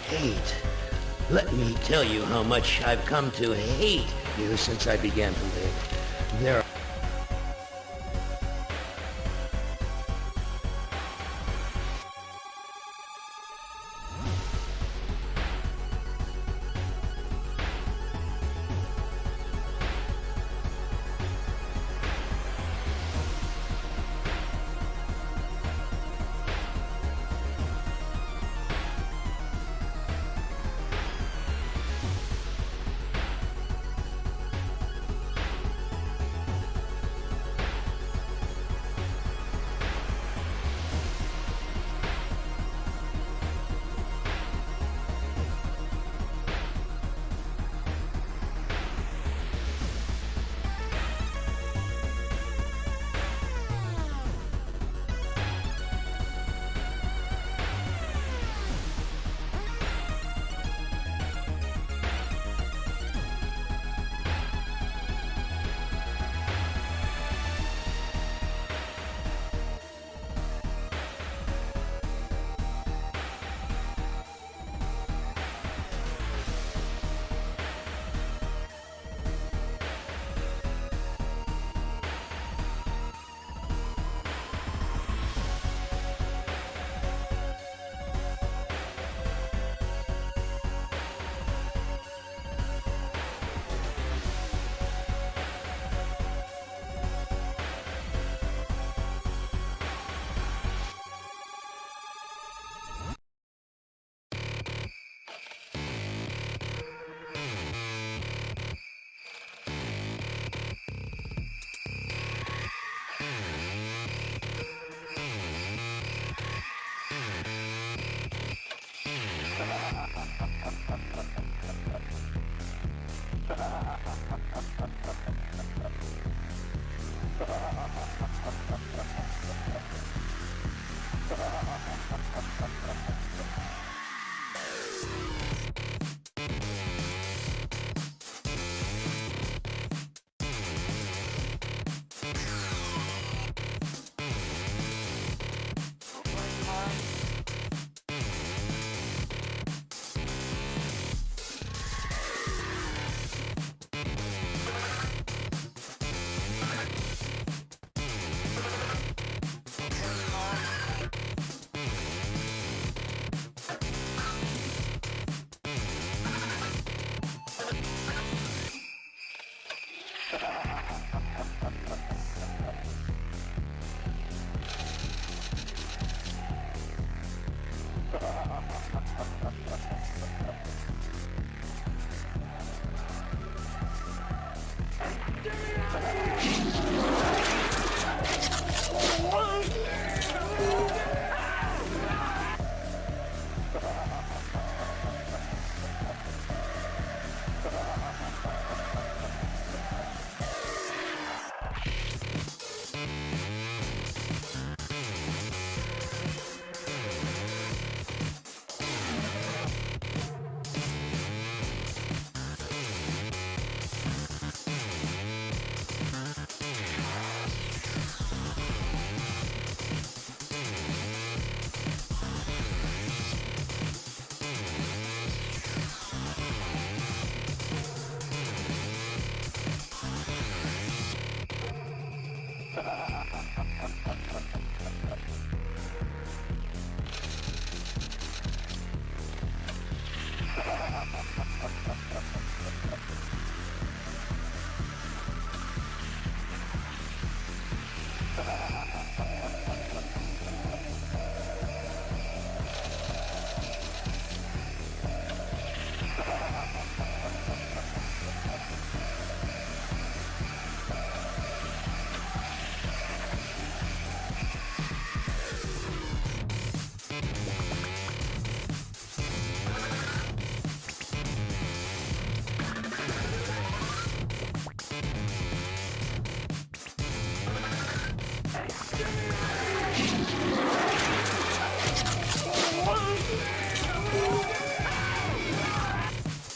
Hate. Let me tell you how much I've come to hate you since I began to live. There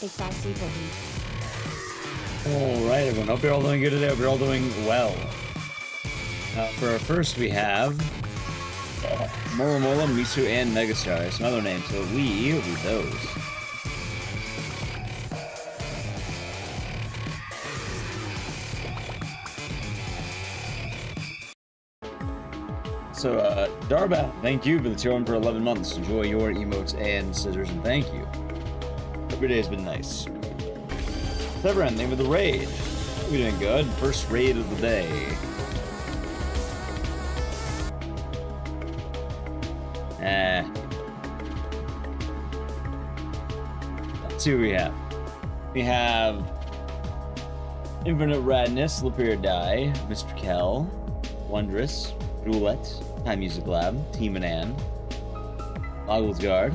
Ecdycis for me. Alright everyone, hope you're all doing good today, hope you're all doing well. For our first we have Mola Mola, Misu, and Megastar. Some other names, so we will be those. So, Darba, thank you for the tier 1 for 11 months. Enjoy your emotes and scissors, and thank you. Every day has been nice. Severin, name of the raid. We're doing good. First raid of the day. Let's see what we have. We have Infinite Radness, Labyrinth Die, Mr. Kell, Wondrous, Roulette, Time Music Lab, Team and Ann, Boggles Guard,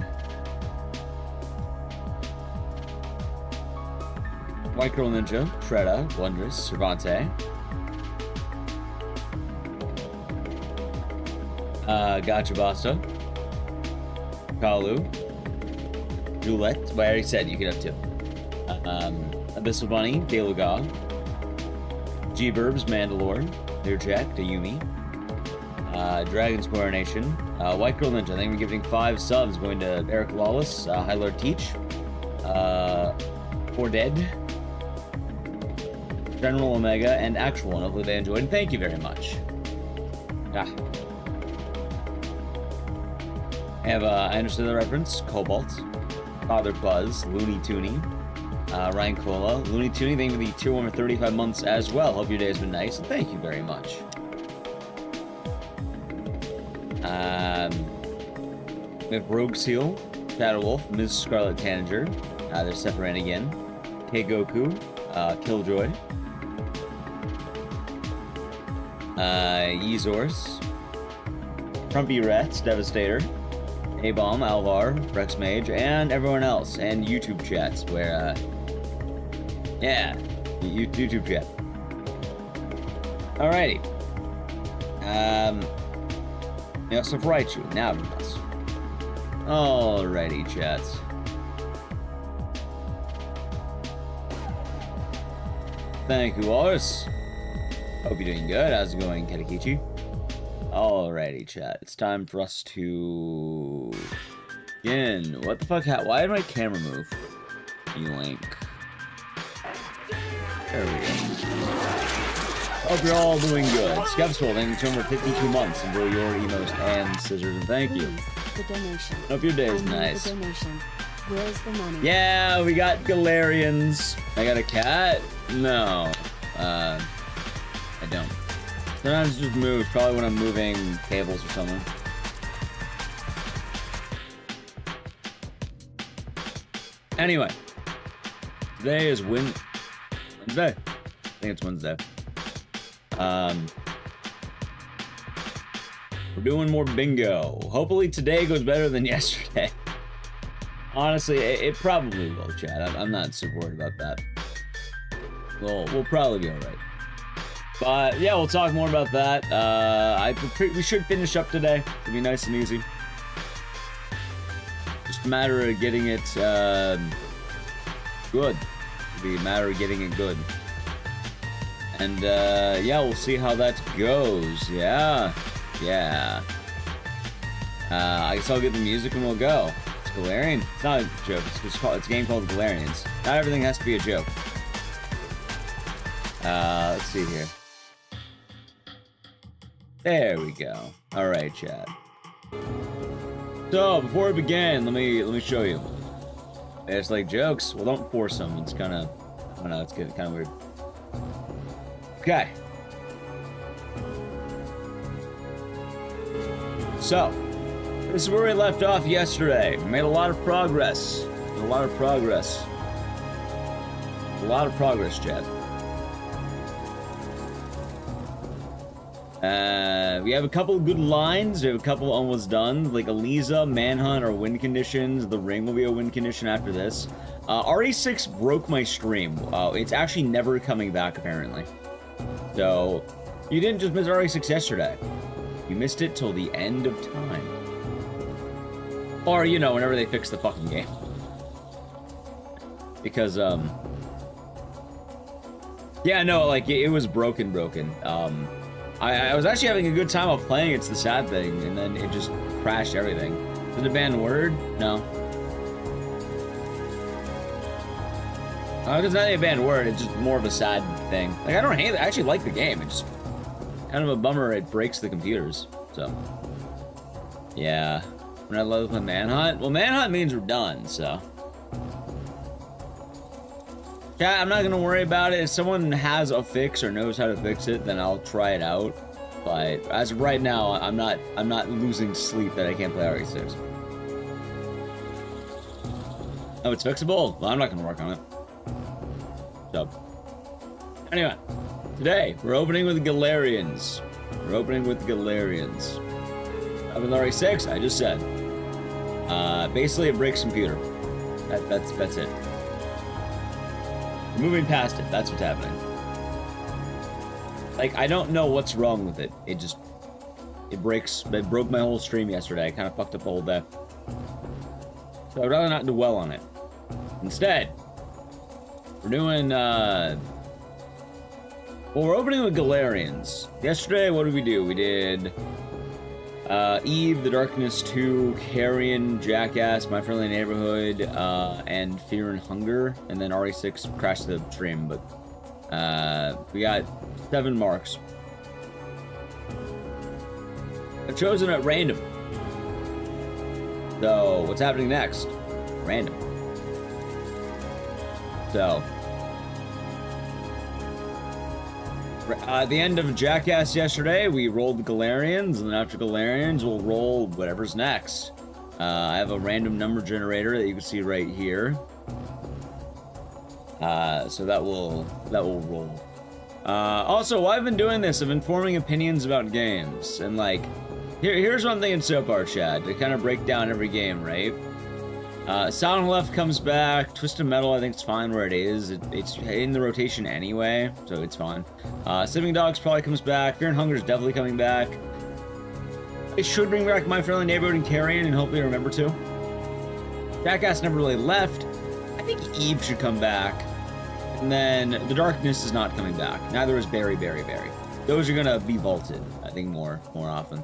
White Girl Ninja, Tretta, Wondrous, Cervante, Gotcha Basta, Kalu, Roulette, but I already said you could have two. Abyssal Bunny, Deluga, G-Burbs, Mandalore, Learjack, Dayumi, Dragon's Coronation, White Girl Ninja. I think we're giving 5 subs going to Eric Lawless, High Lord Teach, For Dead, General Omega, and Actual One. Hopefully they enjoyed, and thank you very much. I have, I understood the reference, Cobalt, Father Buzz, Looney Tooney, Ryan Cola, Looney Tooney, thank you for the tier 1 for 35 months as well. Hope your day has been nice, and thank you very much. We have Rogue Seal, Shadow Wolf, Ms. Scarlet Tanager, there's Sephiroth again, K Goku, Killjoy, Yezors, Trumpy Rats, Devastator, A-Bomb, Alvar, Rex Mage, and everyone else, and YouTube chats where, yeah, YouTube chat. Alrighty. So for Raichu, now we must. Alrighty, chats. Thank you, Wallace. Hope you're doing good. How's it going, Katakichi? Alrighty, chat. It's time for us to begin. What the fuck? Why did my camera move? E-Link. There we go. Hope you're all doing good. Skepsful, thank you for 52 months. Enjoy your emotes and scissors, and thank you. The donation. Hope your day is nice. The donation. Where's the money? Yeah, we got Gallerians. I got a cat? No. I don't. Sometimes just move, probably when I'm moving cables or something. Anyway, today is Wednesday. I think it's Wednesday. We're doing more bingo. Hopefully today goes better than yesterday. Honestly, it probably will, Chad. I'm not super worried about that. We'll probably be alright. But yeah, we'll talk more about that. We should finish up today. It'll be nice and easy. Just a matter of getting it good. It'll be a matter of getting it good. And yeah, we'll see how that goes. Yeah. I guess I'll get the music and we'll go. It's Galarian. It's not a joke. It's a game called Gallerians. Not everything has to be a joke. Let's see here. There we go. All right, chat. So before we begin, let me show you. It's like jokes. Well, don't force them. It's kind of, I don't know. It's kind of weird. Okay. So, this is where we left off yesterday. We made a lot of progress. A lot of progress, Chad. We have a couple of good lines. We have a couple almost done. Like Eliza, Manhunt are win conditions. The Ring will be a win condition after this. RE6 broke my stream. It's actually never coming back, apparently. So, you didn't just miss RE6 yesterday. You missed it till the end of time. Or, you know, whenever they fix the fucking game. Because, yeah, no, like, it was broken. I was actually having a good time while playing, it's the sad thing, and then it just crashed everything. Is it a banned word? No. It's not a banned word, it's just more of a sad thing. Like, I don't hate it, I actually like the game, it's just kind of a bummer it breaks the computers, so. Yeah. We're not allowed to play Manhunt? Well, Manhunt means we're done, so. Chat, I'm not gonna worry about it. If someone has a fix or knows how to fix it, then I'll try it out. But as of right now, I'm not losing sleep that I can't play RE6. Oh, it's fixable? Well, I'm not gonna work on it. So, anyway, today we're opening with Gallerians. We're opening with Gallerians. Up in RE6, I just said. Basically, it breaks computer. That's it. Moving past it, that's what's happening. Like, I don't know what's wrong with it. It broke my whole stream yesterday. I kind of fucked up the whole day. So I'd rather not dwell on it. Instead, we're doing, well, we're opening with Gallerians. Yesterday, what did we do? We did, Eve, The Darkness 2, Carrion, Jackass, My Friendly Neighborhood, and Fear and Hunger, and then RE6 crashed the stream, but we got 7 marks. I've chosen at random. So, what's happening next? Random. So, at the end of Jackass yesterday, we rolled the Gallerians, and then after Gallerians, we'll roll whatever's next. I have a random number generator that you can see right here. So that will roll. Also, while I've been doing this, I've been forming opinions about games, and like, here's one thing in so far, Chad, to kind of break down every game, right? Sound Left comes back. Twisted Metal, I think it's fine where it is. It's in the rotation anyway, so it's fine. Sleeping Dogs probably comes back. Fear and Hunger is definitely coming back. It should bring back My Friendly Neighborhood and Carrion, and hopefully remember to. Jackass never really left. I think Eve should come back. And then The Darkness is not coming back. Neither is Berry. Those are gonna be vaulted, I think, more often.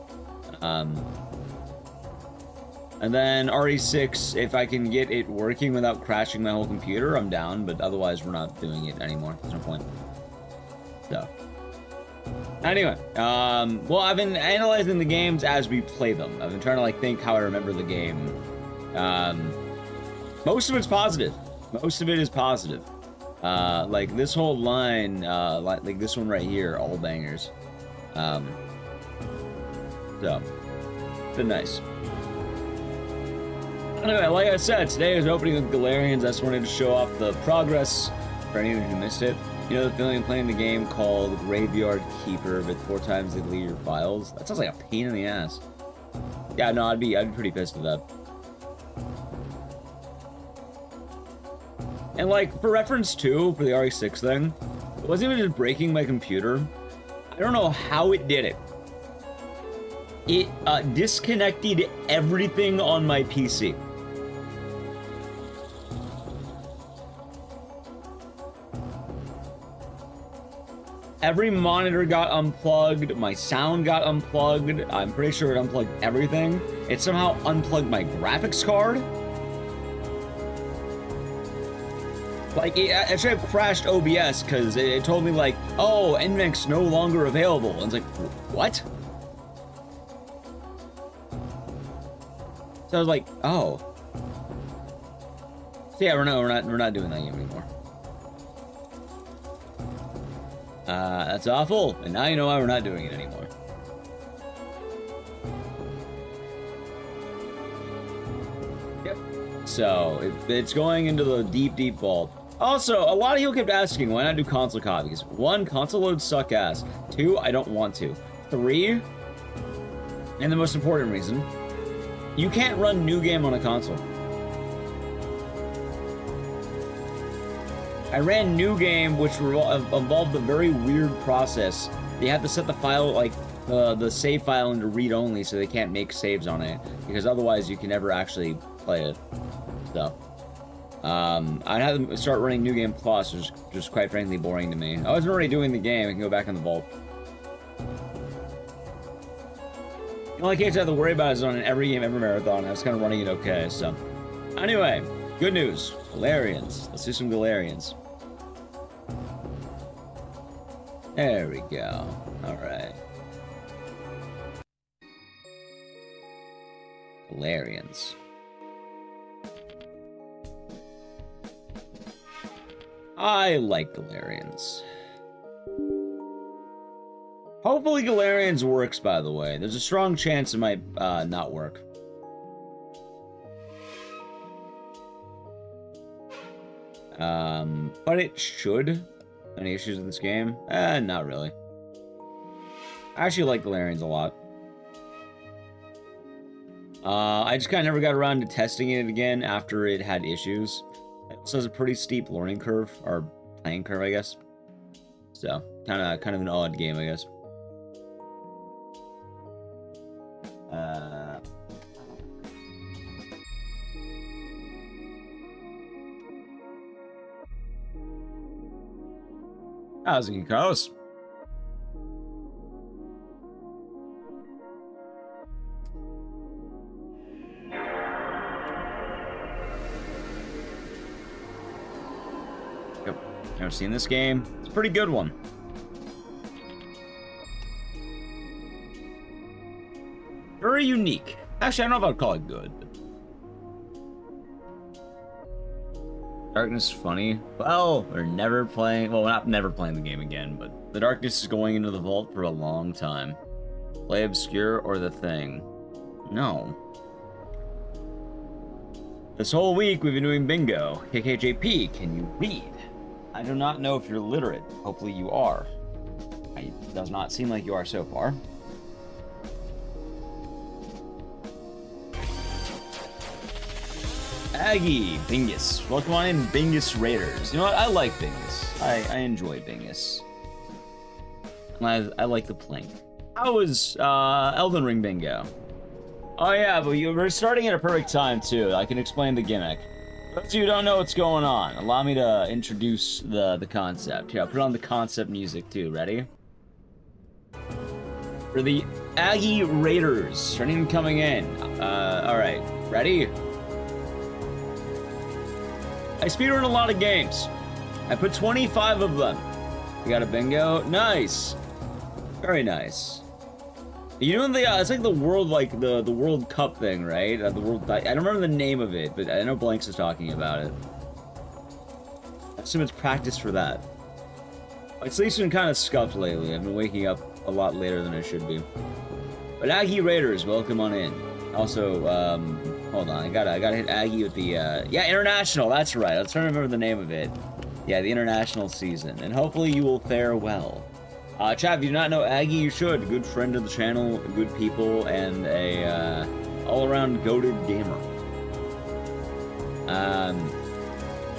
And then RE6, if I can get it working without crashing my whole computer, I'm down, but otherwise we're not doing it anymore. There's no point. So. Anyway, well, I've been analyzing the games as we play them. I've been trying to, like, think how I remember the game. Most of it's positive. Most of it is positive. Like, this whole line, like this one right here, all bangers. So. It's been nice. Anyway, like I said, today is opening with Gallerians. I just wanted to show off the progress for anyone who missed it. You know the feeling of playing the game called Graveyard Keeper, but 4 times they delete your files? That sounds like a pain in the ass. Yeah, no, I'd be pretty pissed at that. And like, for reference too, for the RE6 thing, it wasn't even just breaking my computer. I don't know how it did it. It disconnected everything on my PC. Every monitor got unplugged, my sound got unplugged, I'm pretty sure it unplugged everything. It somehow unplugged my graphics card. Like, I should have crashed OBS because it told me like, oh, NVENC's no longer available. And it's like, what? So I was like, oh. So yeah, we're not doing that game anymore. That's awful, and now you know why we're not doing it anymore. Yep. So, it's going into the deep vault. Also, a lot of people kept asking, why not do console copies? 1, console loads suck ass. 2, I don't want to. 3, and the most important reason, you can't run New Game on a console. I ran New Game, which involved a very weird process. You have to set the file, like, the save file into read-only so they can't make saves on it, because otherwise you can never actually play it. So, I'd have to start running New Game Plus, which is just quite frankly boring to me. I wasn't already doing the game, I can go back in the vault. The only case I have to worry about is on an every game, every marathon. I was kind of running it okay, so. Anyway, good news. Gallerians. Let's do some Gallerians. There we go. Alright. Gallerians. I like Gallerians. Hopefully Gallerians works, by the way. There's a strong chance it might not work. But it should. Any issues with this game? Not really. I actually like Gallerians a lot. I just kind of never got around to testing it again after it had issues. So it's a pretty steep learning curve, or playing curve, I guess. So, kind of an odd game, I guess. How's it, Carlos? Yep, never seen this game. It's a pretty good one. Very unique. Actually, I don't know if I'd call it good. Darkness is funny. Well, we're never playing... Well, we're not never playing the game again, but the darkness is going into the vault for a long time. Play Obscure or The Thing? No. This whole week, we've been doing bingo. KKJP, can you read? I do not know if you're literate. Hopefully you are. It does not seem like you are so far. Aggie, Bingus. Welcome on in, Bingus Raiders. You know what? I like Bingus. I enjoy Bingus. I like the plank. How was Elden Ring bingo? Oh yeah, but you were starting at a perfect time too. I can explain the gimmick. For those of you who don't know what's going on, allow me to introduce the concept. Here, I'll put on the concept music too. Ready? For the Aggie Raiders, turning coming in. Alright, ready? I speedrun a lot of games. I put 25 of them. You got a bingo? Nice. Very nice. You know the it's like the world, like the World Cup thing, right? The world. I don't remember the name of it, but I know Blanks is talking about it. I assume it's practice for that. My sleep's been kind of scuffed lately. I've been waking up a lot later than I should be. But Aggie Raiders, welcome on in. Also, hold on, I gotta hit Aggie with the, yeah, International, that's right, let's try to remember the name of it. Yeah, the International season, and hopefully you will fare well. Chat, if you do not know Aggie, you should. Good friend of the channel, good people, and a, all-around goated gamer.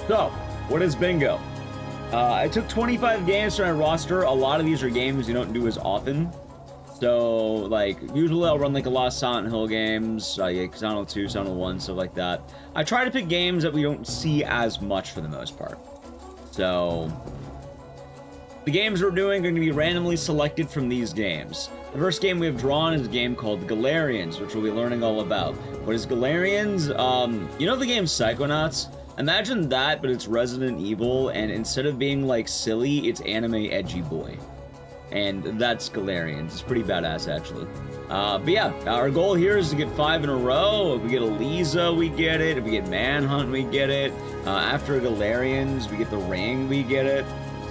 So, what is bingo? I took 25 games to my roster. A lot of these are games you don't do as often. So, like, usually I'll run, like, a lot of Silent Hill games, like Silent Hill 2, Silent Hill 1, stuff like that. I try to pick games that we don't see as much for the most part. So, the games we're doing are going to be randomly selected from these games. The first game we have drawn is a game called Gallerians, which we'll be learning all about. What is Gallerians? You know the game Psychonauts? Imagine that, but it's Resident Evil, and instead of being, like, silly, it's anime edgy boy. And that's Gallerians. It's pretty badass, actually. But yeah, our goal here is to get 5 in a row. If we get Eliza, we get it. If we get Manhunt, we get it. After Gallerians, we get the Ring, we get it.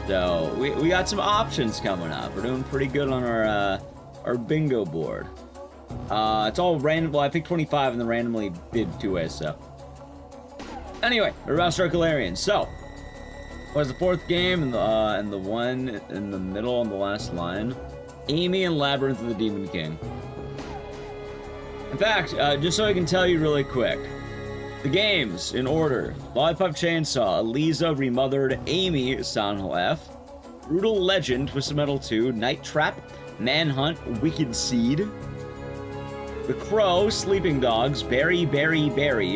So, we got some options coming up. We're doing pretty good on our bingo board. It's all random. Well, I picked 25 and then randomly did 2 ways, so. Anyway, we're about to start Gallerians. So, was the 4th game and the one in the middle on the last line? Amy and Labyrinth of the Demon King. In fact, just so I can tell you really quick, the games in order: Lollipop Chainsaw, Eliza Remothered, Amy, Silent Hill F, Brutal Legend, Twisted Metal 2, Night Trap, Manhunt, Wicked Seed, The Crow, Sleeping Dogs, Berry,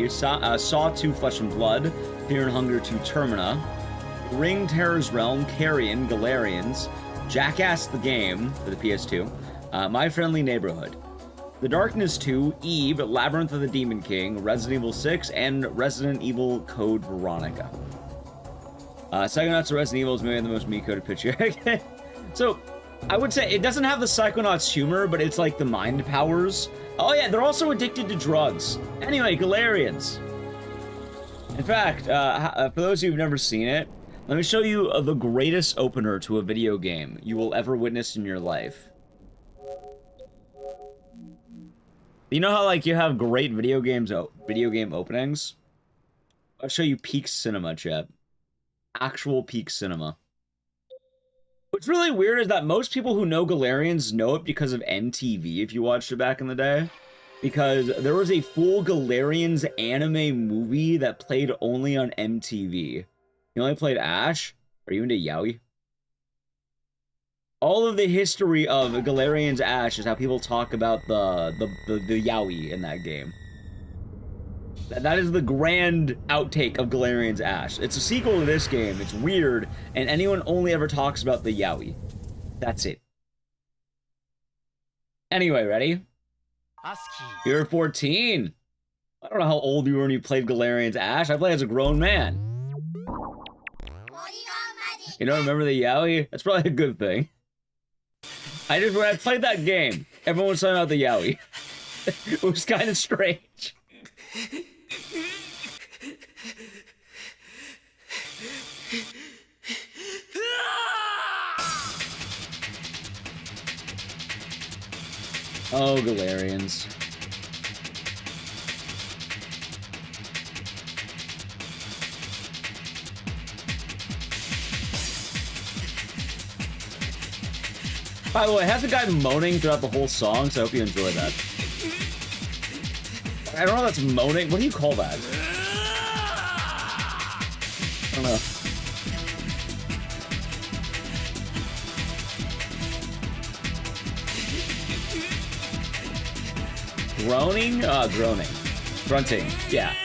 Saw 2, Flesh and Blood, Fear and Hunger 2, Termina, Ring, Terror's Realm, Carrion, Gallerians, Jackass the Game for the PS2, My Friendly Neighborhood. The Darkness 2, Eve, Labyrinth of the Demon King, Resident Evil 6, and Resident Evil Code Veronica. Psychonauts of Resident Evil is maybe the most me-coded picture. So, I would say it doesn't have the Psychonauts humor, but it's like the mind powers. Oh yeah, they're also addicted to drugs. Anyway, Gallerians. In fact, for those of you who've never seen it, let me show you the greatest opener to a video game you will ever witness in your life. You know how, like, you have great video game openings? I'll show you peak cinema, chat. Actual peak cinema. What's really weird is that most people who know Gallerians know it because of MTV, if you watched it back in the day. Because there was a full Gallerians anime movie that played only on MTV. You only played Ash? Are you into yaoi? All of the history of Gallerians Ash is how people talk about the yaoi in that game. That is the grand outtake of Gallerians Ash. It's a sequel to this game, it's weird, and anyone only ever talks about the yaoi. That's it. Anyway, ready? You're 14. I don't know how old you were when you played Gallerians Ash. I played as a grown man. You don't remember the yaoi? That's probably a good thing. When I played that game, everyone was talking about the yaoi. It was kind of strange. Oh, Gallerians. By the way, I have the guy moaning throughout the whole song, so I hope you enjoy that. I don't know if that's moaning. What do you call that? I don't know. Groaning? Groaning. Grunting. Yeah.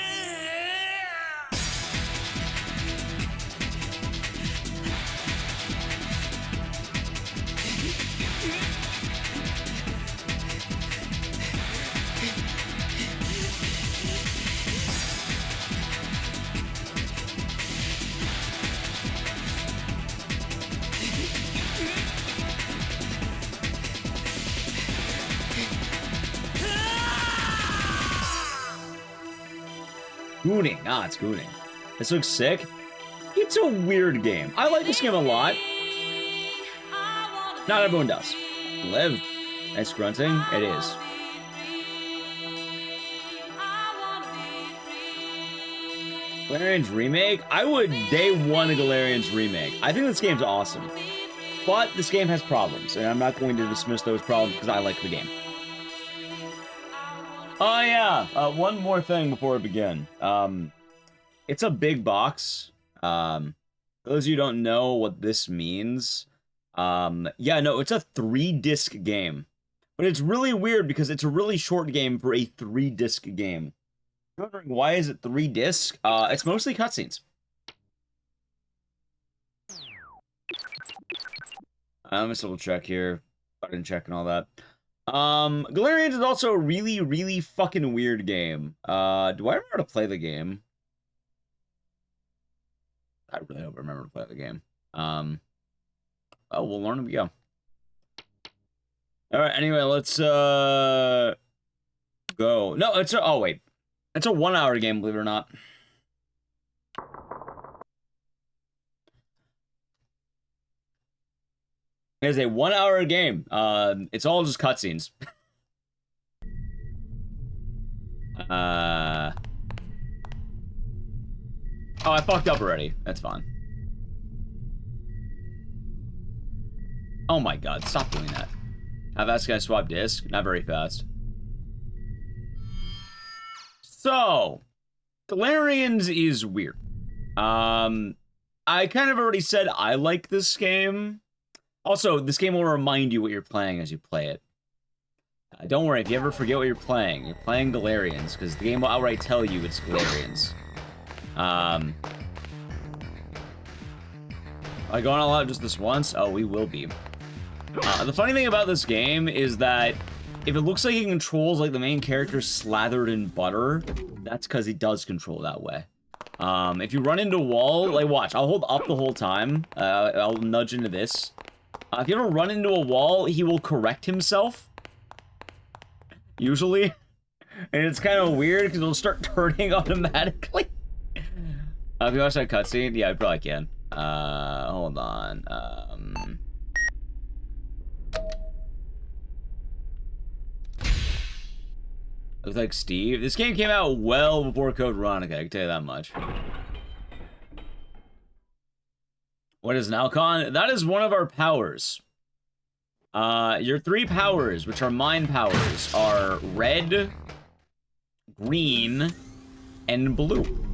Gooning. Ah, it's gooning. This looks sick. It's a weird game. I like this game a lot. Not everyone does. Live. Nice grunting. It is. Gallerians Remake? I would day one a Gallerians Remake. I think this game's awesome. But this game has problems, and I'm not going to dismiss those problems because I like the game. Oh yeah, one more thing before we begin. It's a big box. For those of you who don't know what this means, yeah, no, it's a 3-disc game. But it's really weird because it's a really short game for a 3-disc game. You're wondering why is it 3-disc? It's mostly cutscenes. I'm gonna double check here. Button check and all that. Gallerians is also a really, really fucking weird game. Do I remember how to play the game? I really hope I remember to play the game. Oh, we'll learn as we go. Alright, anyway, let's, go. No, it's a, oh, wait. It's a 1-hour game, believe it or not. It's a 1-hour game. It's all just cutscenes. Oh, I fucked up already. That's fine. Oh my god, stop doing that. How fast can I swap disc? Not very fast. So, Gallerians is weird. I kind of already said I like this game. Also, this game will remind you what you're playing as you play it. Don't worry, if you ever forget what you're playing Gallerians, because the game will outright tell you it's Gallerians. Am I going all out just this once? Oh, we will be. The funny thing about this game is that if it looks like he controls like the main character slathered in butter, that's because he does control that way. If you run into a wall, like watch, I'll hold up the whole time. I'll nudge into this. If you ever run into a wall, he will correct himself. Usually. And it's kind of weird because it'll start turning automatically. If you watch that cutscene, yeah, I probably can. Hold on. Looks like Steve. This game came out well before Code Veronica, I can tell you that much. What is Nalcon? That is one of our powers. Your 3 powers, which are mine powers, are red, green, and blue.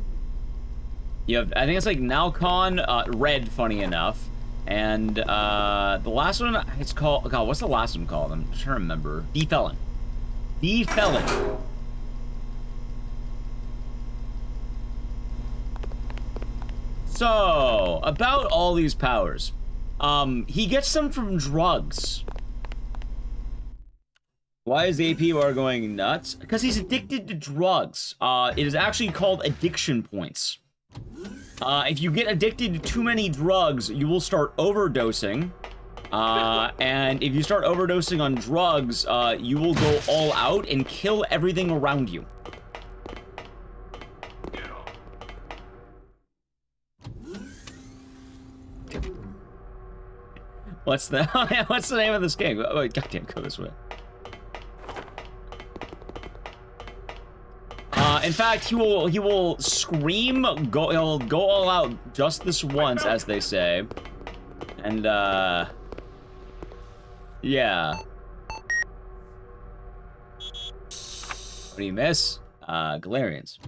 You have, I think it's like Nalcon, red, funny enough. And, the last one, it's called, God, what's the last one called? I'm trying to remember. Defelon. Defelon. So, about all these powers. He gets them from drugs. Why is the AP bar going nuts? Because he's addicted to drugs. It is actually called addiction points. If you get addicted to too many drugs, you will start overdosing. And if you start overdosing on drugs, you will go all out and kill everything around you. What's the what's the name of this game? Oh, goddamn, go this way. In fact, he will scream, he'll go all out just this once, as they say. And, yeah. What do you miss? Gallerians.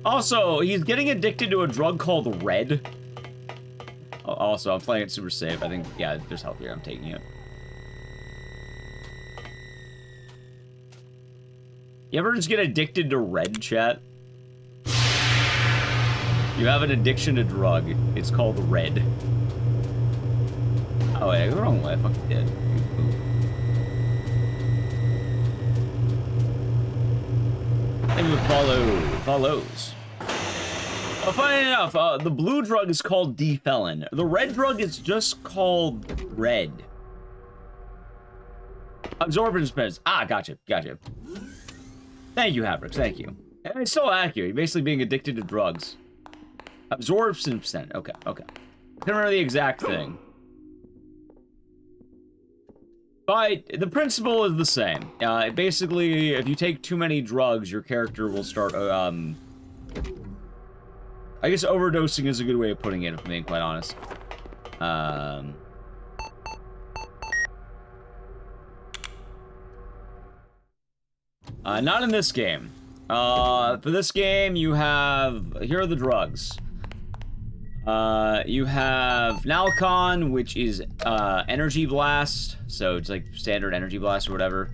Also, he's getting addicted to a drug called Red. Also, I'm playing it super safe. I think, yeah, there's health here. I'm taking it. You ever just get addicted to Red, chat? You have an addiction to drug. It's called Red. Oh, wait, I go the wrong way. I fucking did. And follows. Well, funny enough, the blue drug is called Defelon. The red drug is just called Red. Absorbance spends. Ah, gotcha. Thank you, Havrix, thank you. And it's so accurate. You're basically being addicted to drugs. Absorption percent. Okay. I can't remember the exact thing. But the principle is the same. Basically, if you take too many drugs, your character will start, I guess overdosing is a good way of putting it, if I'm being quite honest. Not in this game. For this game, you have... Here are the drugs. You have Nalcon, which is, Energy Blast. So it's like standard Energy Blast or whatever.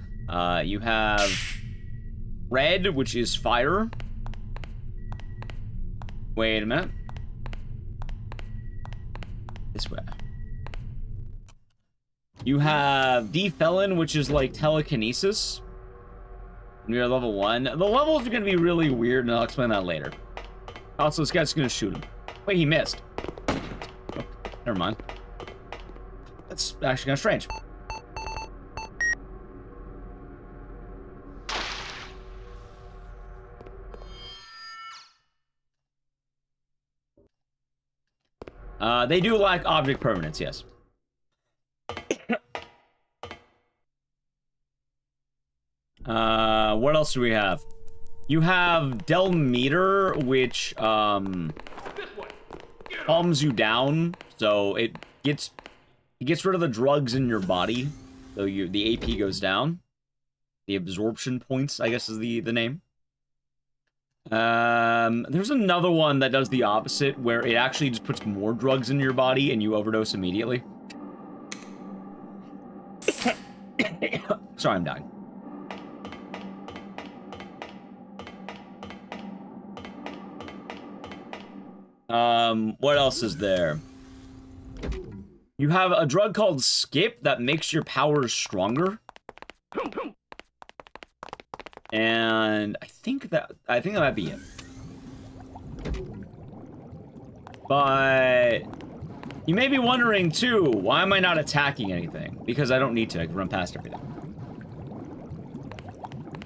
You have Red, which is Fire. Wait a minute. This way. You have Defelon, which is like Telekinesis. You're level 1. The levels are going to be really weird, and I'll explain that later. Also, this guy's going to shoot him. Wait, he missed. Oh, never mind. That's actually kind of strange. They do lack object permanence, yes. What else do we have? You have Delmeter, which, calms you down, so it gets rid of the drugs in your body, so the AP goes down. The absorption points, I guess, is the name. There's another one that does the opposite, where it actually just puts more drugs in your body and you overdose immediately. Sorry, I'm dying. What else is there? You have a drug called Skip that makes your powers stronger. And I think that might be it. But you may be wondering too, why am I not attacking anything? Because I don't need to, I can run past everything.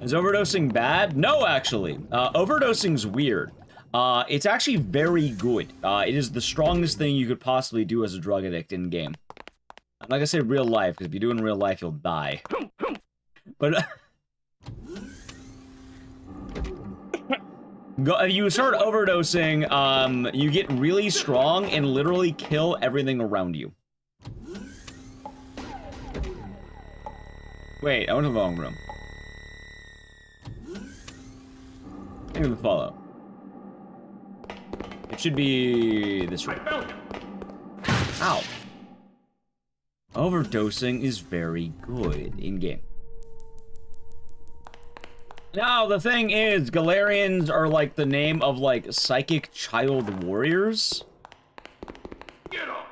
Is overdosing bad? No, actually. Overdosing's weird. It's actually very good. It is the strongest thing you could possibly do as a drug addict in game. I'm not gonna say real life, because if you do it in real life, you'll die. But if you start overdosing, you get really strong and literally kill everything around you. Wait, I went to the wrong room. Maybe the follow. It should be this room. Ow. Overdosing is very good in-game. Now, the thing is, Gallerians are like the name of like psychic child warriors. Get off.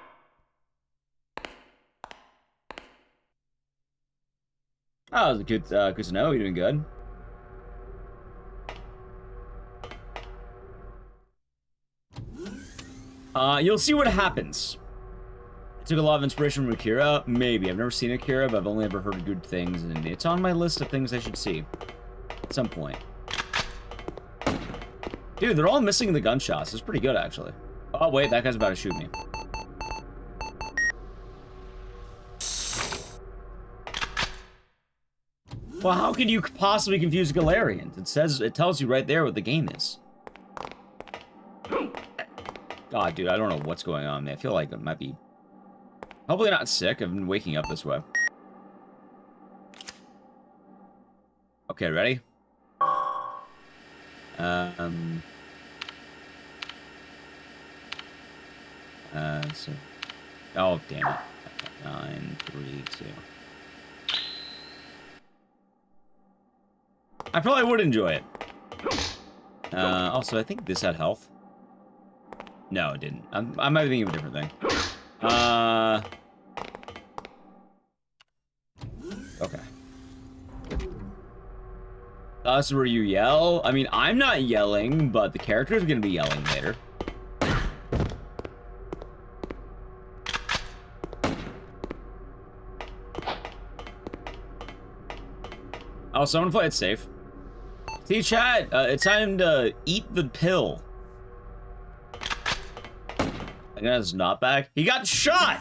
Oh, that was good to know. You're doing good. You'll see what happens. I took a lot of inspiration from Akira. Maybe. I've never seen Akira, but I've only ever heard good things, and it's on my list of things I should see. At some point. Dude, they're all missing the gunshots. It's pretty good, actually. Oh, wait, that guy's about to shoot me. Well, how could you possibly confuse Gallerians? It tells you right there what the game is. God, dude, I don't know what's going on, man. I feel like it might be... Hopefully not sick. I've been waking up this way. Okay, ready? So... Oh, damn it. 9, 3, 2... I probably would enjoy it. Also, I think this had health. No, it didn't. I might be thinking of a different thing. Okay. That's where you yell? I mean, I'm not yelling, but the character's gonna be yelling later. Oh, so I'm gonna play it safe. See, chat, it's time to eat the pill. I got his not back. He got shot!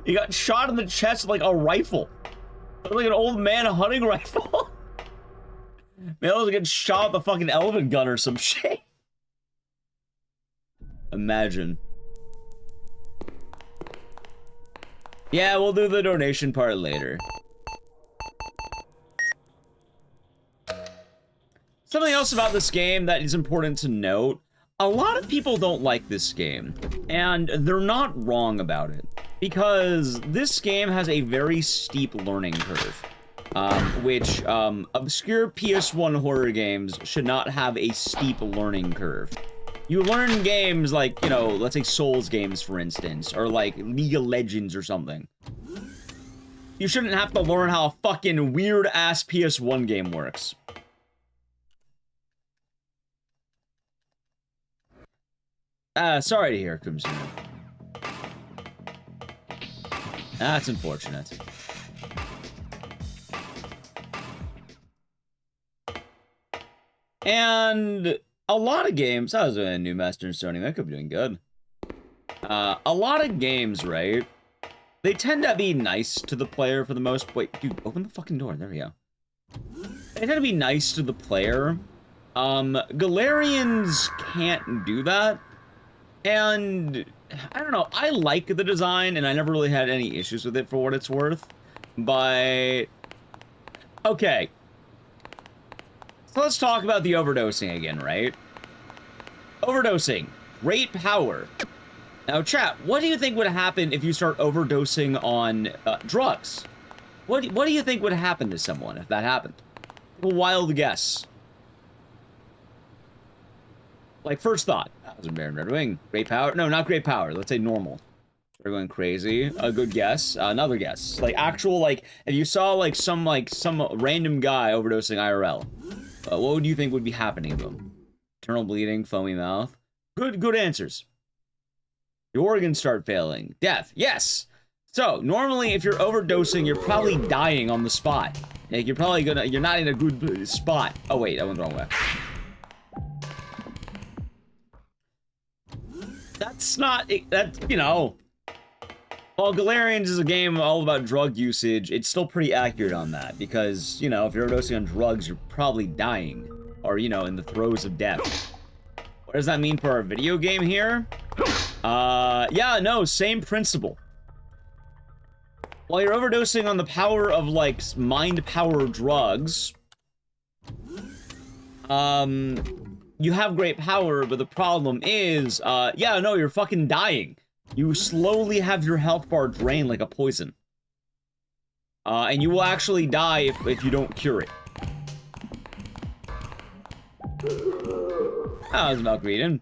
He got shot in the chest with, like, a rifle. Like an old man hunting rifle. Man, I was getting shot with a fucking elephant gun or some shit. Imagine. Yeah, we'll do the donation part later. Something else about this game that is important to note. A lot of people don't like this game, and they're not wrong about it, because this game has a very steep learning curve, which obscure PS1 horror games should not have a steep learning curve. You learn games like, you know, let's say Souls games, for instance, or like League of Legends or something. You shouldn't have to learn how a fucking weird-ass PS1 game works. Sorry to hear, Kumsuna. That's unfortunate. And a lot of games... I was a new Master in Sony. I could be doing good. A lot of games, right? They tend to be nice to the player for the most... Wait, dude, open the fucking door. There we go. They tend to be nice to the player. Gallerians can't do that. And, I don't know, I like the design, and I never really had any issues with it for what it's worth, but... Okay. So let's talk about the overdosing again, right? Overdosing. Great power. Now, chat, what do you think would happen if you start overdosing on drugs? What do you think would happen to someone if that happened? A wild guess. Like, first thought. Great power? No, not great power. Let's say normal. We're going crazy. A good guess. Another guess. Like, actual, like, if you saw, like, some random guy overdosing IRL, what would you think would be happening to him? Internal bleeding, foamy mouth. Good answers. Your organs start failing. Death. Yes! So, normally, if you're overdosing, you're probably dying on the spot. Like, you're not in a good spot. Oh, wait, I went the wrong way. That's not, you know... While Gallerians is a game all about drug usage, it's still pretty accurate on that. Because, you know, if you're overdosing on drugs, you're probably dying. Or, you know, in the throes of death. What does that mean for our video game here? Yeah, no, same principle. While you're overdosing on the power of, like, mind power drugs, you have great power, but the problem is, yeah, no, you're fucking dying. You slowly have your health bar drain like a poison. And you will actually die if you don't cure it. How's Milk Reading?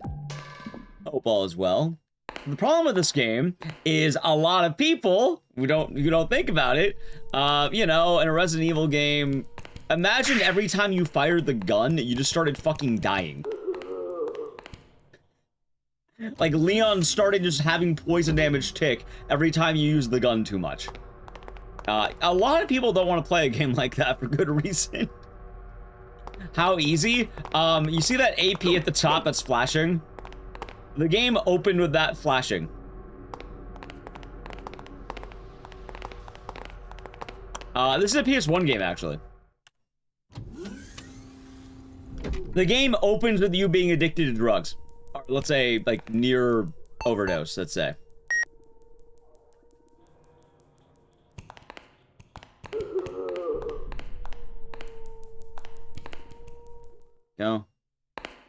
Hope all is well. The problem with this game is a lot of people who don't think about it. You know, in a Resident Evil game, imagine every time you fired the gun, you just started fucking dying. Like, Leon started just having poison damage tick every time you use the gun too much. A lot of people don't want to play a game like that for good reason. How easy? You see that AP at the top that's flashing? The game opened with that flashing. This is a PS1 game, actually. The game opens with you being addicted to drugs. Or let's say, like, near overdose, let's say. No.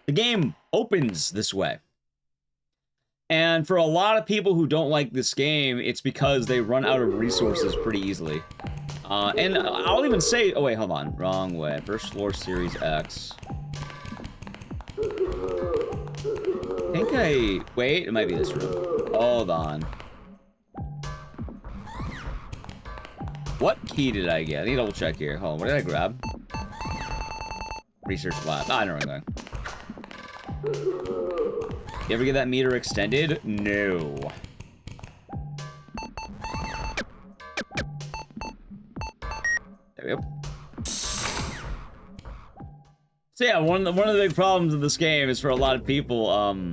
The game opens this way. And for a lot of people who don't like this game, it's because they run out of resources pretty easily. And I'll even say... Oh, wait, hold on. Wrong way. First floor, Series X. I think wait, it might be this room. Hold on. What key did I get? I need to double check here. Hold on, what did I grab? Research lab. I know where I'm going. You ever get that meter extended? No. There we go. So yeah, one of the big problems of this game is for a lot of people,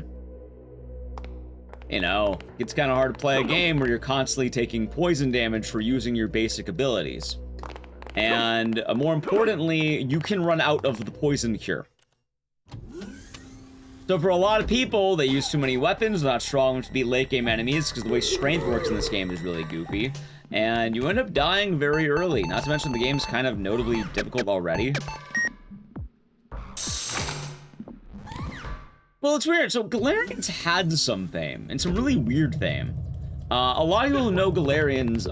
you know, it's kind of hard to play a game where you're constantly taking poison damage for using your basic abilities. And more importantly, you can run out of the poison cure. So for a lot of people, they use too many weapons, not strong enough to beat late game enemies, because the way strength works in this game is really goofy. And you end up dying very early, not to mention the game's kind of notably difficult already. Well, it's weird. So Gallerians had some fame, and some really weird fame. A lot of people who know Gallerians,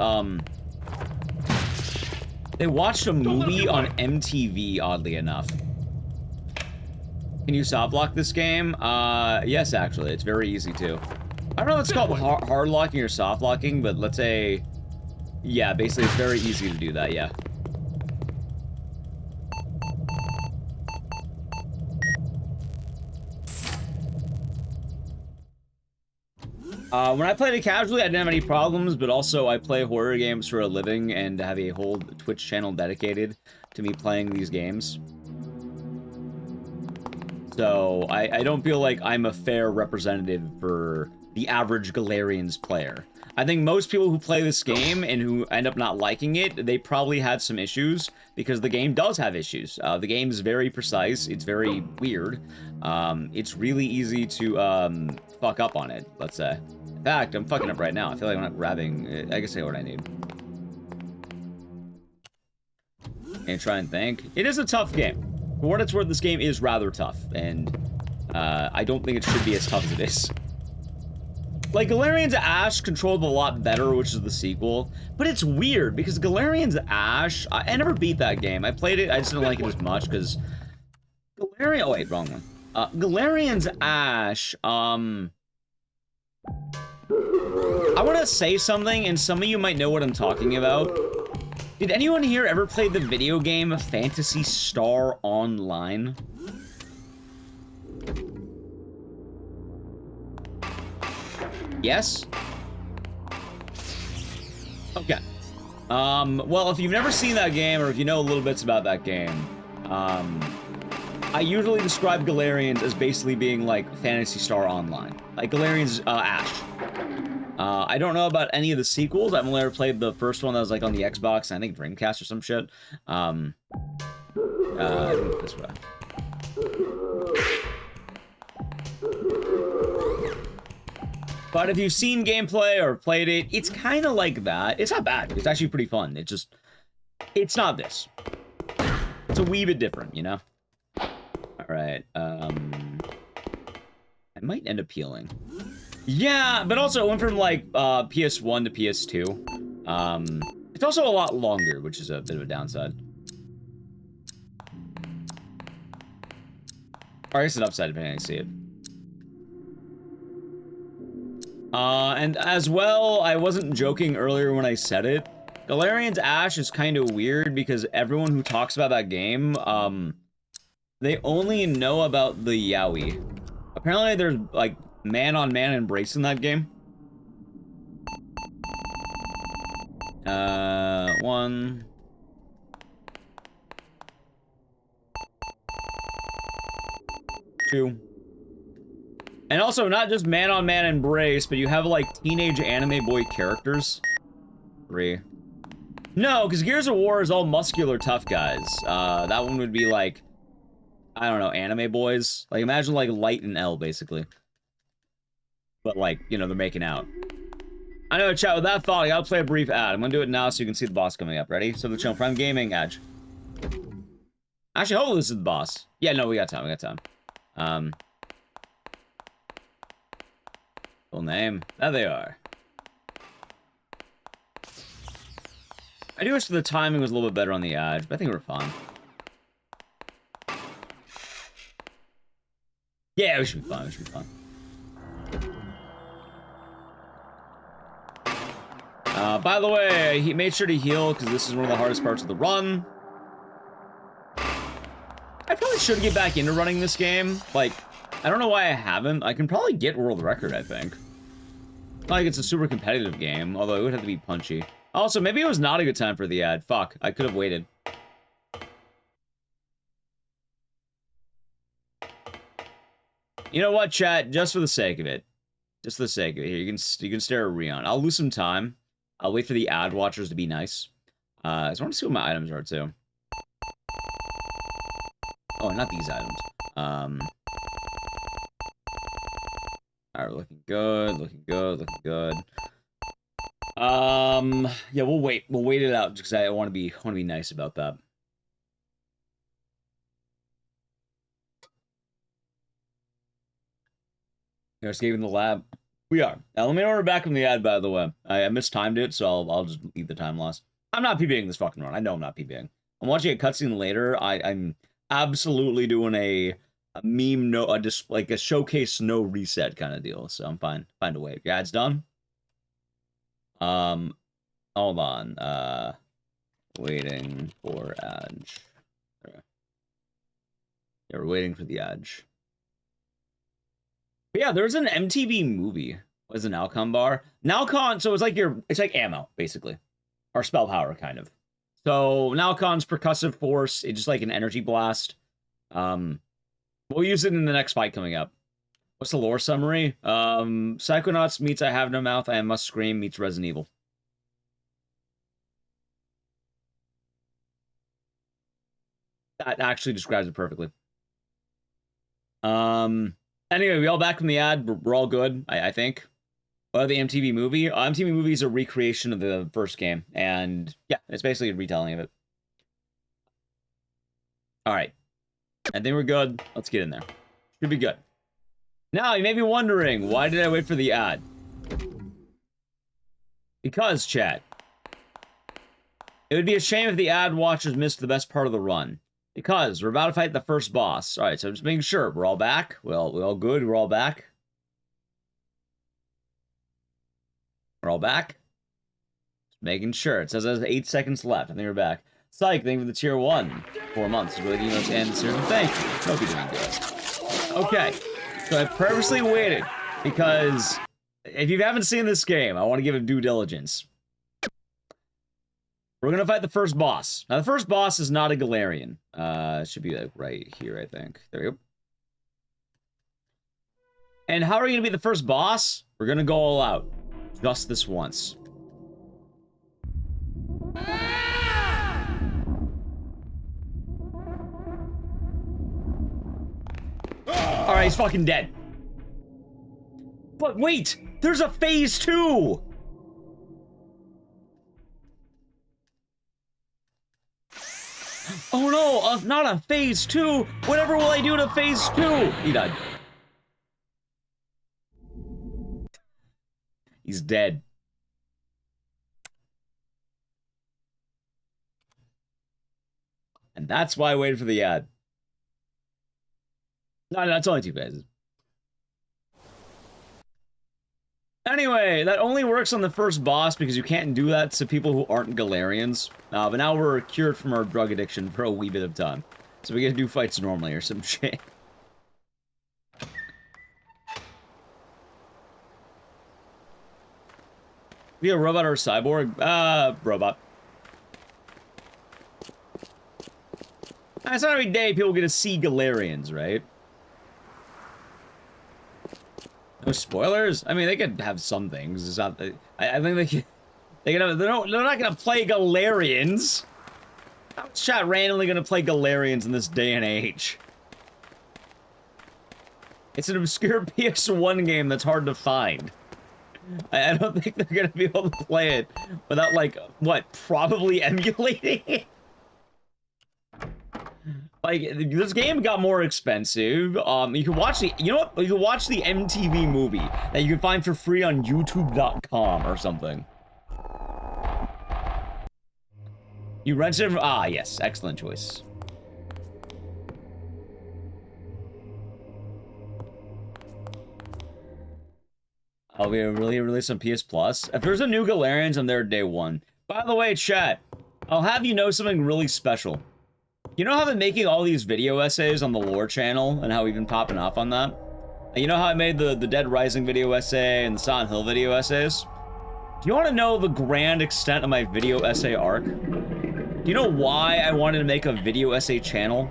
they watched a movie on MTV, oddly enough. Can you soft lock this game? Yes, actually. It's very easy to. I don't know if it's called hard locking or soft locking, but let's say... Yeah, basically it's very easy to do that, yeah. When I played it casually, I didn't have any problems, but also I play horror games for a living and have a whole Twitch channel dedicated to me playing these games. So, I don't feel like I'm a fair representative for the average Gallerians player. I think most people who play this game and who end up not liking it, they probably had some issues, because the game does have issues. The game is very precise, it's very weird. It's really easy to fuck up on it, let's say. In fact, I'm fucking up right now. I feel like I'm not grabbing... I guess I know what I need. And try and think. It is a tough game. For what it's worth, this game is rather tough, and I don't think it should be as tough as it is. Like, Galerians Ash controlled a lot better, which is the sequel, but it's weird, because Galerians Ash, I never beat that game. I played it, I just didn't like it as much, because Galerian... Oh, wait, wrong one. Gallerians Ash, I want to say something, and some of you might know what I'm talking about. Did anyone here ever play the video game Phantasy Star Online? Yes? Okay. Well, if you've never seen that game, or if you know little bits about that game, I usually describe Gallerians as basically being like Phantasy Star Online. Like Galerians, Ash. I don't know about any of the sequels. I've only ever played the first one that was like on the Xbox, I think Dreamcast or some shit. This way. But if you've seen gameplay or played it, it's kind of like that. It's not bad. It's actually pretty fun. It just, it's not this. It's a wee bit different, you know? All right. I might end up healing. Yeah, but also it went from like PS1 to PS2. It's also a lot longer, which is a bit of a downside. Or I guess it's an upside depending on how you see it. And as well, I wasn't joking earlier when I said it. Galerian's Ash is kind of weird because everyone who talks about that game, they only know about the yaoi. Apparently there's like man-on-man embrace in that game. 1. 2. And also, not just man-on-man embrace, but you have, like, teenage anime boy characters. 3. No, because Gears of War is all muscular tough guys. That one would be, like, I don't know, anime boys. Like, imagine, like, Light and L, basically. But, like, you know, they're making out. I know, chat, with that thought, I gotta play a brief ad. I'm gonna do it now so you can see the boss coming up. Ready? So the channel Prime Gaming, Edge. Actually, hopefully this is the boss. Yeah, no, we got time, we got time. Full name. There they are. I do wish the timing was a little bit better on the edge, but I think we're fine. Yeah, we should be fine. We should be fine. By the way, he made sure to heal because this is one of the hardest parts of the run. I probably should get back into running this game. Like, I don't know why I haven't. I can probably get world record, I think. Not like it's a super competitive game, although it would have to be punchy. Also, maybe it was not a good time for the ad. Fuck, I could have waited. You know what, chat? Just for the sake of it. Just for the sake of it. Here, you can stare at Rion. I'll lose some time. I'll wait for the ad watchers to be nice. So I want to see what my items are, too. Oh, not these items. Alright, looking good, looking good, looking good. Yeah, we'll wait. We'll wait it out because I want to be nice about that. You're escaping the lab. We are. Now, let me know we're back from the ad, by the way. I mistimed it, so I'll just leave the time loss. I'm not PBing this fucking run. I know I'm not PBing. I'm watching a cutscene later. I'm absolutely doing a meme just like a showcase no reset kind of deal. So I'm fine to wait. Your ad's done. Hold on. Waiting for Edge. Yeah, we're waiting for the Edge. But yeah, there's an MTV movie. What is an Nalcon bar? Nalcon, so it's like ammo, basically. Or spell power, kind of. So Nalcon's percussive force, it's just like an energy blast. We'll use it in the next fight coming up. What's the lore summary? Psychonauts meets I Have No Mouth, I Must Scream meets Resident Evil. That actually describes it perfectly. Anyway, we all back from the ad. We're all good, I think. The MTV movie. MTV movie is a recreation of the first game. And yeah, it's basically a retelling of it. Alright. I think we're good. Let's get in there. Should be good. Now, you may be wondering, why did I wait for the ad? Because, chat, it would be a shame if the ad watchers missed the best part of the run. Because we're about to fight the first boss. All right, so just making sure we're all back. We all good. We're all back. We're all back. Just making sure. It says there's 8 seconds left. I think we're back. Psych, thank you for the tier 1. 4 months. Really, you know, and thank you. Hope you're doing good. Okay, so I purposely waited because if you haven't seen this game, I want to give it due diligence. We're gonna fight the first boss. Now, the first boss is not a Gallerian. It should be like right here, I think. There we go. And how are we gonna be the first boss? We're gonna go all out. Just this once. Alright, he's fucking dead. But wait! There's a phase 2! Oh no, not a phase 2! Whatever will I do to phase 2? He died. He's dead. And that's why I waited for the ad. No, it's only 2 phases. Anyway, that only works on the first boss because you can't do that to people who aren't Gallerians. But now we're cured from our drug addiction for a wee bit of time. So we get to do fights normally or some shit. Be a robot or a cyborg? Robot. It's not every day people get to see Gallerians, right? No spoilers? I mean, they could have some things. It's not. I think they can. They can have. They're not gonna play Gallerians. How's chat randomly gonna play Gallerians in this day and age? It's an obscure PS1 game that's hard to find. I don't think they're gonna be able to play it without, like, what? Probably emulating it. Like, this game got more expensive. You can watch the, you know what? You can watch the MTV movie that you can find for free on YouTube.com or something. You rented it? Ah, yes. Excellent choice. Oh, we really release some PS Plus. If there's a new Gallerians, I'm there day 1. By the way, chat, I'll have you know something really special. You know how I've been making all these video essays on the lore channel and how we've been popping off on that? You know how I made the Dead Rising video essay and the Silent Hill video essays? Do you want to know the grand extent of my video essay arc? Do you know why I wanted to make a video essay channel?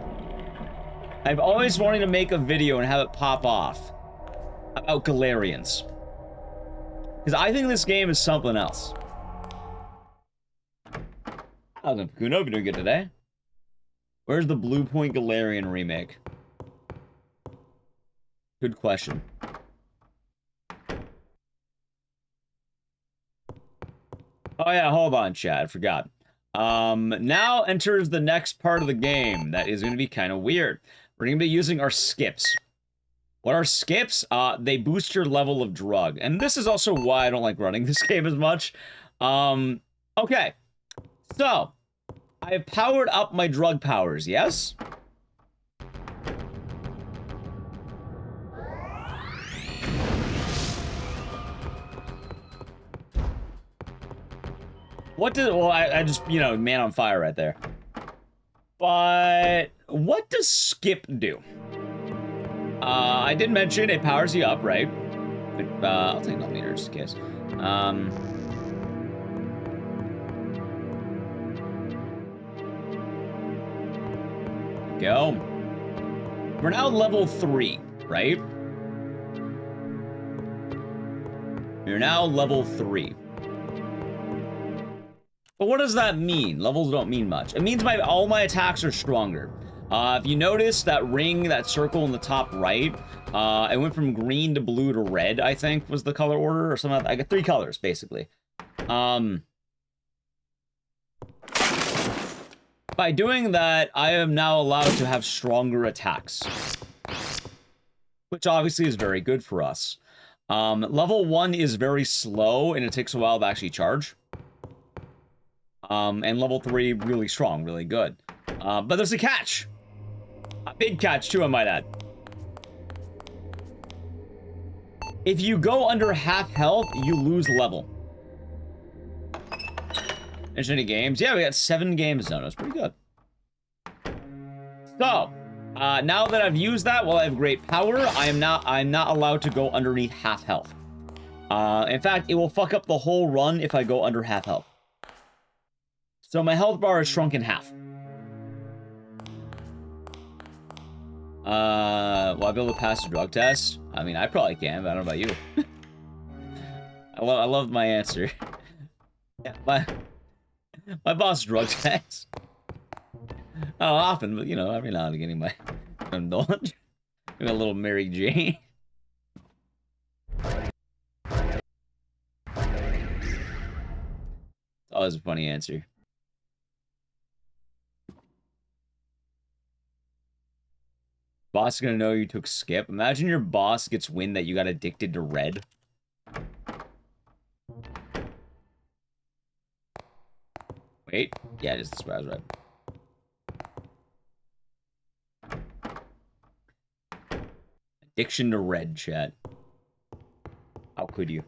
I've always wanted to make a video and have it pop off about Gallerians. Because I think this game is something else. How's it, Kuno? Been doing good today? Where's the Blue Point Gallerian remake? Good question. Oh yeah, hold on, chat. I forgot. Now enters the next part of the game that is going to be kind of weird. We're going to be using our skips. What are skips? They boost your level of drug. And this is also why I don't like running this game as much. Okay. So, I have powered up my drug powers, yes? What does, well, I just, you know, man on fire right there. But what does skip do? I did mention it powers you up, right? But, I'll take millimeters, in case. Go. We're now level 3, right? You're now level 3. But what does that mean? Levels don't mean much. It means all my attacks are stronger. If you notice that ring, that circle in the top right, it went from green to blue to red, I think, was the color order or something. I got 3 colors, basically. By doing that, I am now allowed to have stronger attacks, which obviously is very good for us. Level 1 is very slow, and it takes a while to actually charge. And level 3, really strong, really good. But there's a catch. Big catch, too, I might add. If you go under half health, you lose level. There's any games? Yeah, we got 7 games done. That's pretty good. So, now that I've used that, while I have great power, I'm not allowed to go underneath half health. In fact, it will fuck up the whole run if I go under half health. So my health bar is shrunk in half. Will I be able to pass the drug test? I mean, I probably can, but I don't know about you. I love my answer. Yeah, my boss drug test. Not often, but you know, every now and again, my indulge. Maybe a little Mary Jane. It's always a funny answer. Boss is gonna know you took skip. Imagine your boss gets wind that you got addicted to red. Wait. Yeah, just the I was right. Addiction to red, chat. How could you?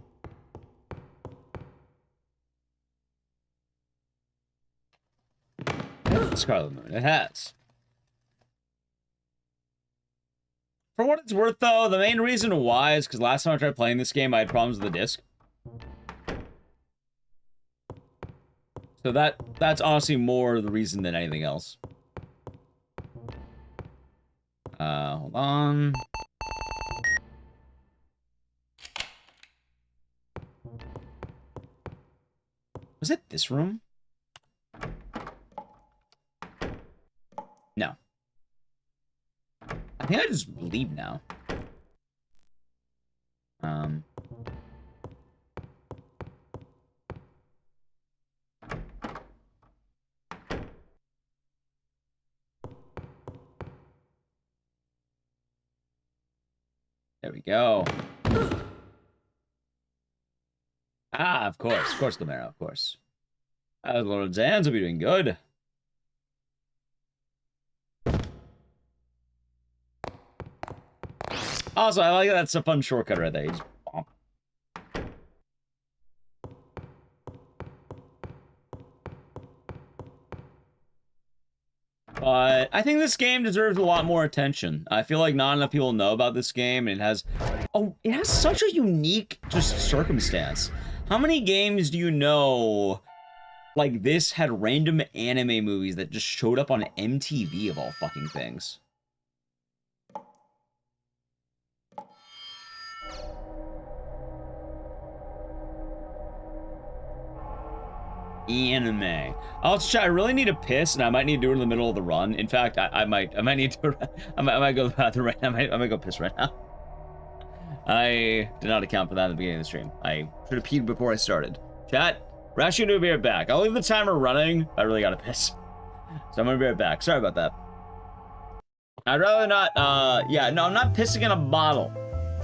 Scarlet Moon. It has. For what it's worth, though, the main reason why is because last time I tried playing this game, I had problems with the disc. So that's honestly more the reason than anything else. Hold on. Was it this room? No. I think I just leave now. There we go. Ah, of course, Gamera, of course. Lord Zans will be doing good. Also, I like that's a fun shortcut right there. But I think this game deserves a lot more attention. I feel like not enough people know about this game, and it has such a unique just circumstance. How many games do you know like this had random anime movies that just showed up on MTV of all fucking things? Anime. Also, chat, I really need to piss, and I might need to do it in the middle of the run. In fact, I might need to. I might go to the bathroom right now. I might go piss right now. I did not account for that at the beginning of the stream. I should have peed before I started. Chat, we're actually gonna be right back. I'll leave the timer running. I really gotta piss, so I'm gonna be right back. Sorry about that. I'd rather not. Yeah, no, I'm not pissing in a bottle.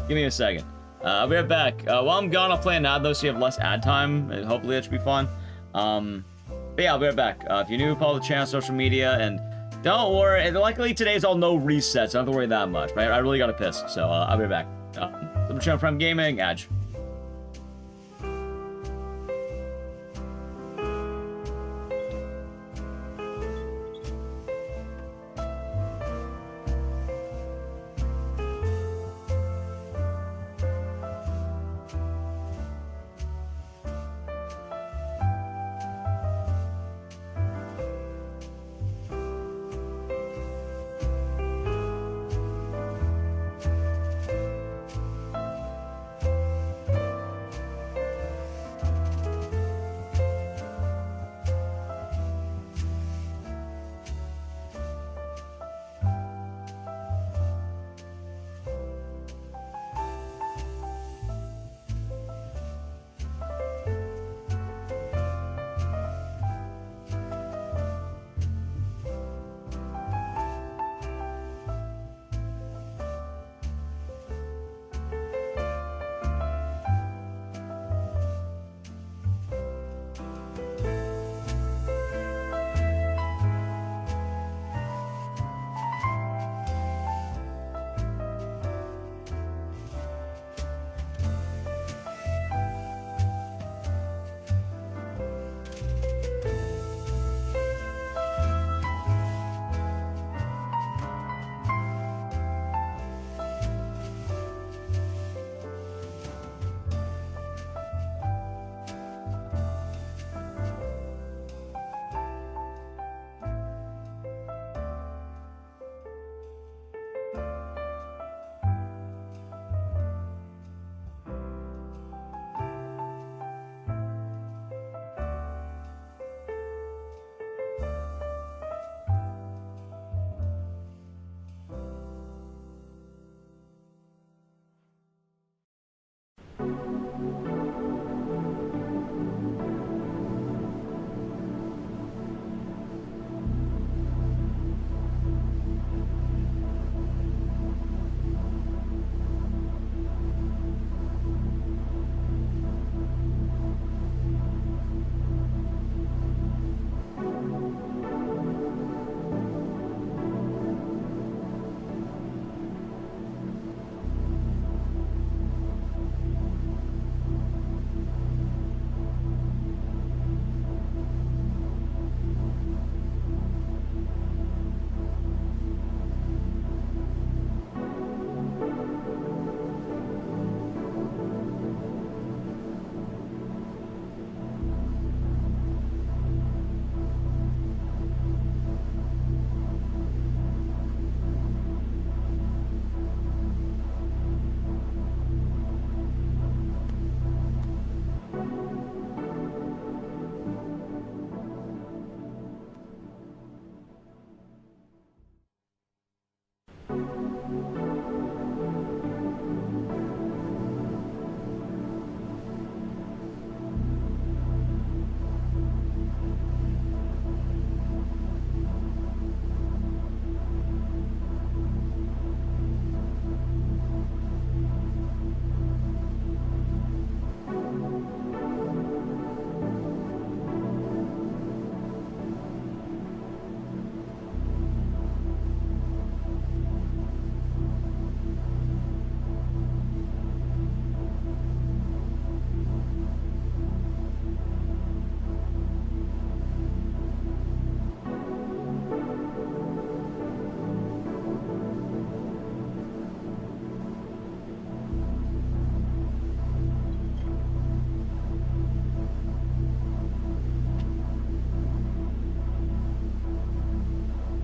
Give me a second. I'll be right back. While I'm gone, I'll play an ad though, so you have less ad time. And hopefully, that should be fun. But yeah, I'll be right back. If you're new, follow the channel, social media, and don't worry. Luckily, today's all no resets. So don't have to worry that much. But I really gotta piss, so I'll be right back. Super channel Prime Gaming, Adge.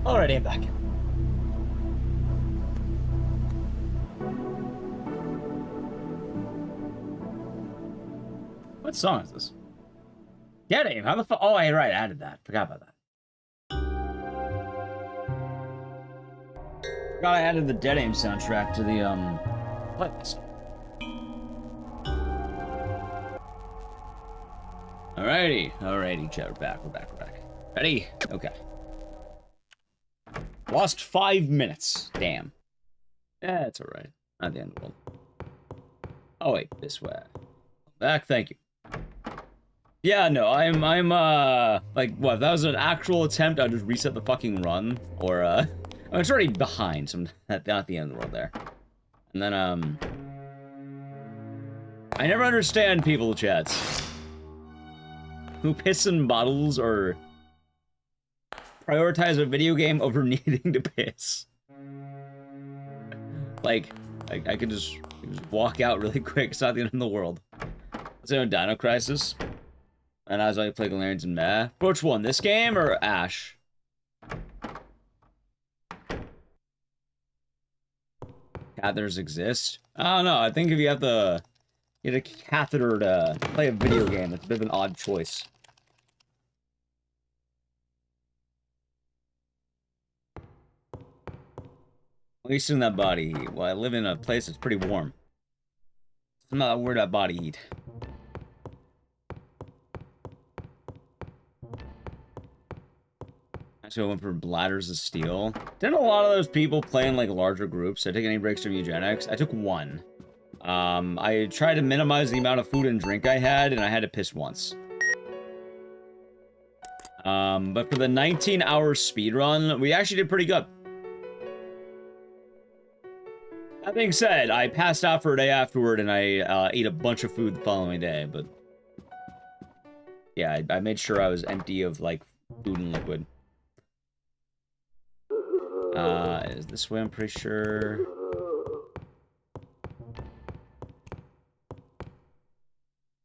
Alrighty, I'm back. What song is this? Dead Aim. How the fuck? Oh, right, I added that. Forgot about that. Forgot I added the Dead Aim soundtrack to the playlist. Alrighty, chat. We're back. Ready? Okay. Lost 5 minutes. Damn. That's alright. Not the end of the world. Oh wait, this way. Back, thank you. Yeah, no, I'm like, what, if that was an actual attempt, I'd just reset the fucking run, or, oh, it's already behind, so not the end of the world there. And then, I never understand people, chats, who piss in bottles or prioritize a video game over needing to piss. Like, I could just walk out really quick, it's not the end of the world. Let's say on Dino Crisis. And I was like playing Gallerians and meh. Which one, this game or Ash? Catheters exist? I don't know, I think if you have to get a catheter to play a video game, it's a bit of an odd choice. At least in that body heat. Well, I live in a place that's pretty warm. I'm not worried about body heat. So I went for Bladders of Steel. Didn't a lot of those people play in like larger groups? Did I take any breaks from eugenics? I took one. I tried to minimize the amount of food and drink I had, and I had to piss once. But for the 19-hour speedrun, we actually did pretty good. That being said, I passed out for a day afterward, and I ate a bunch of food the following day, but... yeah, I made sure I was empty of, like, food and liquid. Is this way, I'm pretty sure.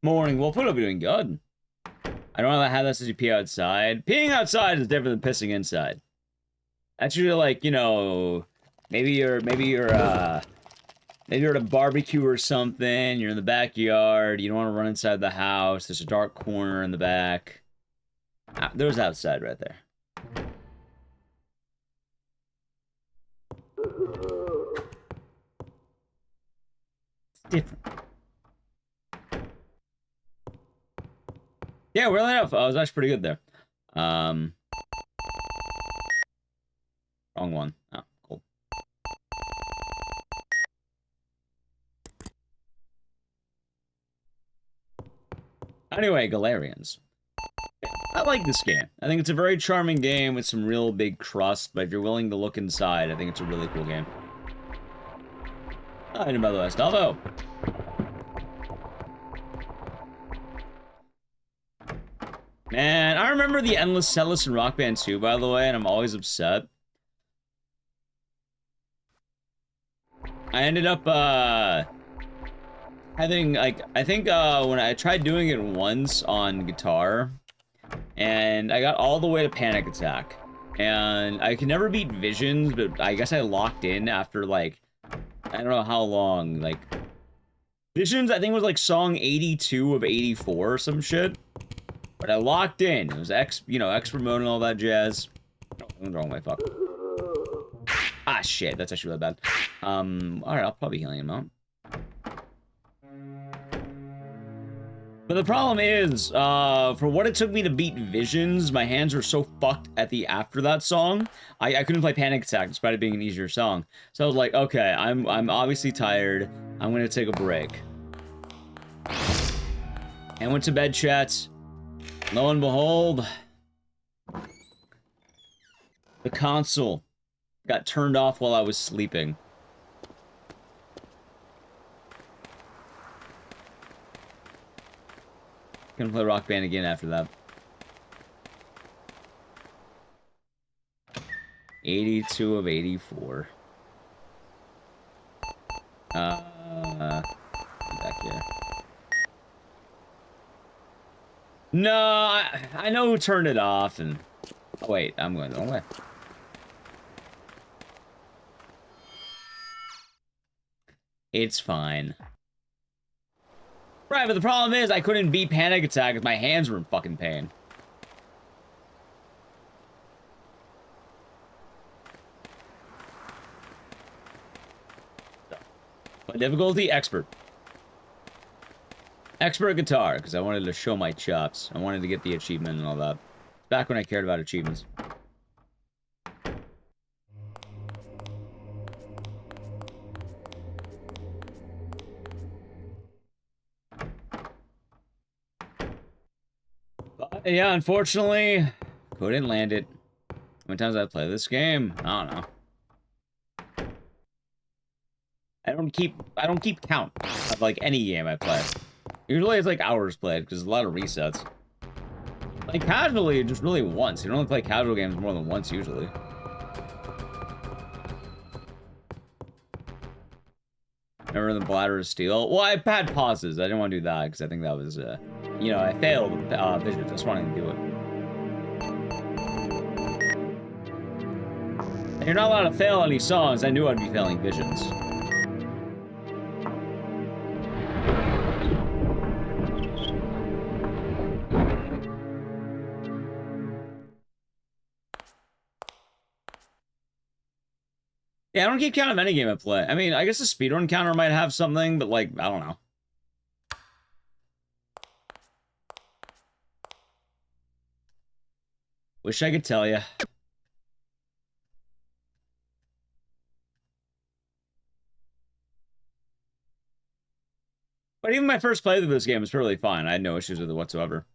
Morning, Wolf. What are we doing? Good. I don't know how that says you pee outside. Peeing outside is different than pissing inside. That's usually like, you know, maybe you're at a barbecue or something. You're in the backyard. You don't want to run inside the house. There's a dark corner in the back. There's outside right there. Different. Yeah, weirdly enough, I was actually pretty good there. Wrong one. Oh, cool. Anyway, Gallerians. I like this game. I think it's a very charming game with some real big crust, but if you're willing to look inside, I think it's a really cool game. Item by the West, although... man, I remember the Endless Setlist in Rock Band 2, by the way, and I'm always upset. I ended up, I think when I tried doing it once on guitar, and I got all the way to Panic Attack, and I could never beat Visions, but I guess I locked in after, like, I don't know how long, like... Visions, I think, was, like, song 82 of 84 or some shit. But I locked in. It was expert mode and all that jazz. Oh, I'm the wrong way, fuck. Ah, shit, that's actually really bad. Alright, I'll probably healing him out. But the problem is, for what it took me to beat Visions, my hands were so fucked after that song, I couldn't play Panic Attack despite it being an easier song. So I was like, okay, I'm obviously tired. I'm gonna take a break. And went to bed, chat. Lo and behold, the console got turned off while I was sleeping. Gonna play Rock Band again after that. 82 of 84. Back here. No, I know who turned it off, and... oh, wait, I'm going the wrong way. It's fine. Right, but the problem is I couldn't beat Panic Attack because my hands were in fucking pain. My difficulty, expert. Expert guitar, because I wanted to show my chops. I wanted to get the achievement and all that. Back when I cared about achievements. But, yeah, unfortunately, couldn't land it. How many times did I play this game? I don't know. I don't keep count of like any game I play. Usually it's like hours played because there's a lot of resets. Like casually, just really once. You don't play casual games more than once usually. Remember the Bladder of Steel? Well, I had pauses. I didn't want to do that because I think that was, you know, I failed Visions. I just wanted to do it. And you're not allowed to fail any songs. I knew I'd be failing Visions. Yeah, I don't keep count of any game I play. I mean, I guess the speedrun counter might have something, but like, I don't know. Wish I could tell you. But even my first playthrough of this game was totally fine. I had no issues with it whatsoever.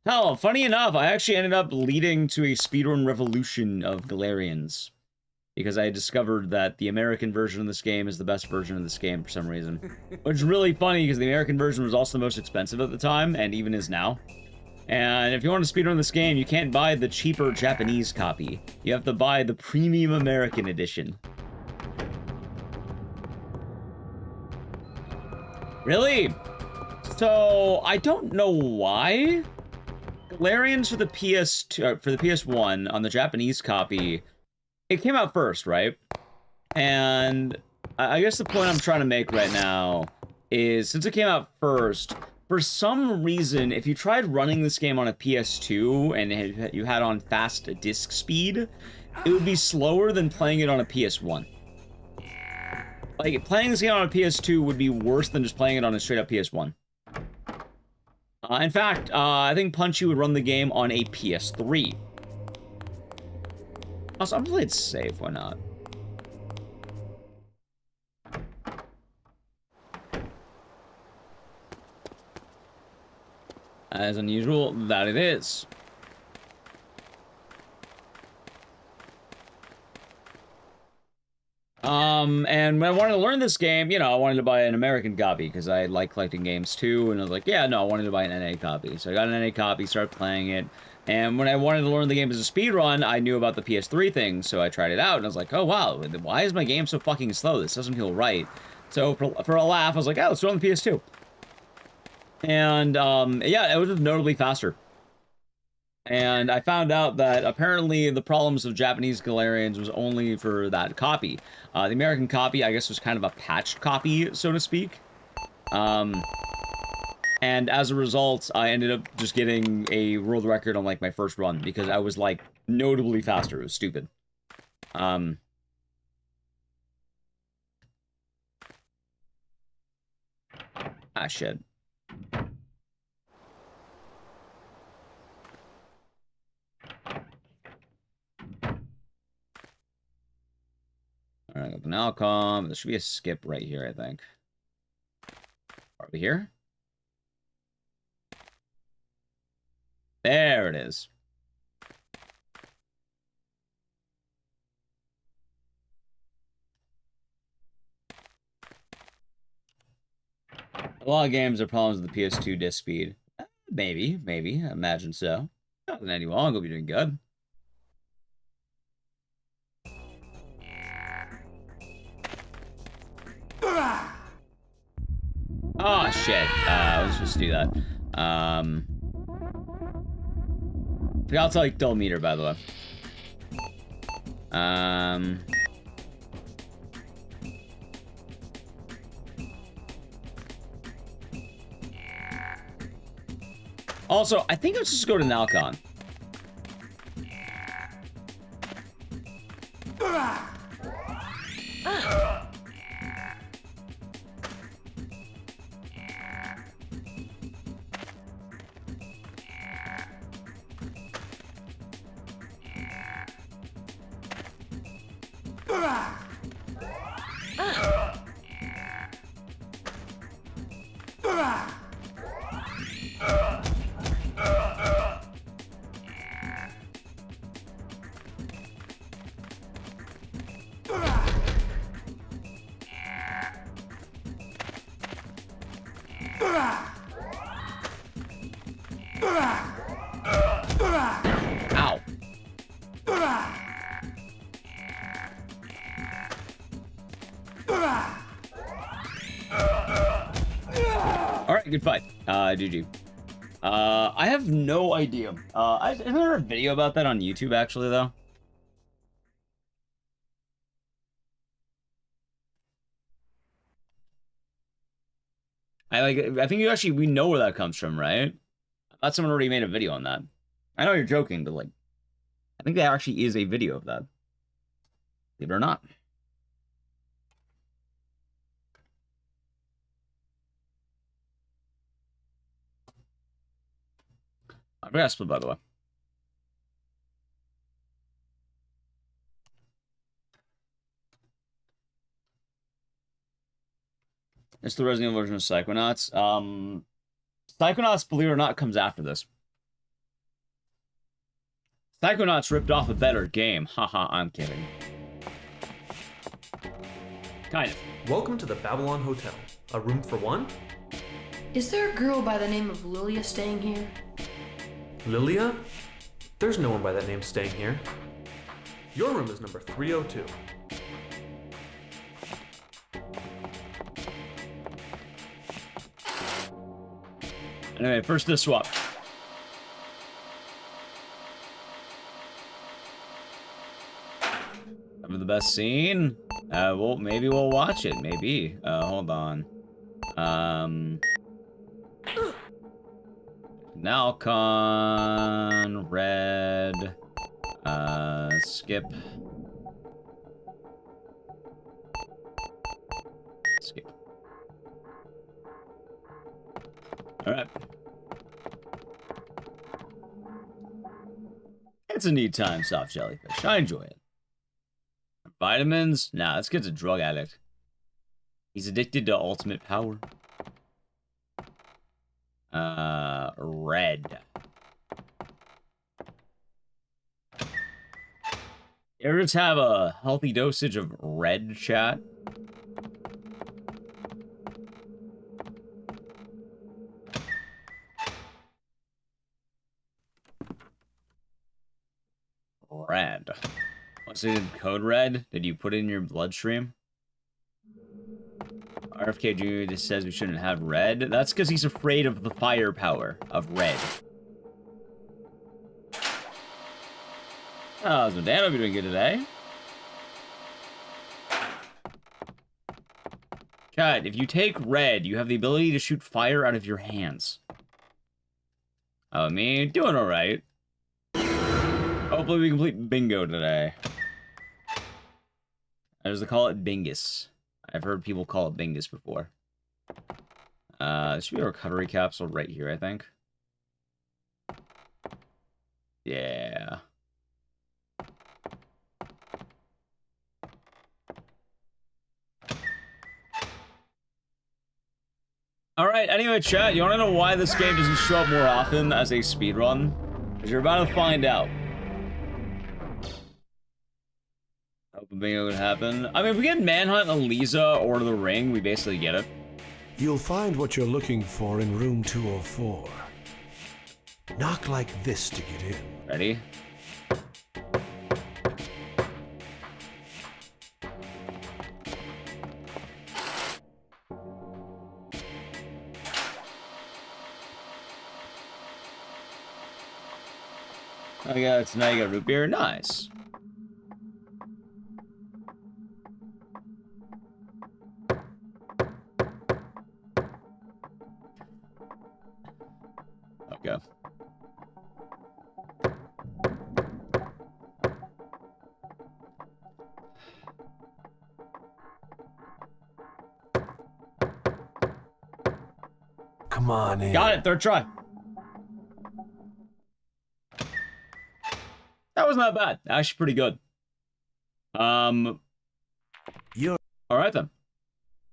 Hell, funny enough, I actually ended up leading to a speedrun revolution of Gallerians. Because I discovered that the American version of this game is the best version of this game for some reason. Which is really funny because the American version was also the most expensive at the time, and even is now. And if you want to speedrun this game, you can't buy the cheaper Japanese copy. You have to buy the premium American edition. Really? So, I don't know why. Gallerians for the PS2, for the PS1 on the Japanese copy, it came out first, right? And I guess the point I'm trying to make right now is, since it came out first, for some reason, if you tried running this game on a PS2 and you had on fast disk speed, it would be slower than playing it on a PS1. Like, playing this game on a PS2 would be worse than just playing it on a straight-up PS1. In fact, I think Punchy would run the game on a PS3. Also, I'm playing it safe, why not? As unusual, that it is. And when I wanted to learn this game, you know, I wanted to buy an American copy because I like collecting games too, and I was like, yeah, no, I wanted to buy an NA copy. So I got an NA copy, started playing it, and when I wanted to learn the game as a speedrun, I knew about the PS3 thing, so I tried it out, and I was like, oh wow, why is my game so fucking slow? This doesn't feel right. So for a laugh, I was like, oh, let's do it on the PS2. And, yeah, it was just notably faster. And I found out that apparently the problems of Japanese Gallerians was only for that copy. The American copy, I guess, was kind of a patched copy, so to speak. And as a result, I ended up just getting a world record on, like, my first run, because I was, like, notably faster. It was stupid. Ah, shit. Alright, open Alcom. There should be a skip right here, I think. Are we here? There it is. A lot of games are problems with the PS2 disk speed. Maybe. I imagine so. Not in any long, I'll be doing good. Oh, shit. I was supposed to do that. Forgot to, like, double meter, by the way. Also, I think let's just go to Nalcon. Ow. Alright, good fight. GG. I have no idea. Isn't there a video about that on YouTube, actually, though? I think we know where that comes from, right? I thought someone already made a video on that. I know you're joking, but, like, I think there actually is a video of that. Believe it or not. I forgot to split, by the way. It's the Resident Evil version of Psychonauts. Psychonauts, believe it or not, comes after this. Psychonauts ripped off a better game. Haha, I'm kidding. Kind of. Welcome to the Babylon Hotel. A room for one? Is there a girl by the name of Lilia staying here? Lilia? There's no one by that name staying here. Your room is number 302. Anyway, first this swap. Having the best scene? Well, maybe we'll watch it. Maybe. Hold on. Nalcon, red, skip. Skip. Alright. It's a neat time, soft jellyfish. I enjoy it. Vitamins? Nah, this kid's a drug addict. He's addicted to ultimate power. Red. You ever just have a healthy dosage of red, chat? Red. What's it in code red? Did you put it in your bloodstream? RFK Jr. just says we shouldn't have red. That's because he's afraid of the firepower of red. Oh, Zodano, hope you're doing good today. Chat, if you take red, you have the ability to shoot fire out of your hands. Oh, me? Doing alright. Hopefully we complete bingo today. As they call it, bingus. I've heard people call it bingus before. There should be a recovery capsule right here, I think. Yeah. Alright, anyway, chat, you want to know why this game doesn't show up more often as a speedrun? Because you're about to find out. Hoping bingo would happen. I mean, if we get Manhunt, Elisa, or The Ring, we basically get it. You'll find what you're looking for in room 204. Knock like this to get in. Ready? Oh yeah, tonight you got root beer. Nice. Okay. Come on in. Got it, third try. That was not bad. Actually pretty good. You're Alright then.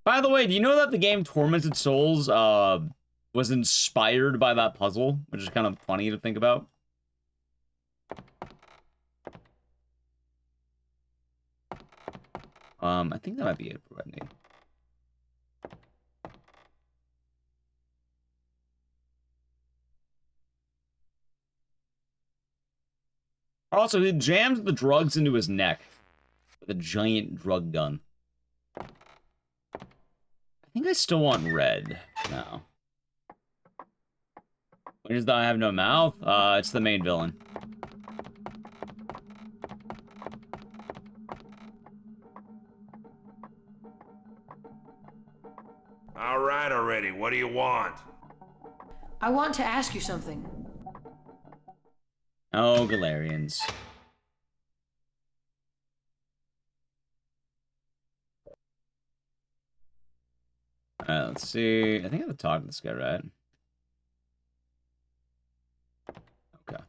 By the way, do you know that the game Tormented Souls was inspired by that puzzle? Which is kind of funny to think about. I think that might be it for what I need. Also, he jams the drugs into his neck with a giant drug gun. I think I still want red. No. When does that have no mouth? It's the main villain. All right already, what do you want? I want to ask you something. Oh, Gallerians. Alright, let's see. I think I have to talk to this guy, right? Okay.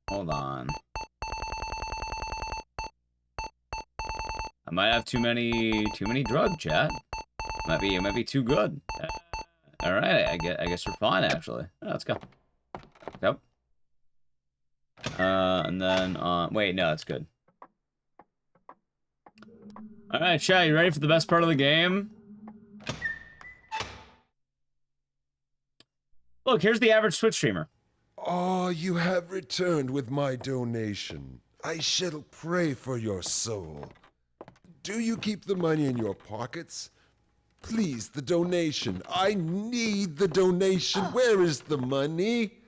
Hold on. I might have too many drug, chat. It might be too good. All right, I guess we're fine actually. Let's go. Yep. And then wait, no, that's good. All right, chat, you ready for the best part of the game? Look, here's the average Twitch streamer. Oh, you have returned with my donation. I shall pray for your soul. Do you keep the money in your pockets? Please, the donation. I need the donation. Where is the money?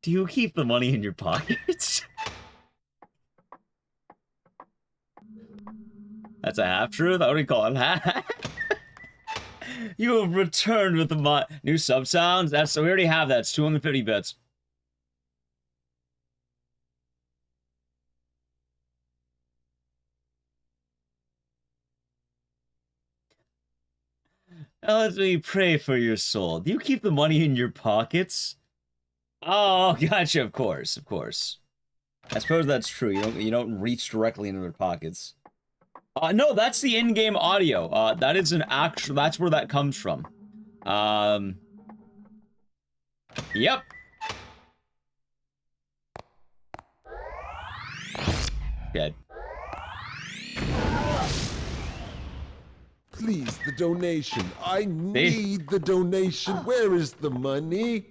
Do you keep the money in your pockets? That's a half-truth? I would call it half. You have returned with the new sub sounds. So we already have that. It's 250 bits. Now let me pray for your soul. Do you keep the money in your pockets? Oh, gotcha. Of course, of course. I suppose that's true. You don't reach directly into their pockets. No, that's the in-game audio. That is an actual. That's where that comes from. Yep. Good. Please, the donation. I need the donation. Where is the money?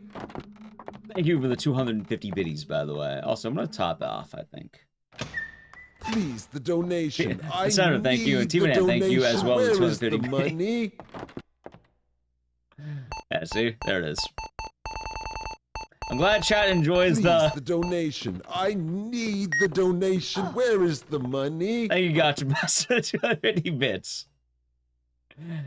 Thank you for the 250 biddies, by the way. Also, I'm gonna top off, I think. Please, the donation. I Senator, thank you, and T-Man, thank you as well. Where The is the 250 money? Yeah, see? There it is. I'm glad chat enjoys Please, the donation. I need the donation. Where is the money? Thank you, gotcha, master. 250 bits.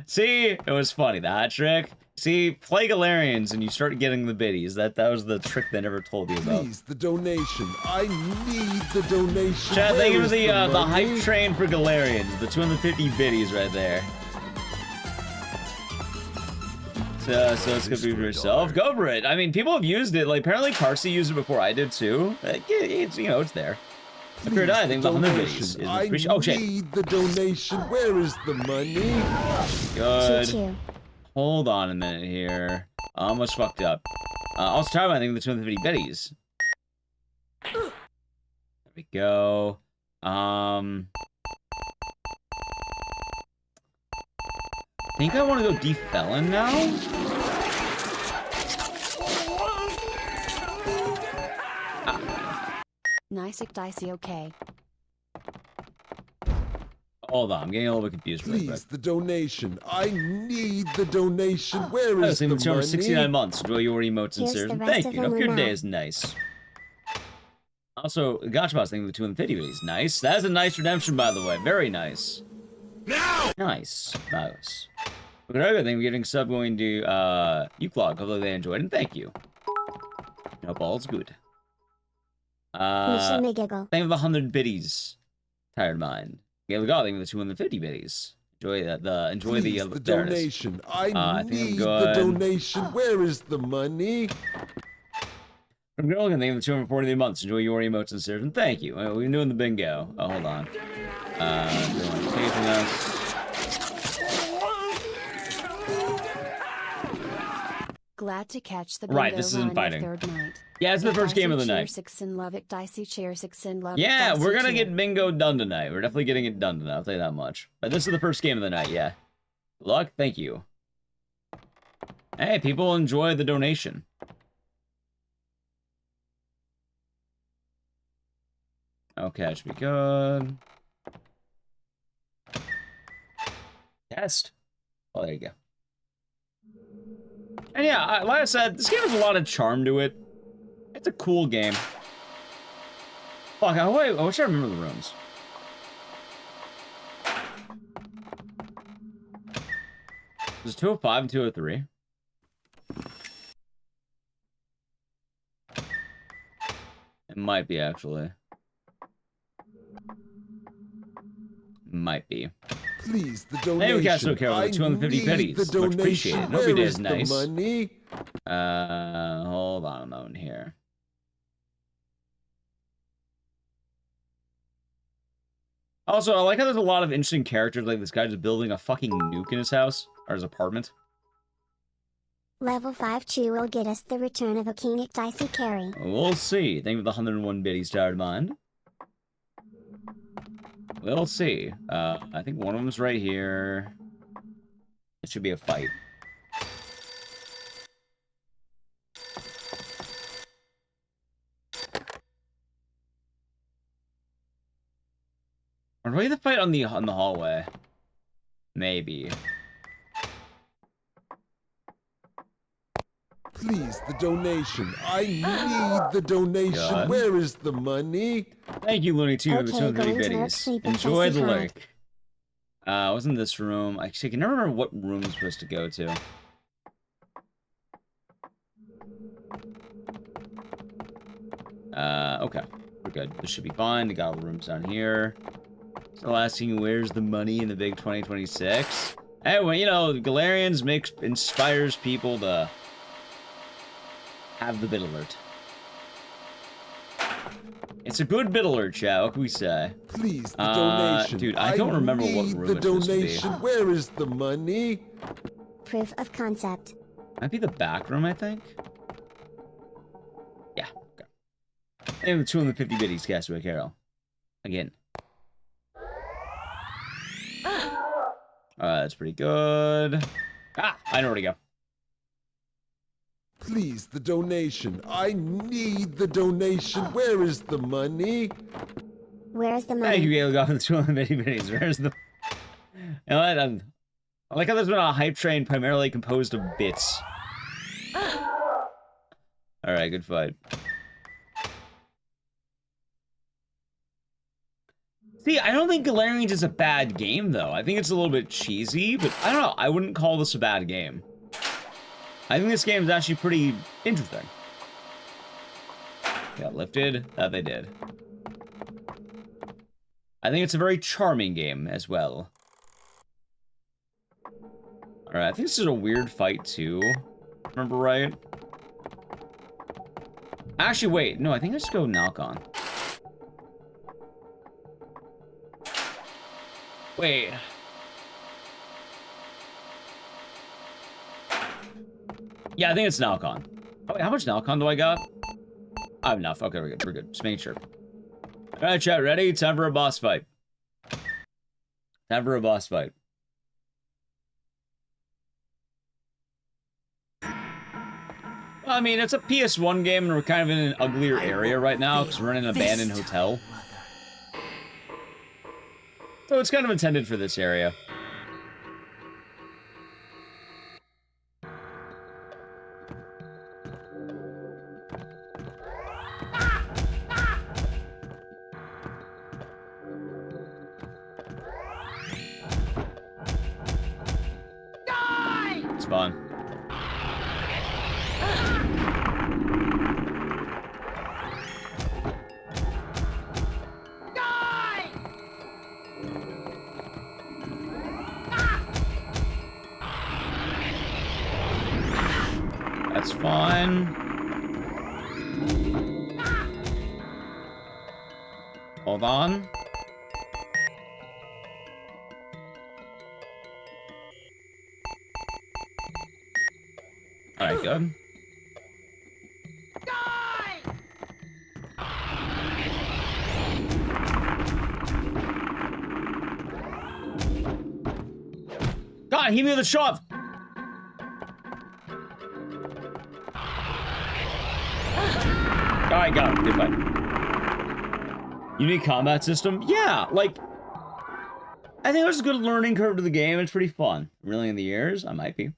See? It was funny, the hat trick. See, play Gallerians and you start getting the biddies. That was the trick they never told you about. Please, the donation. I need the donation. Chat, thank you Where for is the hype train for Gallerians. The 250 biddies right there. So it's gonna be for yourself. Go for it. I mean, people have used it. Like, apparently Carsey used it before I did too. Like, it's, you know, it's there. I figured I think the 100 biddies is appreciated. Oh, shit. I need the donation. Where is the money? Good. Choo-choo. Hold on a minute here. I almost fucked up. Also, talk about, I think, the 250 biddies. There we go. I think I want to go Felon now. Nice Ecdycis, okay. Hold on, I'm getting a little bit confused. Please, the donation. I need the donation. Where I is was the even money? 69 months. Enjoy your emotes and Here's series. the rest Thank of you. them Hope your now. day is nice. Also, Gotchaboss thing with the 250 biddies. Nice. That is a nice redemption, by the way. Very nice. Now! Nice. Nice. Look at everything. We're getting sub going to Uclog. Hopefully they enjoyed, and thank you. Hope all's good. Mission Giggle. Thank you for the 100 biddies. Tired mind. Yeah, look, thank you for the 250 biddies. Enjoy that. Enjoy Please, the the donation. I need the donation. Where is the money? I'm going to thank you for the 240 months. Enjoy your emotes and serves, and thank you. We've been doing the bingo. Oh, hold on. Taking us. Glad to catch the bingo Right, this isn't run fighting. Third night. Yeah, it's the first game of the night. Six in love, Ecdycis chair, 6 in love. Yeah, Ecdycis we're gonna chair. get bingo done tonight. We're definitely getting it done tonight, I'll tell you that much. But this is the first game of the night, yeah. Good luck, thank you. Hey, people enjoy the donation. Okay, that should be good. Test. Oh, there you go. And yeah, like I said, this game has a lot of charm to it. It's a cool game. Fuck, I wish I remember the rooms. There's 205 and 203. It might be, actually. Might be. Please, the Hey, we donation. cast no care with the 250 pennies. Much appreciated. Hope your day is nice. Money? Hold on a moment here. Also, I like how there's a lot of interesting characters, like this guy just building a fucking nuke in his house, or his apartment. Level 5 chew will get us the return of a King Ecdycis carry. We'll see. Thank you for the 101 biddies, tired mind. We'll see. I think one of them's right here. It should be a fight. Or maybe the fight on the hallway. Maybe. Please, the donation. I need the donation. God. Where is the money? Thank you, Looney Tune, for the Okay, 230 going to biddies. sleep and Enjoy the Jessie Hyde. lurk. Wasn't this room? Actually, I can never remember what room I'm supposed to go to. Okay. We're good. This should be fine. We got all the rooms down here. Still asking where's the money in the big 2026? Hey, well, you know, Gallerians inspires people to have the bit alert. It's a good bit alert, chat. What can we say? Please, the donation. Dude, I don't remember what need room the it's supposed to be. donation. Where is the money? Proof of concept. Might be the back room, I think. Yeah, okay. And the 250 biddies, Castaway Carol. Again. That's pretty good. Ah, I know where to go. Please, the donation. I need the donation. Where is the money? Where's the money? Thank you, Gail, for the 250 biddies. Where's the... You know what? I like how there's been a hype train primarily composed of bits. Alright, good fight. See, I don't think Gallerians is a bad game, though. I think it's a little bit cheesy, but I don't know. I wouldn't call this a bad game. I think this game is actually pretty interesting. Got lifted. That they did. I think it's a very charming game as well. Alright, I think this is a weird fight, too. Remember right? Actually, wait. No, I think I just go knock on. Wait. Yeah, I think it's Nalcon. Oh, wait, how much Nalcon do I got? I have enough. Okay, we're good. We're good. Just making sure. Alright, chat, ready? Time for a boss fight. Time for a boss fight. Well, I mean, it's a PS1 game, and we're kind of in an uglier area right now, because we're in an abandoned hotel. So it's kind of intended for this area. fun. That's fine. Hold on. Alright, good. God, hit me with a shove! Alright, got him. Good fight. Unique combat system? Yeah, like... I think there's a good learning curve to the game. It's pretty fun. Really, in the years? I might be.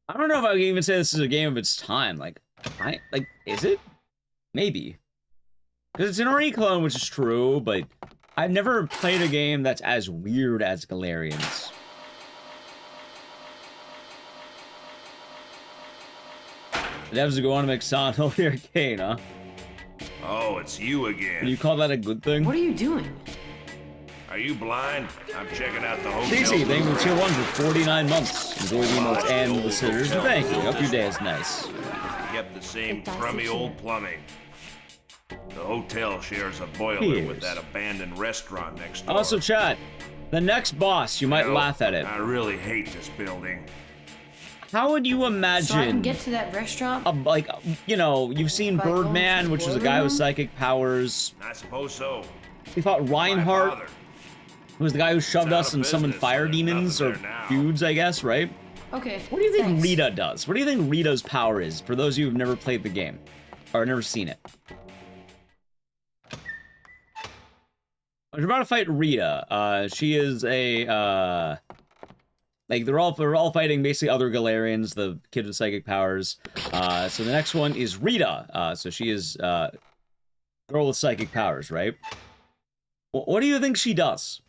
I don't know if I can even say this is a game of its time. Like, is it? Maybe. Because it's an RE clone, which is true, but I've never played a game that's as weird as Gallerians. The devs go on to make Sonic the Arcade, huh? Oh, it's you again. Can you call that a good thing? What are you doing? Are you blind? I'm checking out the hotel. Casey, thank you for tier 1 for 49 months. Enjoy the emotes and the scissors. Thank you. Hope your day is nice. Kept the same crummy old plumbing. The hotel shares a boiler Cheers. with that abandoned restaurant next door. Also, chat, the next boss, you might know, laugh at it. I really hate this building. How would you So I can imagine, get to that restaurant? like, you know, you've seen By going Birdman, to the which was a boiler guy with room? psychic powers. I suppose so. We fought My Reinhardt, father. who was the guy who shoved It's us out and of summoned business, fire so there's demons, or nothing there now. dudes, I guess, right? Okay. What do you think thanks. Rita does? What do you think Rita's power is, for those of you who've never played the game? Or never seen it? We're about to fight Rita. She is a, like, they're all fighting basically other Gallerians, the kid with psychic powers. So the next one is Rita. So she is, girl with psychic powers, right? What do you think she does?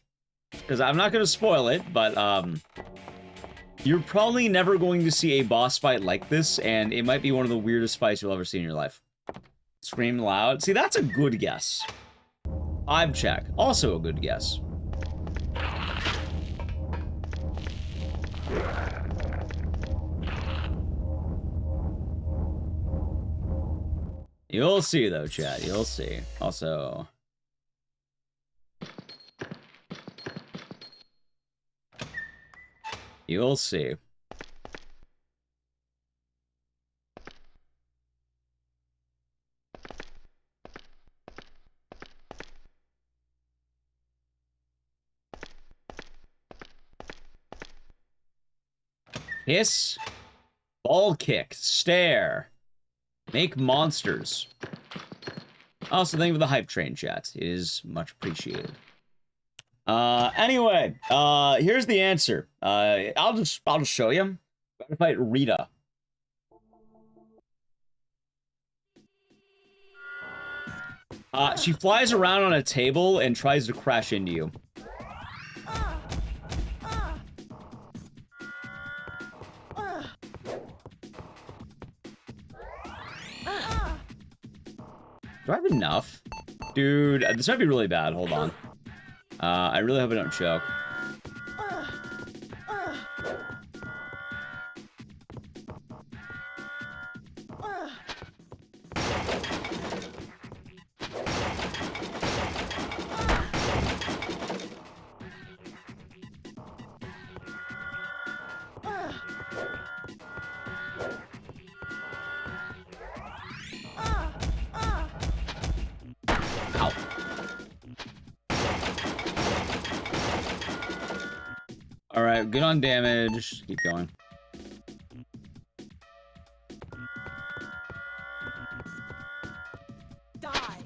Because I'm not going to spoil it, but, you're probably never going to see a boss fight like this, and it might be one of the weirdest fights you'll ever see in your life. Scream loud. See, that's a good guess. I'm check. Also a good guess. You'll see, though, chat. You'll see. Also... You'll see. Kiss, ball kick, stare, make monsters. Also, thank you for the hype train, chat. It is much appreciated. Anyway, here's the answer. I'll just show you. Gotta fight Rita. She flies around on a table and tries to crash into you. Do I have enough? Dude, this might be really bad. Hold on. I really hope I don't choke. Alright, good on damage. Keep going. Die.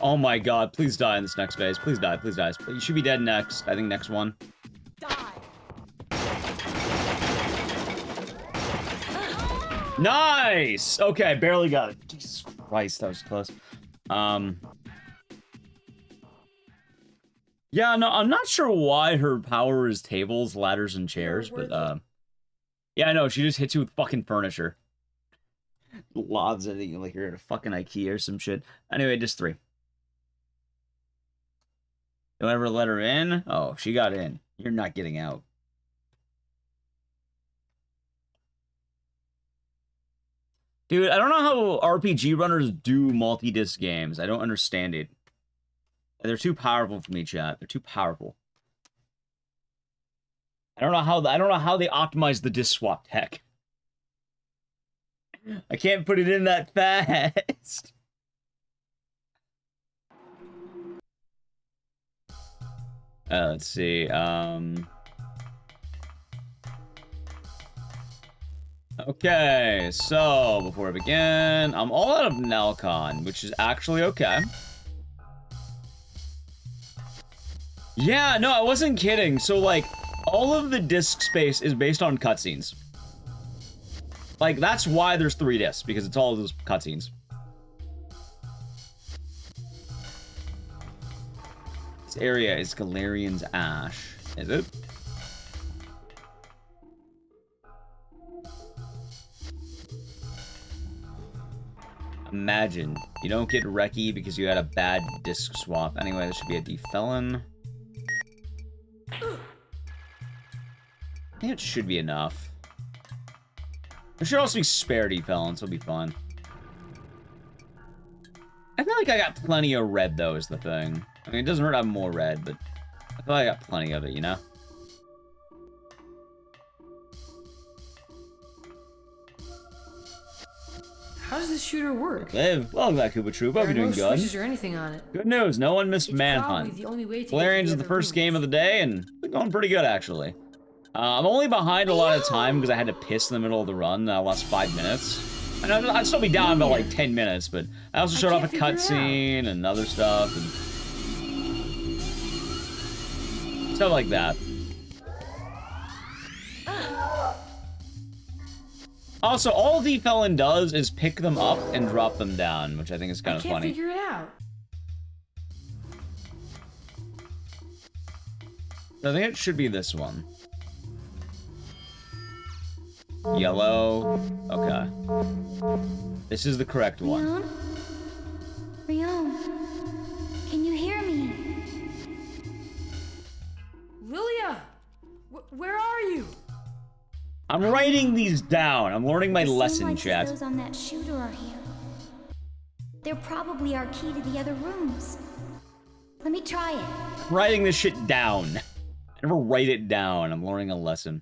Oh my god, please die in this next phase. Please die, please die. You should be dead next. I think next one. Nice! Okay, barely got it. Jesus Christ, that was close. Yeah, no, I'm not sure why her power is tables, ladders, and chairs, but, yeah, I know, she just hits you with fucking furniture. Lobs at you like you're at a fucking IKEA or some shit. Anyway, just 3. Don't ever let her in? Oh, she got in. You're not getting out. Dude, I don't know how RPG runners do multi-disc games. I don't understand it. They're too powerful for me, chat. They're too powerful. I don't know how they optimize the disc swap tech. I can't put it in that fast. Let's see. Okay, so before I begin, I'm all out of Nalcon, which is actually okay. Yeah, no, I wasn't kidding. So, like, all of the disc space is based on cutscenes. Like, that's why there's 3 discs, because it's all those cutscenes. This area is Gallerians Ash. Is it? Imagine. You don't get Reki because you had a bad disc swap. Anyway, this should be a defelon. I think it should be enough. There should also be spare defelons, so it'll be fun. I feel like I got plenty of red, though, is the thing. I mean, it doesn't hurt to have more red, but I feel like I got plenty of it, you know? How does this shooter work? Hey, welcome back, Koopa Troop. Hope you're doing no good. switches or anything on it. Good news, no one missed It's Manhunt. probably the only way to Gallerians get is to the other first rooms. game of the day, and it's going pretty good, actually. I'm only behind a lot of time because I had to piss in the middle of the run. I lost 5 minutes. And I'd still be down about like 10 minutes, but I also showed off a cutscene and other stuff and stuff like that. Also, all defelon does is pick them up and drop them down, which I think is kind of I can't funny. figure it out. I think it should be this one. Yellow. Okay. This is the correct one. Rion, can you hear me? Lilia! Where are you? I'm writing these down. I'm learning my lesson, like chat. Those on that shooter are here. They're probably our key to the other rooms. Let me try it. I'm writing this shit down. I never write it down. I'm learning a lesson.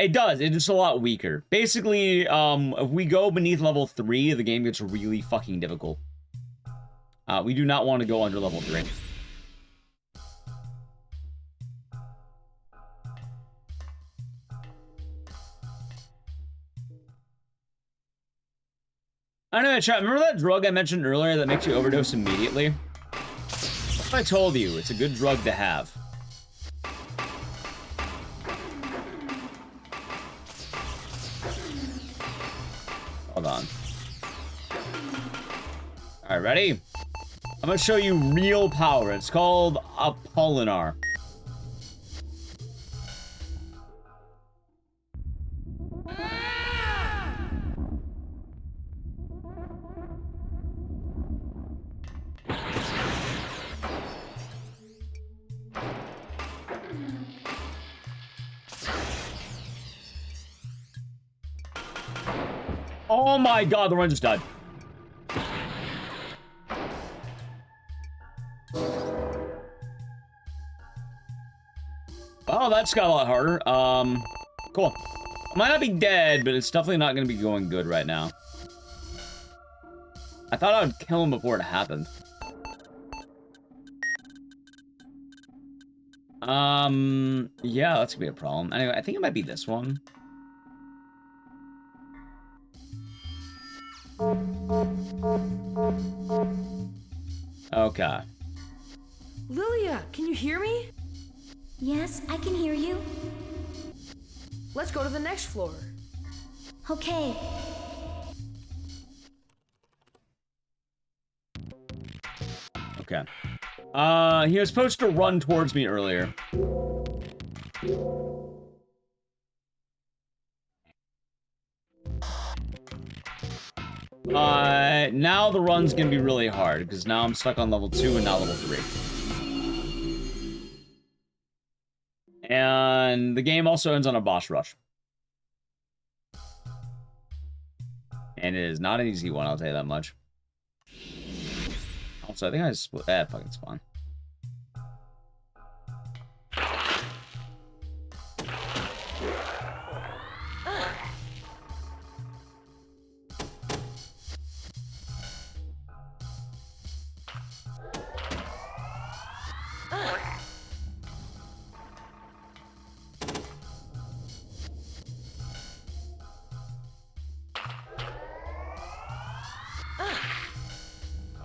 It does. It's just a lot weaker. Basically, if we go beneath level 3, the game gets really fucking difficult. We do not want to go under level 3. I know, chat. Remember that drug I mentioned earlier that makes you overdose immediately? I told you, it's a good drug to have. Hold on. Alright, ready? I'm gonna show you real power. It's called Apollinar. Oh my god, the run just died. Oh, that's got a lot harder. Cool. I might not be dead, but it's definitely not going to be going good right now. I thought I would kill him before it happened. Yeah, that's gonna be a problem. Anyway, I think it might be this one. Okay. Lilia, can you hear me? Yes, I can hear you. Let's go to the next floor. Okay. Okay. He was supposed to run towards me earlier. Now the run's gonna be really hard, because now I'm stuck on level 2 and not level 3. And the game also ends on a boss rush. And it is not an easy one, I'll tell you that much. Also, I think I split. Fuck, it's fine.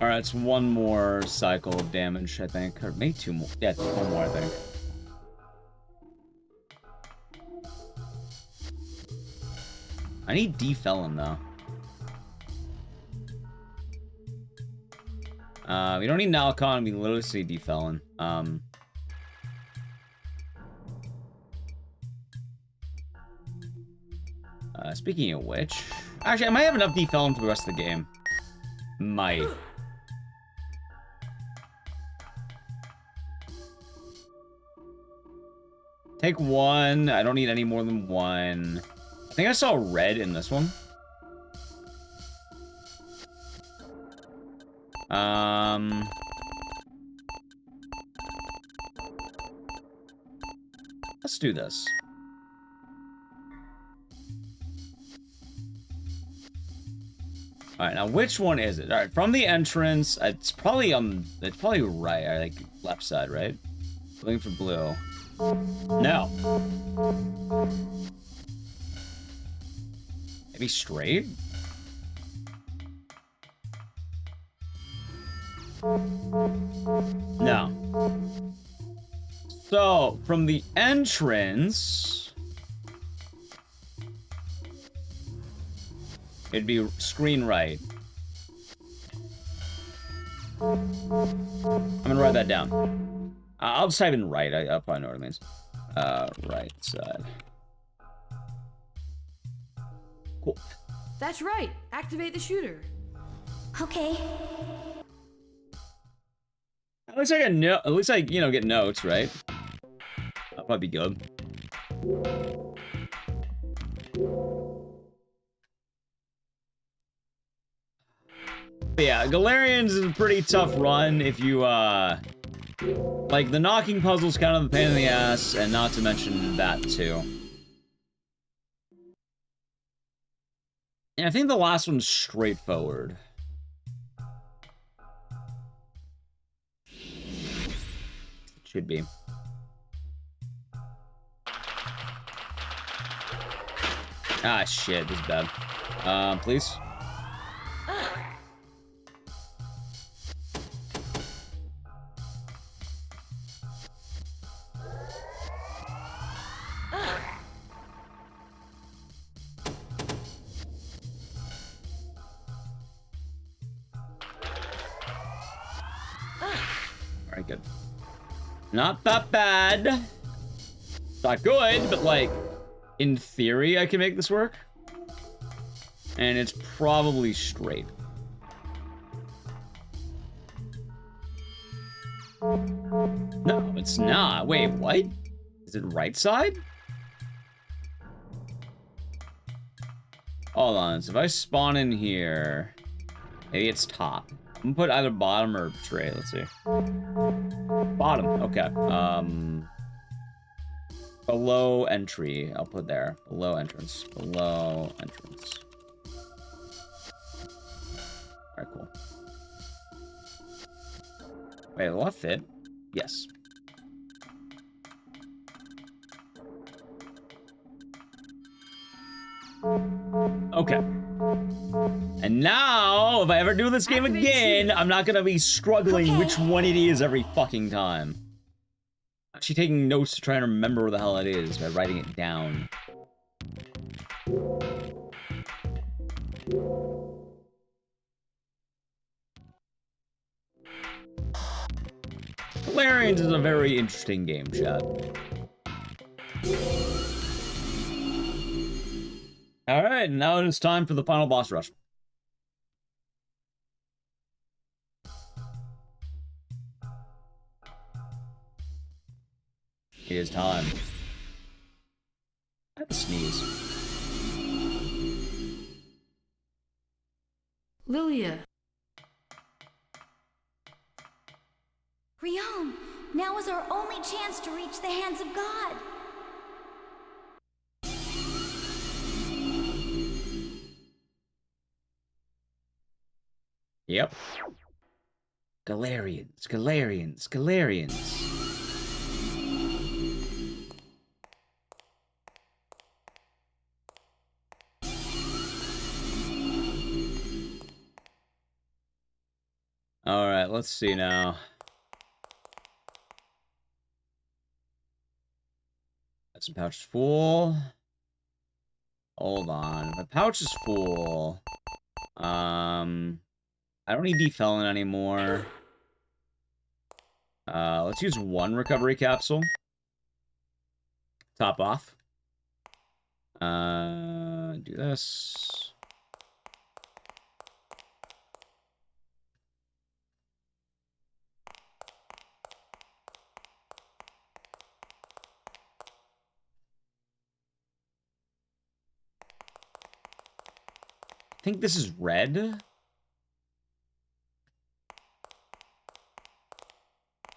Alright, it's one more cycle of damage, I think. Or maybe 2 more. Yeah, 1 more, I think. I need D-Felon, though. We don't need Nalcon, we literally see D-Felon. Speaking of which... Actually, I might have enough D-Felon for the rest of the game. Might. Take 1. I don't need any more than 1. I think I saw red in this one. Let's do this. Alright, now which one is it? Alright, from the entrance, it's probably right, or like left side, right? Looking for blue. No. Maybe straight? No. So, from the entrance... it'd be screen right. I'm gonna write that down. I'll just type in right. I'll probably know what it means. Right side. Cool. That's right. Activate the shooter. Okay. At least I get at least I, you know, get notes, right? That'll probably be good. But yeah, Gallerians is a pretty tough run if you, like, the knocking puzzle's kind of a pain in the ass, and not to mention that, too. And I think the last one's straightforward. It should be. Ah, shit, this is bad. Please? Alright, good. Not that bad. Not good, but like, in theory, I can make this work. And it's probably straight. No, it's not. Wait, what? Is it right side? Hold on, so if I spawn in here, maybe it's top. I'm gonna put either bottom or straight, let's see. Bottom, okay. Below entry, I'll put there. Below entrance, below entrance. Alright, cool. Wait, will that fit? Yes. Okay. And now, if I ever do this game again, I'm not gonna be struggling which one it is every fucking time. Actually taking notes to try and remember where the hell it is by writing it down. Gallerians is a very interesting game, chat. Alright, now it is time for the final boss rush. It is time. I have to sneeze. Lilia. Rion, now is our only chance to reach the hands of God. Yep. Gallerians, Gallerians, Gallerians. Alright, let's see now. Got some pouches full. Hold on. My pouch is full. I don't need Defelon anymore. Let's use one recovery capsule. Top off. Do this. I think this is red.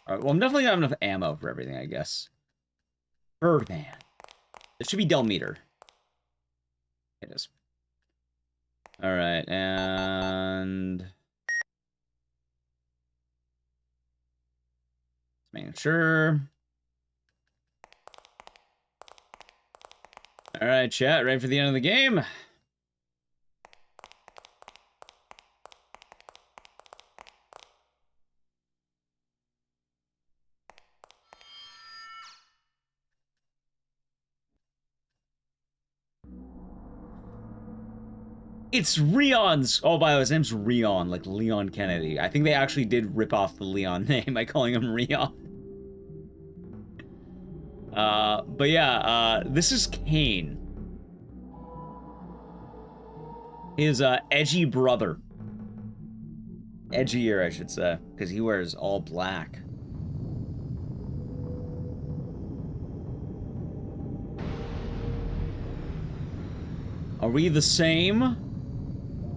Alright, well, I'm definitely gonna have enough ammo for everything, I guess. Birdman. It should be Delmeter. It is. Alright, and... Just making sure. Alright, chat, ready for the end of the game? It's Rion's. Oh, by the way, his name's Rion, like Leon Kennedy. I think they actually did rip off the Leon name by calling him Rion. But yeah, this is Kane. His edgy brother. Edgier, I should say, because he wears all black. Are we the same?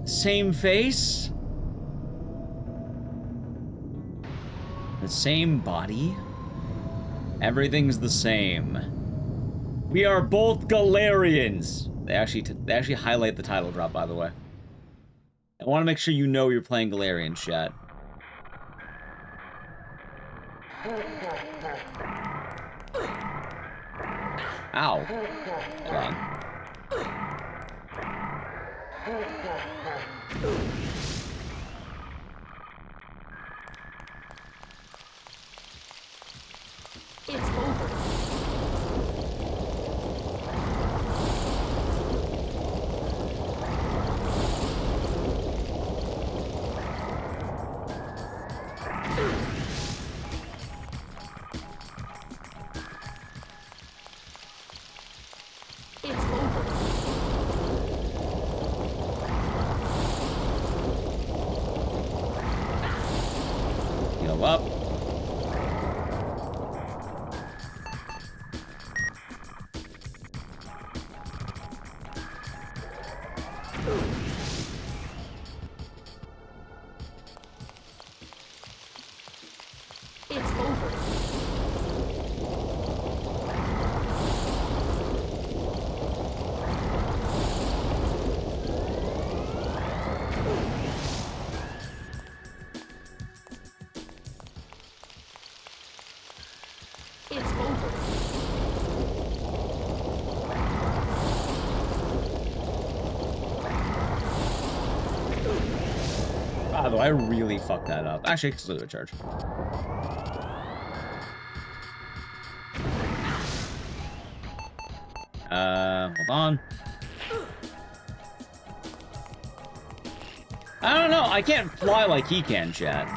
Same face? The same body? Everything's the same. We are both Gallerians. They actually highlight the title drop, by the way. I want to make sure you know you're playing Galerian, chat. Ow. Hold on. It's over. It's over. Heal up. It's over. It's over. By the way, I really fucked that up. Actually, it's a charge. Hold on. I don't know. I can't fly like he can, chat.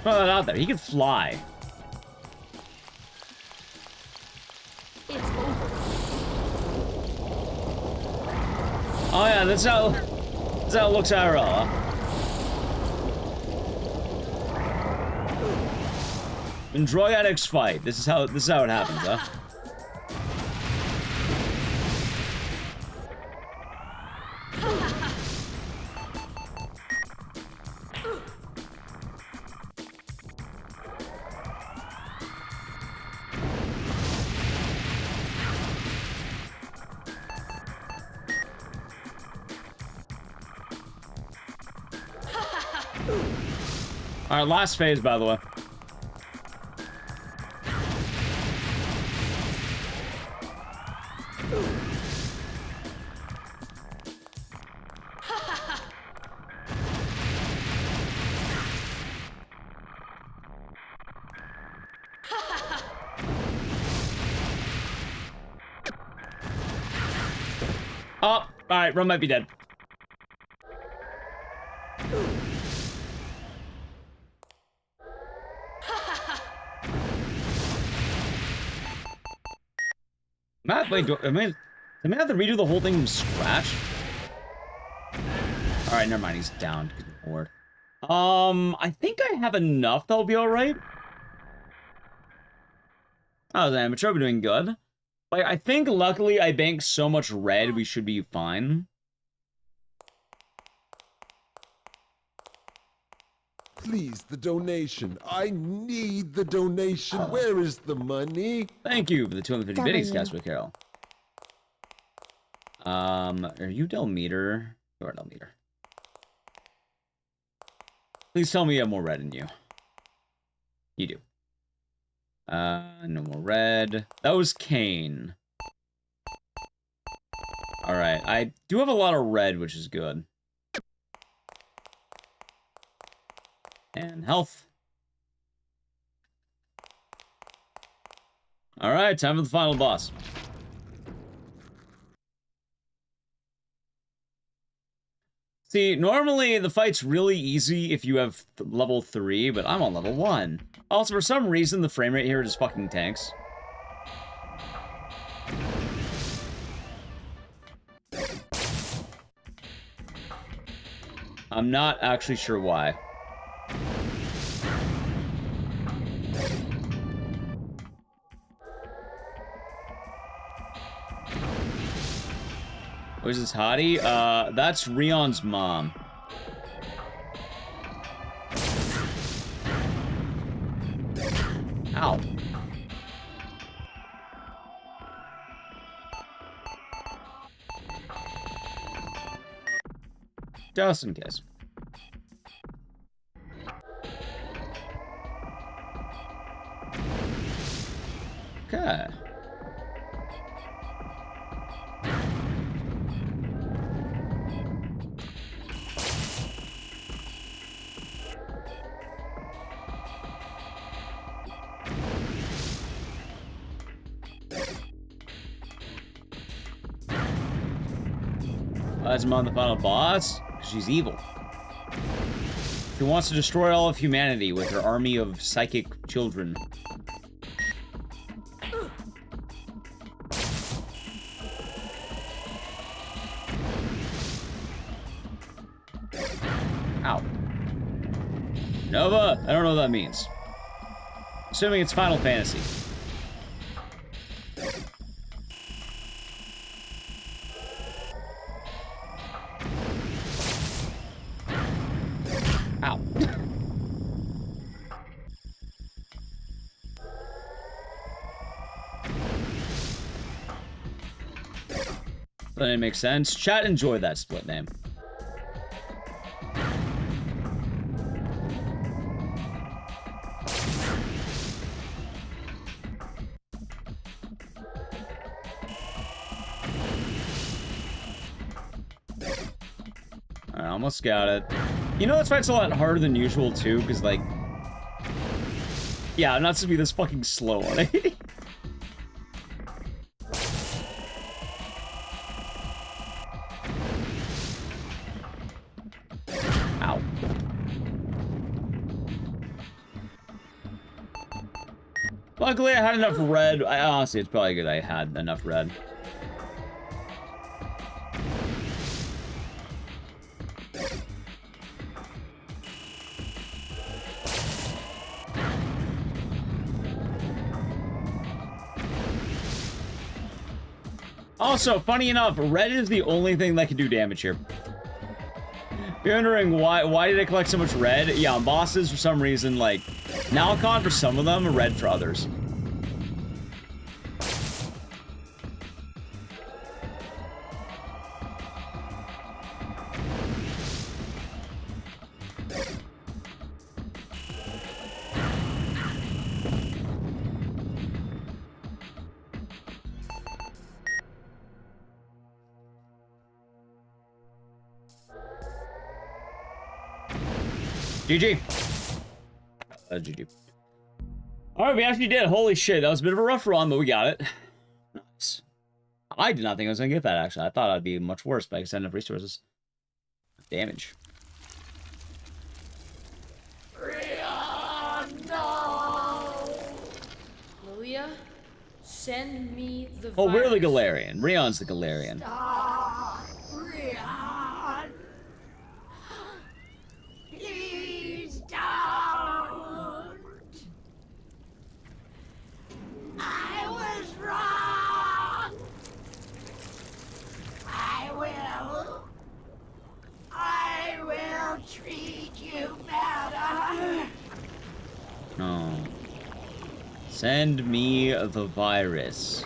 Throw that out there. He can fly. It's over. Oh yeah, that's how it looks IRL, huh? Enjoy Addicts fight. This is how it happens, huh? Alright, last phase, by the way. Oh, alright, Rum might be dead. Matt, wait, am I have to redo the whole thing from scratch? Alright, never mind, he's down. Good lord. I think I have enough that'll be alright. Oh, the amateur, we're doing good. Like, I think luckily I banked so much red, we should be fine. Please, the donation. I need the donation. Where is the money? Thank you for the 250 biddies, Casper Carol. Are you Delmeter? You are Delmeter. Please tell me you have more red than you. You do. No more red. That was Kane. Alright, I do have a lot of red, which is good. And health. Alright, time for the final boss. See, normally the fight's really easy if you have level 3, but I'm on level 1. Also, for some reason, the frame rate here just fucking tanks. I'm not actually sure why. Where's this hottie? That's Rion's mom. Ow. Just in case. Okay. That's Mom, the final boss. She's evil. She wants to destroy all of humanity with her army of psychic children. Ow. Nova? I don't know what that means. Assuming it's Final Fantasy. Ow. That didn't make sense. Chat enjoyed that split name. almost got it. You know, this fight's a lot harder than usual, too, because, like... Yeah, I'm not supposed to be this fucking slow on it. Ow. Luckily, I had enough red. Honestly, it's probably good I had enough red. Also, funny enough, red is the only thing that can do damage here. If you're wondering why did I collect so much red? Yeah, on bosses, for some reason, like, Nalcon for some of them, red for others. GG. GG. Alright, we actually did. Holy shit, that was a bit of a rough run, but we got it. Nice. I did not think I was going to get that, actually. I thought I'd be much worse, but I could enough resources. Damage. Lilia, send me the Oh, we're the virus. Galerian. Rion's the Galerian. Please don't. I was wrong. I will treat you better. No. Send me the virus.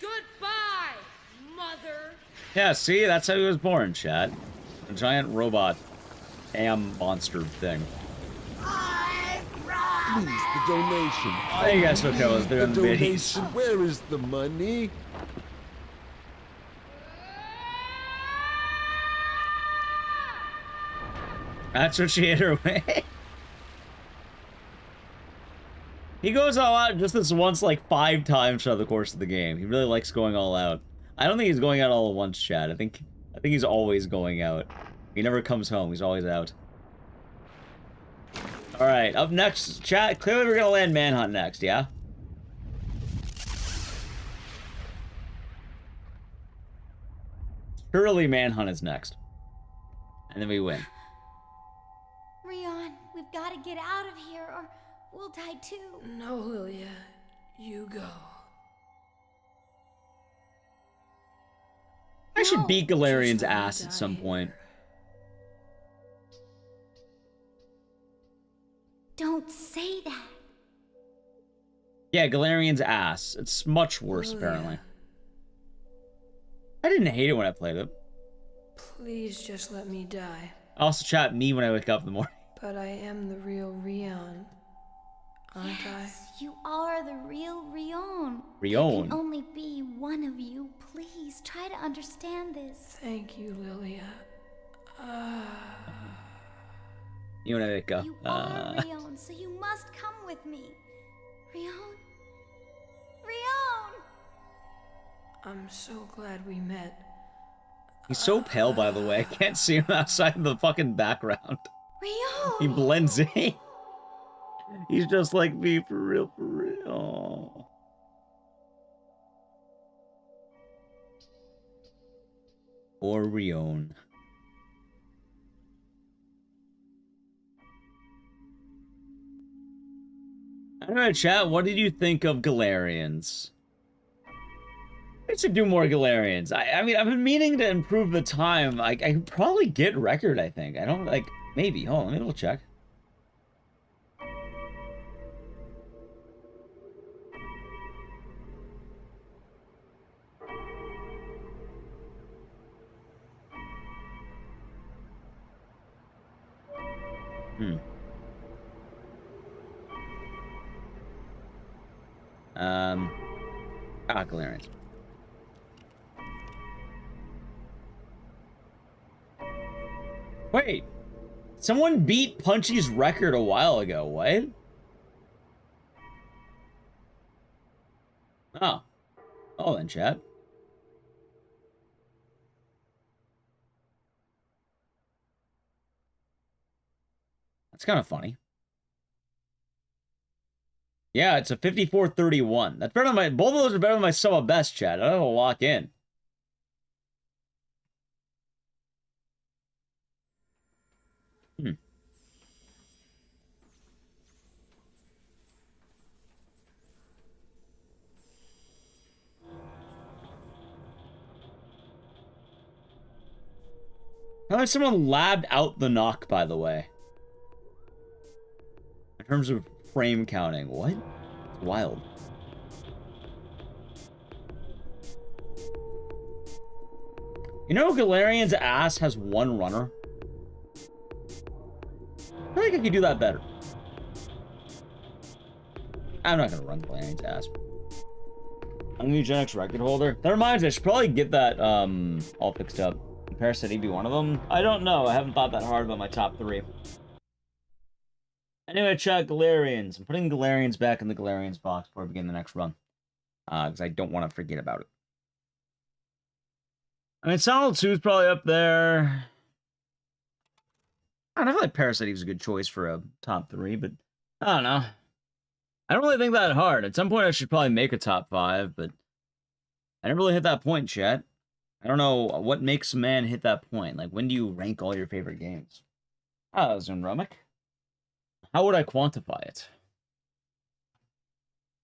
Goodbye, mother. Yeah, see? That's how he was born, chat. A giant robot monster thing. Please, the donation. I guess okay, was The doing biddies. donation. Where is the money? That's what she hit her with. He goes all out just this once, like 5 times throughout the course of the game. He really likes going all out. I don't think he's going out all at once, Chad. I think he's always going out. He never comes home. He's always out. All right, up next, chat. Clearly, we're gonna land Manhunt next, yeah. Surely, Manhunt is next, and then we win. Rion, we've got to get out of here or we'll die too. No, Lilia, you go. I should No, beat Galerian's just let me ass at some die. point. Don't say that. Yeah, Galerian's ass. It's much worse, Oh, apparently. yeah. I didn't hate it when I played it. Please just let me die. I also chat me when I wake up in the morning. But I am the real Rion, aren't Yes, you are the real Rion. Rion. There can only be one of you. Please try to understand this. I? Thank you, Lilia. You and I wake up. You are Rion, so you must come with me. Rion? Rion! I'm so glad we met. He's so pale, by the way. I can't see him outside of the fucking background. Rion! He blends in. He's just like me, for real, for real. Aw. Or Rion. I don't know, chat, what did you think of Gallerians? I should do more Gallerians. I mean, I've been meaning to improve the time. I could probably get record, I think. I don't, like, maybe. Hold on, let me double check. Ah, Gallerians. Wait. Someone beat Punchy's record a while ago. What? Oh. Oh, then, chat. That's kind of funny. Yeah, it's a 54-31. That's better than my... Both of those are better than my sum of best, chat. I don't know, lock in. How about someone labbed out the knock, by the way? In terms of frame counting. What? It's wild. You know Galerian's ass has one runner? I feel like I could do that better. I'm not gonna run Galerian's ass. I'm gonna be Gen X record holder. That reminds me, I should probably get that all fixed up. Parasite be one of them? I don't know. I haven't thought that hard about my top 3. Anyway, chat, Gallerians. I'm putting Gallerians back in the Gallerians box before I begin the next run. Because I don't want to forget about it. I mean, Silent 2 is probably up there. I feel like Parasite was a good choice for a top 3, but I don't know. I don't really think that hard. At some point, I should probably make a top 5, but I never really hit that point, chat. I don't know what makes a man hit that point. Like, when do you rank all your favorite games? Ah, Zunromic. How would I quantify it?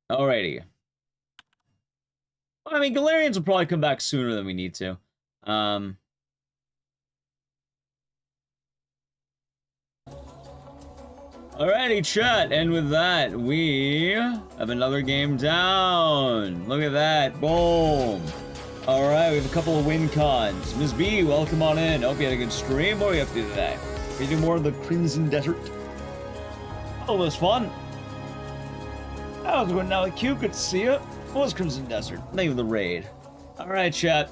Alrighty. Well, I mean, Gallerians will probably come back sooner than we need to. Alrighty, chat, and with that, we have another game down. Look at that. Boom. Alright, we have a couple of win cons. Ms. B, welcome on in. Hope you had a good stream. What are you up to today? We do more of the Crimson Desert. Oh, it was fun. I was going down with Q. Good to see you. What was Crimson Desert? Name of the raid. Alright, chat.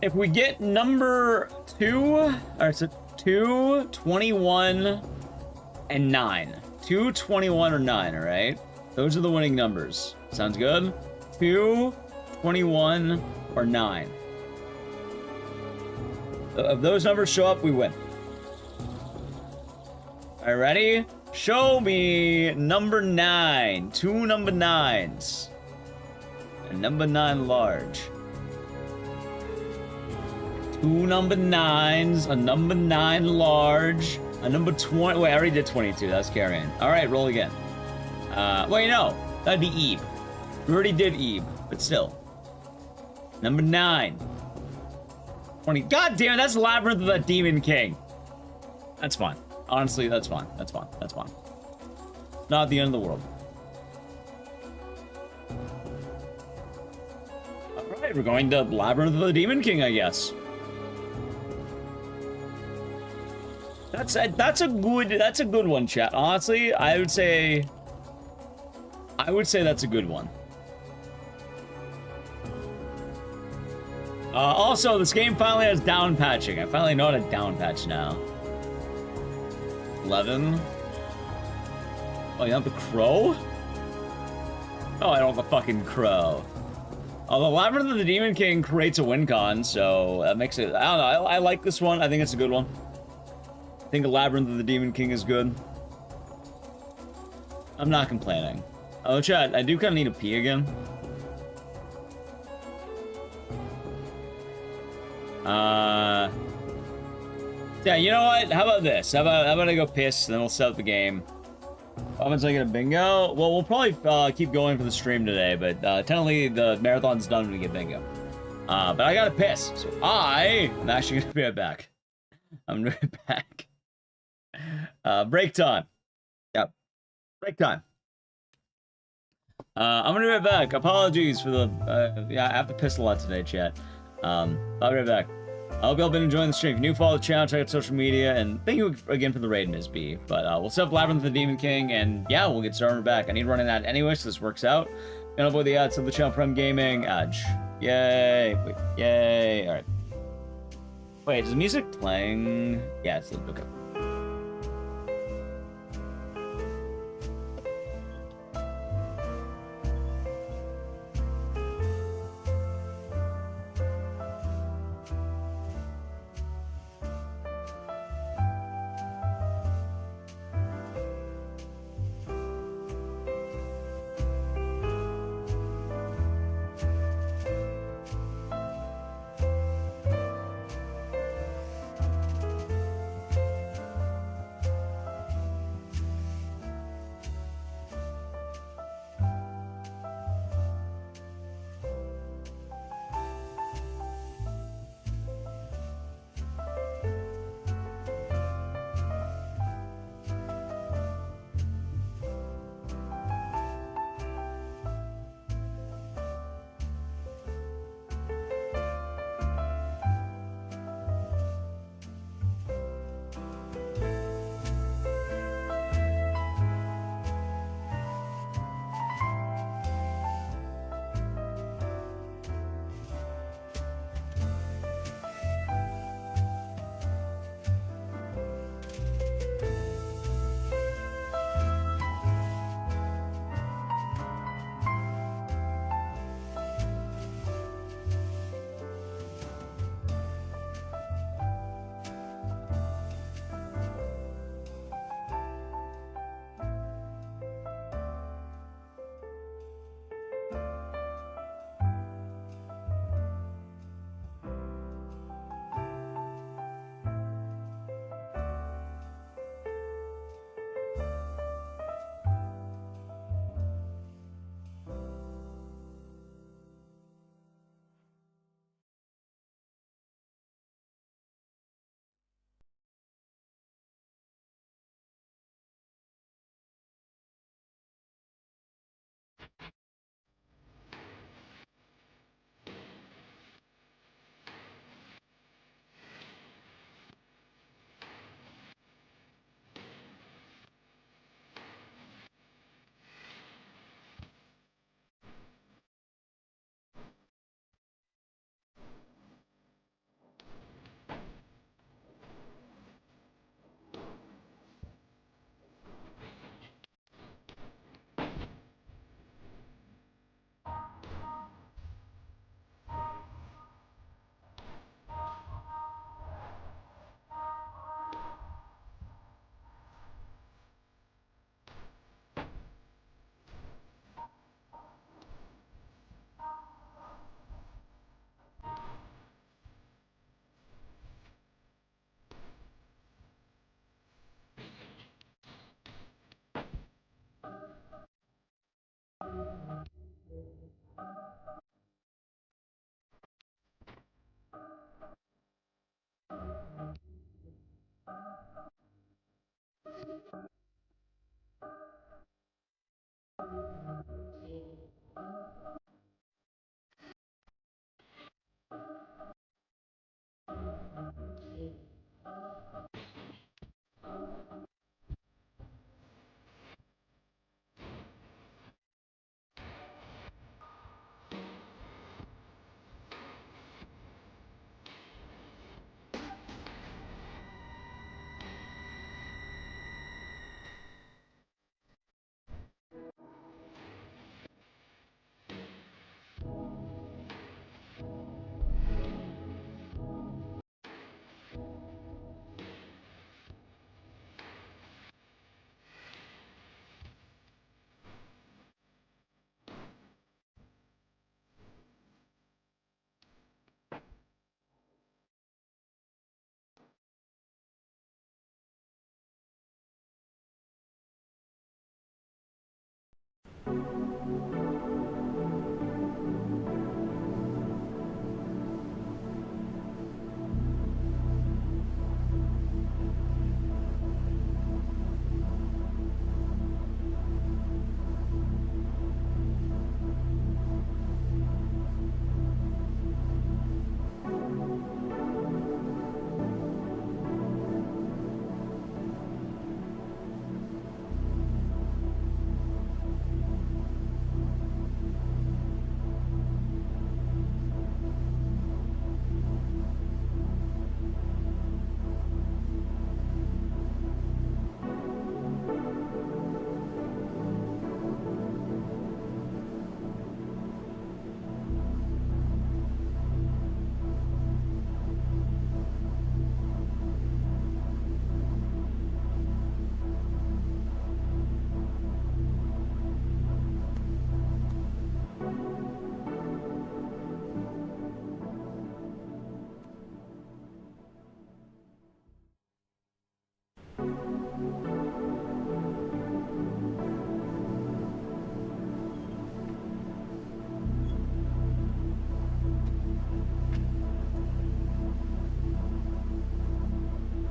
If we get number 2, alright, so 2, 21, and 9. 2, 21, or 9, alright? Those are the winning numbers. Sounds good? 2, 21, or 9. If those numbers show up, we win. Alright, ready? Show me number 9. 2 number 9s. A number 9 large. 2 number 9s, a number 9 large, a number 20. Wait, I already did 22. That's carrying. Alright, roll again. Wait, no. That'd be Ebe. We already did Ebe, but still. Number 9. 20. God damn it, that's Labyrinth of the Demon King. That's fine. Honestly, that's fine. That's fine. That's fine. Not the end of the world. Alright, we're going to Labyrinth of the Demon King, I guess. That's a good one, chat. Honestly, I would say that's a good one. Also, this game finally has down patching. I finally know how to down patch now. 11. Oh, you have the crow? Oh, I don't have the fucking crow. Oh, the Labyrinth of the Demon King creates a win con, so that makes it... I don't know. I like this one. I think it's a good one. I think the Labyrinth of the Demon King is good. I'm not complaining. Oh, chat, I do kind of need a pee again. Yeah, you know what? How about this? How about I go piss, then we'll set up the game. What happens I get a bingo? Well, we'll probably keep going for the stream today, but technically the marathon's done when we get bingo. But I gotta piss, so I'm actually gonna be right back. I'm gonna be back. Break time. Yep. Break time. I'm gonna be right back. Apologies for the... yeah, I have to piss a lot today, chat. I'll be right back. I hope y'all been enjoying the stream. If you're new, follow the channel, check out social media, and thank you again for the raid, Ms. B. But we'll set up Labyrinth of the Demon King, and yeah, we'll get started back. I need running that anyway, so this works out. And avoid the ads of the channel from gaming. Edge. Yay. Wait. Yay. Alright. Wait, is the music playing? Yeah, it's okay.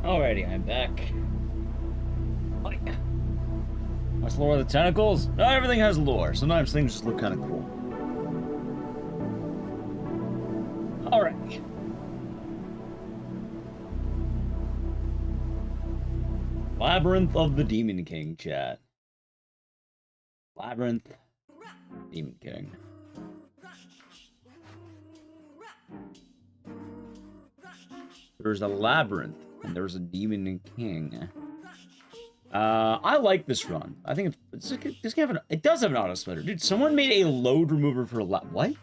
Alrighty, I'm back. What's the lore of the tentacles? Not everything has lore. Sometimes things just look kind of cool. Alright. Labyrinth of the Demon King, chat. Labyrinth, Demon King. There's a labyrinth, and there's a Demon King. I like this run. I think it's it does have an auto splitter. Dude, someone made a load remover for what?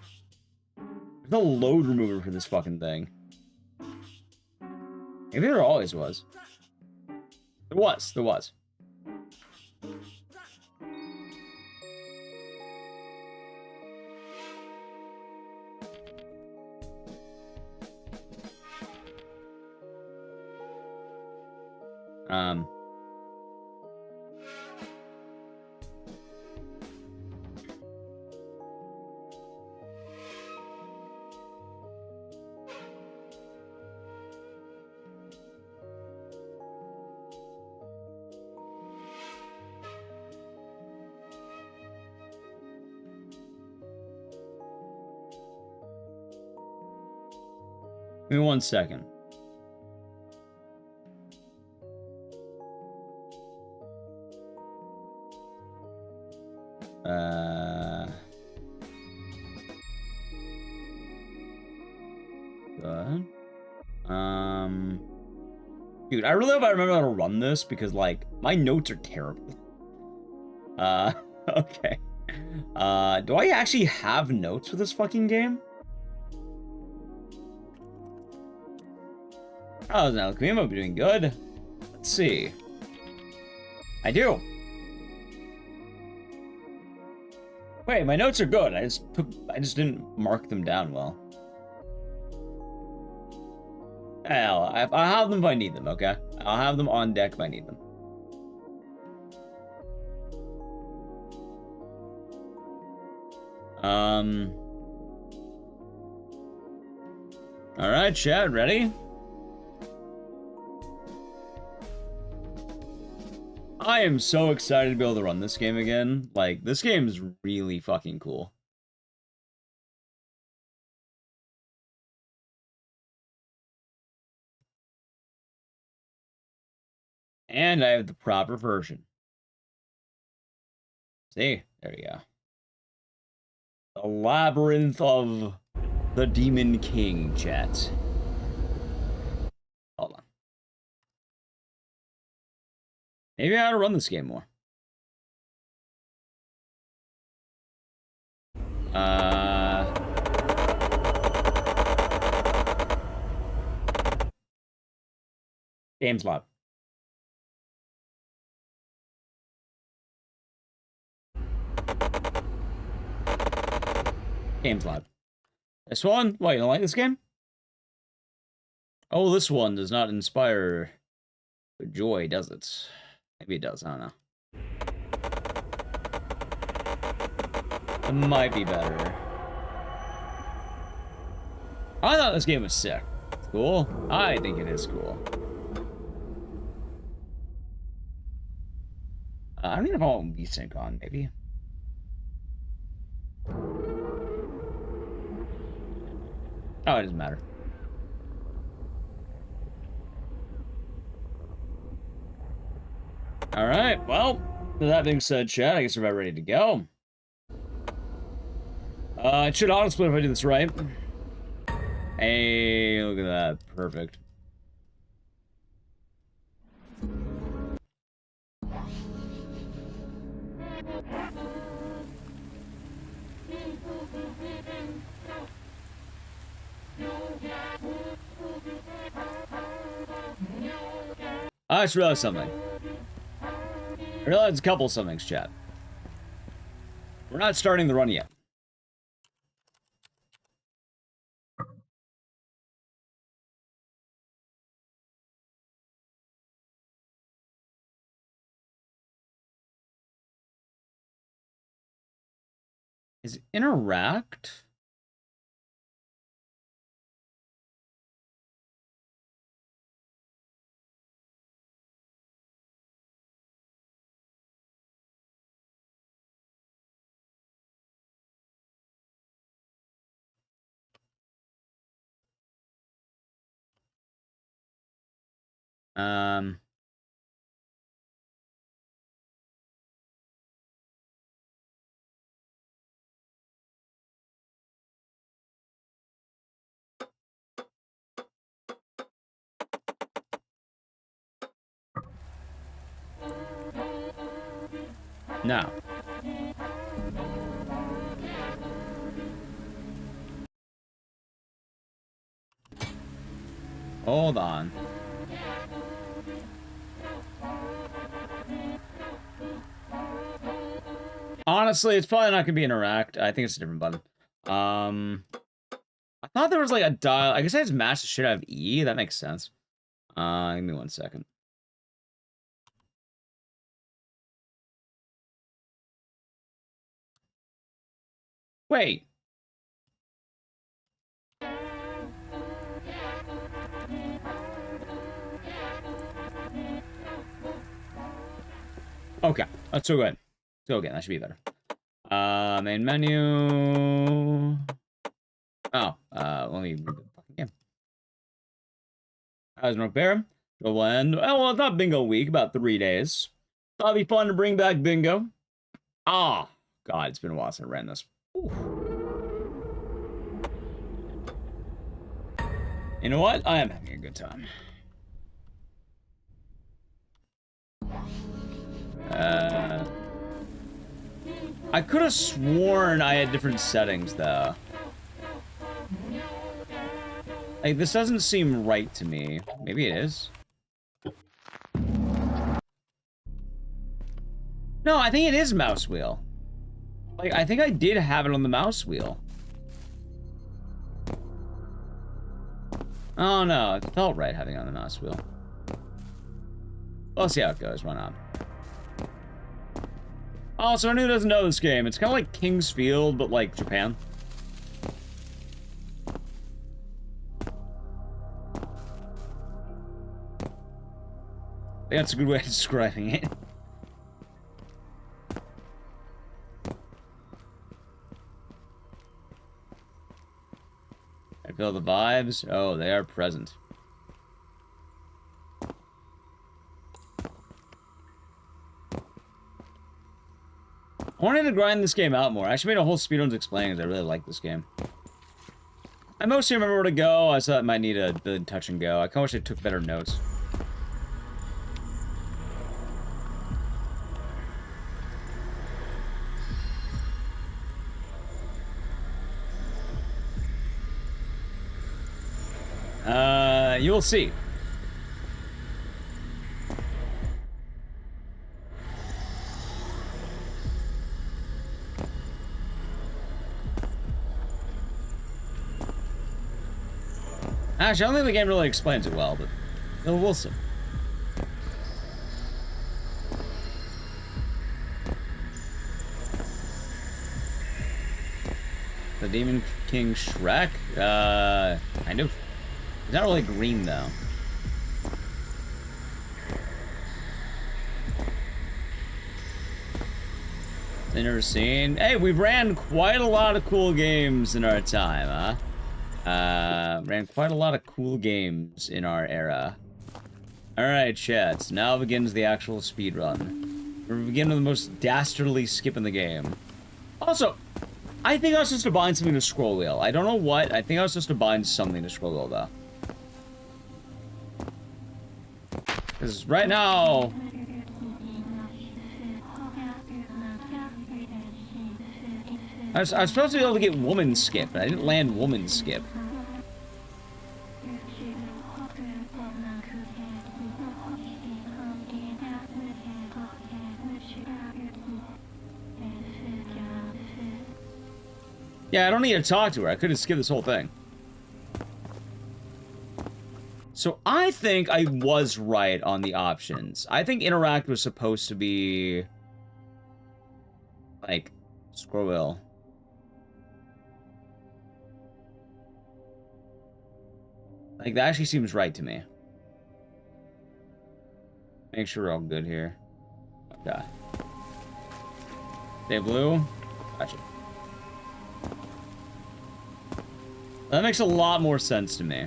There's no load remover for this fucking thing. Maybe there always was. There was. Give me 1 second. Good. Dude, I really hope I remember how to run this because, like, my notes are terrible. Okay. Do I actually have notes for this fucking game? Oh, now look, I'm doing good. Let's see. I do. Wait, my notes are good. I just didn't mark them down well. Hell, I'll have them if I need them, okay? I'll have them on deck if I need them. Alright, chat, ready? I am so excited to be able to run this game again. Like, this game is really fucking cool. And I have the proper version. See? There you go. The Labyrinth of the Demon King, chat. Hold on. Maybe I ought to run this game more. Games Lab. Games Lab. This one? What, you don't like this game? Oh, this one does not inspire joy, does it? Maybe it does, I don't know. It might be better. I thought this game was sick. It's cool. I think it is cool. I don't even know if I want VSync on, maybe. Oh, it doesn't matter. Alright, well, with that being said, chat, I guess we're about ready to go. It should auto-split if I do this right. Hey, look at that. Perfect. I just realized something. I realized a couple of somethings, chat. We're not starting the run yet. Is interact? Um... No. Hold on. Honestly, it's probably not gonna be interact. I think it's a different button. I thought there was like a dial. I guess I just mashed the shit out of E. That makes sense. Give me 1 second. Wait. Okay, let's go ahead. Let's go again. That should be better. Main menu. Oh, let me read the fucking game. How's North Bear? Go end. Oh, well, it's not bingo week. About 3 days. Thought it'd be fun to bring back bingo. Ah, God, it's been a while since I ran this. Ooh. You know what? I am having a good time. I could have sworn I had different settings, though. Like, this doesn't seem right to me. Maybe it is. No, I think it is mouse wheel. Like, I think I did have it on the mouse wheel. Oh, no. It felt right having it on the mouse wheel. We'll see how it goes. Why not? Also, anyone who doesn't know this game, it's kind of like King's Field, but like Japan. That's a good way of describing it. I feel the vibes. Oh, they are present. I wanted to grind this game out more. I actually made a whole speedruns explaining because I really like this game. I mostly remember where to go. I thought it might need a good touch and go. I kind of wish I took better notes. You will see. Actually, I don't think the game really explains it well, but we'll see. The Demon King Shrek? Kind of. He's not really green, though. Never seen. Hey, we've ran quite a lot of cool games in our time, huh? Ran quite a lot of cool games in our era. Alright, chats. Now begins the actual speedrun. We're beginning with the most dastardly skip in the game. Also, I think I was supposed to bind something to scroll wheel. I don't know what. I think I was supposed to bind something to scroll wheel, though. Because right now... I was supposed to be able to get woman skip, but I didn't land woman skip. Yeah, I don't need to talk to her. I could have skipped this whole thing. So I think I was right on the options. I think interact was supposed to be... like, scroll wheel. Like, that actually seems right to me. Make sure we're all good here. Okay. Stay blue. Gotcha. That makes a lot more sense to me.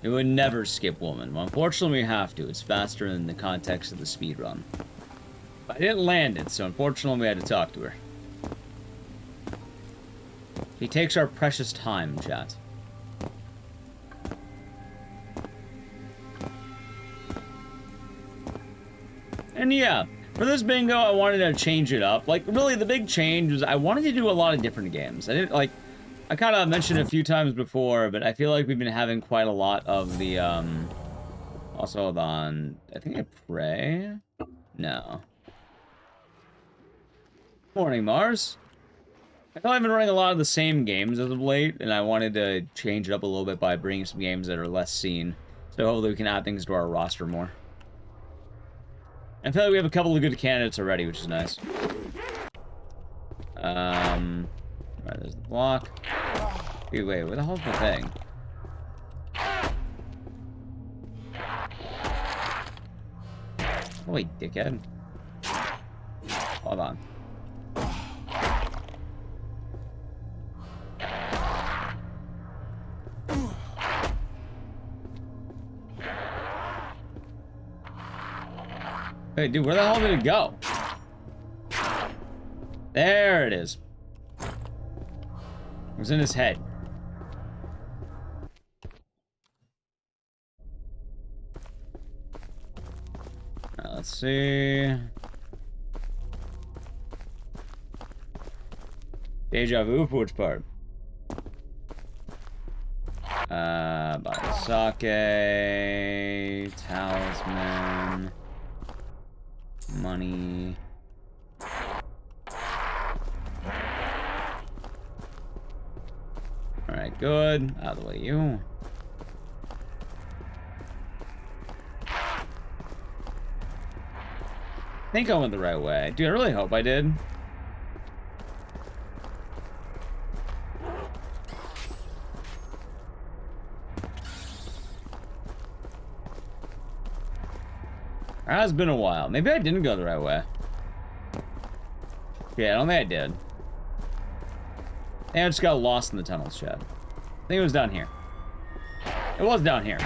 It would never skip woman. Well, unfortunately, we have to. It's faster in the context of the speedrun. But I didn't land it, so unfortunately, we had to talk to her. He takes our precious time, chat. And yeah, for this bingo, I wanted to change it up. Like, really, the big change was I wanted to do a lot of different games. I didn't, like, I kind of mentioned it a few times before, but I feel like we've been having quite a lot of the, also, hold on. I think I pray? No. Morning, Mars. I feel like I've been running a lot of the same games as of late, and I wanted to change it up a little bit by bringing some games that are less seen. So hopefully we can add things to our roster more. I feel like we have a couple of good candidates already, which is nice. Right, there's the block. Dude, wait, where the hell's the thing? Oh, wait, dickhead. Hold on. Hey, dude, where the hell did it go? There it is. It was in his head. Let's see. Deja vu for which part? Body sake, talisman, money. Alright, good. Out of the way, you. I think I went the right way. Dude, I really hope I did. It has been a while. Maybe I didn't go the right way. Yeah, I don't think I did. I think I just got lost in the tunnels, chat. I think it was down here. It was down here.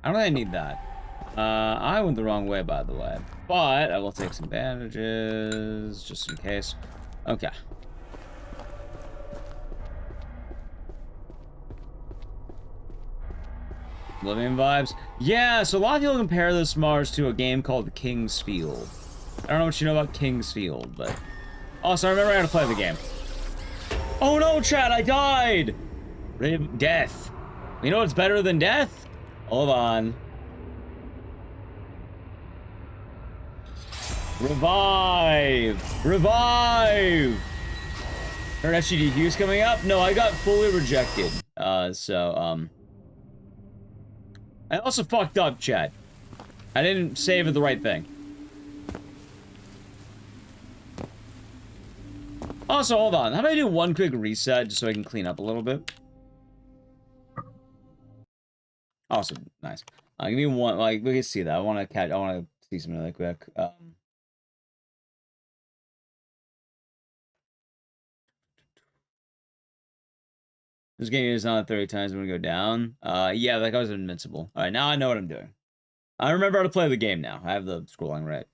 I don't think I need that. I went the wrong way, by the way. But I will take some bandages, just in case. Okay. Living vibes. Yeah, so a lot of people compare this Mars to a game called King's Field. I don't know what you know about King's Field, but... Also, I remember how to play the game. Oh no, chat, I died! Death. You know what's better than death? Hold on. Revive! Revive! Heard SGDQ's coming up? No, I got fully rejected. I also fucked up, chat. I didn't save it the right thing. Also, hold on. How about I do one quick reset just so I can clean up a little bit? Awesome, nice. Give me one. Like, we can see that. I want to see something really quick. This game is not 30 times. I'm gonna go down. Yeah, like I was invincible. All right, now I know what I'm doing. I remember how to play the game now. I have the scrolling right.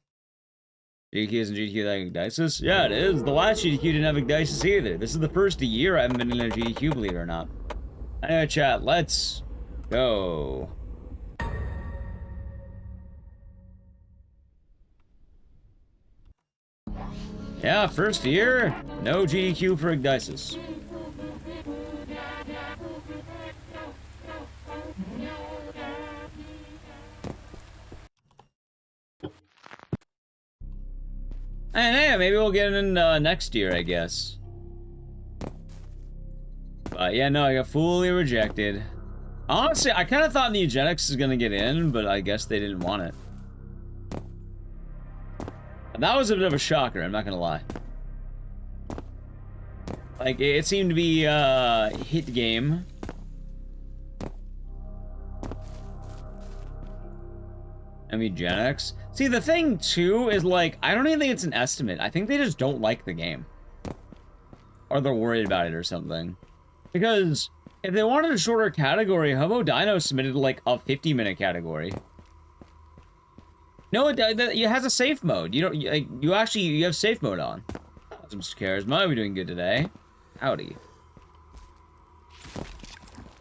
GDQ isn't GDQ like Ecdycis? Yeah, it is. The last GDQ didn't have Ecdycis either. This is the first year I haven't been in a GDQ, believe it or not. Anyway, chat, let's go. Yeah, first year, no GDQ for Ecdycis. And yeah, maybe we'll get it in next year, I guess. But yeah, no, I got fully rejected. Honestly, I kind of thought the Ecdycis is gonna get in, but I guess they didn't want it. And that was a bit of a shocker, I'm not gonna lie. Like, it seemed to be a hit game. I mean, Gen X. See, the thing, too, is, like, I don't even think it's an estimate. I think they just don't like the game. Or they're worried about it or something. Because if they wanted a shorter category, Hobo Dino submitted, like, a 50-minute category. No, it has a safe mode. You don't, you have safe mode on. Some Charisma, we're doing good today. Howdy.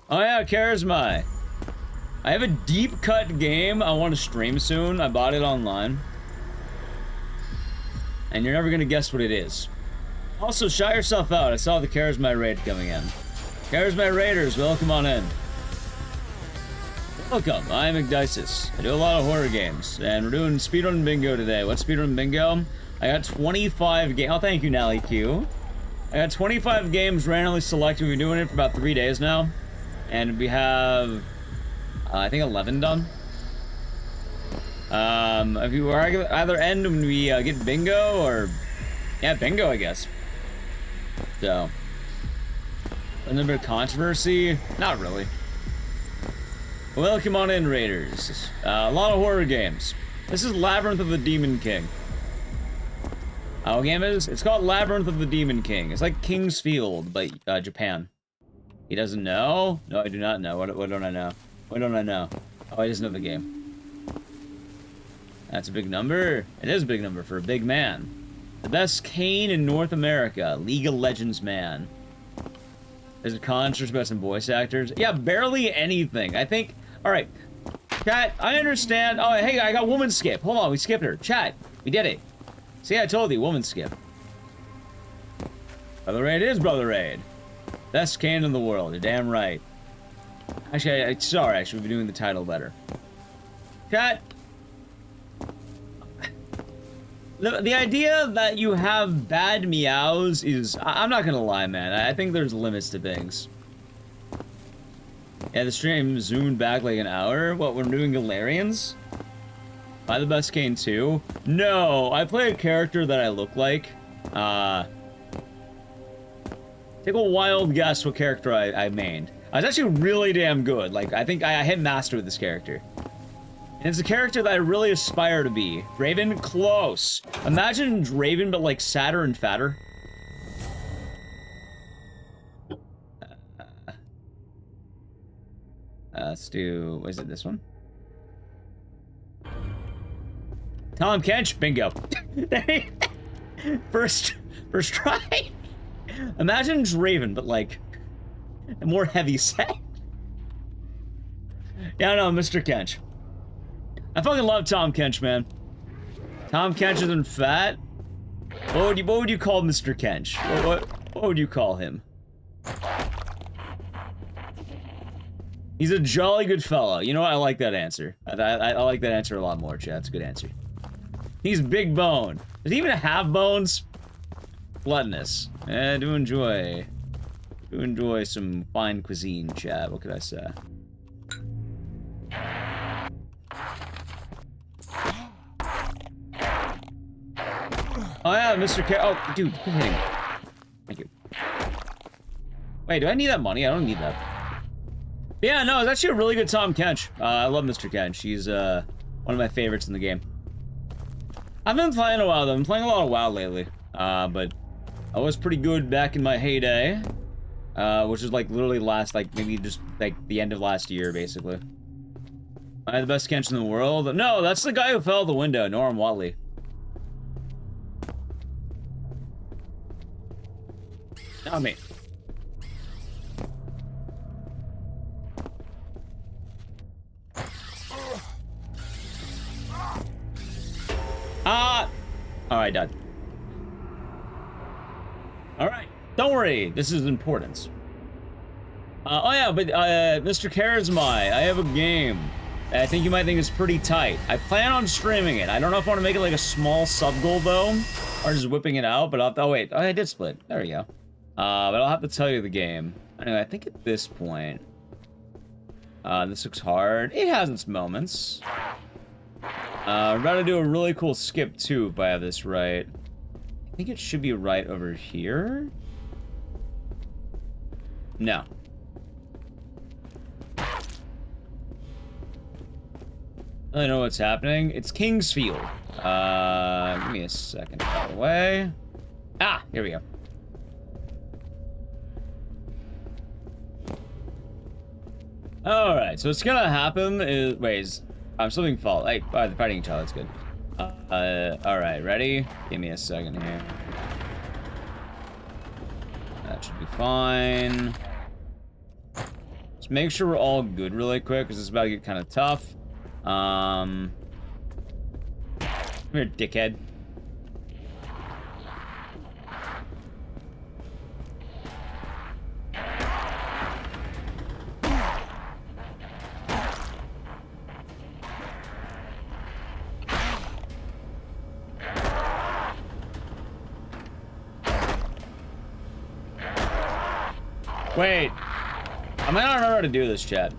Oh yeah, Charisma. I have a deep cut game I want to stream soon. I bought it online. And you're never gonna guess what it is. Also, shout yourself out. I saw the Charisma raid coming in. Charisma Raiders, welcome on in. Welcome, I'm Ecdycis. I do a lot of horror games, and we're doing Speedrun Bingo today. What's Speedrun Bingo? I got 25 games. Oh, thank you, Nally Q. I got 25 games randomly selected. We've been doing it for about 3 days now. And we have, I think 11 done. If you are either end when we get bingo or, yeah, bingo, I guess. So, a little bit of controversy? Not really. Welcome on in, Raiders. A lot of horror games. This is Labyrinth of the Demon King. How game is? It's called Labyrinth of the Demon King. It's like King's Field, but Japan. He doesn't know? No, I do not know. What don't I know? What don't I know? Oh, he doesn't know the game. That's a big number. It is a big number for a big man. The best Kane in North America. League of Legends man. There's a controversy about some voice actors. Yeah, barely anything. I think... Alright. Chat, I understand. Oh, hey, I got woman skip. Hold on, we skipped her. Chat, we did it. See, I told you, woman skip. Brother Raid is Brother Raid. Best Kane in the world. You're damn right. Actually, sorry, I should be doing the title better. Chat. The idea that you have bad meows is... I'm not gonna lie, man. I think there's limits to things. Yeah, the stream zoomed back like an hour. What, we're doing Gallerians? Am I the best Kane too? No, I play a character that I look like. Take a wild guess what character I mained. I was actually really damn good. Like, I think I hit master with this character. And it's a character that I really aspire to be. Draven, close. Imagine Draven, but like sadder and fatter. Let's do, what is it, this one? Tom Kench, bingo. first try. Imagine Draven, but like, a more heavy set. Yeah, no, Mr. Kench. I fucking love Tom Kench, man. Tom Kench isn't fat. What would you call Mr. Kench? What would you call him? He's a jolly good fellow. You know what? I like that answer. I like that answer a lot more, chat. It's a good answer. He's big bone. Does he even have bones? Gluttonous. I do enjoy some fine cuisine, chat. What could I say? Oh yeah, Mr. K. Oh, dude, quit hitting me. Thank you. Wait, do I need that money? I don't need that. Yeah, no, it's actually a really good Tom Kench. I love Mr. Kench. He's one of my favorites in the game. I've been playing a while though. I'm playing a lot of WoW lately. But I was pretty good back in my heyday. Which is like literally last, like maybe just like the end of last year, basically. Am I the best Kench in the world? No, that's the guy who fell out the window, Norm Watley. Not me. Alright, Dad. Alright, don't worry, this is important. Oh yeah, but Mr. Charisma, I have a game that I think you might think is pretty tight. I plan on streaming it. I don't know if I want to make it like a small sub goal though, or just whipping it out, but oh wait, I did split. There we go. But I'll have to tell you the game. Anyway, I think at this point, this looks hard. It has its moments. We're about to do a really cool skip too, if I have this right. I think it should be right over here. No. I don't know what's happening. It's Kingsfield. Give me a second. By the way. Ah, here we go. Alright, so what's gonna happen is... Wait, I'm something fault. Hey, they're fighting each other, that's good. Alright, ready? Give me a second here. That should be fine. Just make sure we're all good really quick, because it's about to get kind of tough. Come here, dickhead. Wait. I might not remember how to do this, chat.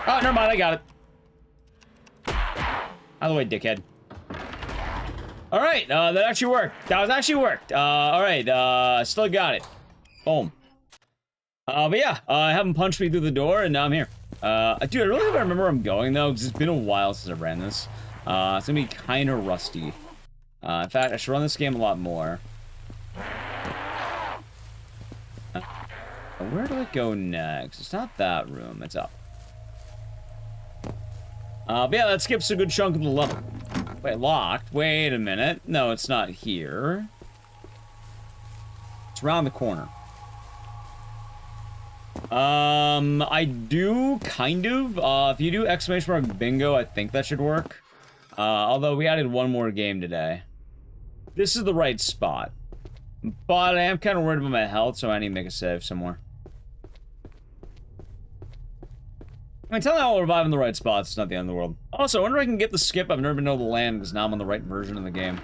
Oh, never mind, I got it. Out of the way, dickhead. Alright, that actually worked. That was actually worked. Alright, still got it. Boom. But yeah, I haven't punched me through the door, and now I'm here. Dude, I really don't remember where I'm going, though, because it's been a while since I've ran this. It's gonna be kind of rusty. In fact, I should run this game a lot more. Where do I go next? It's not that room, it's up. But yeah, that skips a good chunk of the level. Wait, locked? Wait a minute. No, it's not here. It's around the corner. I do, kind of. If you do exclamation mark bingo, I think that should work. Although we added one more game today. This is the right spot. But I am kind of worried about my health, so I need to make a save somewhere. I mean, tell me I'll revive in the right spots. It's not the end of the world. Also, I wonder if I can get the skip. I've never been able to land because now I'm on the right version of the game.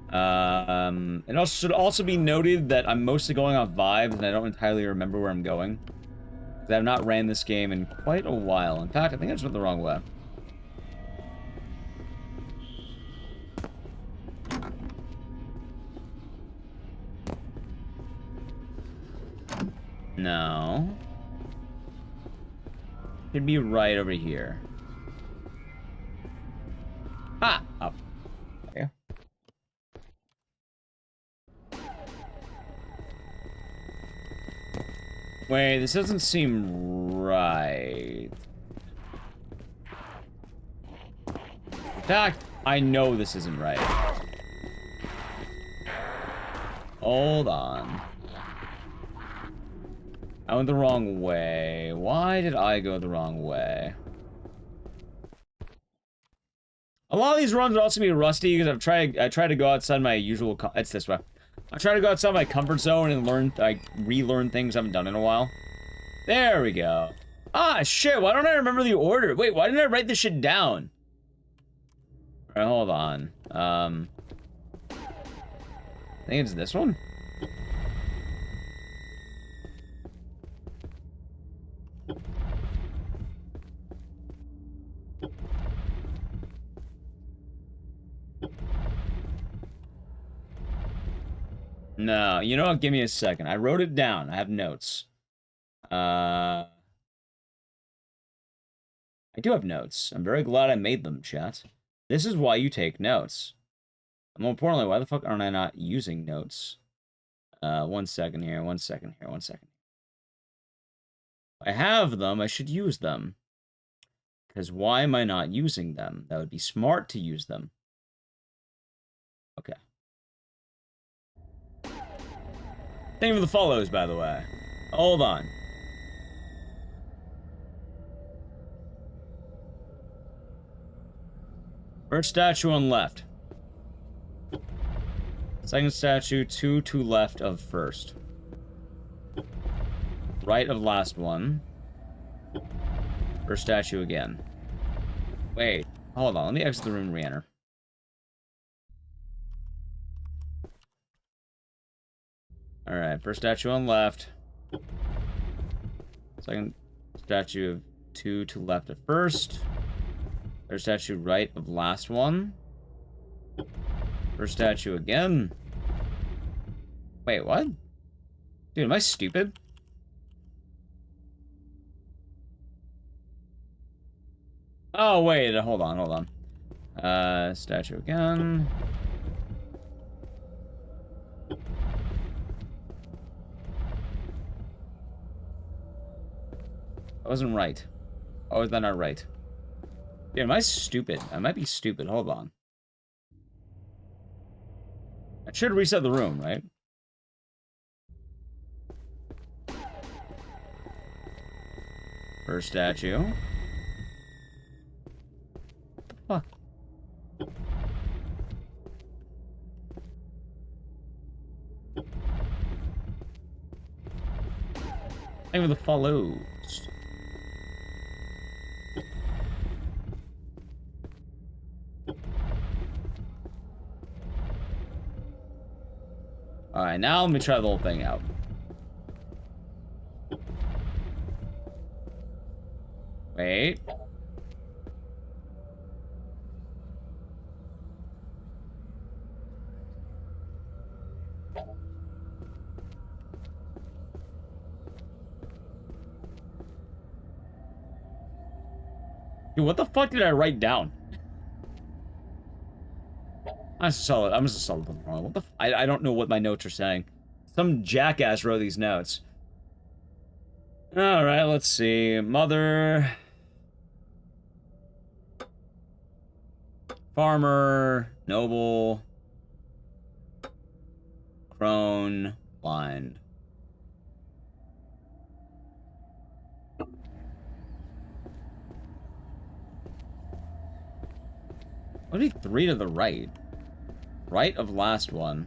It also should also be noted that I'm mostly going off vibes and I don't entirely remember where I'm going. Because I have not ran this game in quite a while. In fact, I think I just went the wrong way. No. Should be right over here. Ah! Up. There. Wait, this doesn't seem right. In fact, I know this isn't right. Hold on. I went the wrong way. Why did I go the wrong way? A lot of these runs would also be rusty because I try to go outside my usual. It's this way. I try to go outside my comfort zone and relearn things I haven't done in a while. There we go. Ah, shit. Why don't I remember the order? Wait, why didn't I write this shit down? All right, hold on. I think it's this one. No, you know what? Give me a second. I wrote it down. I have notes. I do have notes. I'm very glad I made them, chat. This is why you take notes. And more importantly, why the fuck aren't I not using notes? 1 second here, 1 second here, 1 second. If I have them, I should use them. Because why am I not using them? That would be smart to use them. Okay. Thank you for the follows, by the way. Hold on. First statue on left. Second statue, 2 to left of first. Right of last one. First statue again. Wait, hold on. Let me exit the room and re-enter. Alright, first statue on left. Second statue of 2 to left of first. First statue right of last one. First statue again. Wait, what? Dude, am I stupid? Oh, wait, hold on. Statue again. That wasn't right. Oh, is that not right? Dude, am I stupid? I might be stupid. Hold on. I should reset the room, right? First statue. What the fuck? Name of the follows. Alright, now let me try the whole thing out. Wait. Dude, what the fuck did I write down? I'm just solid wrong. What the I don't know what my notes are saying. Some jackass wrote these notes. Alright, let's see. Mother. Farmer. Noble. Crone. Blind. What would be 3 to the right? Right of last one.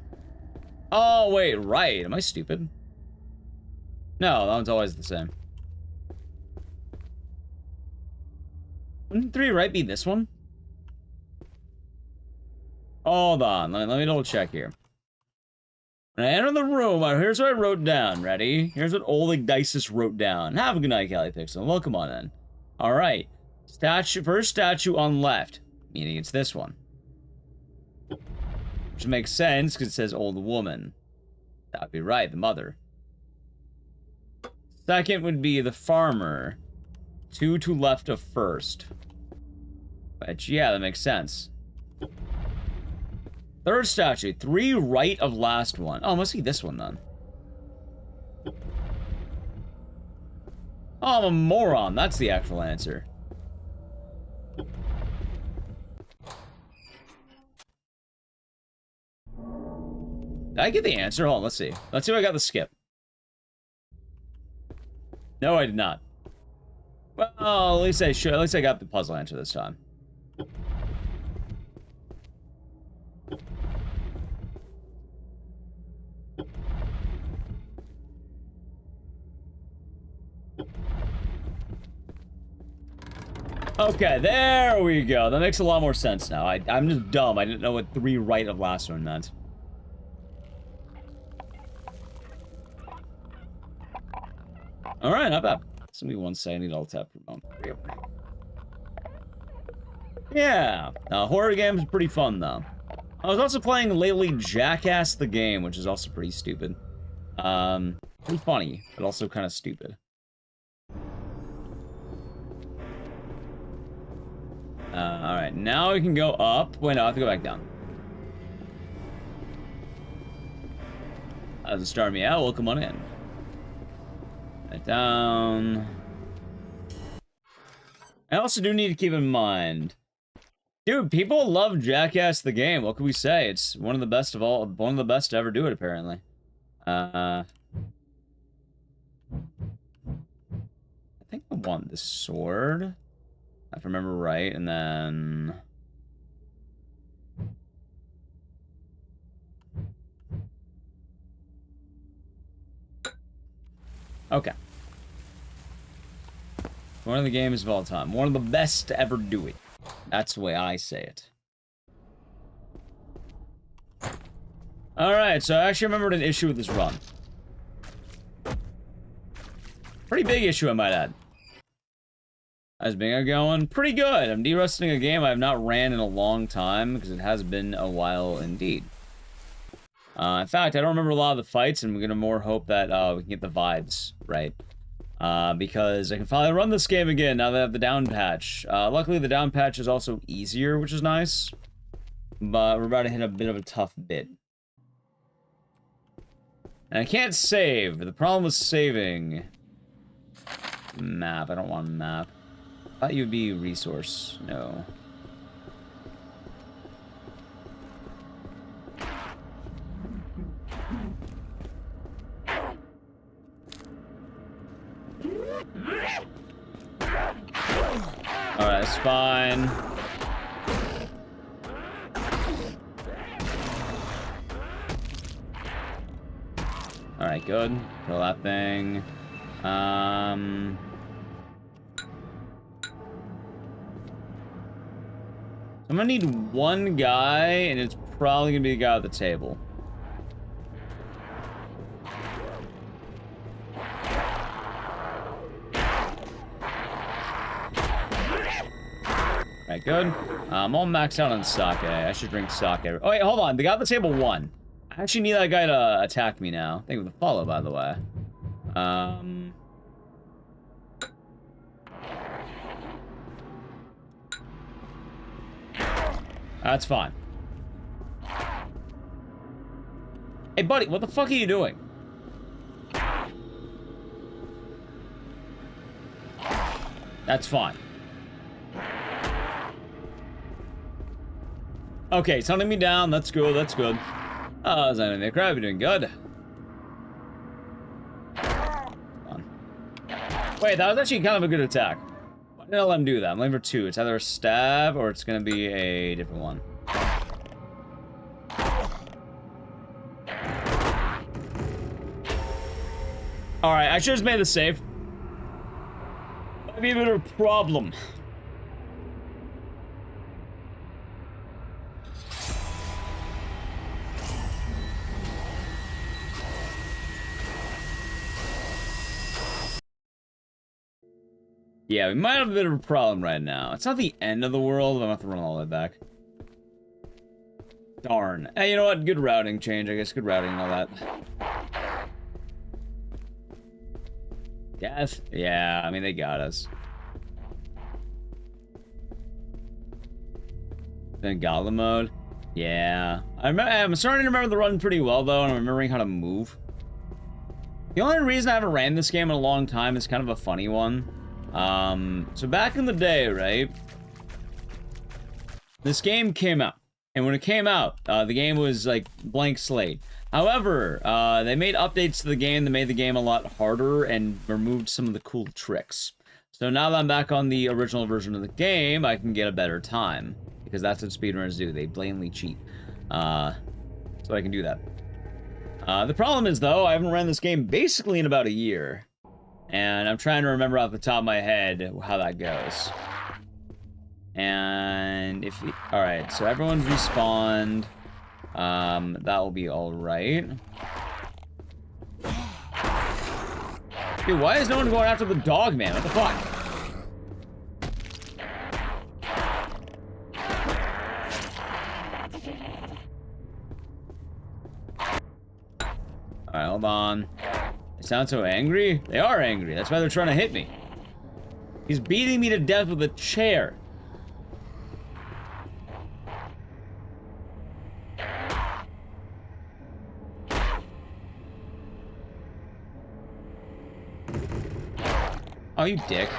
Oh, wait, right. Am I stupid? No, that one's always the same. Wouldn't 3 right be this one? Hold on. Let me double check here. When I enter the room, here's what I wrote down. Ready? Here's what old Ecdycis wrote down. Have a good night, Callie Pixel. Welcome on in. Alright. First statue on left. Meaning it's this one. Which makes sense, because it says old woman. That would be right, the mother. Second would be the farmer. 2 to left of first. Which, yeah, that makes sense. Third statue, 3 right of last one. Oh, must be this one, then. Oh, I'm a moron. That's the actual answer. Did I get the answer? Hold on, let's see. Let's see if I got the skip. No, I did not. Well, at least I should. At least I got the puzzle answer this time. Okay, there we go. That makes a lot more sense now. I'm just dumb. I didn't know what 3 right of last one meant. Alright, not bad. Somebody once said I need alt tab for moment. Yeah. Horror games are pretty fun, though. I was also playing lately Jackass the Game, which is also pretty stupid. Pretty funny, but also kind of stupid. Alright, now we can go up. Wait, no, I have to go back down. Doesn't start me out. Well, come on in. Right down. I also do need to keep in mind, dude, people love Jackass the Game. What can we say? It's one of the best to ever do it, apparently. I think I want this sword, if I remember right, and then okay. One of the games of all time. One of the best to ever do it. That's the way I say it. Alright, so I actually remembered an issue with this run. Pretty big issue, I might add. How's Bingo going? Pretty good. I'm de-rusting a game I have not ran in a long time, because it has been a while indeed. In fact, I don't remember a lot of the fights, and we're gonna more hope that we can get the vibes right. Because I can finally run this game again now that I have the down patch. Luckily, the down patch is also easier, which is nice. But we're about to hit a bit of a tough bit. And I can't save. The problem with saving... Map. I don't want a map. I thought you'd be resource. No. Alright, it's fine. Alright, good. Kill that thing. I'm gonna need one guy, and it's probably gonna be the guy at the table. Alright, good. I'm all maxed out on sake. I should drink sake. Oh, wait, hold on. The guy at the table won. I actually need that guy to attack me now. Thank you for the follow, by the way. That's fine. Hey, buddy, what the fuck are you doing? That's fine. Okay, it's hunting me down. That's good. That's good. Oh, it's not in there. Crap, you're doing good. Wait, that was actually kind of a good attack. Why did I let him do that? I'm looking for two. It's either a stab or it's gonna be a different one. Alright, I should have made the save. Might be a bit of a problem. Yeah, we might have a bit of a problem right now. It's not the end of the world, I'm gonna have to run all the way back. Darn. Hey, you know what? Good routing change, I guess. Good routing and all that. Yes? Yeah, I mean, they got us. Then Gala mode? Yeah. I'm starting to remember the run pretty well, though, and I'm remembering how to move. The only reason I haven't ran this game in a long time is kind of a funny one. So back in the day, right? This game came out. And when it came out, the game was like blank slate. However, they made updates to the game that made the game a lot harder and removed some of the cool tricks. So now that I'm back on the original version of the game, I can get a better time. Because that's what speedrunners do. They blatantly cheat. So I can do that. The problem is, though, I haven't ran this game basically in about a year. And I'm trying to remember off the top of my head how that goes. And if we... Alright, so everyone's respawned. That will be alright. Dude, why is no one going after the dog, man? What the fuck? Alright, hold on. They sound so angry? They are angry. That's why they're trying to hit me. He's beating me to death with a chair. Oh, you dick.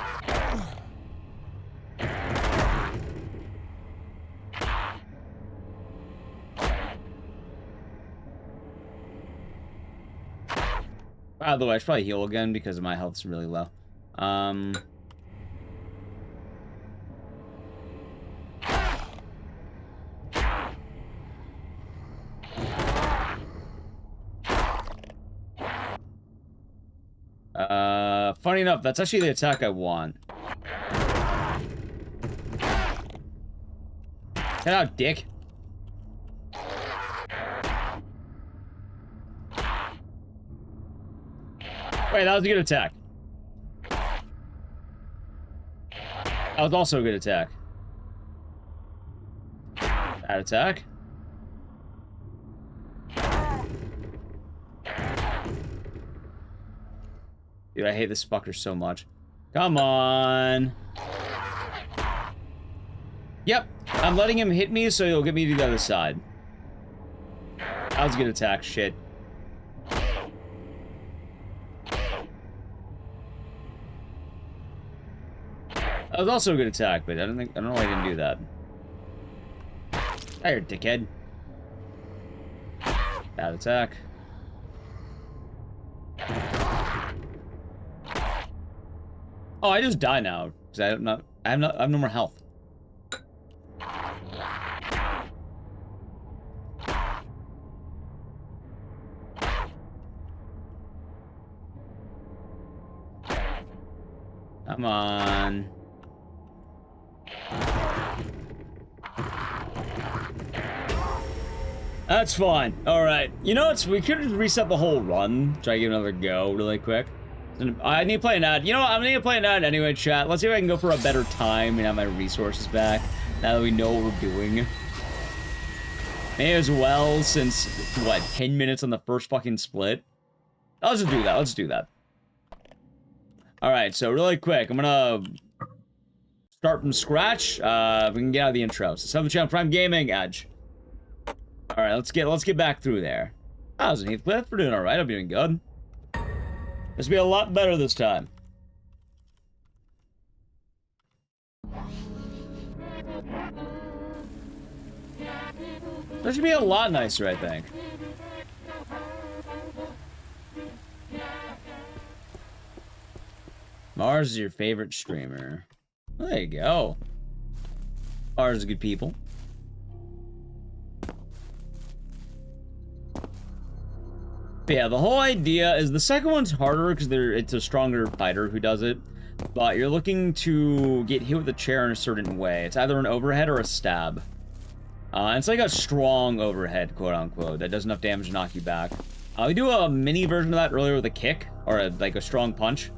By the way, I should probably heal again because my health's really low. Funny enough, that's actually the attack I want. Get out, dick. Wait, that was a good attack. That was also a good attack. That attack. Dude, I hate this fucker so much. Come on. Yep, I'm letting him hit me so he'll get me to the other side. That was a good attack, shit. That was also a good attack, but I don't know why I didn't do that. Tired, dickhead. Bad attack. Oh, I just die now because I have no more health. Come on. That's fine. All right. You know what? We could just reset the whole run. Try to give another go really quick. I need to play an ad. You know what? I'm going to play an ad anyway, chat. Let's see if I can go for a better time and have my resources back. Now that we know what we're doing. May as well, since, what, 10 minutes on the first fucking split? Let's just do that. Let's do that. Alright, so really quick, I'm gonna start from scratch. We can get out of the intro. So, Southern Channel Prime Gaming, Edge. Alright, let's get back through there. How's it, Heathcliff? We're doing alright. I'm doing good. This will be a lot better this time. That should be a lot nicer, I think. Mars is your favorite streamer. There you go. Mars is good people. But yeah, the whole idea is the second one's harder because it's a stronger fighter who does it. But you're looking to get hit with a chair in a certain way. It's either an overhead or a stab. It's like a strong overhead, quote unquote, that does enough damage to knock you back. We do a mini version of that earlier with a kick, or like a strong punch.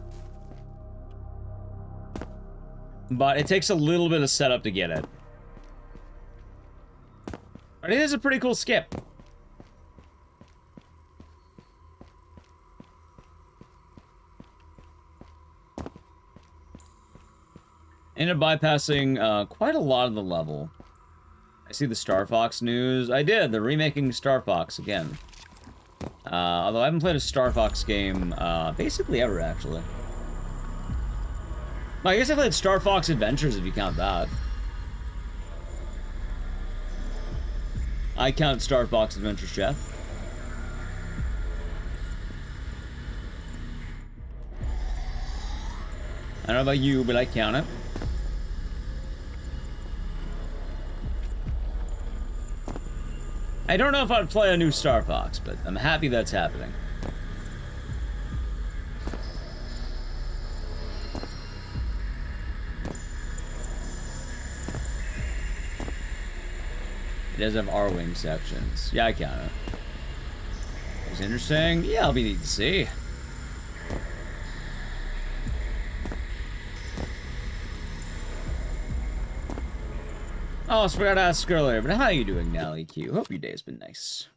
But it takes a little bit of setup to get it. I think this is a pretty cool skip. Ended up bypassing quite a lot of the level. I see the Star Fox news. I did. They're remaking Star Fox again. Although I haven't played a Star Fox game basically ever, actually. I guess I played Star Fox Adventures, if you count that. I count Star Fox Adventures, Jeff. I don't know about you, but I count it. I don't know if I'd play a new Star Fox, but I'm happy that's happening. It does have R-wing sections. Yeah, I count it. It's interesting. Yeah, it'll be neat to see. Oh, I forgot to ask earlier, but how are you doing now, EQ? Hope your day has been nice.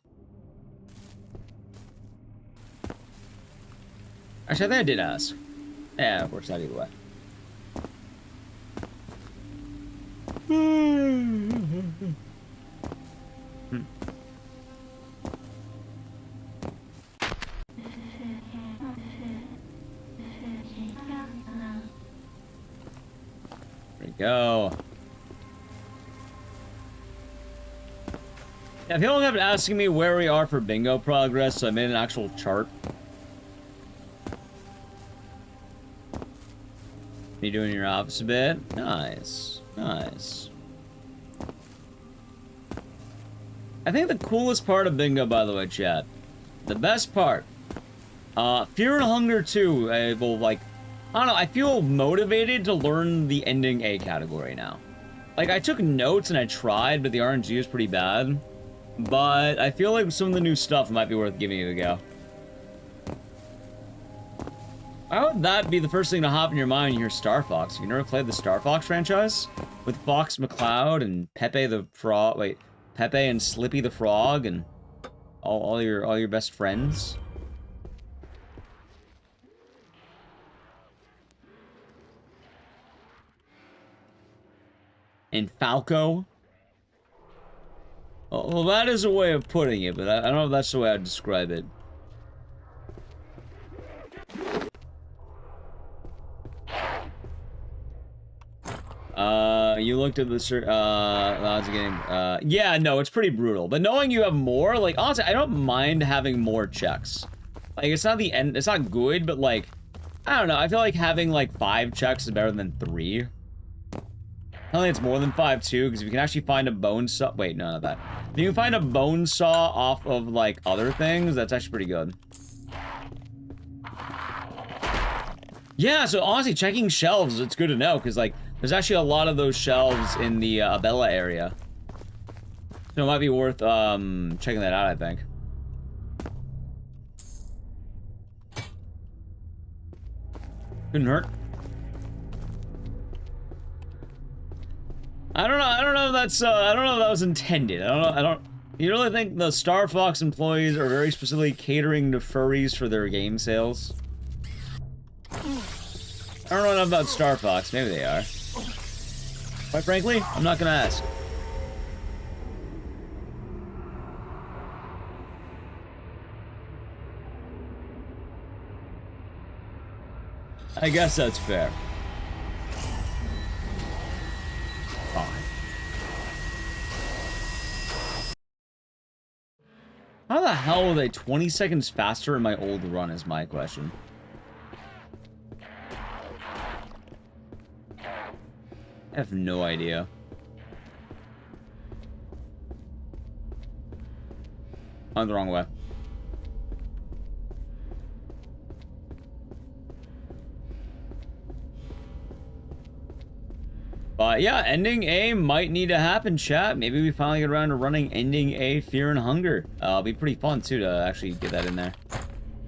Actually, I think I did ask. Yeah, it works out either way. There we go. Yeah, people have been asking me where we are for bingo progress, so I made an actual chart. You doing your office a bit? Nice. Nice. I think the coolest part of bingo, by the way, chat, the best part, Fear and Hunger 2, I will, like, I don't know, I feel motivated to learn the ending A category now. Like, I took notes and I tried, but the RNG is pretty bad. But I feel like some of the new stuff might be worth giving it a go. Why would that be the first thing to hop in your mind when you hear Star Fox? You never played the Star Fox franchise? With Fox McCloud and Pepe the Frog, wait, Pepe and Slippy the Frog and all your best friends? and Falco. Well, that is a way of putting it, but I don't know if that's the way I'd describe it. You looked at the odds of getting, yeah, no, it's pretty brutal. But knowing you have more, like, honestly, I don't mind having more checks. Like, it's not the end, it's not good, but, like, I don't know, I feel like having, like, 5 checks is better than 3. I think it's more than 5, too, because if you can actually find a bone saw, wait, no, not that. If you can find a bone saw off of, like, other things, that's actually pretty good. Yeah, so honestly, checking shelves, it's good to know, because, like, there's actually a lot of those shelves in the Abella area. So it might be worth checking that out, I think. Couldn't hurt. I don't know if that's I don't know if that was intended. I don't you really think the Star Fox employees are very specifically catering to furries for their game sales? I don't know enough about Star Fox, maybe they are. Quite frankly, I'm not gonna ask. I guess that's fair. Fine. How the hell were they 20 seconds faster in my old run is my question. I have no idea. I'm the wrong way. But yeah, ending A might need to happen, chat. Maybe we finally get around to running ending A Fear and Hunger. It'll be pretty fun too to actually get that in there.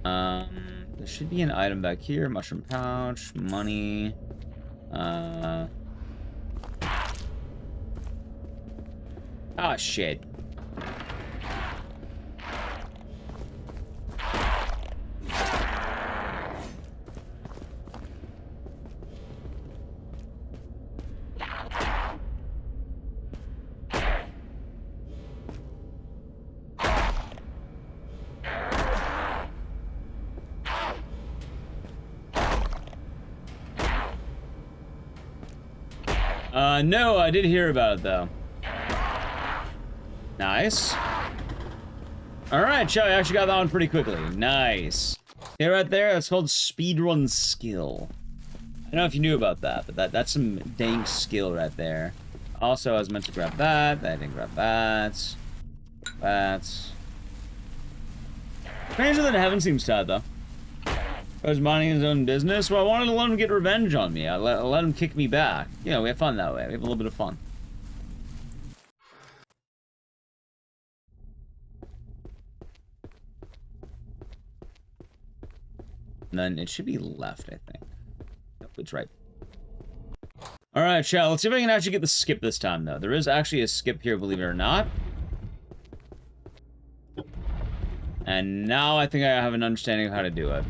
There should be an item back here. Mushroom pouch, money. Ah, shit. No, I did hear about it, though. Nice. Alright, Chow, I actually got that one pretty quickly. Nice. See right there? That's called Speedrun skill. I don't know if you knew about that, but that's some dank skill right there. Also, I was meant to grab that. I didn't grab that. That's... Stranger Than Heaven seems sad, though. I was minding his own business. Well, I wanted to let him get revenge on me. I let him kick me back. You know, we have fun that way. We have a little bit of fun. And then it should be left, I think. Nope, it's right. Alright, chat. Let's see if I can actually get the skip this time, though. There is actually a skip here, believe it or not. And now I think I have an understanding of how to do it.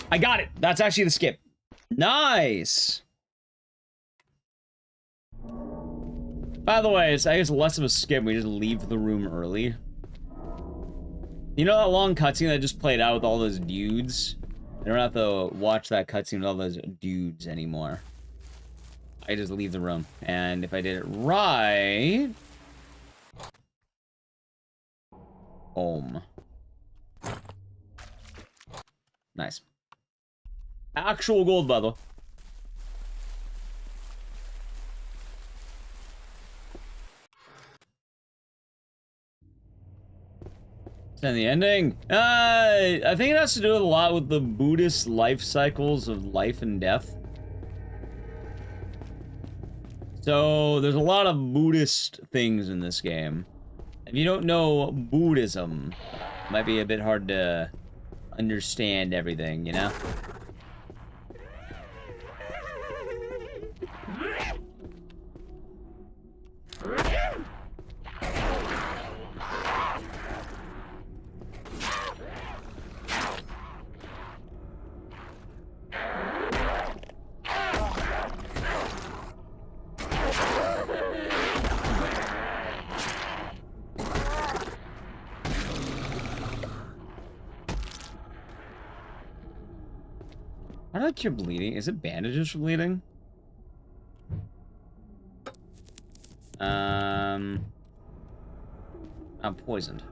I got it. That's actually the skip. Nice. By the way, it's, I guess, less of a skip. We just leave the room early. You know that long cutscene that just played out with all those dudes? I don't have to watch that cutscene with all those dudes anymore. I just leave the room. And if I did it right... Nice. Actual gold, by the way. And the ending? I think it has to do a lot with the Buddhist life cycles of life and death. So, there's a lot of Buddhist things in this game. If you don't know Buddhism, it might be a bit hard to understand everything, you know? How do I cure bleeding? Is it bandages for bleeding? I'm poisoned.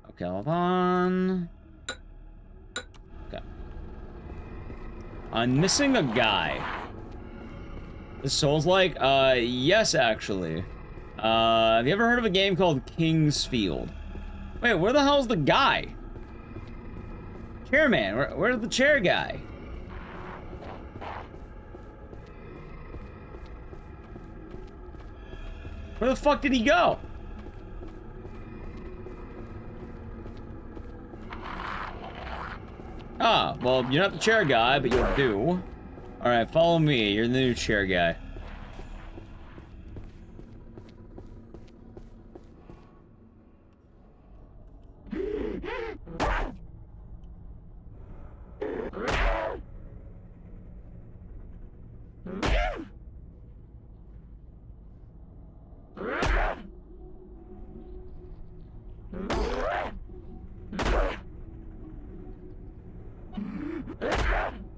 Okay, hold on. Okay. I'm missing a guy. The Souls-like? Yes, actually. Have you ever heard of a game called King's Field? Wait, where the hell's the guy? Chairman, where's the chair guy? Where the fuck did he go? Ah, well, you're not the chair guy, but you'll do. Alright, follow me. You're the new chair guy.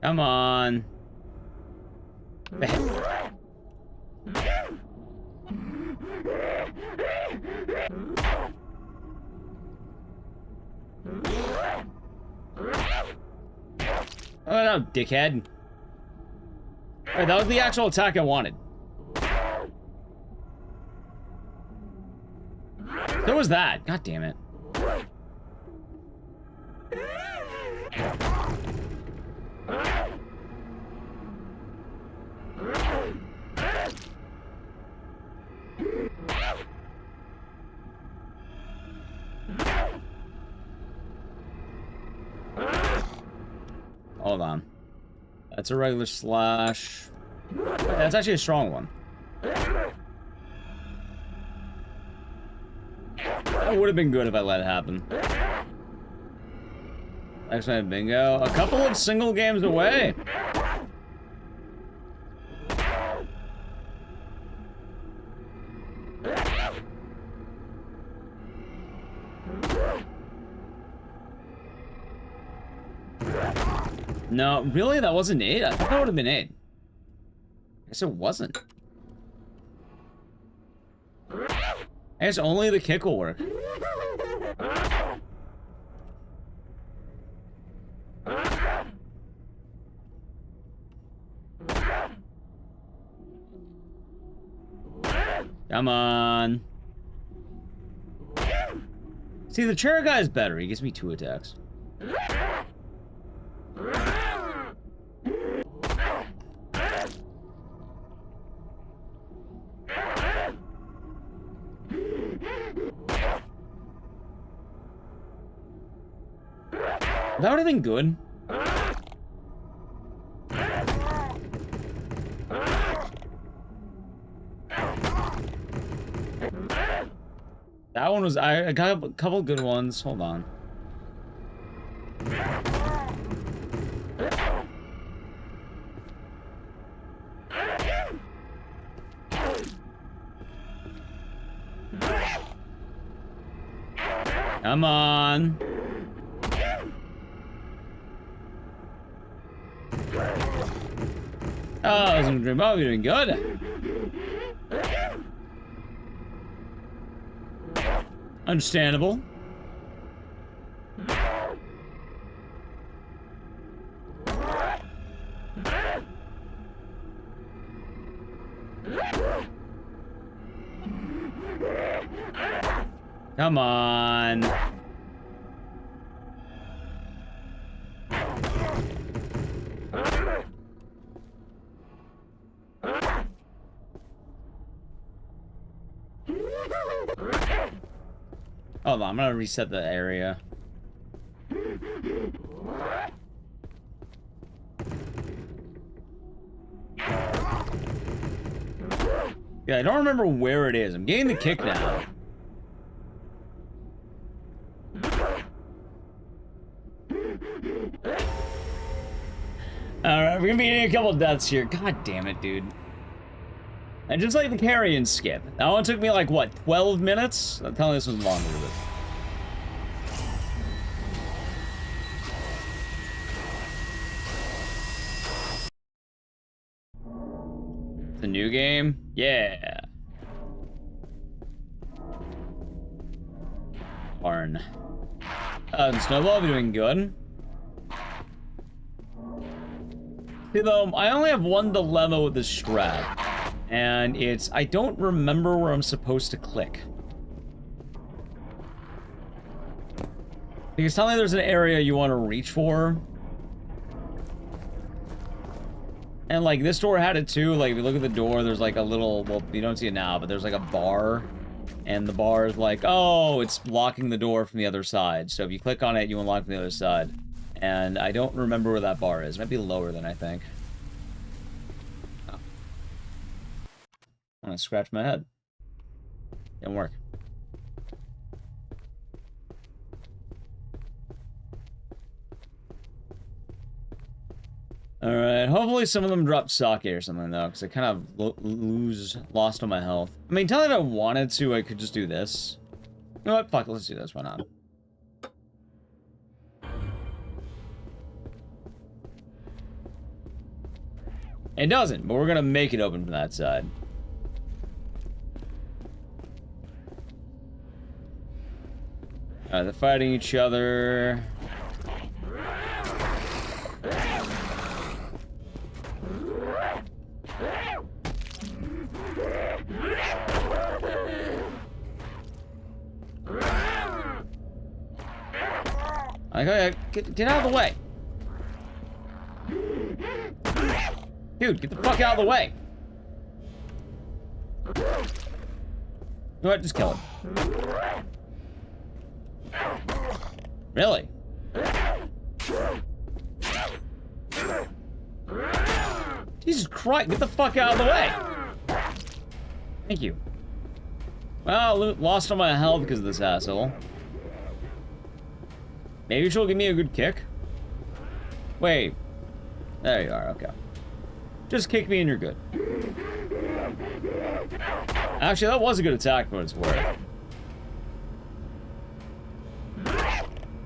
Come on. Oh no, dickhead. Alright, that was the actual attack I wanted. So was that. God damn it. Hold on. That's a regular slash. That's actually a strong one. That would have been good if I let it happen. X-Men bingo. A couple of single games away. No, really? That wasn't 8? I thought that would have been 8. I guess it wasn't. I guess only the kick will work. Come on. See, the chair guy is better. He gives me 2 attacks. That would have been good. That one was, I got a couple good ones. Hold on. Come on. Oh, I was gonna dream. Oh, you're doing good. Understandable. Come on. Hold on, I'm gonna reset the area. Yeah, I don't remember where it is. I'm getting the kick now. Alright, we're gonna be getting a couple deaths here. God damn it, dude. And just like the carrion skip. That one took me like, what, 12 minutes? I'm telling you this was longer, but... The new game? Yeah. Barn. Snowball, be doing good. See, though, I only have one dilemma with this strat. And it's, I don't remember where I'm supposed to click. Because telling me there's an area you want to reach for. And, like, this door had it, too. Like, if you look at the door, there's, like, a little... Well, you don't see it now, but there's, like, a bar. And the bar is like, oh, it's blocking the door from the other side. So if you click on it, you unlock from the other side. And I don't remember where that bar is. It might be lower than I think. Oh. I'm gonna scratch my head. Didn't work. Alright, hopefully some of them drop sake or something, though, because I kind of lost on my health. I mean, tell me if I wanted to, I could just do this. You know what? Fuck it, let's do this. Why not? It doesn't, but we're gonna make it open from that side. Alright, they're fighting each other. Get out of the way. Dude, get the fuck out of the way. You know what? Just kill him. Really? Jesus Christ, get the fuck out of the way. Thank you. Well, lost on my health because of this asshole. Maybe she'll give me a good kick. Wait. There you are, okay. Just kick me and you're good. Actually, that was a good attack for what it's worth.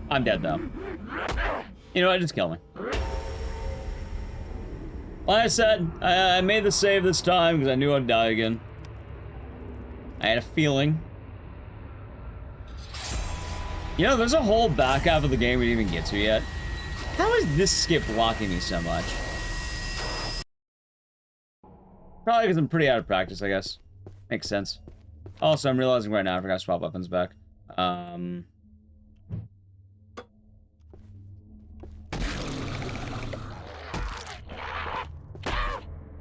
I'm dead, though. You know what? Just kill me. Like I said, I made the save this time because I knew I'd die again. I had a feeling. You know, there's a whole back half of the game we didn't even get to yet. How is this skip blocking me so much? Probably because I'm pretty out of practice, I guess. Makes sense. Also, I'm realizing right now I forgot to swap weapons back.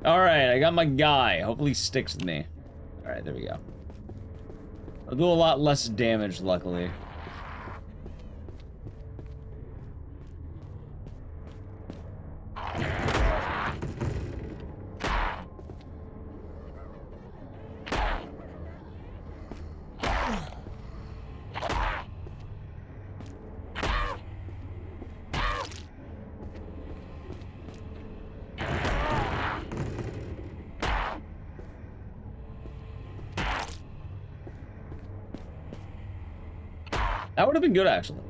Alright, I got my guy. Hopefully he sticks with me. Alright, there we go. I'll do a lot less damage, luckily. That would have been good, actually.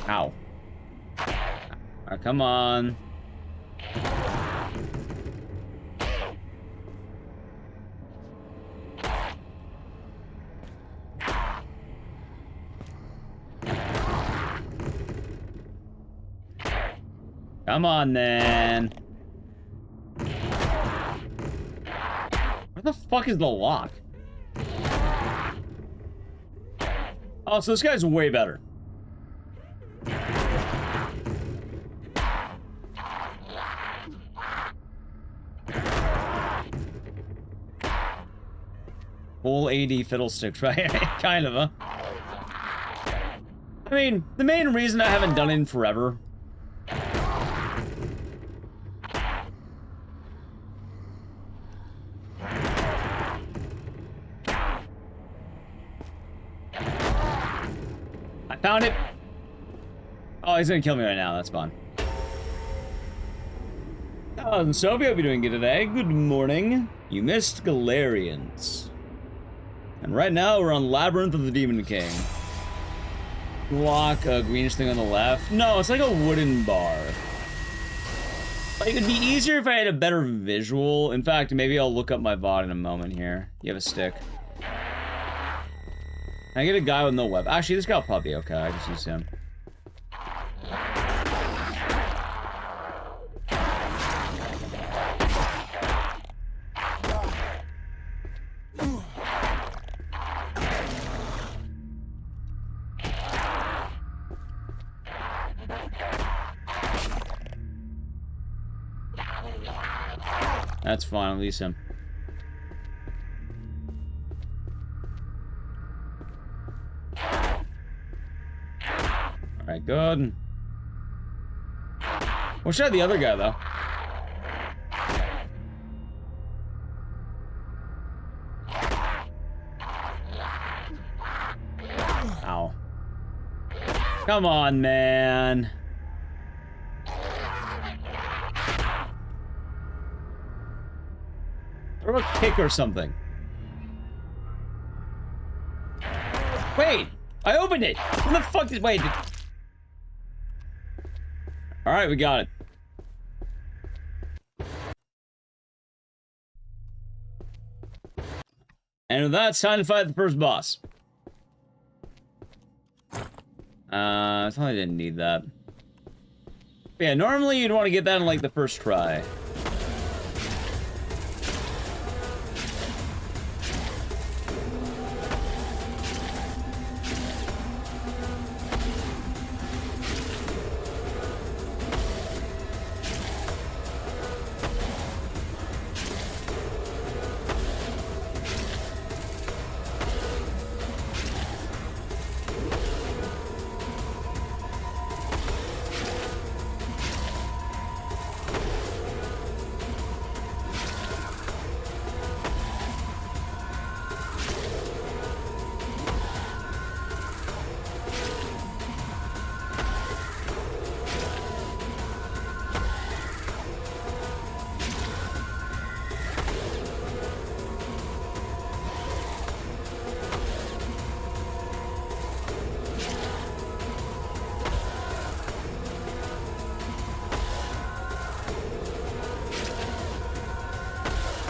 Ow. Alright, come on. Come on, then. Where the fuck is the lock? Oh, so this guy's way better. Full AD fiddlesticks, right? Kind of, huh? I mean, the main reason I haven't done it in forever... Found it. Oh, he's gonna kill me right now. That's fun. God, And Sophie, hope you're doing good today. Good morning. You missed Gallerians. And right now we're on Labyrinth of the Demon King. Block a greenish thing on the left. No, it's like a wooden bar. Like, it'd be easier if I had a better visual. In fact, maybe I'll look up my VOD in a moment here. You have a stick. Can I get a guy with no weapon? Actually, this guy'll probably be okay. I just use him. That's fine, I'll use him. Alright, good. We'll try the other guy, though. Ow. Come on, man. Throw a kick or something. Wait! I opened it! When the fuck did... Wait. Alright, we got it. And with that, it's time to fight the first boss. I thought I didn't need that. But yeah, normally you'd want to get that in, like, the first try.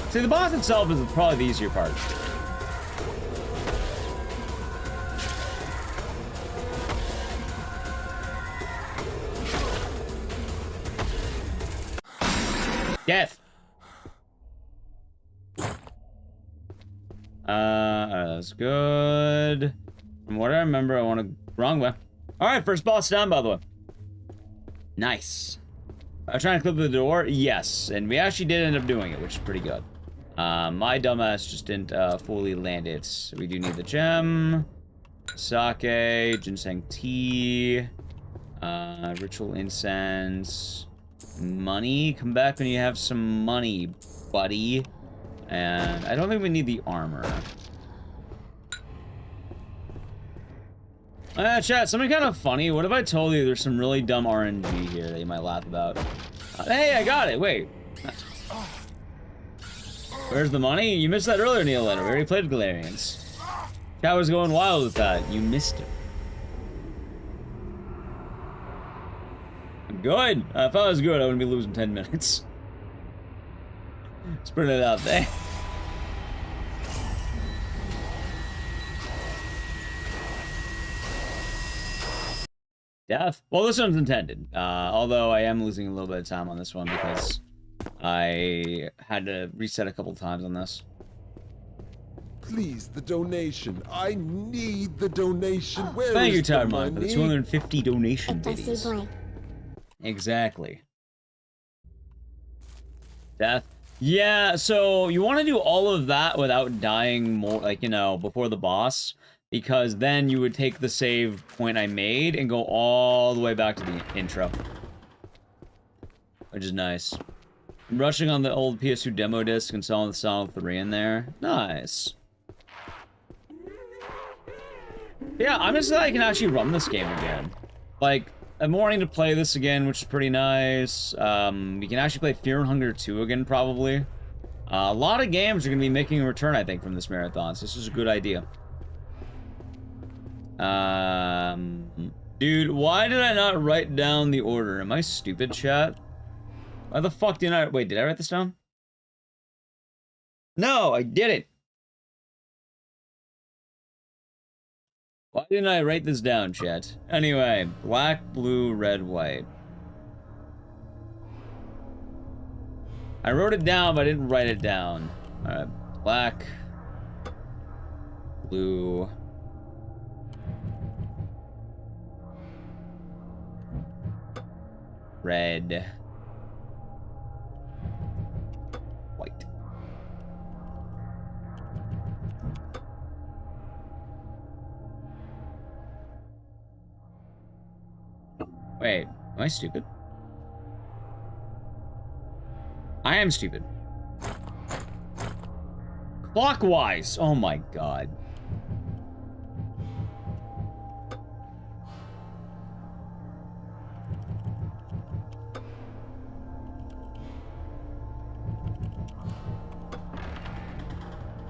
See, the boss itself is probably the easier part. Death! That's good. From what I remember, I want to... Wrong way. Alright, first boss down, by the way. Nice. Trying to clip the door? Yes. And we actually did end up doing it, which is pretty good. My dumbass just didn't fully land it. So we do need the gem, sake, ginseng tea, ritual incense, money. Come back when you have some money, buddy. And I don't think we need the armor. Chat, something kind of funny. What if I told you there's some really dumb RNG here that you might laugh about? Hey, I got it. Wait. Where's the money? You missed that earlier, Neil Letter. We already played Gallerians. Cat was going wild with that. You missed it. Good. If I was good, I wouldn't be losing 10 minutes. Let's put it out there. Death? Well, this one's intended. Although I am losing a little bit of time on this one because I had to reset a couple times on this. Please, the donation. I need the donation. Where Thank you, is the Tyron, money? for the 250 donation biddies. Exactly. Death. Yeah, so you want to do all of that without dying more, like, you know, before the boss. Because then you would take the save point I made and go all the way back to the intro. Which is nice. I'm rushing on the old PS2 demo disc and selling the Sonic 3 in there. Nice. Yeah, I'm just glad I can actually run this game again. Like, I'm wanting to play this again, which is pretty nice. We can actually play Fear and Hunger 2 again, probably. A lot of games are going to be making a return, I think, from this marathon, so this is a good idea. Dude, why did I not write down the order? Am I stupid, chat? Why the fuck didn't I... Wait, did I write this down? No, I didn't. Why didn't I write this down, chat? Anyway, black, blue, red, white. I wrote it down, but I didn't write it down. Alright, black, blue, red, white. Wait, am I stupid? I am stupid. Clockwise! Oh my god.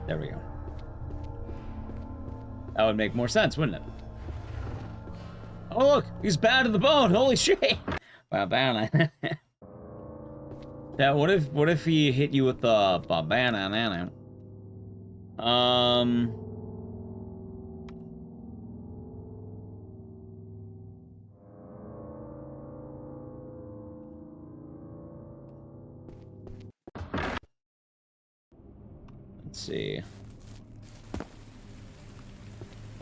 There we go. That would make more sense, wouldn't it? Oh look, he's bad to the bone. Holy shit! Babana. Yeah, what if he hit you with the babana? Let's see.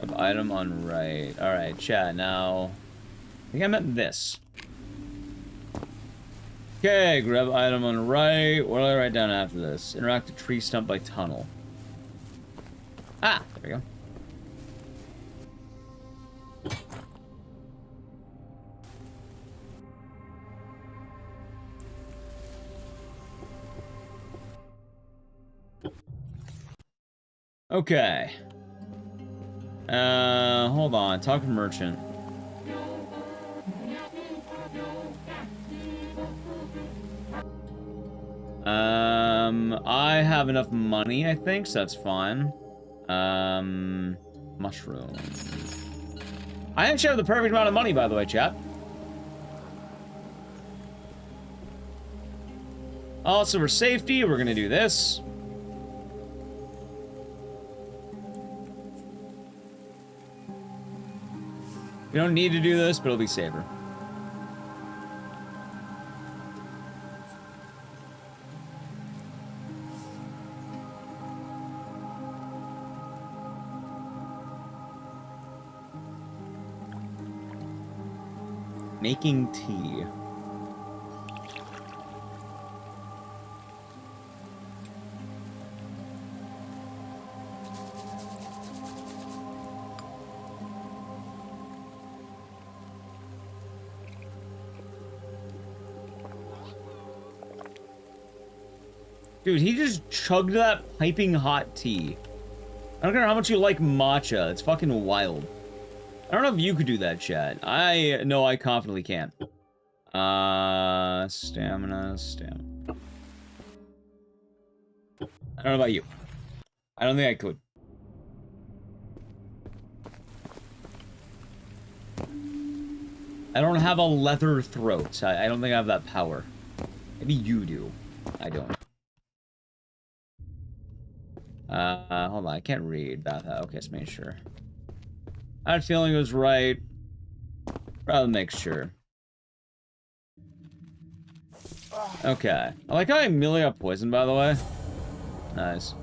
An item on right. Alright, chat, now... I think I meant this. Okay, grab item on right. What do I write down after this? Interact with tree stump by tunnel. Ah, there we go. Okay. Hold on. Talk to merchant. I have enough money, I think, so that's fine. Mushroom. I actually have the perfect amount of money, by the way, chat. Also, for safety, we're gonna do this. We don't need to do this, but it'll be safer. Making tea. Dude, he just chugged that piping hot tea. I don't care how much you like matcha. It's fucking wild. I don't know if you could do that, chat. I know I confidently can. Stamina. I don't know about you. I don't think I could. I don't have a leather throat. I don't think I have that power. Maybe you do. I don't. Hold on. I can't read that. Okay, let's make sure. I had a feeling it was right. Rather make sure. Okay. I like how I immediately got poisoned, by the way. Nice.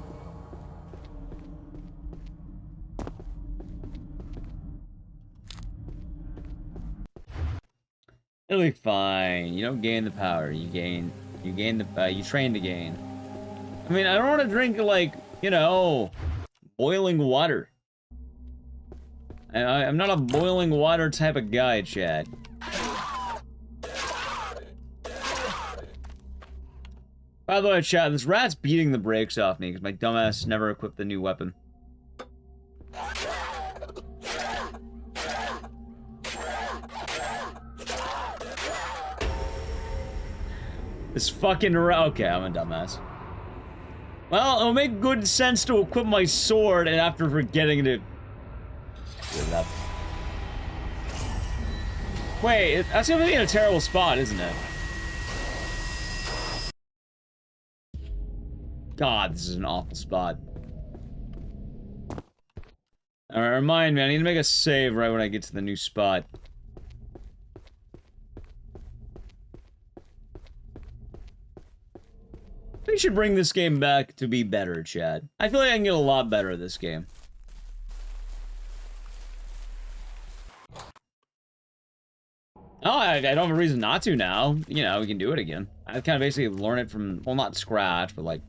It'll be fine. You don't gain the power. You train to gain. I mean, I don't want to drink, like, you know, boiling water. I'm not a boiling water type of guy, Chad. By the way, Chad, this rat's beating the brakes off me because my dumbass never equipped the new weapon. This fucking... Okay, I'm a dumbass. Well, it'll make good sense to equip my sword and after forgetting to... Wait, that's gonna be in a terrible spot, isn't it? God, this is an awful spot. Alright, remind me, I need to make a save right when I get to the new spot. We should bring this game back to be better, Chad. I feel like I can get a lot better at this game. Oh, I don't have a reason not to now. You know, we can do it again. I kind of basically learn it from, well, not scratch, but like,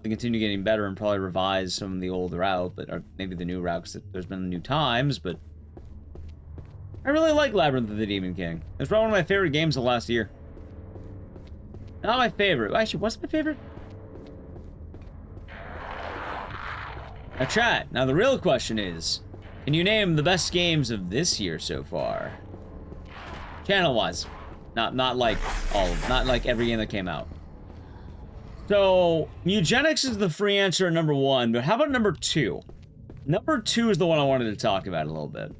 to continue getting better and probably revise some of the old route, but or maybe the new route, because there's been new times, but I really like Labyrinth of the Demon King. It's probably one of my favorite games of last year. Not my favorite. Actually, what's my favorite? Now, chat. Now, the real question is, can you name the best games of this year so far? Channel-wise. Not like all of, not like every game that came out. So, Eugenics is the free answer at number 1, but how about number 2? Number 2 is the one I wanted to talk about a little bit.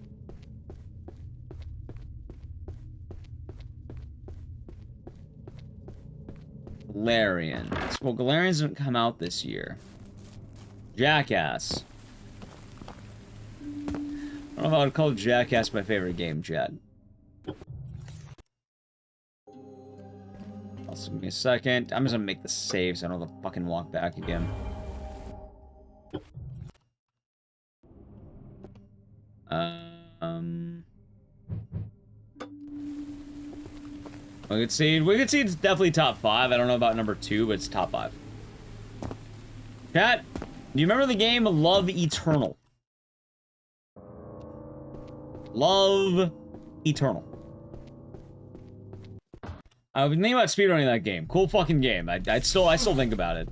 Gallerians. Well, Gallerians didn't come out this year. Jackass. I don't know if I would call Jackass my favorite game, Chad. Also, give me a second. I'm just gonna make the save so I don't have to fucking walk back again. We could see it's definitely top 5. I don't know about number 2, but it's top 5. Chat, do you remember the game Love Eternal? Love Eternal. I've been thinking about speedrunning that game. Cool fucking game. I still think about it.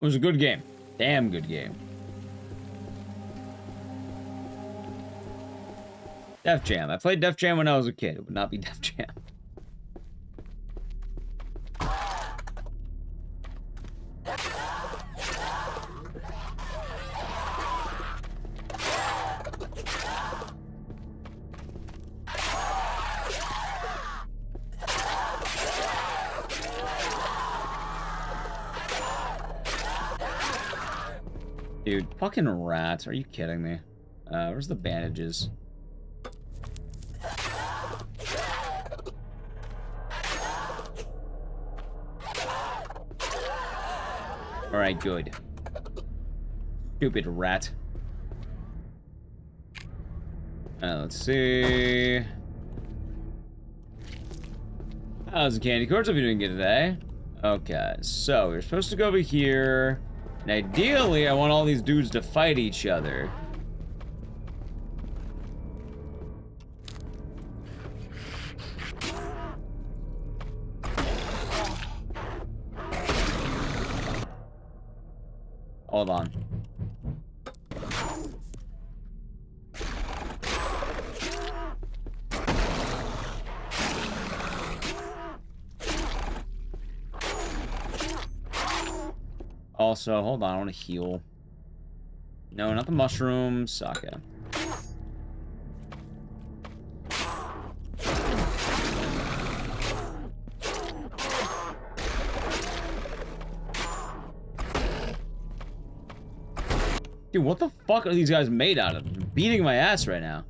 It was a good game. Damn good game. Def Jam. I played Def Jam when I was a kid. It would not be Def Jam. Dude, fucking rats. Are you kidding me? Where's the bandages? Alright, good. Stupid rat. Let's see. How's the candy cords? Hope you're doing good today. Okay, so we're supposed to go over here. And ideally, I want all these dudes to fight each other. Hold on. Also, hold on, I want to heal. No, not the mushrooms. Okay. Dude, what the fuck are these guys made out of? They're beating my ass right now.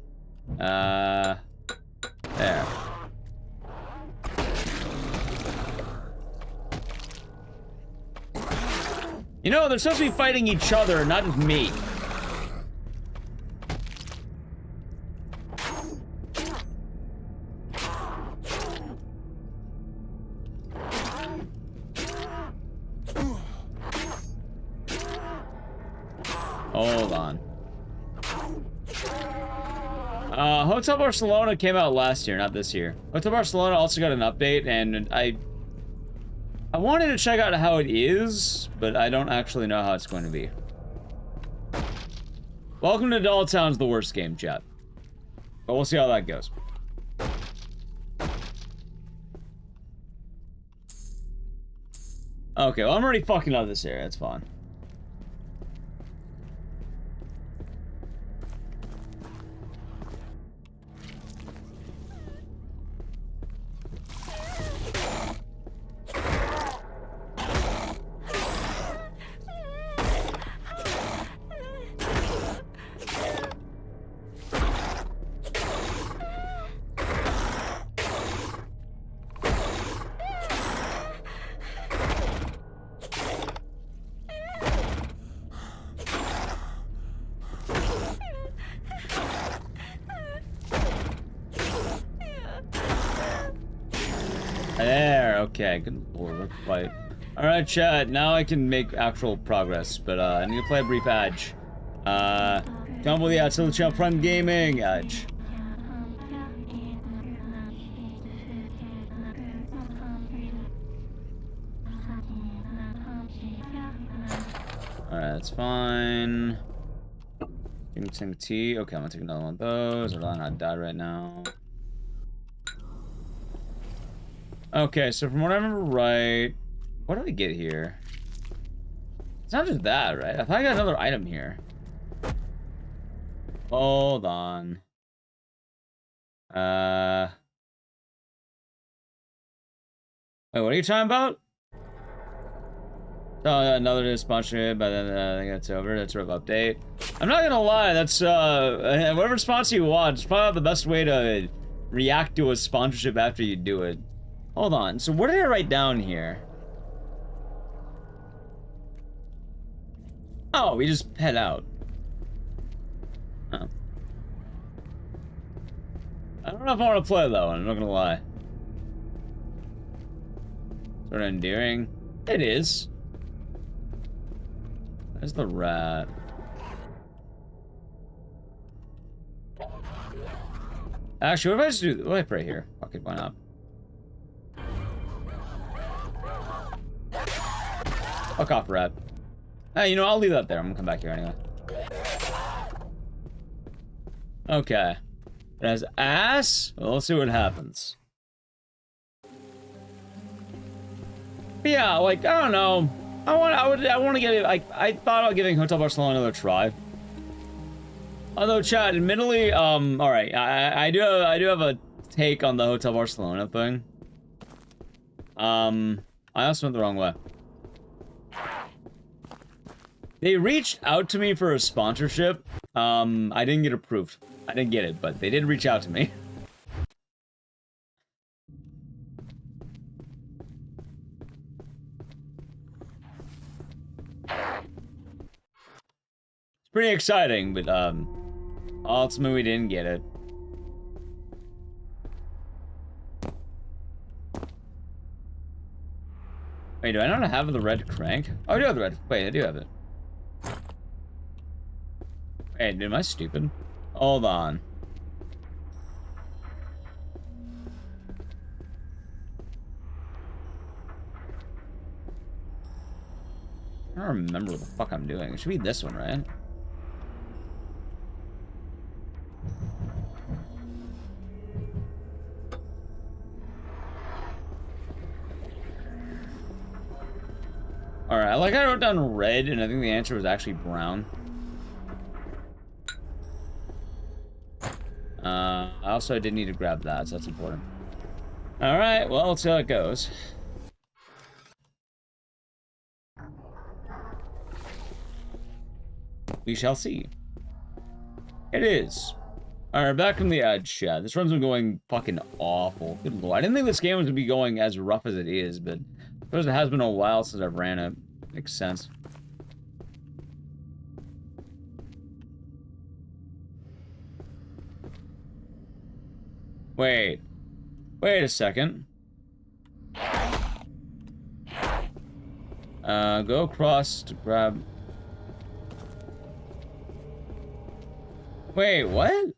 There. You know, they're supposed to be fighting each other, not just me. Hold on. Hotel Barcelona came out last year, not this year. Hotel Barcelona also got an update, and I wanted to check out how it is, but I don't actually know how it's going to be. Welcome to Dolltown's the worst game, chat. But we'll see how that goes. Okay, well, I'm already fucking out of this area. It's fine. There, okay, good lord, fight. Alright, chat, now I can make actual progress, but I need to play a brief edge. Come with the Attila Champ Prime Gaming edge. Alright, that's fine. Give tea. Okay, I'm gonna take another one of those. I'd rather not die right now. Okay, so from what I remember right, what did I get here? It's not just that, right? I thought I got another item here. Hold on. Wait, what are you talking about? Oh, another sponsorship, but then I think that's over. That's sort of update. I'm not gonna lie, that's whatever sponsor you want, it's probably the best way to react to a sponsorship after you do it. Hold on, so what did I write down here? Oh, we just head out. Oh. I don't know if I want to play that one, I'm not gonna lie. Sort of endearing. It is. There's the rat. Actually, what if I just do, what if I pray here? Fuck it, why not? Fuck off, rat. Hey, you know, I'll leave that there. I'm gonna come back here anyway. Okay. It has ass? Well, let's see what happens. But yeah, like, I don't know. I want to get it, like, I thought about giving Hotel Barcelona another try. Although, chat, admittedly, alright, I do have a take on the Hotel Barcelona thing. I also went the wrong way. They reached out to me for a sponsorship. I didn't get approved. I didn't get it, but they did reach out to me. It's pretty exciting, but ultimately we didn't get it. Wait, do I not have the red crank? Oh, I do have the red. Wait, I do have it. Wait, am I stupid? Hold on. I don't remember what the fuck I'm doing. It should be this one, right? Alright, like I wrote down red, and I think the answer was actually brown. I also did need to grab that, so that's important. Alright, well, let's see how it goes. We shall see. It is. Alright, back from the edge chat. This run's been going fucking awful. Good lord. I didn't think this game was gonna be going as rough as it is, but I suppose it has been a while since I've ran it. Makes sense. Wait. Wait a second. Go across to grab... Wait, what?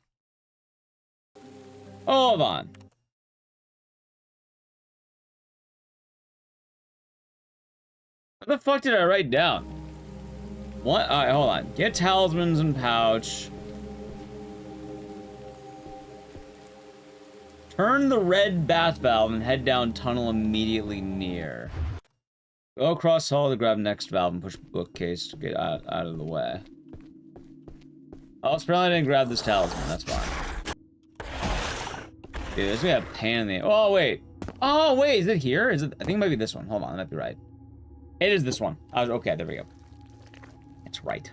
Hold on. What the fuck did I write down? What? Alright, hold on. Get talismans and pouch. Turn the red bath valve and head down tunnel immediately near. Go across hall to grab next valve and push bookcase to get out of the way. Oh, apparently I didn't grab this talisman. That's fine. Dude, this is gonna be a pain in the... Oh, wait. Oh, wait. Is it here? Is it... I think it might be this one. Hold on. That might be right. It is this one. Okay, there we go. It's right.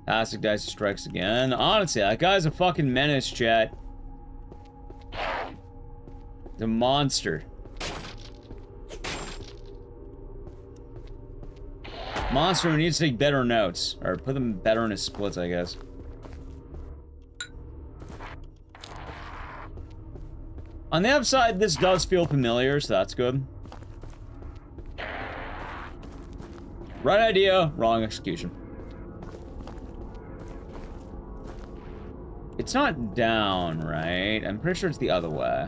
Ecdycis strikes again. Honestly, that guy's a fucking menace, chat. The monster. Monster who needs to take better notes. Or put them better in his splits, I guess. On the upside, this does feel familiar, so that's good. Right idea, wrong execution. It's not down, right? I'm pretty sure it's the other way.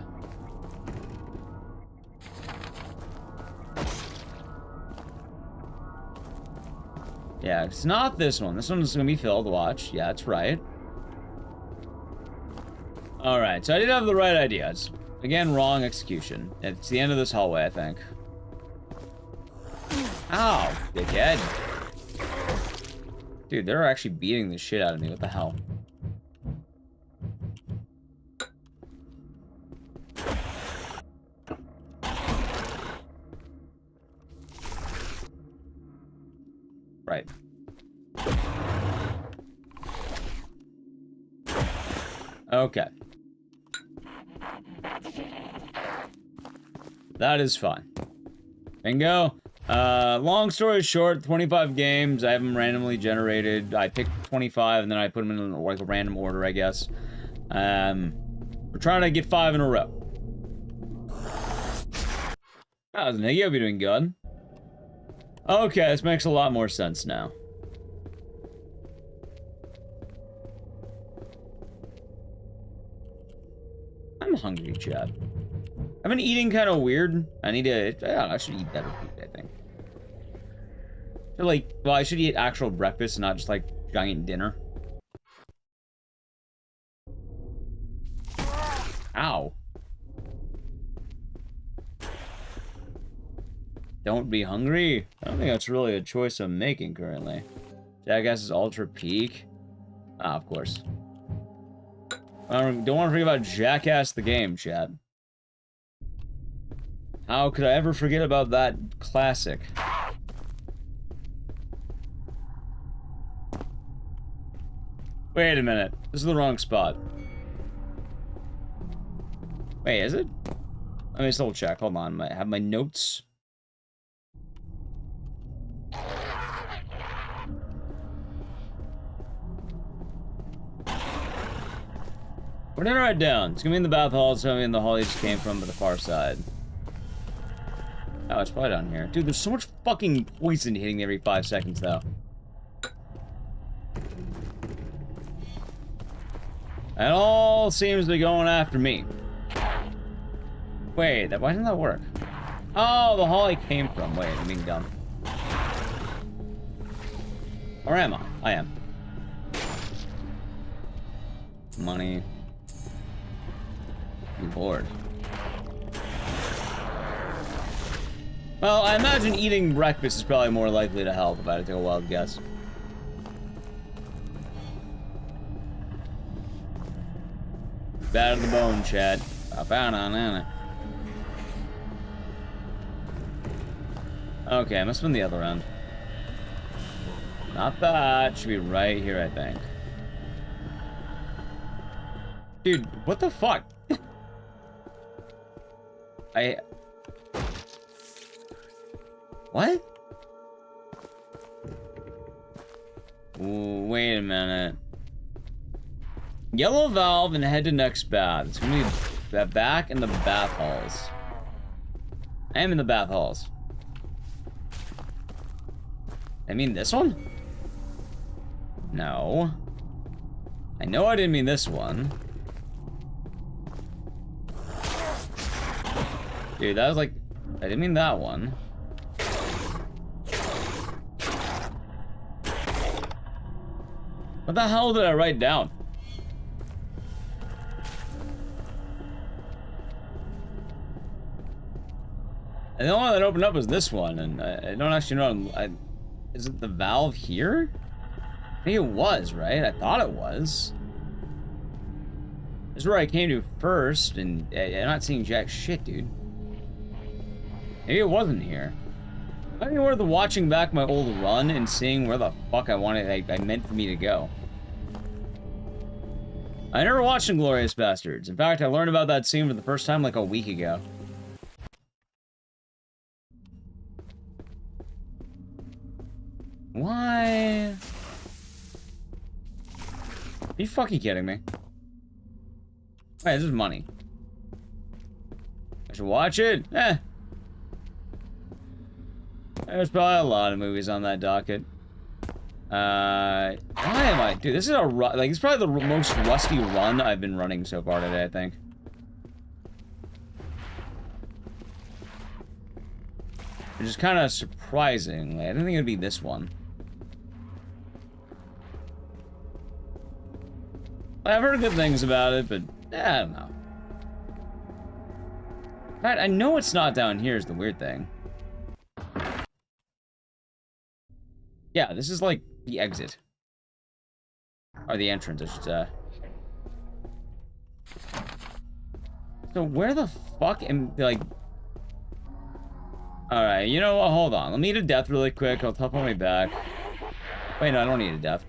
Yeah, it's not this one. This one's gonna be filled, watch. Yeah, that's right. Alright, so I did have the right idea. It's, again, wrong execution. It's the end of this hallway, I think. Ow, dickhead. Dude, they're actually beating the shit out of me. What the hell? Right. Okay. That is fine. Bingo. Long story short, 25 games. I have them randomly generated. I picked 25 and then I put them in like a random order, I guess. We're trying to get 5 in a row. How's Niggy? You'll be doing good. Okay, this makes a lot more sense now. I'm hungry, Chad. I've been eating kind of weird. I need to... I don't know, I should eat better food, I think. Like, well, I should eat actual breakfast and not just, like, giant dinner. Ow. Don't be hungry. I don't think that's really a choice I'm making currently. Jackass is ultra peak. Ah, of course. I don't want to forget about Jackass the game, chat. How could I ever forget about that classic? Wait a minute. This is the wrong spot. Wait, is it? Let me just double check. Hold on. I have my notes. What did I write down? It's gonna be in the bath hall. It's gonna be in the hall you just came from, but the far side. Oh, it's probably down here. Dude, there's so much fucking poison hitting me every 5 seconds, though. It all seems to be going after me. Wait, why didn't that work? Oh, the hall I came from. Wait, I'm being dumb. Or am I? I am. Money. I'm bored. Well, I imagine eating breakfast is probably more likely to help if I had to take a wild guess. Bad of the bone, Chad. I found on it. Okay, must have been the other end. Not that. Should be right here, I think. Dude, what the fuck? What? Ooh, wait a minute. Yellow valve and head to next bath. It's gonna be back in the bath halls. I am in the bath halls. I mean this one? No. I know I didn't mean this one. Dude, that was like... I didn't mean that one. What the hell did I write down? And the only one that opened up was this one, and I don't actually know. Is it the valve here? I think it was, right? I thought it was. This is where I came to first, and I'm not seeing jack shit, dude. Maybe it wasn't here. Might be worth watching back my old run and seeing where the fuck I meant for me to go. I never watched Glorious Bastards. In fact, I learned about that scene for the first time like a week ago. Why? Are you fucking kidding me? Wait, this is money. I should watch it? Eh. There's probably a lot of movies on that docket. Why am I? Dude, this is it's probably the most rusty run I've been running so far today, I think. Which is kind of surprising. I didn't think it'd be this one. I've heard good things about it, but I don't know. In fact, I know it's not down here is the weird thing. Yeah, this is like the exit. Or the entrance, I should say. So where the fuck am, like... Alright, you know what, hold on. Let me eat a death really quick, I'll top on my back. Wait, no, I don't need a death.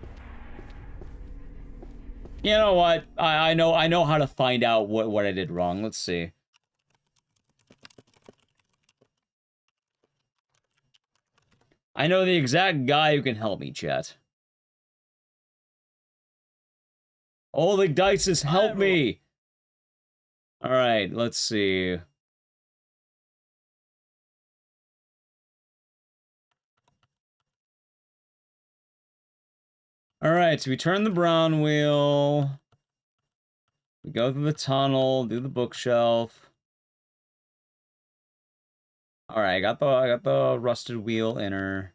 You know what? I know how to find out what I did wrong. Let's see. I know the exact guy who can help me, chat. Oh, Ecdycis, help me! Alright, let's see. Alright, so we turn the brown wheel. We go through the tunnel, do the bookshelf. Alright, I got the rusted wheel inner.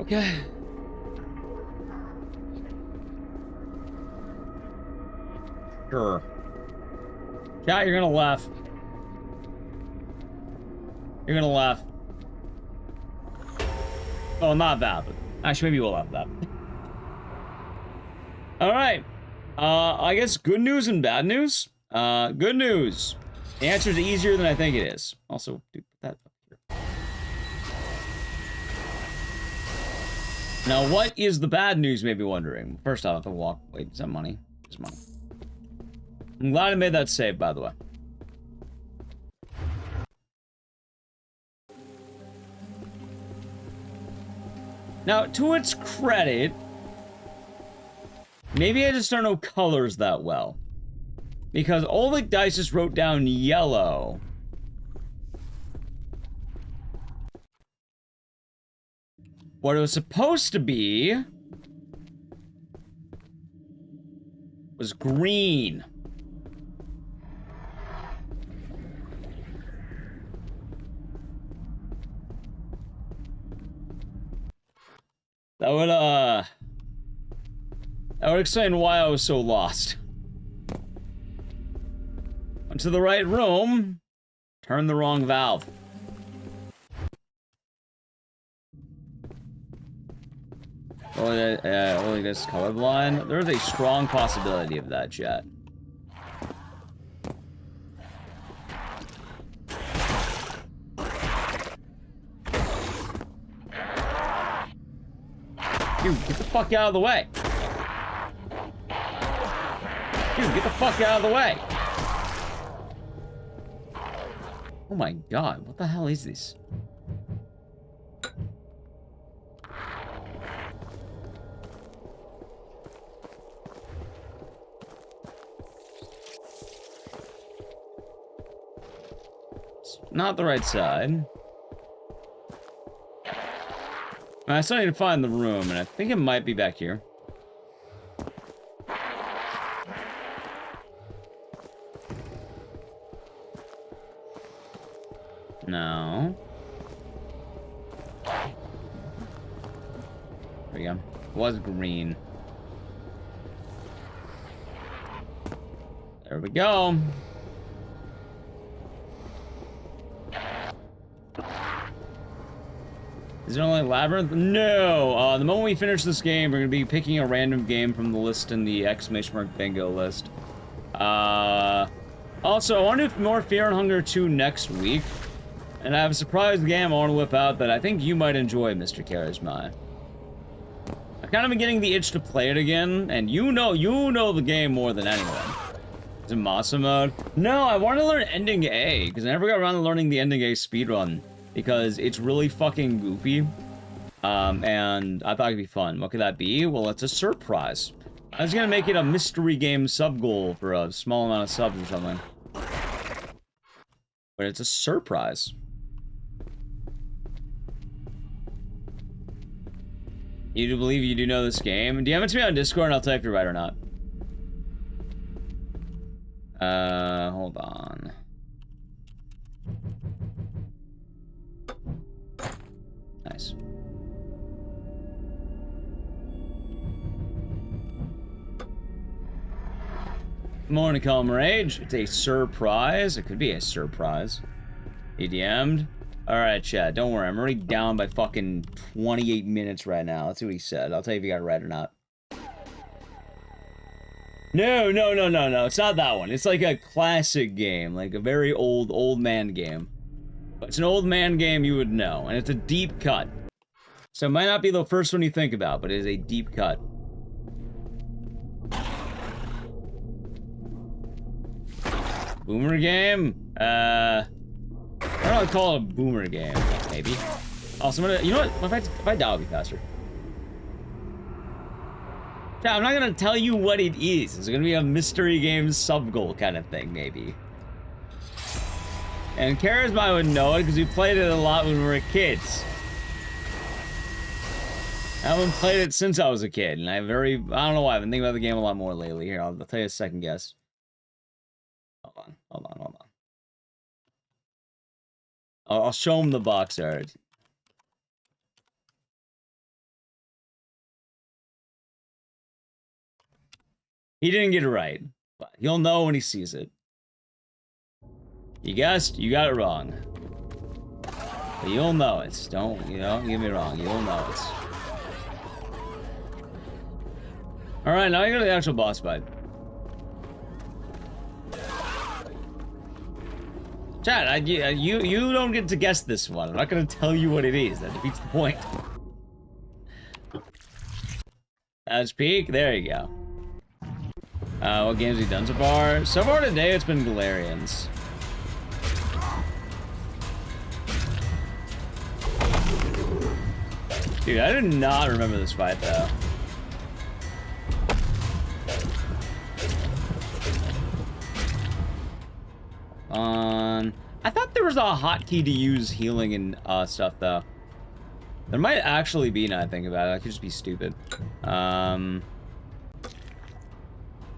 Okay. Sure. Chat, you're gonna laugh. You're gonna laugh. Oh, not that, but actually maybe we'll laugh at that. Alright. I guess good news and bad news. Good news. The answer is easier than I think it is. Also, dude, put that up here. Now, what is the bad news, you may be wondering? First off, I have to walk. Wait, is that money? It's money. I'm glad I made that save, by the way. Now, to its credit, maybe I just don't know colors that well. Because old Ecdycis wrote down yellow. What it was supposed to be was green. That would explain why I was so lost. Went to the right room, turned the wrong valve. Only this colorblind. There's a strong possibility of that, chat. Dude, get the fuck out of the way. Dude, get the fuck out of the way. Oh my god, what the hell is this? It's not the right side. I still need to find the room, and I think it might be back here. No. There we go. It was green. There we go. Is there only Labyrinth? No! The moment we finish this game, we're gonna be picking a random game from the list in the !bingo list. Also, I want to do more Fear and Hunger 2 next week. And I have a surprise game I want to whip out that I think you might enjoy, Mr. Charisma. I've kind of been getting the itch to play it again, and you know the game more than anyone. Is it Masa mode? No, I want to learn Ending A, because I never got around to learning the Ending A speedrun. Because it's really fucking goofy. And I thought it'd be fun. What could that be? Well, it's a surprise. I was gonna make it a mystery game sub goal for a small amount of subs or something. But it's a surprise. You do believe you do know this game? DM it to me on Discord and I'll tell you if you're right or not. Hold on. Nice. Morning, Calm Rage. It's a surprise. It could be a surprise. He DM'd. Alright, chat. Don't worry. I'm already down by fucking 28 minutes right now. Let's see what he said. I'll tell you if you got it right or not. No. It's not that one. It's like a classic game. Like a very old man game. But it's an old man game you would know. And it's a deep cut. So it might not be the first one you think about, but it is a deep cut. Boomer game? I don't know how to call it a boomer game. Maybe. Also, you know what? If I die, it'll be faster. Yeah, I'm not gonna tell you what it is. It's gonna be a mystery game sub-goal kind of thing, maybe. And Charisma would know it because we played it a lot when we were kids. I haven't played it since I was a kid, and I don't know why, I've been thinking about the game a lot more lately. Here, I'll tell you a second guess. Hold on. I'll show him the box art. He didn't get it right, but he'll know when he sees it. You guessed, you got it wrong. But you'll know it. Don't get me wrong, you'll know it. Alright, now you go to the actual boss fight. Chat, you don't get to guess this one. I'm not gonna tell you what it is. That defeats the point. That's peak. There you go. What games have you done so far? So far today, it's been Gallerians. Dude, I do not remember this fight though. I thought there was a hotkey to use healing and stuff though. There might actually be, now I think about it. I could just be stupid.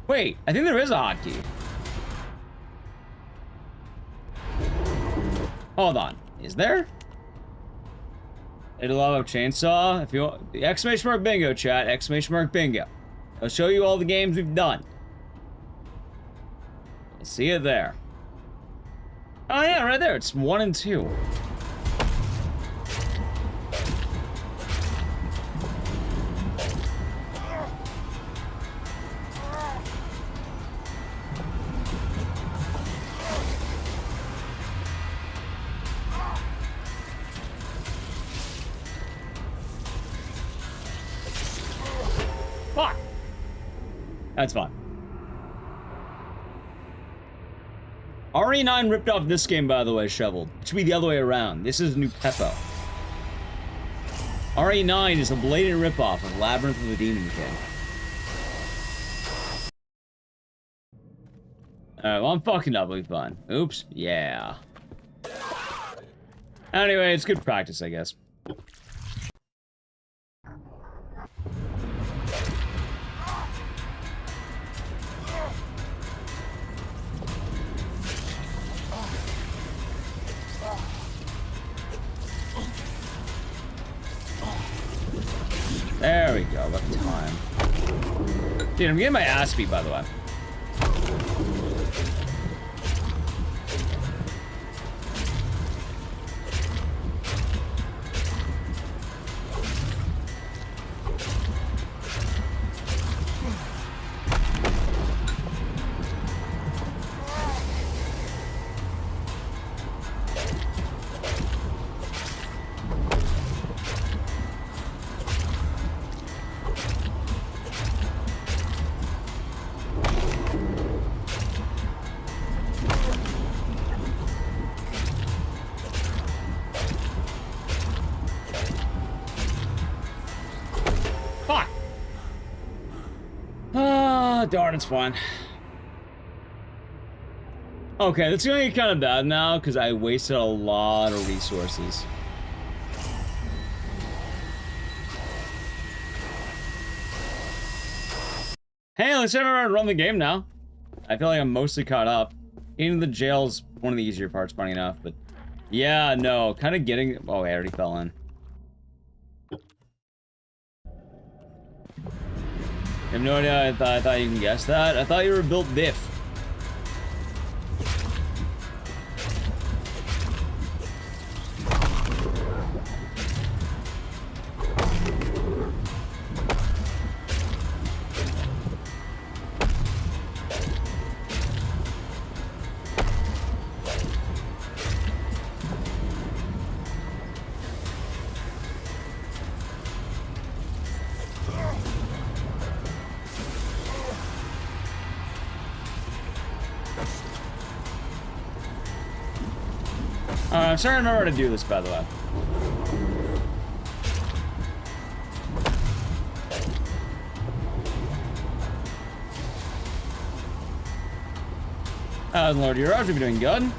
Wait, I think there is a hotkey. Hold on, is there? It'll love chainsaw. If you want the !bingo chat, !bingo. I'll show you all the games we've done. You'll see it there. Oh yeah, right there. It's 1 and 2. Fuck. That's fine. RE9 ripped off this game, by the way, Shovel. It should be the other way around. This is new Peppo. RE9 is a blatant ripoff of Labyrinth of the Demon King. Alright, well, I'm fucking up. It'll be fun. Oops. Yeah. Anyway, it's good practice, I guess. we go. About time. Dude, I'm getting my ass beat, by the way. Darn, it's fine. Okay, that's gonna get kind of bad now because I wasted a lot of resources. Hey, let's have everyone run the game now. I feel like I'm mostly caught up. Getting to the jail's one of the easier parts, funny enough, but yeah, no, kind of getting. Oh, I already fell in. I have no idea. I thought you can guess that. I thought you were built diff. I'm starting to remember how to do this, by the way. Lord, you're out to be doing good.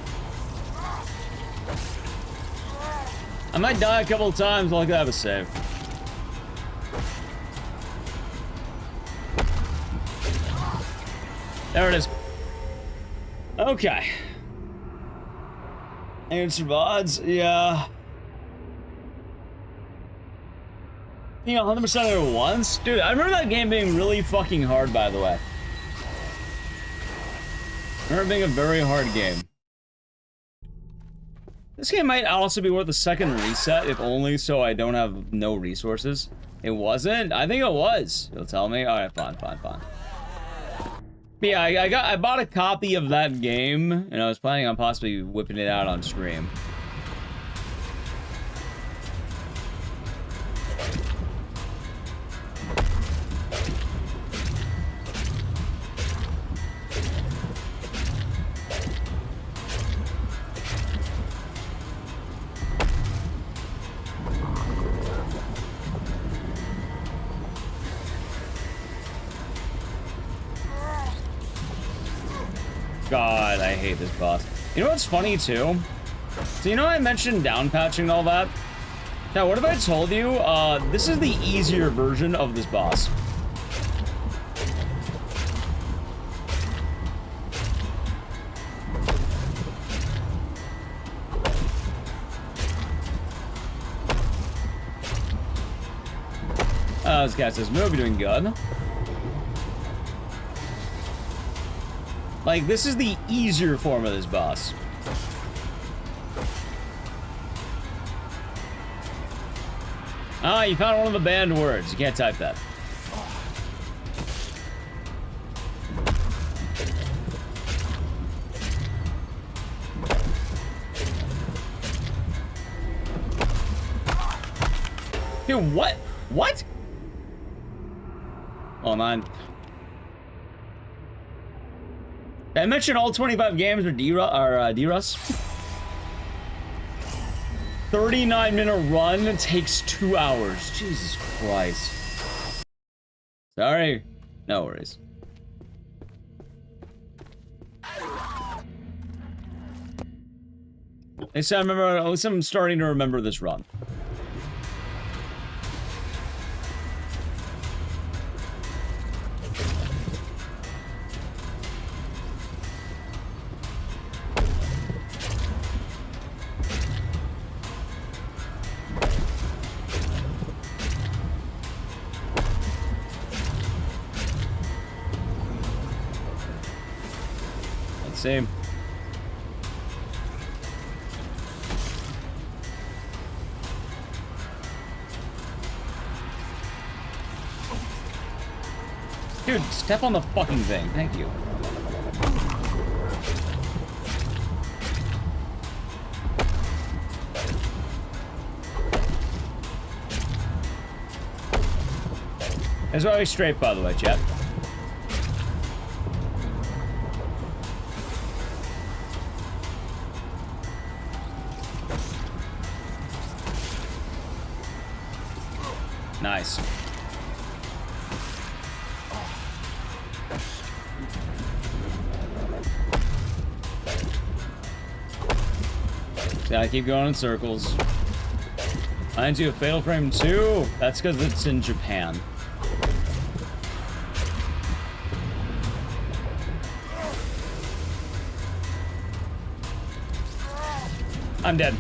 I might die a couple of times, but I'll have a save. There it is. Okay. Answer VODs, yeah. You know, 100% at once? Dude, I remember that game being really fucking hard, by the way. I remember it being a very hard game. This game might also be worth a second reset, if only so I don't have no resources. It wasn't? I think it was. You'll tell me? Alright, fine. But yeah, I bought a copy of that game, and I was planning on possibly whipping it out on stream. God, I hate this boss. You know what's funny, too? So you know I mentioned down patching and all that? Now, what if I told you, this is the easier version of this boss. This guy says, movie doing good. Like, this is the easier form of this boss. Ah, you found one of the banned words. You can't type that. Dude, what? What? Oh, man. I mentioned all 25 games are D-Russ. 39-minute run takes 2 hours. Jesus Christ. Sorry. No worries. At least I'm starting to remember this run. Same. Dude, step on the fucking thing. Thank you. It's always straight, by the way, chat. Nice. Gotta keep going in circles. Finds you a fatal frame too. That's because it's in Japan. I'm dead.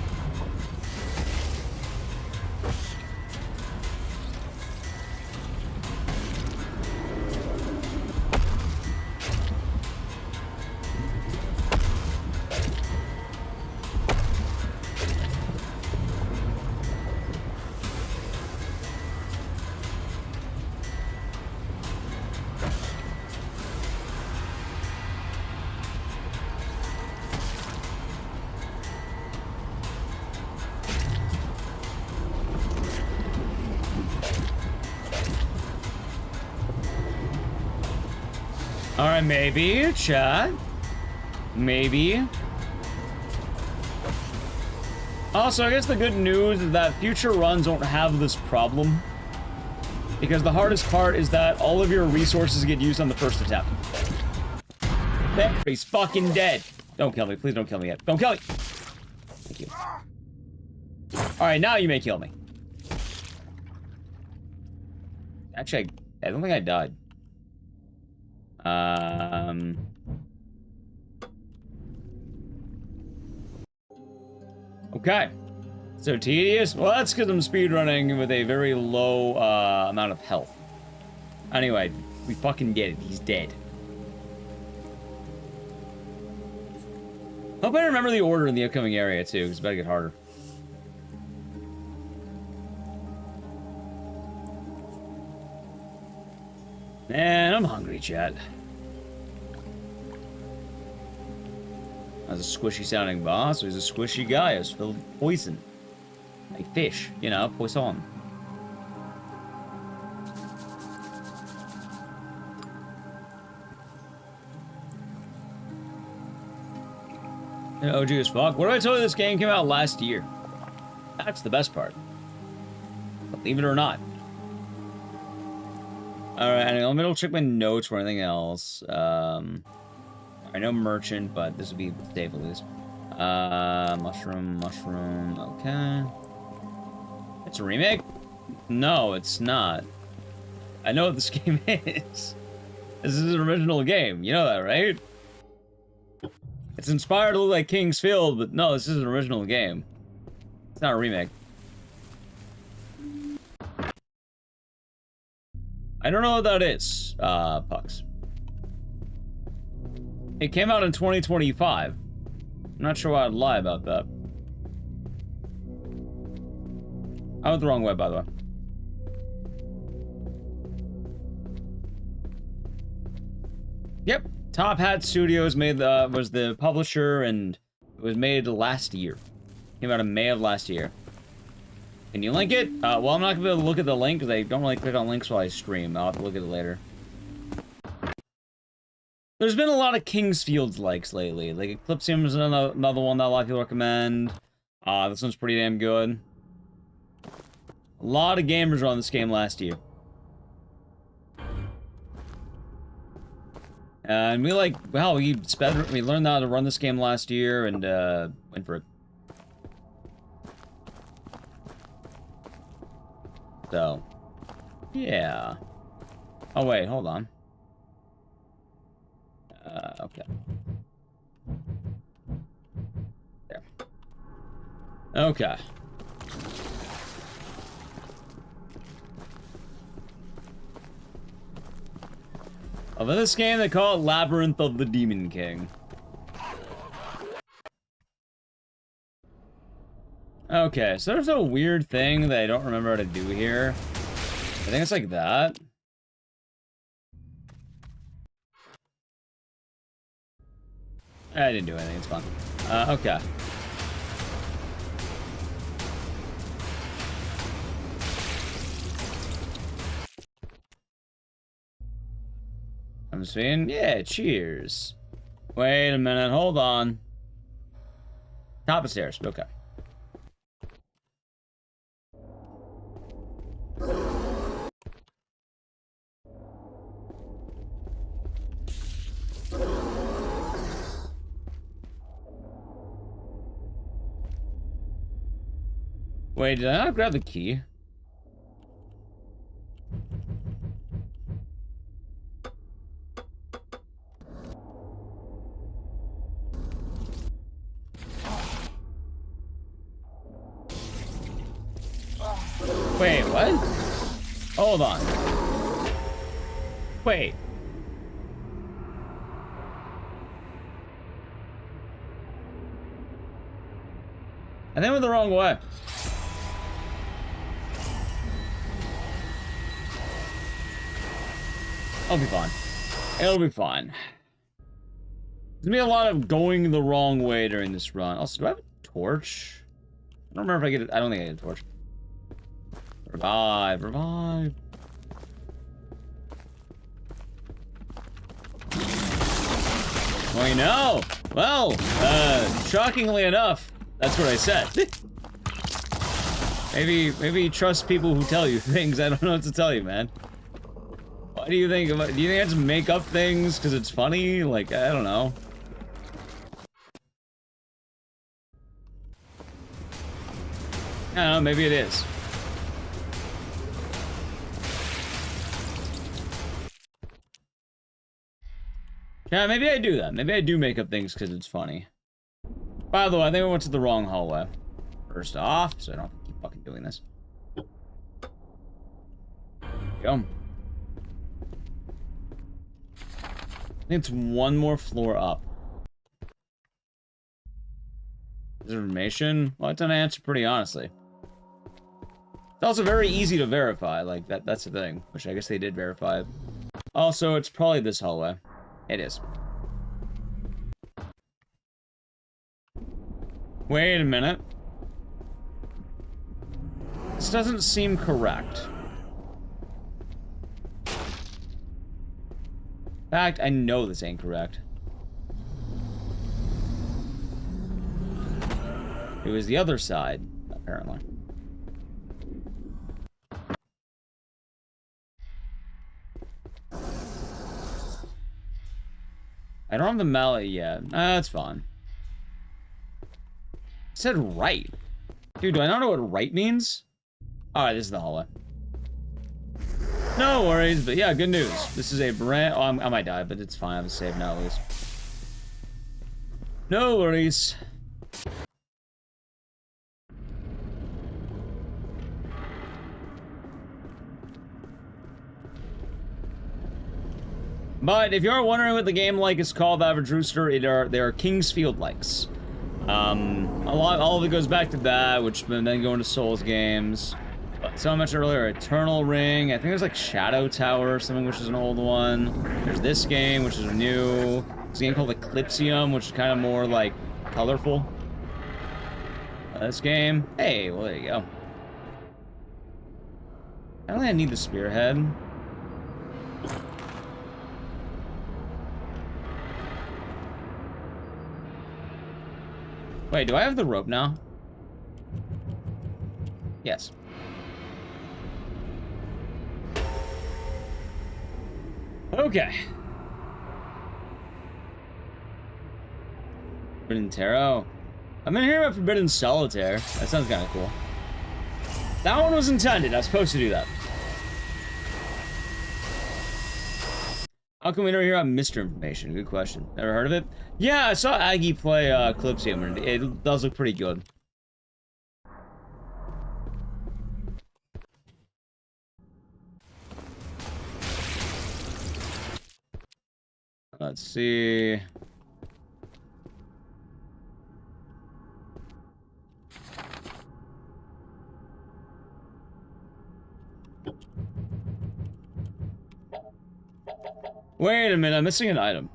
Alright, maybe, chat. Maybe. Also, I guess the good news is that future runs don't have this problem. Because the hardest part is that all of your resources get used on the first attempt. He's fucking dead. Don't kill me. Please don't kill me yet. Don't kill me. Thank you. Alright, now you may kill me. Actually, I don't think I died. Okay. So tedious? Well, that's because I'm speedrunning with a very low amount of health. Anyway, we fucking get it. He's dead. Hope I remember the order in the upcoming area too, because it's about to get harder. Man, I'm hungry, chat. That's a squishy sounding boss. He's a squishy guy who's filled with poison. Like fish, you know, poison. Yeah, OG as fuck. What did I tell you, this game came out last year? That's the best part. Believe it or not. Alright, anyway, let me check my notes for anything else. I know merchant, but this would be safe at least. Mushroom, okay. It's a remake? No, it's not. I know what this game is. This is an original game, you know that, right? It's inspired to look like King's Field, but no, this is an original game. It's not a remake. I don't know what that is, Pucks. It came out in 2025. I'm not sure why I'd lie about that. I went the wrong way, by the way. Yep, Top Hat Studios made was the publisher, and it was made last year. Came out in May of last year. Can you link it? Well, I'm not gonna be able to look at the link because I don't really click on links while I stream. I'll have to look at it later. There's been a lot of Kingsfields likes lately. Like Eclypsium is another one that a lot of people recommend. This one's pretty damn good. A lot of gamers were on this game last year. And we like, wow, we learned how to run this game last year and went for it. So, yeah. Oh wait, hold on. Okay. There. Okay. Although this game, they call it Labyrinth of the Demon King. Okay, so there's a weird thing that I don't remember how to do here. I think it's like that. I didn't do anything, it's fun. Okay. I'm saying, yeah, cheers. Wait a minute, hold on. Top of stairs, okay. Wait, did I not grab the key? Wait, what? Hold on. Wait. I think I went the wrong way. I'll be fine. It'll be fine. There's gonna be a lot of going the wrong way during this run. Also, do I have a torch? I don't remember if I get it. I don't think I get a torch. Revive, revive. Well, you know. Well, shockingly enough, that's what I said. maybe trust people who tell you things. I don't know what to tell you, man. What do you think about? Do you think I just make up things because it's funny? Like, I don't know. I don't know, maybe it is. Yeah, maybe I do that. Maybe I do make up things because it's funny. By the way, I think I went to the wrong hallway. First off, so I don't have to keep fucking doing this. There we go. I think it's one more floor up. Is information? Well, I don't answer pretty honestly. It's also very easy to verify, like that's the thing, which I guess they did verify. Also, it's probably this hallway. It is. Wait a minute. This doesn't seem correct. In fact, I know this ain't correct. It was the other side, apparently. I don't have the mallet yet. That's fine. It said right. Dude, do I not know what right means? Alright, this is the hallway. No worries, but yeah, good news. This is a brand... Oh, I might die, but it's fine. I have a save now, at least. No worries. But if you're wondering what the game like is called, Average Rooster, they are Kingsfield likes. All of it goes back to that, which then go into Souls games. But so I mentioned earlier, Eternal Ring. I think there's like Shadow Tower or something, which is an old one. There's this game, which is new. There's a game called Eclypsium, which is kind of more like colorful. This game. Hey, well there you go. I don't think I need the spearhead. Wait, do I have the rope now? Yes. Okay. Forbidden Tarot. I've been hearing about Forbidden Solitaire. That sounds kind of cool. That one was intended. I was supposed to do that. How come we don't hear about Mr. Information? Good question. Never heard of it? Yeah, I saw Aggie play Eclypsium, and it does look pretty good. Let's see. Wait a minute, I'm missing an item.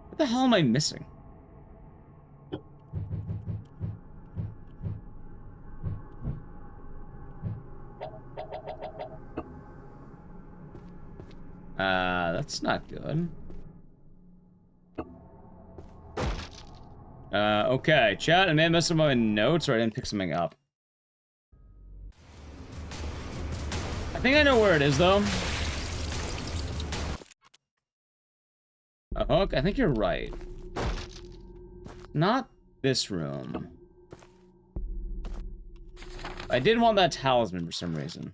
What the hell am I missing? That's not good. Okay, chat, I may have messed up my notes or I didn't pick something up. I think I know where it is, though. A hook? I think you're right. Not this room. I did want that talisman for some reason.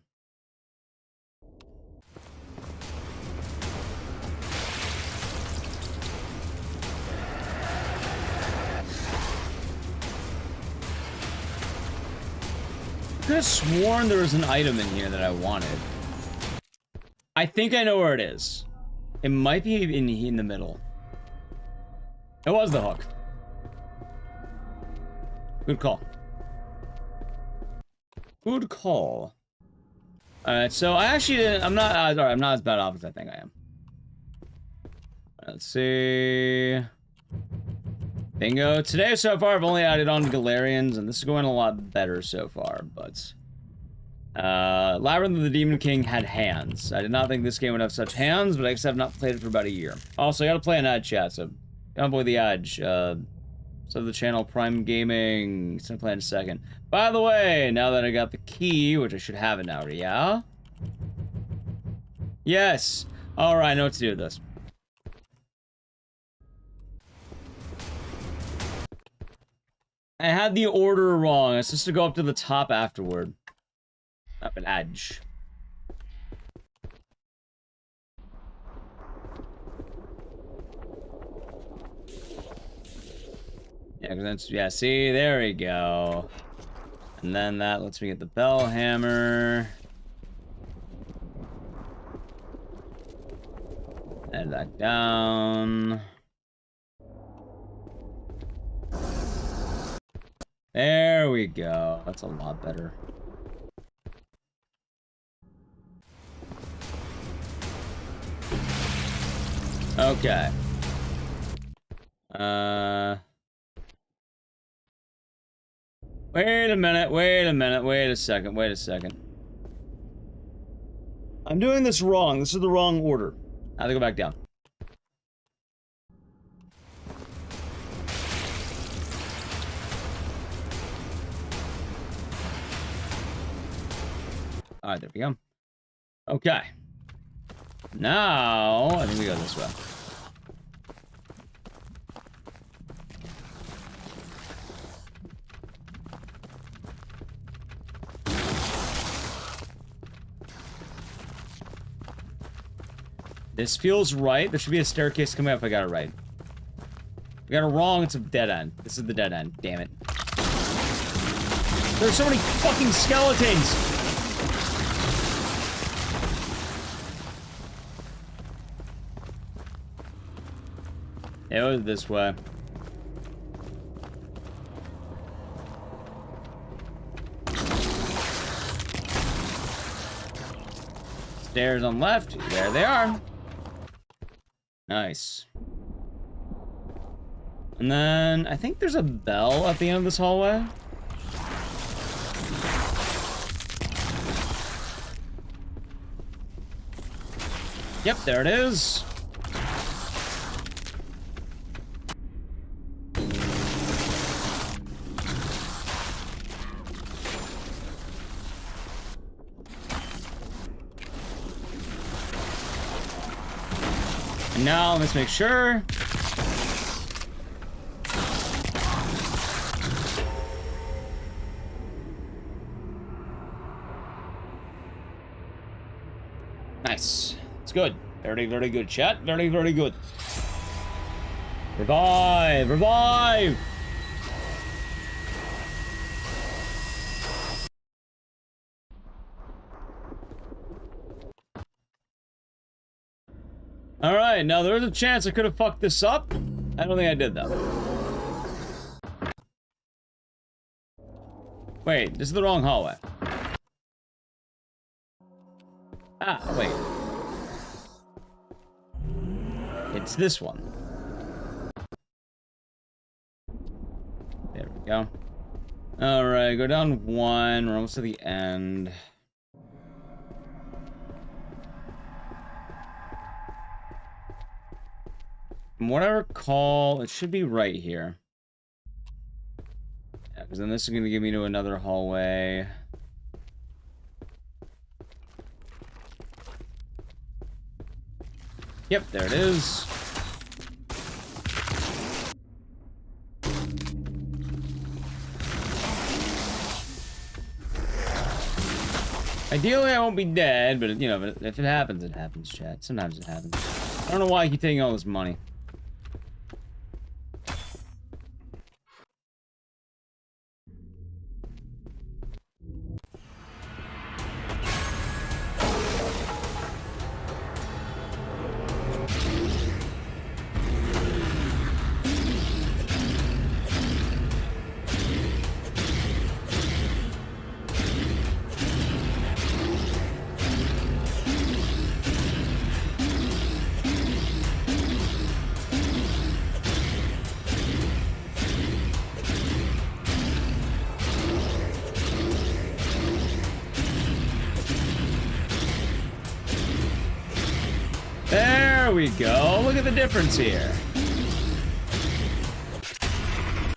I could have sworn there was an item in here that I wanted. I think I know where it is. It might be in the middle. It was the hook. Good call. Good call. Alright, so I actually didn't, I'm not as bad off as I think I am. Let's see. Bingo. Today, so far, I've only added on Gallerians, and this is going a lot better so far, but... Labyrinth of the Demon King had hands. I did not think this game would have such hands, but I guess I've not played it for about a year. Also, I gotta play an ad chat, so... Don't play the ad. So the channel Prime Gaming. It's gonna play in a second. By the way, now that I got the key, which I should have it now, yeah? Yes! Alright, I know what to do with this. I had the order wrong. It's just to go up to the top afterward. Up an edge. Yeah, cause that's, yeah, see, there we go. And then that lets me get the bell hammer. Add that down. There we go. That's a lot better. Okay. Wait a minute, wait a second. I'm doing this wrong. This is the wrong order. I have to go back down. Alright, there we go. Okay. Now, I think we go this way. This feels right. There should be a staircase coming up if I got it right. If I got it wrong, it's a dead end. This is the dead end. Damn it. There's so many fucking skeletons! It was this way. Stairs on left. There they are. Nice. And then I think there's a bell at the end of this hallway. Yep, there it is. And now let's make sure. Nice. It's good. Very, very good, chat. Very, very good. Revive! Revive! Alright, now there was a chance I could have fucked this up. I don't think I did, though. Wait, this is the wrong hallway. Ah, wait. It's this one. There we go. Alright, go down one. We're almost to the end. From what I recall, it should be right here. Yeah, because then this is going to give me to another hallway. Yep, there it is. Ideally, I won't be dead, but, you know, if it happens, it happens, chat. Sometimes it happens. I don't know why I keep taking all this money. There we go. Look at the difference here.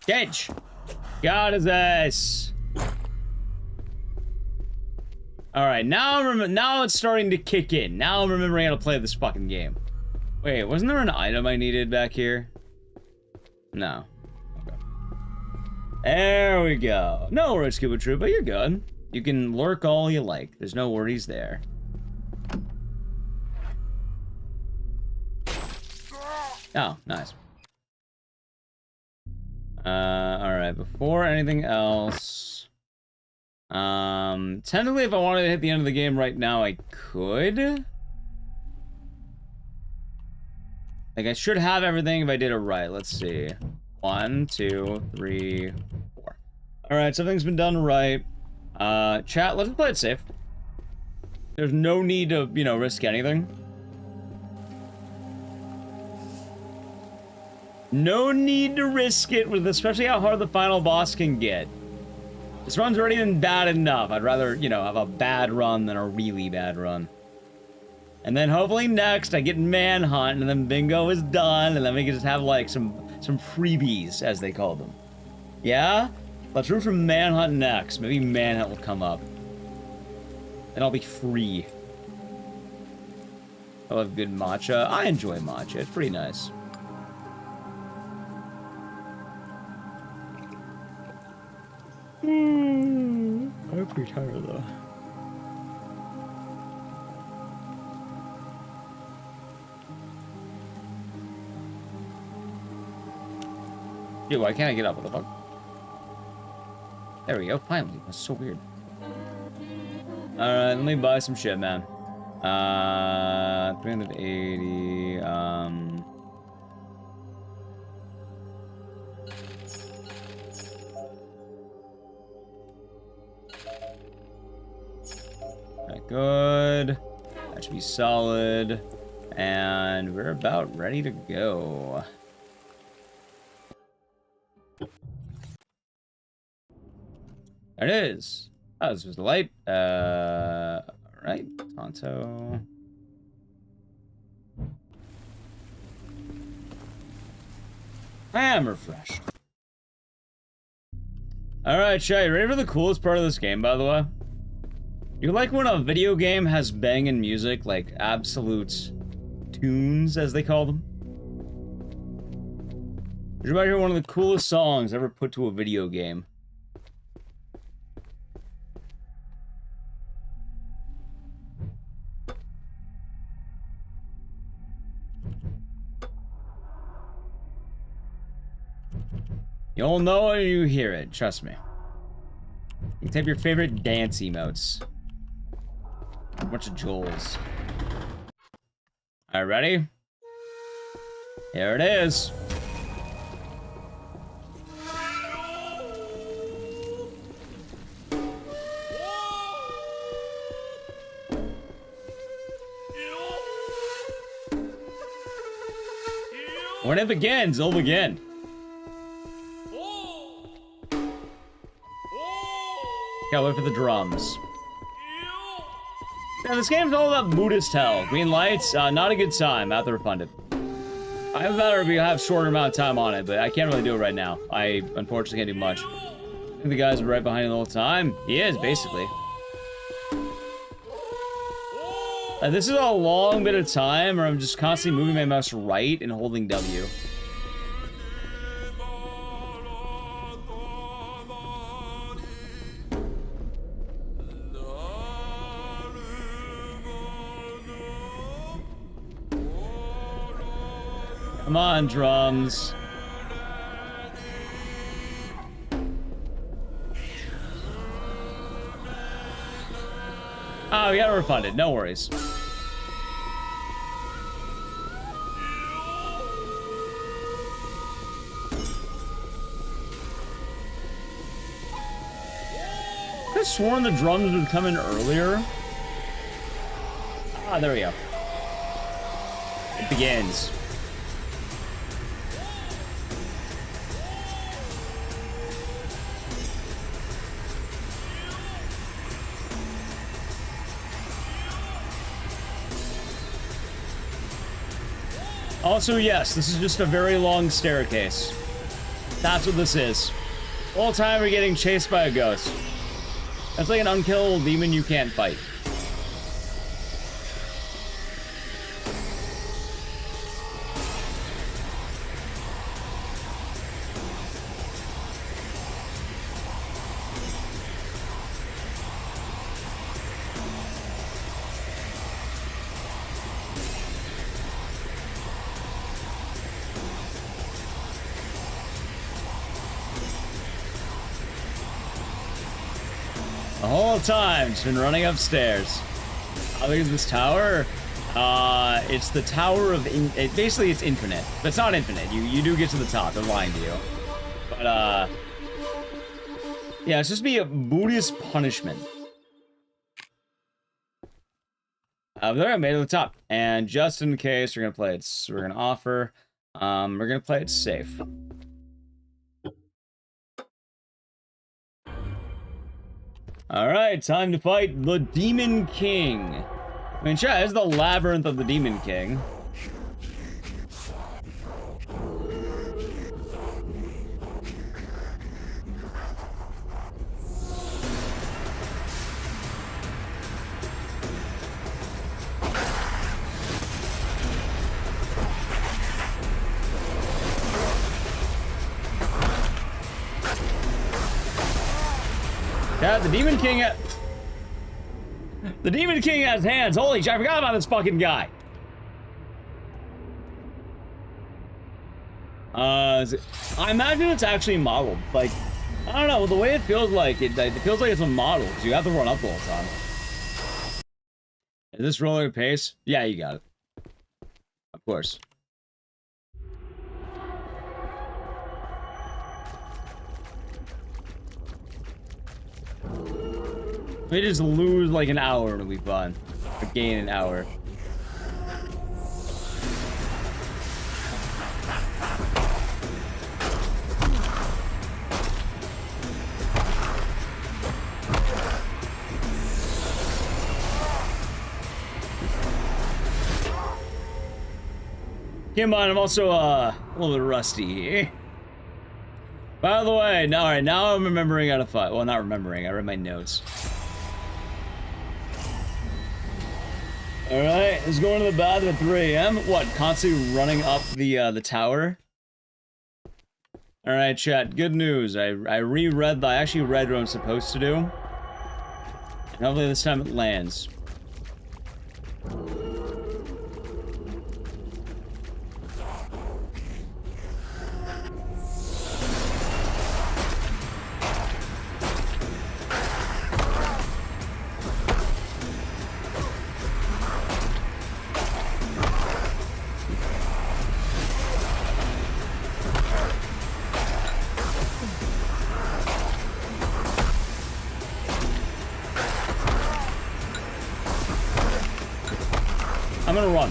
Catch. Got his ass. Alright, now it's starting to kick in. Now I'm remembering how to play this fucking game. Wait, wasn't there an item I needed back here? No. Okay. There we go. No worries, Scuba Troop, but you're good. You can lurk all you like. There's no worries there. Oh, nice. Alright, before anything else... technically, if I wanted to hit the end of the game right now, I could. Like, I should have everything if I did it right. Let's see. 1, 2, 3, 4. Alright, so everything's been done right. Chat, let's play it safe. There's no need to, you know, risk anything. No need to risk it, with especially how hard the final boss can get. This run's already been bad enough. I'd rather, you know, have a bad run than a really bad run. And then hopefully next I get Manhunt, and then bingo is done, and then we can just have like some freebies, as they call them. Yeah? Let's root for Manhunt next. Maybe Manhunt will come up. Then I'll be free. I love good matcha. I enjoy matcha. It's pretty nice. I'm pretty tired though. Dude, why can't I get up? What the fuck? There we go, finally. That's so weird. Alright, let me buy some shit, man. 380, Alright, good. That should be solid. And we're about ready to go. There it is. Oh, this was the light. Alright, Tonto. I am refreshed. Alright, Shay, you ready for the coolest part of this game, by the way? You like when a video game has banging music, like absolute tunes, as they call them? You're about to hear one of the coolest songs ever put to a video game. You'll know when you hear it, trust me. You can type your favorite dance emotes. A bunch of Joels. Alright, ready? Here it is. When it begins, it'll begin. Gotta wait for the drums. Yeah, this game's all about Buddhist hell. Green lights, not a good time. I have to refund it. I have better if you have shorter amount of time on it, but I can't really do it right now. I unfortunately can't do much. I think the guy's right behind you the whole time. He is, basically. This is a long bit of time where I'm just constantly moving my mouse right and holding W. Come on, drums. Oh, we gotta refund it. No worries. I could have sworn the drums would come in earlier. Ah, there we go. It begins. Also, yes, this is just a very long staircase. That's what this is. All the time we're getting chased by a ghost. That's like an unkillable demon you can't fight. The whole time, just been running upstairs. How big is this tower? It's the tower of... basically, it's infinite. But it's not infinite. You do get to the top. They're lying to you. But, yeah, it's just be a Buddhist punishment. There, I made it to the top. And just in case, we're gonna play it... We're gonna offer... we're gonna play it safe. Alright, time to fight the Demon King. I mean, sure, it's the Labyrinth of the Demon King. Yeah, the Demon King has hands. Holy shit, I forgot about this fucking guy. I imagine it's actually modeled. Like, I don't know, the way it feels like, it feels like it's a model, because you have to run up the whole time. Is this roller pace? Yeah, you got it. Of course. We just lose like an hour and we fun. Or gain an hour. Keep in mind, I'm also a little bit rusty here. By the way, alright, now I'm remembering how to fight. Well, not remembering, I read my notes. Alright, let's go into the bathroom at 3 AM. What, constantly running up the tower? Alright, chat, good news. I actually read what I'm supposed to do. And hopefully this time it lands. I'm gonna run.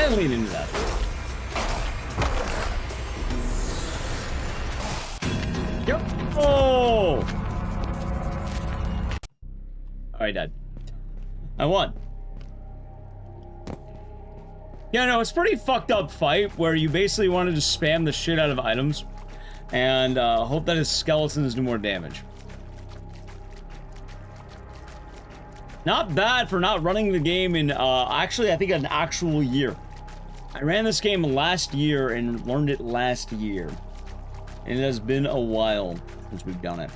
Gotta lean into that. Yep. Oh! Alright, Dad. I won. Yeah, no, it's a pretty fucked up fight where you basically wanted to spam the shit out of items and hope that his skeletons do more damage. Not bad for not running the game in, actually, I think an actual year. I ran this game last year and learned it last year. And it has been a while since we've done it.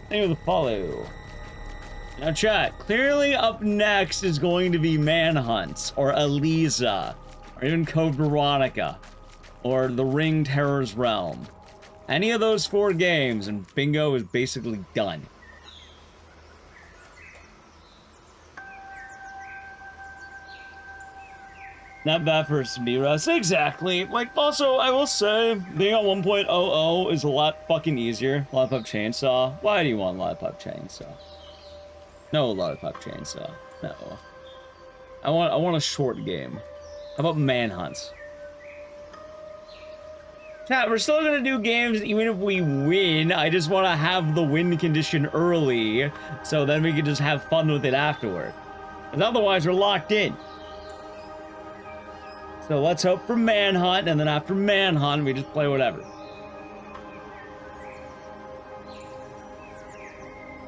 Thank you for the follow. Now chat, clearly up next is going to be Manhunt, or Eliza, or even Code Veronica, or The Ring Terror's Realm. Any of those 4 games and bingo is basically done. Not bad for Speedrun. Exactly. Like, also, I will say, being on 1.00 is a lot fucking easier. Lollipop Chainsaw. Why do you want Lollipop Chainsaw? No Lollipop Chainsaw. No. I want a short game. How about Manhunt? Chat, we're still gonna do games even if we win. I just want to have the win condition early, so then we can just have fun with it afterward. Because otherwise, we're locked in. So let's hope for Manhunt, and then after Manhunt, we just play whatever.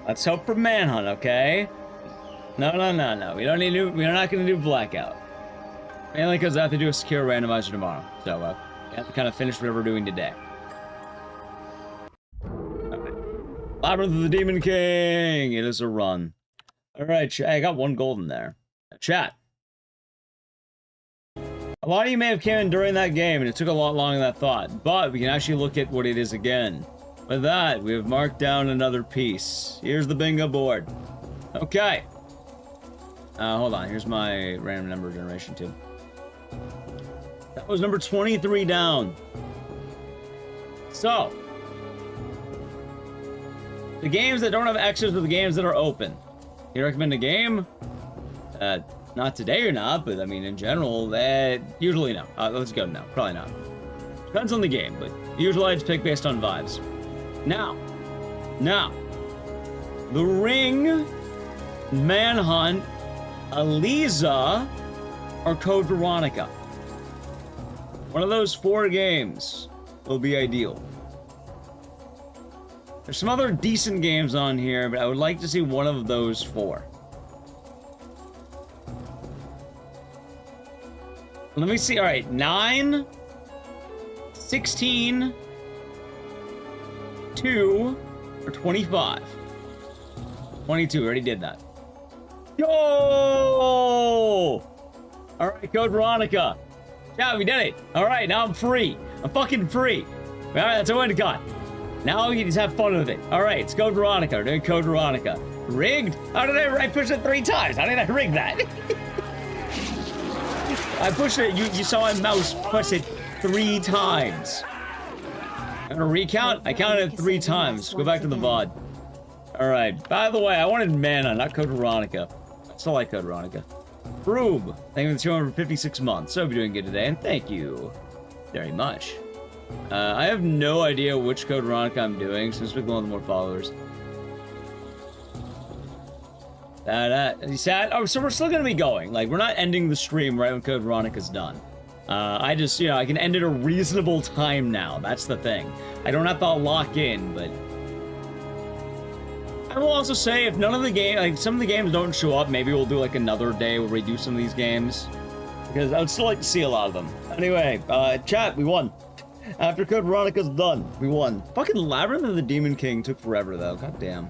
Let's hope for Manhunt, okay? No. We don't need to. We're not going to do Blackout. Mainly because I have to do a secure randomizer tomorrow. So we have to kind of finish whatever we're doing today. Alright. Labyrinth of the Demon King. It is a run. All right, I got 1 gold in there. Chat. A lot of you may have came in during that game, and it took a lot longer than I thought, but we can actually look at what it is again. With that, we have marked down another piece. Here's the bingo board. Okay. Hold on, here's my random number generation too. That was number 23 down. So, the games that don't have X's are the games that are open. You recommend a game? Not today or not, but I mean, in general, usually no. Let's go no. Probably not. Depends on the game, but usually I just pick based on vibes. Now, The Ring, Manhunt, Eliza, or Code Veronica. One of those 4 games will be ideal. There's some other decent games on here, but I would like to see one of those 4. Let me see. All right, 9, 16, 2, or 25. 22, already did that. Yo! All right, Code Veronica. Yeah, we did it. All right, now I'm free. I'm fucking free. All right, that's a win got. Now you just have fun with it. All right, it's Code Veronica. We're doing Code Veronica. Rigged? How did I push it 3 times? How did I rig that? I pushed it. You saw my mouse push it 3 times. I'm gonna recount. I counted it 3 times. Go back to the VOD. All right. By the way, I wanted Mana, not Code Veronica. I still like Code Veronica. Rube, thank you for the 256 months. So be doing good today, and thank you very much. I have no idea which Code Veronica I'm doing, so just pick one with more followers. You sad? Oh, so we're still gonna be going. Like, we're not ending the stream right when Code Veronica's done. I just, I can end at a reasonable time now. That's the thing. I don't have to lock in, but... I will also say, if none of the game, like, some of the games don't show up, maybe we'll do, like, another day where we do some of these games. Because I would still like to see a lot of them. Anyway, chat, we won. After Code Veronica's done, we won. Fucking Labyrinth of the Demon King took forever, though. God damn.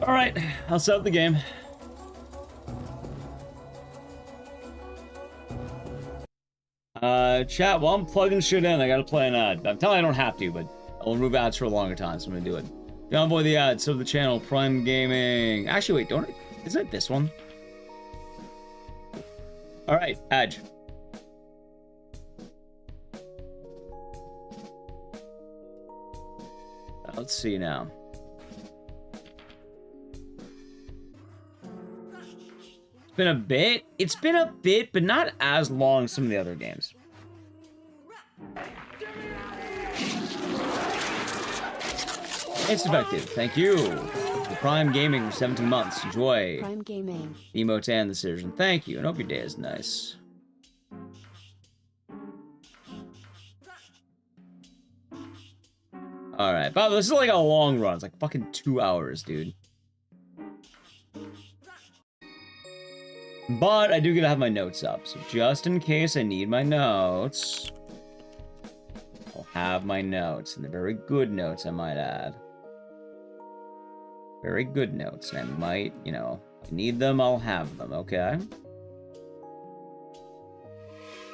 Alright, I'll set up the game. Chat, while I'm plugging shit in, I gotta play an ad. I'm telling you I don't have to, but I'll remove ads for a longer time, so I'm gonna do it. Don't avoid the ads, sub the channel, Prime Gaming. Actually, wait, don't it? Isn't it this one? Alright, Edge. Let's see now. been a bit. It's been a bit, but not as long as some of the other games. It's effective. Thank you. The Prime Gaming for 17 months. Enjoy. Prime Gaming. Emotes and the Citizen. Thank you, and hope your day is nice. Alright, but this is like a long run. It's like fucking 2 hours, dude. But I do get to have my notes up, so just in case I need my notes, I'll have my notes, and they're very good notes, I might add. Very good notes, and I might, you know, if I need them, I'll have them, okay?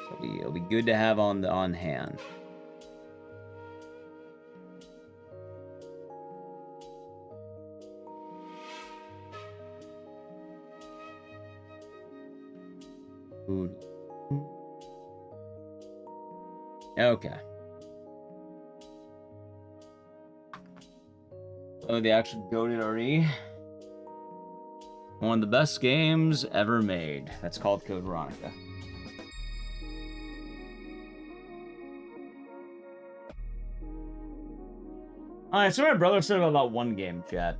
So it'll be good to have on hand. Food. Okay. Oh, the actual goated RE. One of the best games ever made. That's called Code Veronica. Alright, so my brother said about that one game, chat.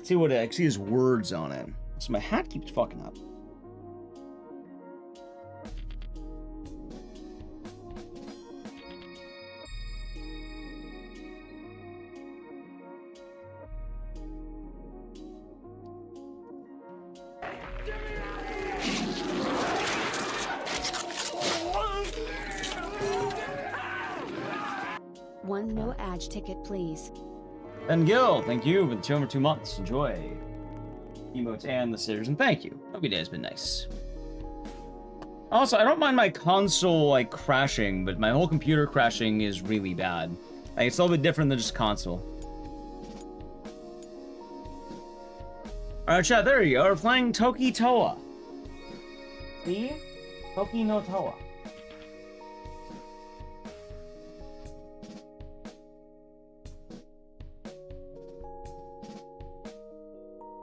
See what I see his words on it. So my hat keeps fucking up. One no edge ticket, please. Ben Gill, thank you for the 2 over 2 months. Enjoy. Emotes and the Citizen, thank you. Hope your day has been nice. Also, I don't mind my console, like, crashing, but my whole computer crashing is really bad. Like, it's a little bit different than just console. Alright, chat, there you go. We're playing Toki Toa. See? Toki no Toa.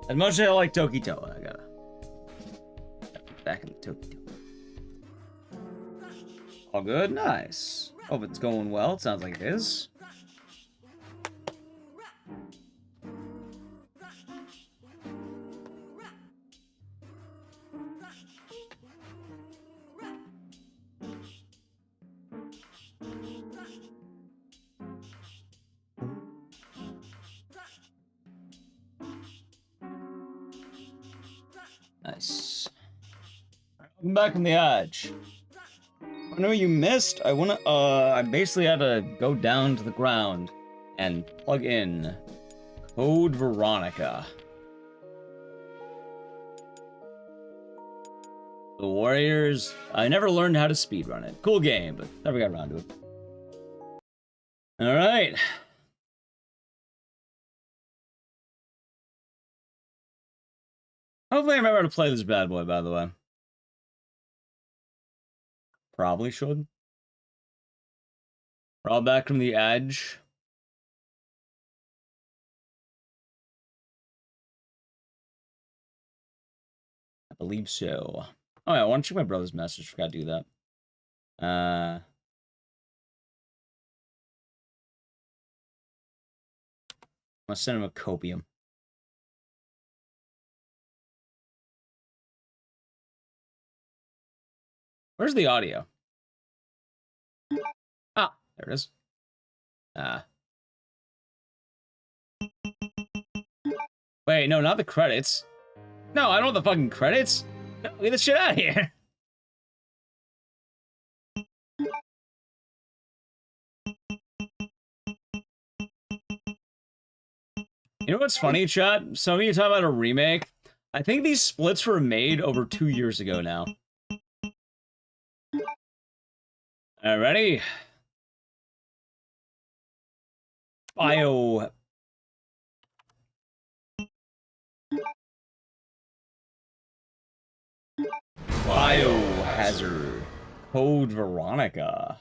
As much as I like Toki Toa, I gotta back in the Toki Toa. All good, nice. Hope it's going well. It sounds like it is. Nice. Welcome back on the edge. I know you missed. I basically had to go down to the ground and plug in Code Veronica. The Warriors. I never learned how to speedrun it. Cool game, but never got around to it. Alright. Hopefully I remember how to play this bad boy, by the way. Probably should. We're all back from the edge. I believe so. Oh yeah, I want to check my brother's message. Forgot to do that. I'm gonna send him a copium. Where's the audio? Ah, there it is. Wait, no, not the credits. No, I don't want the fucking credits. No, get the shit out of here. You know what's funny, chat? Some of you talk about a remake. I think these splits were made over 2 years ago now. All ready? Biohazard. Code Veronica.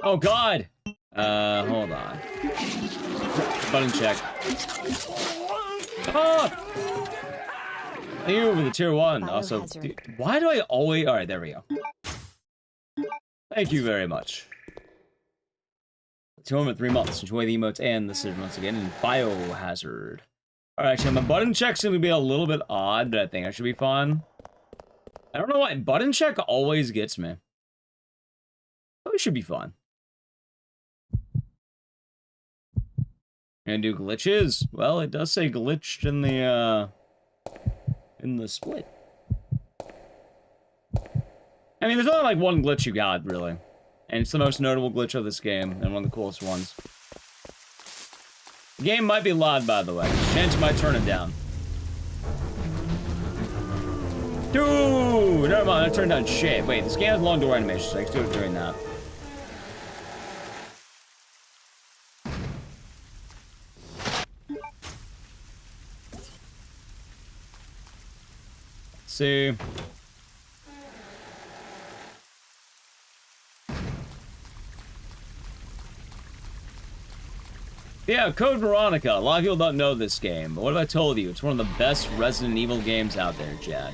Oh god! Hold on. Button check. Oh! Thank you for the tier 1. Also, dude, why do I always... Alright, there we go. Thank you very much. 2 moment, 3 months. Enjoy the emotes and the decision once again in Biohazard. Alright, so my button check's gonna be a little bit odd, but I think I should be fine. I don't know why. Button check always gets me. Oh, it should be fun. Gonna do glitches? Well, it does say glitched in the split. I mean, there's only like one glitch you got, really. And it's the most notable glitch of this game, and one of the coolest ones. The game might be loud, by the way. Chance might turn it down. Dude! Never mind, I turned down shit. Wait, this game has long door animations, so I can do it during that. Let's see. Yeah, Code Veronica. A lot of people don't know this game, but what have I told you? It's one of the best Resident Evil games out there, Chad.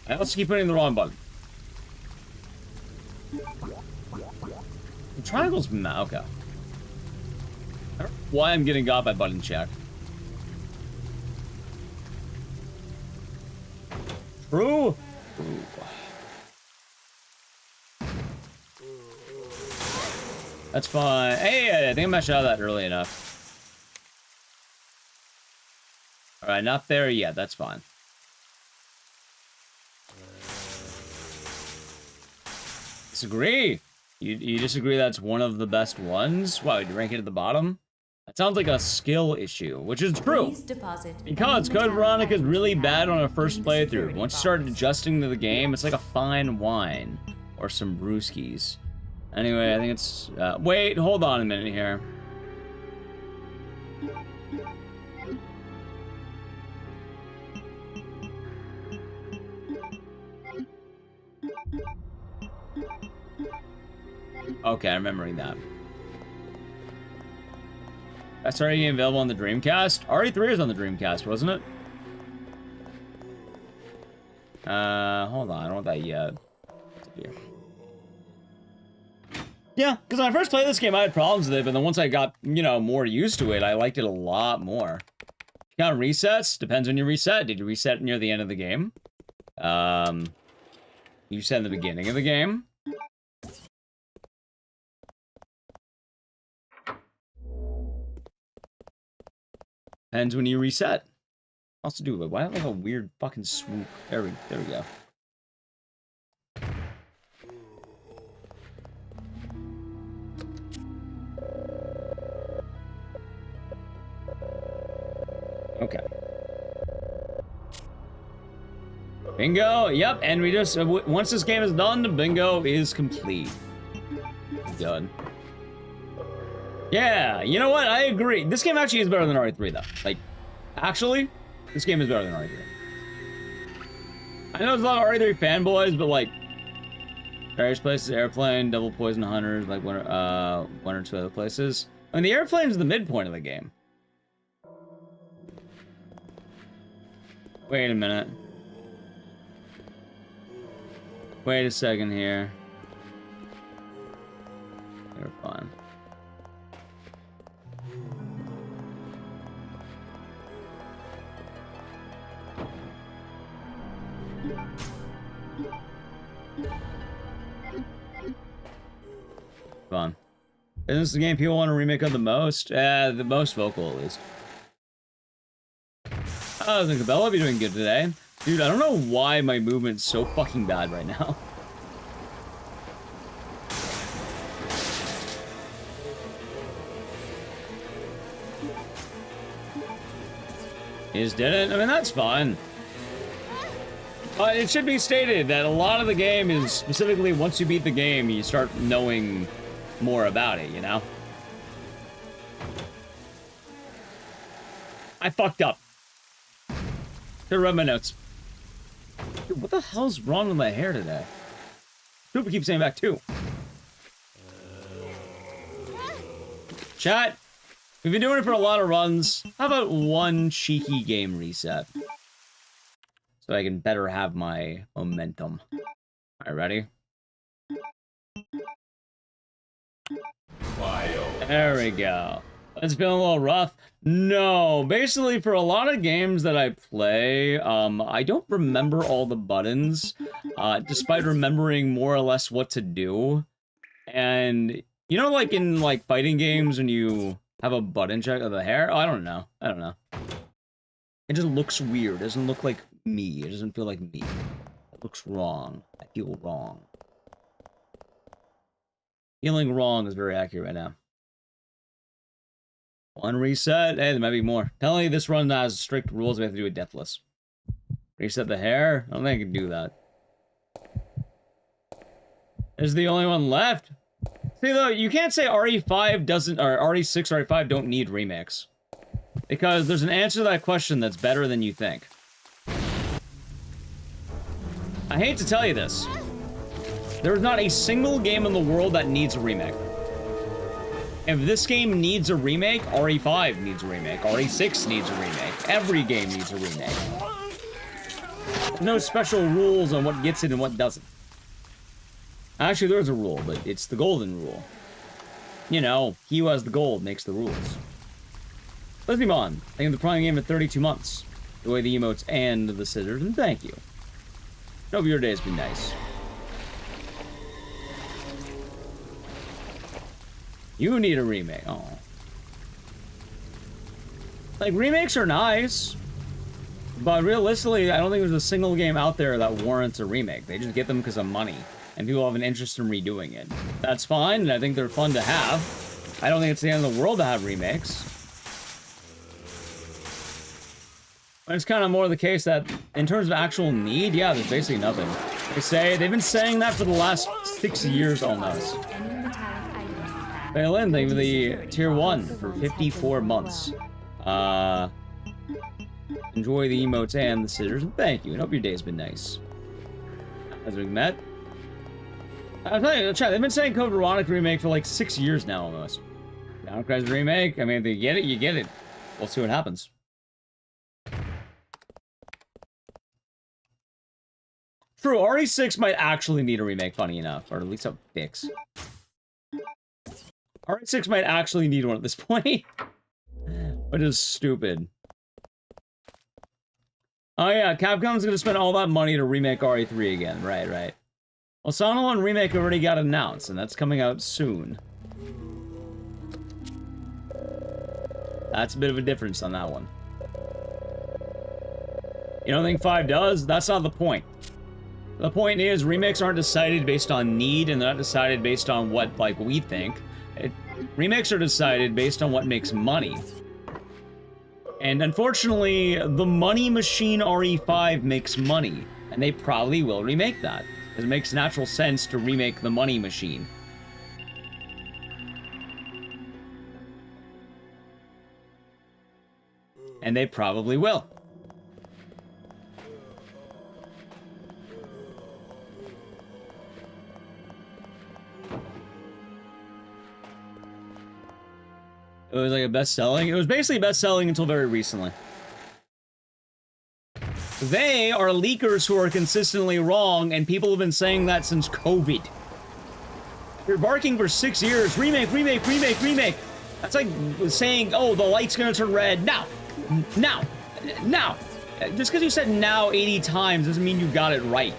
I also keep putting the wrong button. The triangle's okay. I don't know why I'm getting got by button check. True. Ooh. That's fine. Hey, I think I mashed out of that early enough. Alright, not there yet. That's fine. Disagree. You disagree that's one of the best ones? Wow, you rank it at the bottom? That sounds like a skill issue, which is true. Because Code Veronica is really bad on a first playthrough. Once you start adjusting to the game, it's like a fine wine. Or some brewskis. Anyway, I think it's... wait, hold on a minute here. Okay, I'm remembering that. That's already available on the Dreamcast? RE3 is on the Dreamcast, wasn't it? Hold on, I don't want that yet. Yeah, because when I first played this game, I had problems with it, but then once I got, you know, more used to it, I liked it a lot more. Count resets? Depends when you reset. Did you reset near the end of the game? You said in the beginning of the game? Depends when you reset. Also do it. Why do I have like a weird fucking swoop? There we go. Okay. Bingo. Yep. And we just once this game is done, the bingo is complete. Done. Yeah. You know what? I agree. This game actually is better than RE3, though. Like, actually, this game is better than RE3. I know there's a lot of RE3 fanboys, but like, various places, airplane, double poison hunters, like one or two other places. I mean, the airplane is the midpoint of the game. Wait a minute. Wait a second here. They're fine. Fun. Isn't this the game people want to remake of the most? The most vocal, at least. Oh, I think Cabela be doing good today. Dude, I don't know why my movement's so fucking bad right now. You just did it? I mean, that's fine. It should be stated that a lot of the game is specifically once you beat the game, you start knowing more about it, you know? I fucked up. Should read my notes. Dude, what the hell's wrong with my hair today? Super keeps saying back 2. Chat, we've been doing it for a lot of runs. How about one cheeky game reset? So I can better have my momentum. Alright, ready? There we go. It's feeling a little rough. No, basically for a lot of games that I play, I don't remember all the buttons, despite remembering more or less what to do. And you know, like in like fighting games when you have a button check of the hair? Oh, I don't know. It just looks weird. It doesn't look like me. It doesn't feel like me. It looks wrong. I feel wrong. Feeling wrong is very accurate right now. One reset. Hey, there might be more. Telling you this run has strict rules. We have to do it deathless. Reset the hair? I don't think I can do that. This is the only one left. See, though, you can't say RE5 doesn't, or RE6 or RE5 don't need remakes. Because there's an answer to that question that's better than you think. I hate to tell you this. There is not a single game in the world that needs a remake. If this game needs a remake, RE5 needs a remake. RE6 needs a remake. Every game needs a remake. There's no special rules on what gets it and what doesn't. Actually, there's a rule, but it's the golden rule. You know, he who has the gold makes the rules. Let's move on. Thank you for the Prime game for 32 months. The way the emotes and the scissors, and thank you. Hope your day has been nice. You need a remake. Oh. Like, remakes are nice. But realistically, I don't think there's a single game out there that warrants a remake. They just get them because of money. And people have an interest in redoing it. That's fine, and I think they're fun to have. I don't think it's the end of the world to have remakes. But it's kind of more the case that, in terms of actual need, yeah, there's basically nothing. They've been saying that for the last 6 years almost. Bailin, thank you for the tier 1 for 54 months. Enjoy the emotes and the scissors, and thank you, and hope your day's been nice. As we met. I'm telling you, chat, they've been saying Code Veronica remake for like 6 years now almost. Downcry's remake, I mean, if they get it, you get it. We'll see what happens. True, RE6 might actually need a remake, funny enough, or at least a fix. RE6 might actually need one at this point. Which is stupid. Oh yeah, Capcom's gonna spend all that money to remake RE3 again. Right. Well, Sonic 1 Remake already got announced, and that's coming out soon. That's a bit of a difference on that one. You don't think 5 does? That's not the point. The point is, remakes aren't decided based on need, and they're not decided based on what, like, we think. Remakes are decided based on what makes money. And unfortunately, the money machine RE5 makes money, and they probably will remake that. It makes natural sense to remake the money machine. And they probably will. It was like a best-selling. It was basically best-selling until very recently. They are leakers who are consistently wrong, and people have been saying that since COVID. You're barking for 6 years. Remake. That's like saying, oh, the light's gonna turn red. Now. Just because you said now 80 times doesn't mean you got it right.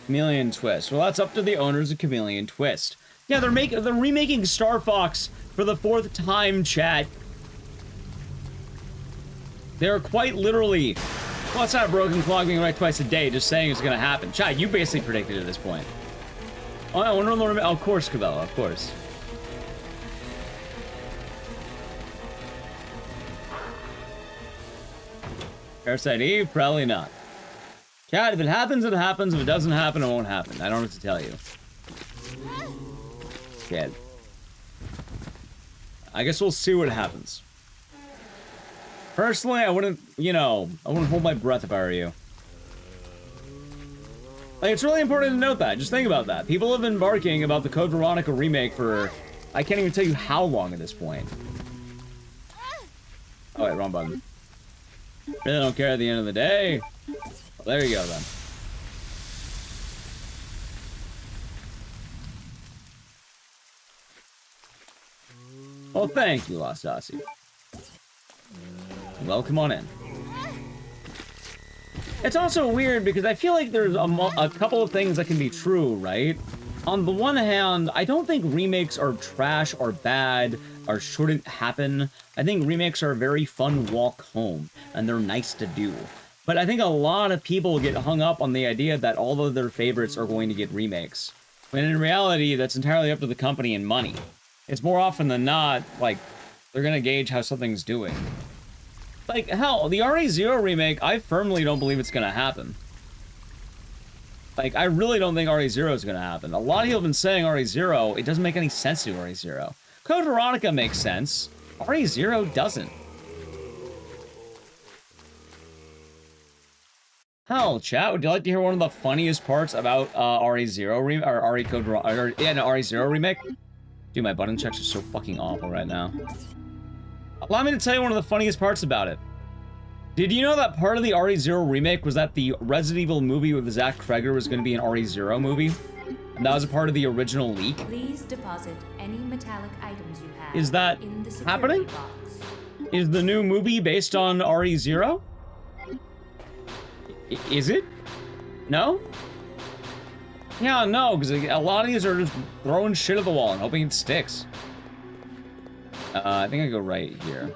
Chameleon Twist. Well, that's up to the owners of Chameleon Twist. Yeah, they're remaking Star Fox for the 4th time, chat. They're quite literally... Well, it's not a broken clock being right twice a day, just saying it's gonna happen. Chat, you basically predicted it at this point. Oh, I wonder what... Oh, of course, Cabela, of course. Parasite Eve? Probably not. Chat, if it happens, it happens. If it doesn't happen, it won't happen. I don't know what to tell you. Chat. I guess we'll see what happens. Personally, I wouldn't, you know, I wouldn't hold my breath if I were you. Like, it's really important to note that. Just think about that. People have been barking about the Code Veronica remake for, I can't even tell you how long at this point. Oh, wait, wrong button. Really don't care at the end of the day. Well, there you go, then. Well, thank you, Lost Aussie. Welcome on in. It's also weird because I feel like there's a couple of things that can be true, right? On the one hand, I don't think remakes are trash or bad or shouldn't happen. I think remakes are a very fun walk home, and they're nice to do. But I think a lot of people get hung up on the idea that all of their favorites are going to get remakes. When in reality, that's entirely up to the company and money. It's more often than not, like, they're gonna gauge how something's doing. Like, hell, the RE0 remake, I firmly don't believe it's gonna happen. Like, I really don't think RE0 is gonna happen. A lot of people have been saying RE0, it doesn't make any sense to do RE0. Code Veronica makes sense. RE0 doesn't. Hell, chat, would you like to hear one of the funniest parts about RE0 or RE Code Veronica, yeah, no, RE0 remake? Dude, my button checks are so fucking awful right now. Allow me to tell you one of the funniest parts about it. Did you know that part of the RE0 remake was that the Resident Evil movie with Zach Kreger was going to be an RE0 movie? And that was a part of the original leak? Please deposit any metallic items you have Is that in the happening? box. Is the new movie based on RE0? Is it? No? Yeah, no, because a lot of these are just throwing shit at the wall and hoping it sticks. I think I go right here.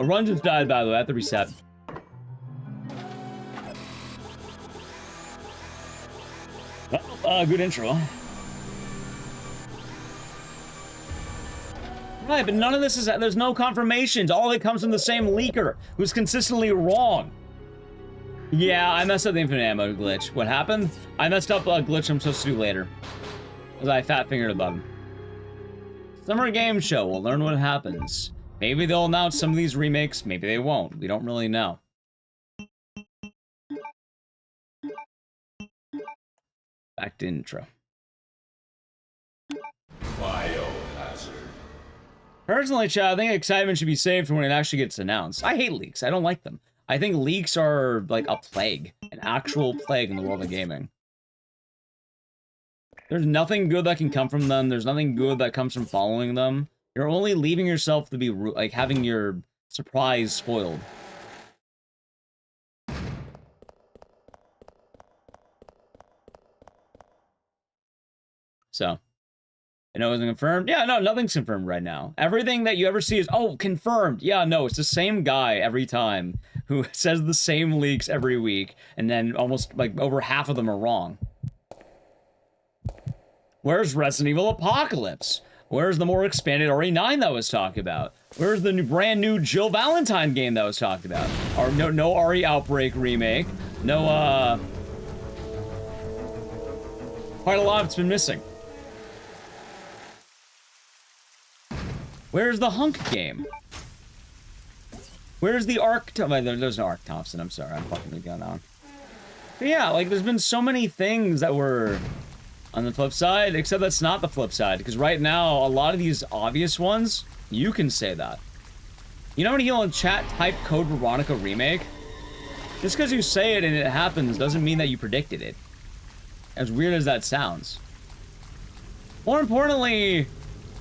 Run just died, by the way. I have to reset. Well, good intro. Right, but none of this is, there's no confirmations. All of it comes from the same leaker, who's consistently wrong. Yeah, I messed up the infinite ammo glitch. What happened? I messed up a glitch I'm supposed to do later. Because I fat-fingered a button. Summer Game Show, we'll learn what happens. Maybe they'll announce some of these remakes, maybe they won't. We don't really know. Back to intro. Personally, chat, I think excitement should be saved for when it actually gets announced. I hate leaks. I don't like them. I think leaks are like a plague, an actual plague in the world of gaming. There's nothing good that can come from them. There's nothing good that comes from following them. You're only leaving yourself to be like having your surprise spoiled. So. I know it wasn't confirmed. Yeah, no, nothing's confirmed right now. Everything that you ever see is, oh, confirmed. Yeah, no, it's the same guy every time who says the same leaks every week, and then almost, like, over half of them are wrong. Where's Resident Evil Apocalypse? Where's the more expanded RE9 that was talked about? Where's the brand new Jill Valentine game that was talked about? Or no RE Outbreak remake. No, quite a lot of it's been missing. Where's the Hunk game? Where's the Arc... There's no Arc Thompson, I'm sorry, I'm fucking the gun on. But yeah, like, there's been so many things that were on the flip side, except that's not the flip side, because right now, a lot of these obvious ones, you can say that. You know when you in chat type Code Veronica remake? Just because you say it and it happens doesn't mean that you predicted it. As weird as that sounds. More importantly...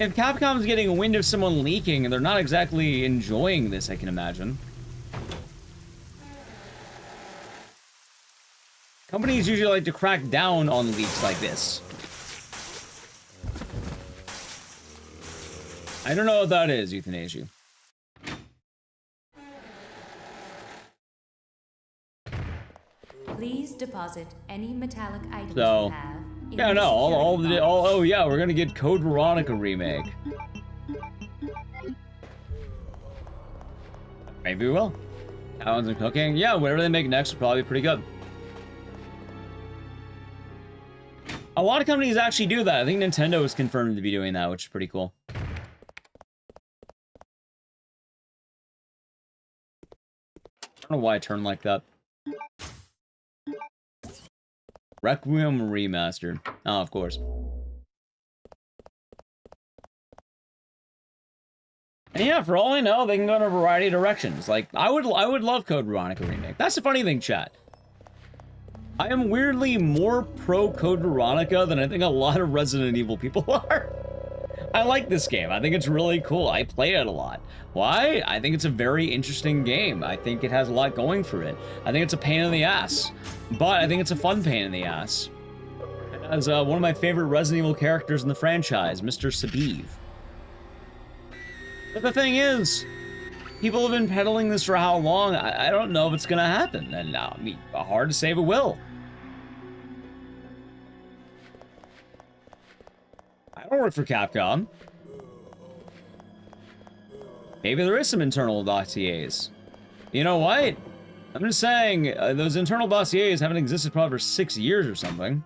if Capcom's getting a wind of someone leaking, and they're not exactly enjoying this, I can imagine. Companies usually like to crack down on leaks like this. I don't know what that is, Euthanasia. Please deposit any metallic items So, you have. yeah, no, oh yeah, we're gonna get Code Veronica remake. Maybe we will. Talons and cooking. Yeah, whatever they make next will probably be pretty good. A lot of companies actually do that. I think Nintendo is confirmed to be doing that, which is pretty cool. I don't know why I turned like that. Requiem Remastered. Oh, of course. And yeah, for all I know, they can go in a variety of directions. Like, I would love Code Veronica Remake. That's the funny thing, chat. I am weirdly more pro Code Veronica than I think a lot of Resident Evil people are. I like this game. I think it's really cool. I play it a lot. Why? I think it's a very interesting game. I think it has a lot going for it. I think it's a pain in the ass. But I think it's a fun pain in the ass. It has one of my favorite Resident Evil characters in the franchise, Mr. Sabiv. But the thing is, people have been peddling this for how long? I don't know if it's gonna happen. And I mean, hard to say if it will. I don't work for Capcom. Maybe there is some internal dossiers. You know what? I'm just saying, those internal dossiers haven't existed probably for 6 years or something.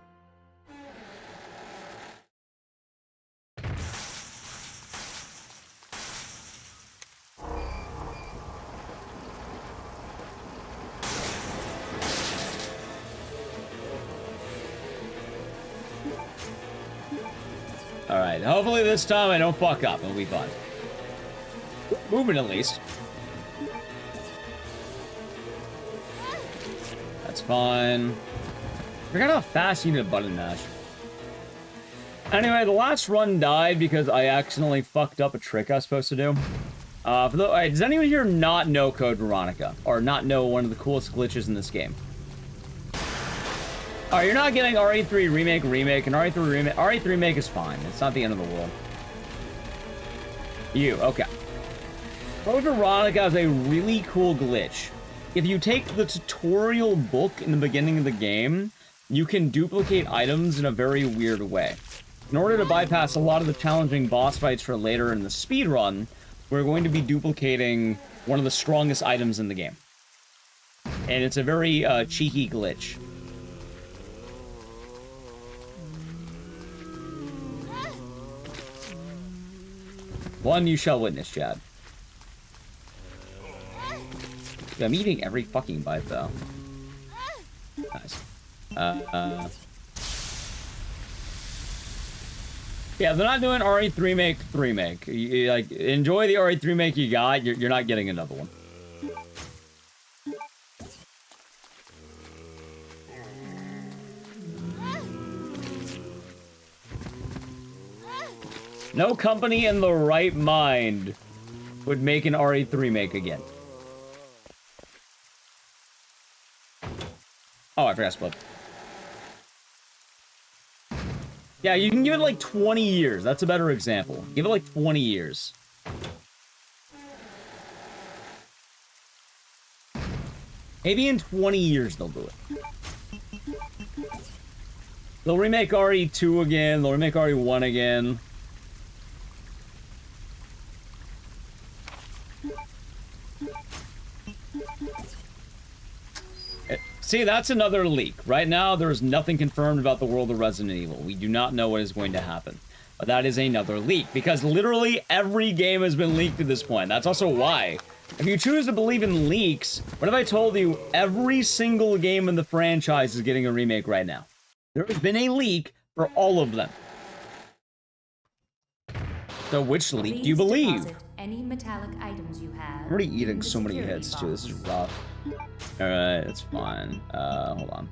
Alright, hopefully this time I don't fuck up. It'll be fun. Moving at least. That's fine. I forgot how fast you need a button mash. Anyway, the last run died because I accidentally fucked up a trick I was supposed to do. Alright, does anyone here not know Code Veronica? Or not know one of the coolest glitches in this game? Alright, you're not getting RE3 Remake, and RE3 Remake. RE3 Remake is fine. It's not the end of the world. You, okay. Code Veronica has a really cool glitch. If you take the tutorial book in the beginning of the game, you can duplicate items in a very weird way. In order to bypass a lot of the challenging boss fights for later in the speedrun, we're going to be duplicating one of the strongest items in the game. And it's a very cheeky glitch. One you shall witness, Chad. I'm eating every fucking bite, though. Nice. Yeah, they're not doing RE3 remake. You, like, enjoy the RE3 remake you got. You're not getting another one. No company in the right mind would make an RE3 remake again. Oh, I forgot split. Yeah, you can give it like 20 years. That's a better example. Give it like 20 years. Maybe in 20 years they'll do it. They'll remake RE2 again. They'll remake RE1 again. See, that's another leak. Right now, there is nothing confirmed about the world of Resident Evil. We do not know what is going to happen. But that is another leak, because literally every game has been leaked at this point. That's also why. If you choose to believe in leaks, what if I told you every single game in the franchise is getting a remake right now? There has been a leak for all of them. So which leak do you believe? Any metallic items you have. I'm already eating so many hits, too. This is rough. Alright, it's fine. Hold on.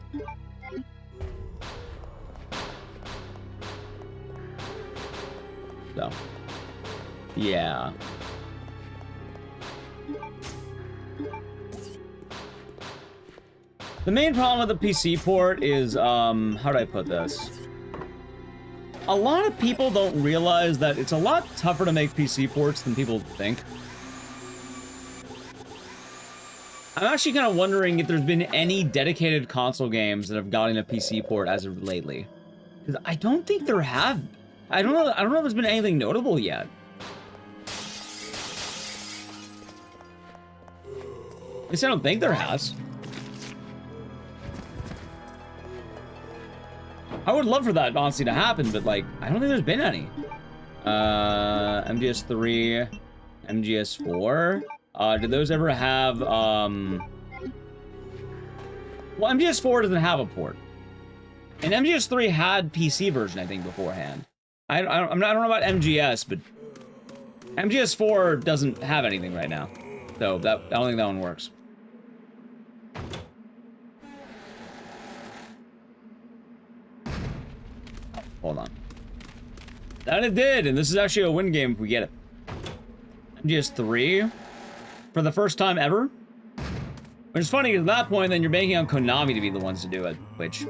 So. Yeah. The main problem with the PC port is, how do I put this? A lot of people don't realize that it's a lot tougher to make PC ports than people think. I'm actually kind of wondering if there's been any dedicated console games that have gotten a PC port as of lately. Because I don't think there have. I don't know if there's been anything notable yet. At least I don't think there has. I would love for that, honestly, to happen, but, like, I don't think there's been any. MGS3, MGS4. Did those ever have, well, MGS4 doesn't have a port. And MGS3 had PC version, I think, beforehand. I don't know about MGS, but MGS4 doesn't have anything right now. So, I don't think that one works. Hold on. That it did, and this is actually a win game if we get it. MGS3 for the first time ever. Which is funny, because at that point, then you're banking on Konami to be the ones to do it, which,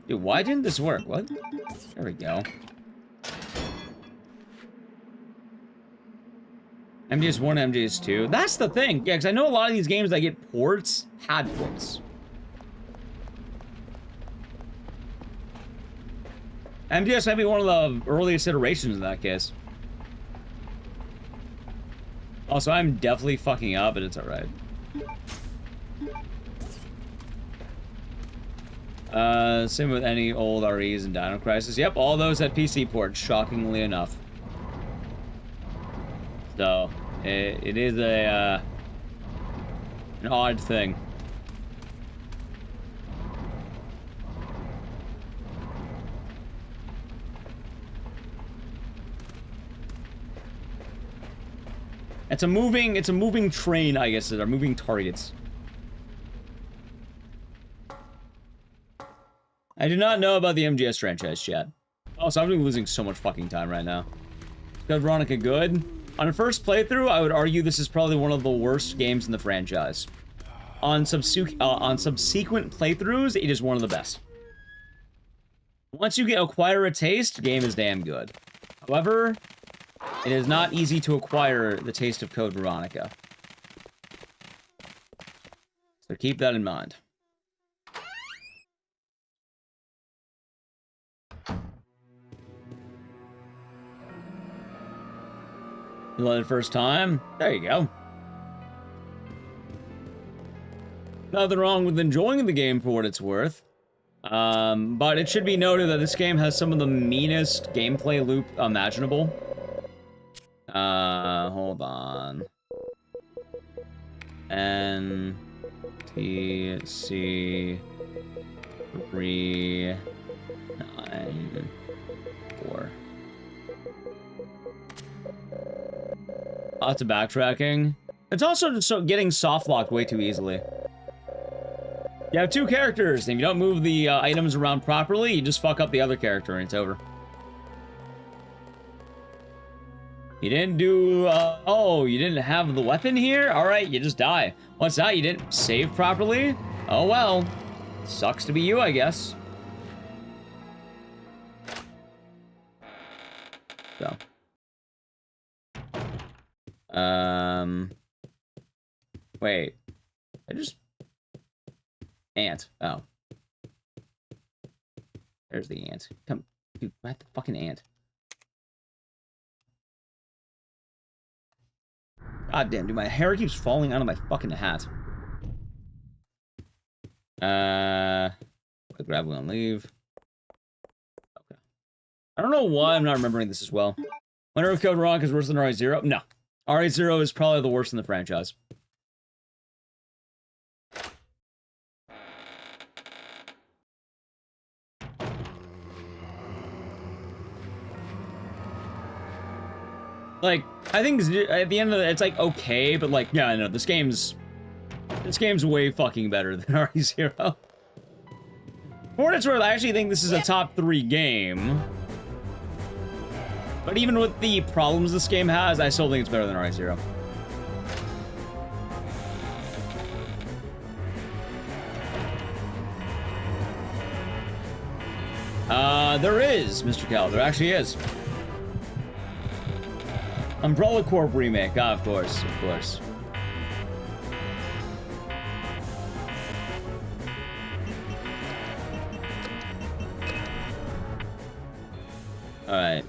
Dude, why didn't this work? What? There we go. MGS1, MGS2. That's the thing. Yeah, because I know a lot of these games that get ports had ports. MGS might be one of the earliest iterations in that case. Also, I'm definitely fucking up, but it's alright. Same with any old REs and Dino Crisis. Yep, all those had PC ports, shockingly enough. So, it is a, an odd thing. It's a moving train, I guess, they're moving targets. I do not know about the MGS franchise, chat. Oh, so I'm losing so much fucking time right now. Is Veronica good? On a first playthrough, I would argue this is probably one of the worst games in the franchise. On subsequent playthroughs, it is one of the best. Once you acquire a taste, the game is damn good. However, it is not easy to acquire the taste of Code Veronica. So keep that in mind. You let it first time? There you go. Nothing wrong with enjoying the game for what it's worth. But it should be noted that this game has some of the meanest gameplay loop imaginable. Hold on. N T C 3 9 4. Lots of backtracking. It's also just getting soft locked way too easily. You have two characters, and if you don't move the items around properly, you just fuck up the other character and it's over. You didn't do, oh, you didn't have the weapon here? Alright, you just die. What's that? You didn't save properly? Oh well. Sucks to be you, I guess. So. Wait. I just... Ant. Oh. There's the ant. Come. Dude, what the fucking ant? God damn, dude, my hair keeps falling out of my fucking hat. I grab one and leave. Okay. I don't know why I'm not remembering this as well. Wonder if Code Veronica is worse than RE0? No. RE0 is probably the worst in the franchise. Like, I think at the end of it, it's like okay, but like, yeah, I know this game's way fucking better than RE0. For what it's worth, I actually think this is a top 3 game. But even with the problems this game has, I still think it's better than RE0. There is, Mr. Cal. There actually is. Umbrella Corp remake. Ah, of course, of course. Alright,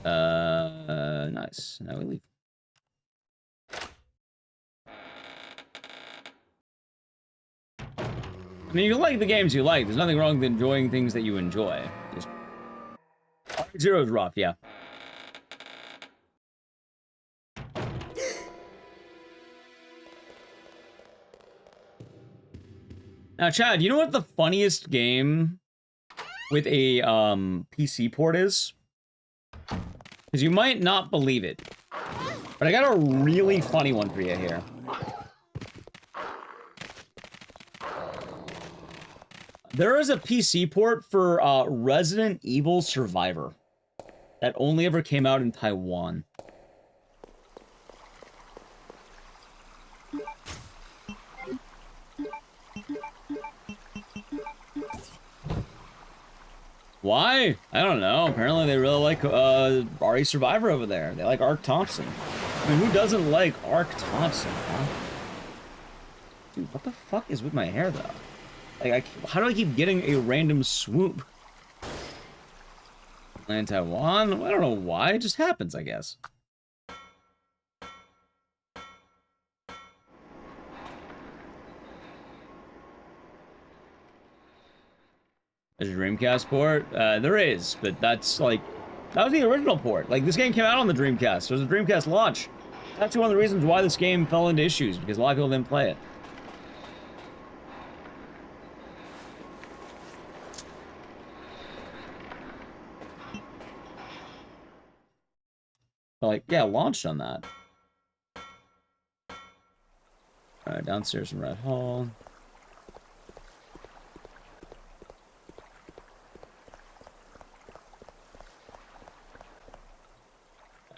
Nice. Now we leave. I mean, you like the games you like. There's nothing wrong with enjoying things that you enjoy. Just... Zero's rough, yeah. Now, Chad, you know what the funniest game with a PC port is? Because you might not believe it. But I got a really funny one for you here. There is a PC port for Resident Evil Survivor that only ever came out in Taiwan. Why? I don't know. Apparently they really like RE Survivor over there. They like Ark Thompson. I mean, who doesn't like Ark Thompson, huh? Dude, what the fuck is with my hair, though? Like, how do I keep getting a random swoop? Land Taiwan? I don't know why. It just happens, I guess. There's a Dreamcast port? There is, but that's like... That was the original port. Like, this game came out on the Dreamcast. It was a Dreamcast launch. That's one of the reasons why this game fell into issues, because a lot of people didn't play it. Like, yeah, launched on that. Alright, downstairs in Red Hall.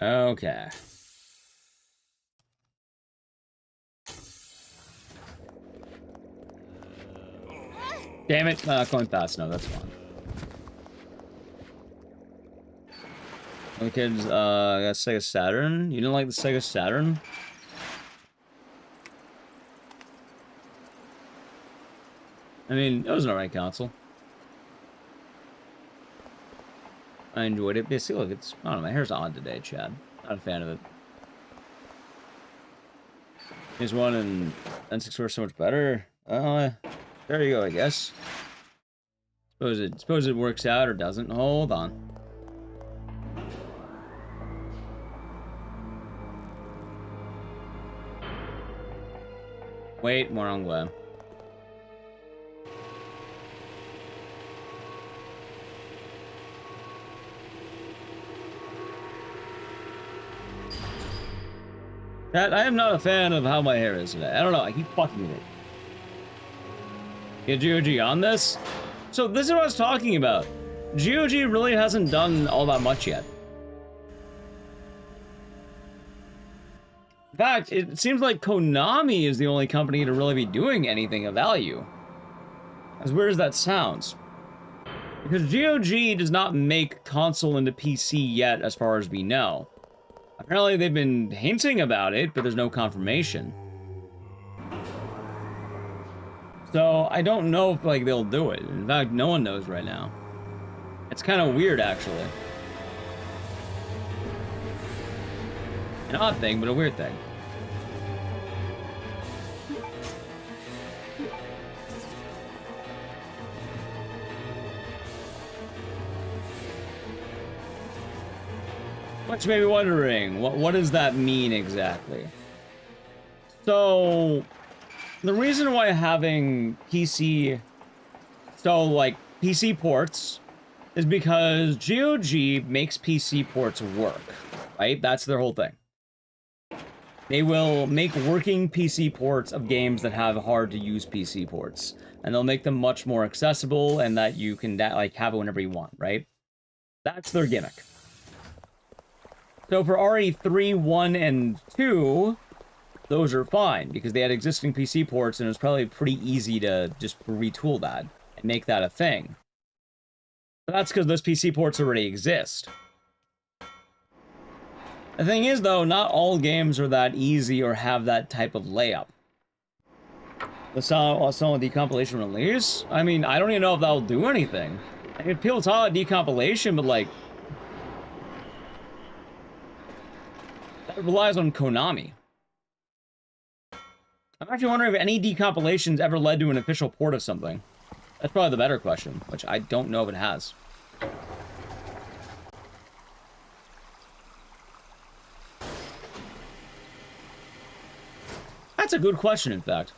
Okay. Damn it, not going fast. No, that's fine. The kids, got Sega Saturn. You didn't like the Sega Saturn? I mean, it was an alright console. I enjoyed it. But see, look, it's... I don't know, my hair's odd today, Chad. Not a fan of it. Here's one, and N64 so much better. There you go, I guess. Suppose it works out or doesn't. Hold on. Wait, wrong way. That I am not a fan of how my hair is today. I don't know, I keep fucking with it. Get GOG on this? So this is what I was talking about. GOG really hasn't done all that much yet. In fact, it seems like Konami is the only company to really be doing anything of value. As weird as that sounds. Because GOG does not make console into PC yet, as far as we know. Apparently they've been hinting about it, but there's no confirmation. So I don't know if like they'll do it. In fact, no one knows right now. It's kind of weird, actually. An odd thing, but a weird thing. But you may be wondering, what does that mean exactly? So, the reason why having PC, like PC ports, is because GOG makes PC ports work, right? That's their whole thing. They will make working PC ports of games that have hard to use PC ports, and they'll make them much more accessible and that you can like have it whenever you want, right? That's their gimmick. So for RE3, 1, and 2, those are fine, because they had existing PC ports, and it was probably pretty easy to just retool that and make that a thing. But that's because those PC ports already exist. The thing is, though, not all games are that easy or have that type of layup. The song with decompilation release? I mean, I don't even know if that'll do anything. I mean, people talk about decompilation, but like... That relies on Konami. I'm actually wondering if any decompilations ever led to an official port of something. That's probably the better question, which I don't know if it has. That's a good question, in fact.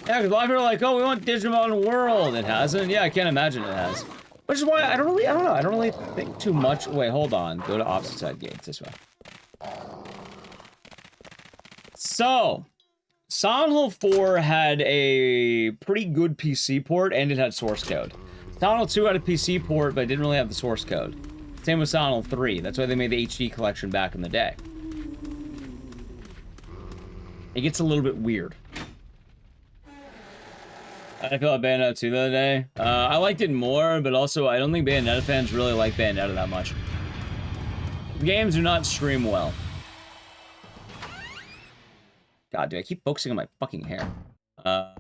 Yeah, because a lot of people are like, oh, we want Digimon World. It hasn't. Yeah, I can't imagine it has. Which is why I don't know. I don't really think too much. Wait, hold on. Go to opposite side gates this way. So, Silent Hill 4 had a pretty good PC port, and it had source code. Silent Hill 2 had a PC port, but it didn't really have the source code. Same with Silent Hill 3. That's why they made the HD collection back in the day. It gets a little bit weird. I feel like Bayonetta 2 the other day. I liked it more, but also I don't think Bayonetta fans really like Bayonetta that much. The games do not stream well. God, dude, I keep focusing on my fucking hair. Oh,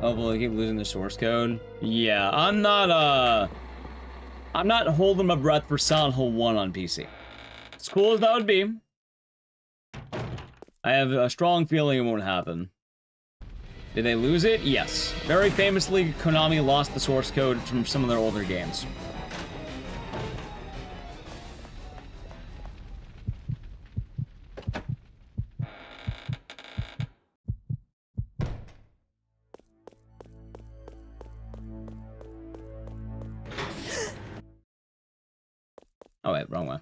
well, they keep losing the source code. Yeah, I'm not holding my breath for Silent Hill 1 on PC. As cool as that would be, I have a strong feeling it won't happen. Did they lose it? Yes. Very famously, Konami lost the source code from some of their older games. Oh wait, wrong way.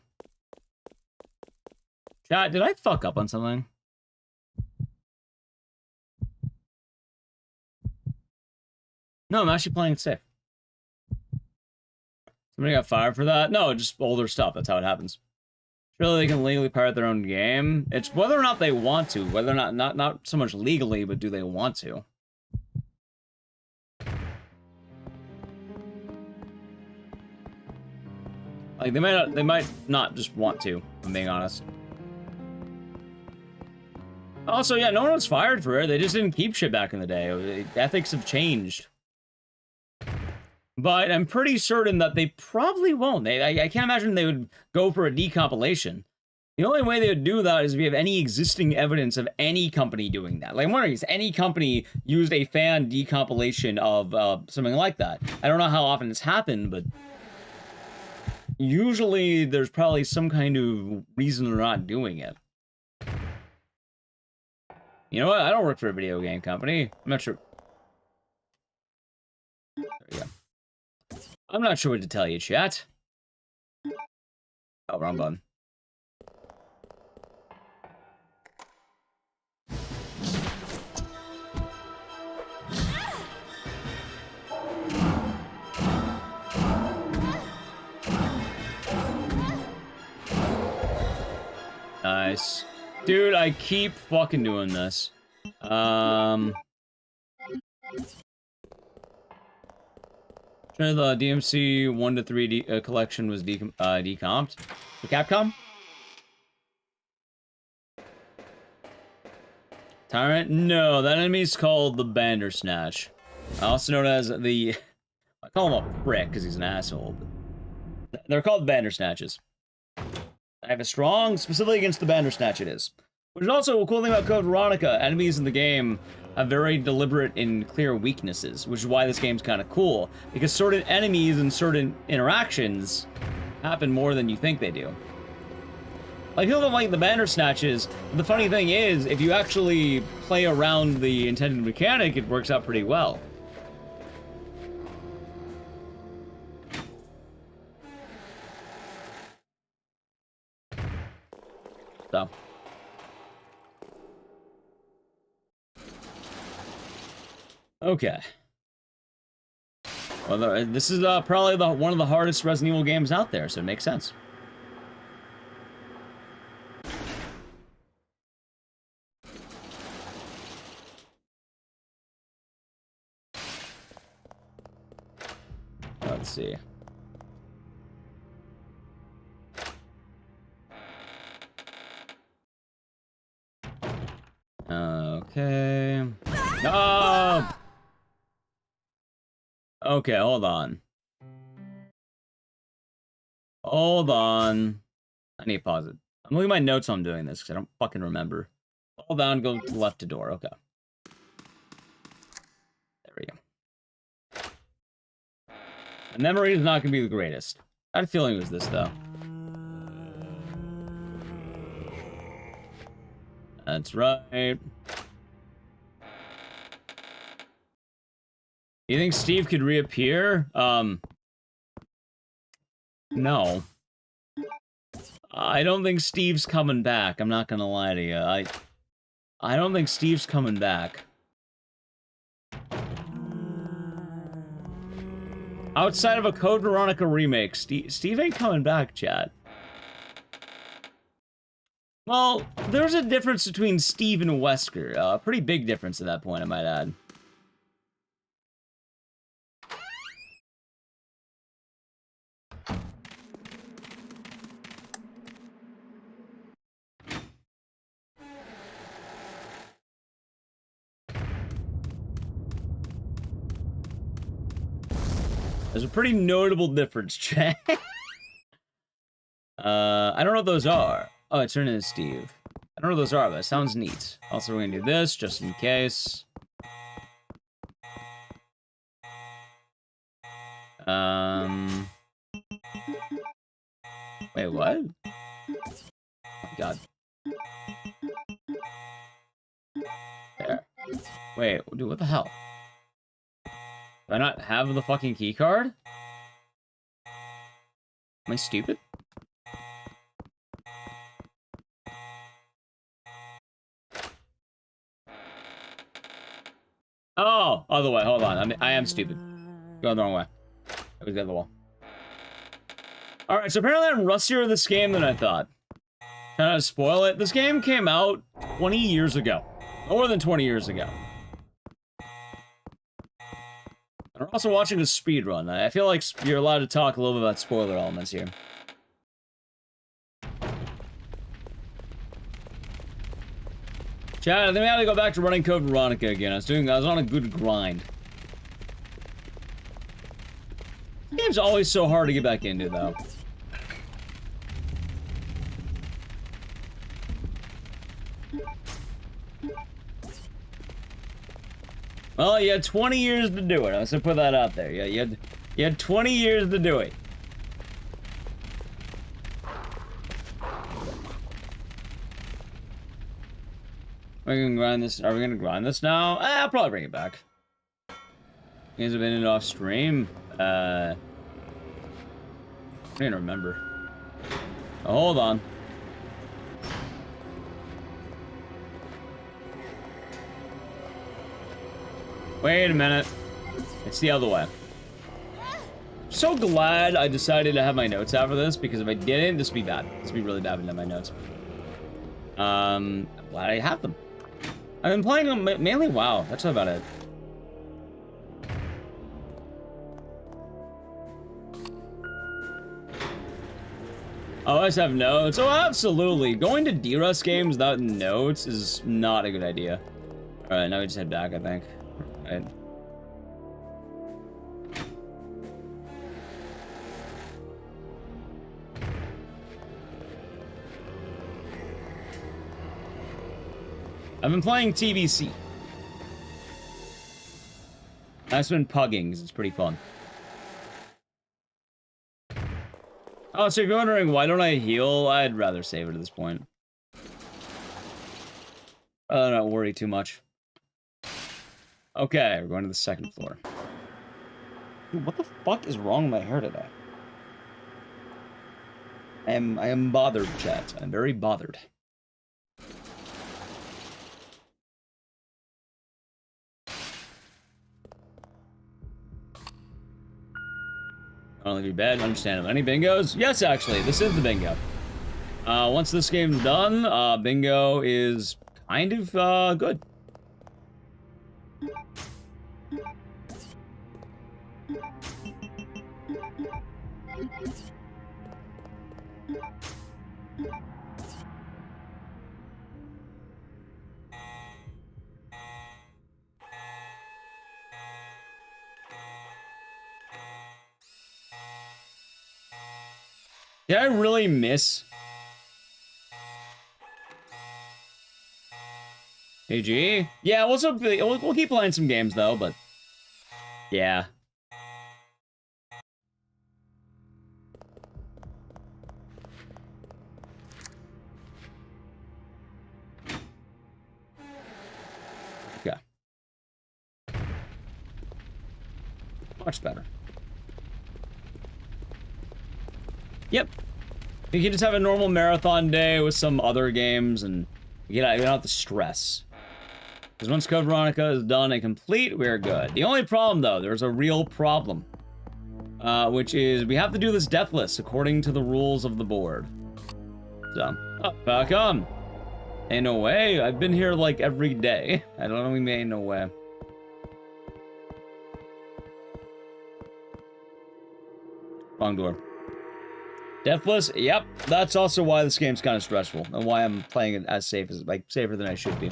Chat, did I fuck up on something? No, I'm actually playing it safe. Somebody got fired for that? No, just older stuff. That's how it happens. Surely they can legally pirate their own game. It's whether or not they want to. Whether or not so much legally, but do they want to? Like they might not just want to, if I'm being honest. Also, yeah, no one was fired for it. They just didn't keep shit back in the day. Ethics have changed. But I'm pretty certain that they probably won't. I can't imagine they would go for a decompilation. The only way they would do that is if you have any existing evidence of any company doing that. Like, I'm wondering, has any company used a fan decompilation of something like that? I don't know how often it's happened, but usually there's probably some kind of reason they're not doing it. You know what? I don't work for a video game company. I'm not sure. There we go. I'm not sure what to tell you, chat. Oh, wrong button. Nice. Dude, I keep fucking doing this. Sure, the DMC 1 to 3 collection was decomped. For Capcom? Tyrant? No, that enemy's called the Bandersnatch. Also known as the... I call him a prick because he's an asshole. But they're called Bandersnatches. I have a strong, specifically against the Bandersnatch it is. Which is also a cool thing about Code Veronica. Enemies in the game have very deliberate and clear weaknesses, which is why this game's kind of cool. Because certain enemies and certain interactions happen more than you think they do. Like, people don't like the Bandersnatches, but the funny thing is, if you actually play around the intended mechanic, it works out pretty well. So. Okay. Well, this is probably one of the hardest Resident Evil games out there, so it makes sense. Let's see. Okay. No! Okay, hold on. Hold on. I need to pause it. I'm looking at my notes while I'm doing this because I don't fucking remember. Hold down, go to left to door. Okay. There we go. My memory is not going to be the greatest. I had a feeling it was this, though. That's right. You think Steve could reappear? No. I don't think Steve's coming back. I'm not gonna lie to you. I don't think Steve's coming back. Outside of a Code Veronica remake, Steve ain't coming back, chat. Well, there's a difference between Steve and Wesker. A pretty big difference at that point, I might add. There's a pretty notable difference, chat. I don't know what those are. Oh, it turned into Steve. I don't know what those are, but it sounds neat. Also, we're gonna do this, just in case. Wait, what? Oh my god. There. Wait, dude, what the hell? Do I not have the fucking key card? Am I stupid? Oh, other way. Hold on. I am stupid. Going the wrong way. It was the other wall. All right. So apparently I'm rustier at this game than I thought. Kind of spoil it. This game came out 20 years ago. More than 20 years ago. And we're also watching a speedrun. I feel like you're allowed to talk a little bit about spoiler elements here. Chad, I think we have to go back to running Code Veronica again. I was on a good grind. This game's always so hard to get back into, though. Well, you had 20 years to do it. I was gonna put that out there. Yeah, you had 20 years to do it. Are we gonna grind this? Are we gonna grind this now? I'll probably bring it back. You guys have been in off stream. I don't remember. Oh, hold on. Wait a minute. It's the other way. I'm so glad I decided to have my notes out for this, because if I didn't, this would be bad. This would be really bad without my notes. I'm glad I have them. I've been playing them mainly WoW. That's about it. Oh, I just have notes. Oh, absolutely. Going to D-Rust games without notes is not a good idea. Alright, now we just head back, I think. Right. I've been playing TBC. I've been pugging, because it's pretty fun. Oh, so if you're wondering why don't I heal, I'd rather save it at this point. Rather not worry too much. Okay, we're going to the second floor. Dude, what the fuck is wrong with my hair today? I am bothered, chat. I'm very bothered. I don't think it'd be bad. Understandable. Any bingos? Yes, actually, this is the bingo. Once this game's done, bingo is kind of good. Did I really miss? AG? Yeah, we'll keep playing some games though, but yeah. Okay. Much better. Yep. You can just have a normal marathon day with some other games and you don't have to stress. Because once Code Veronica is done and complete, we're good. The only problem, though, there's a real problem. Which is we have to do this deathless according to the rules of the board. So, back on. Ain't no way. I've been here like every day. I don't know, we ain't no way. Wrong door. Deathless, yep. That's also why this game's kind of stressful and why I'm playing it as safe as safer than I should be.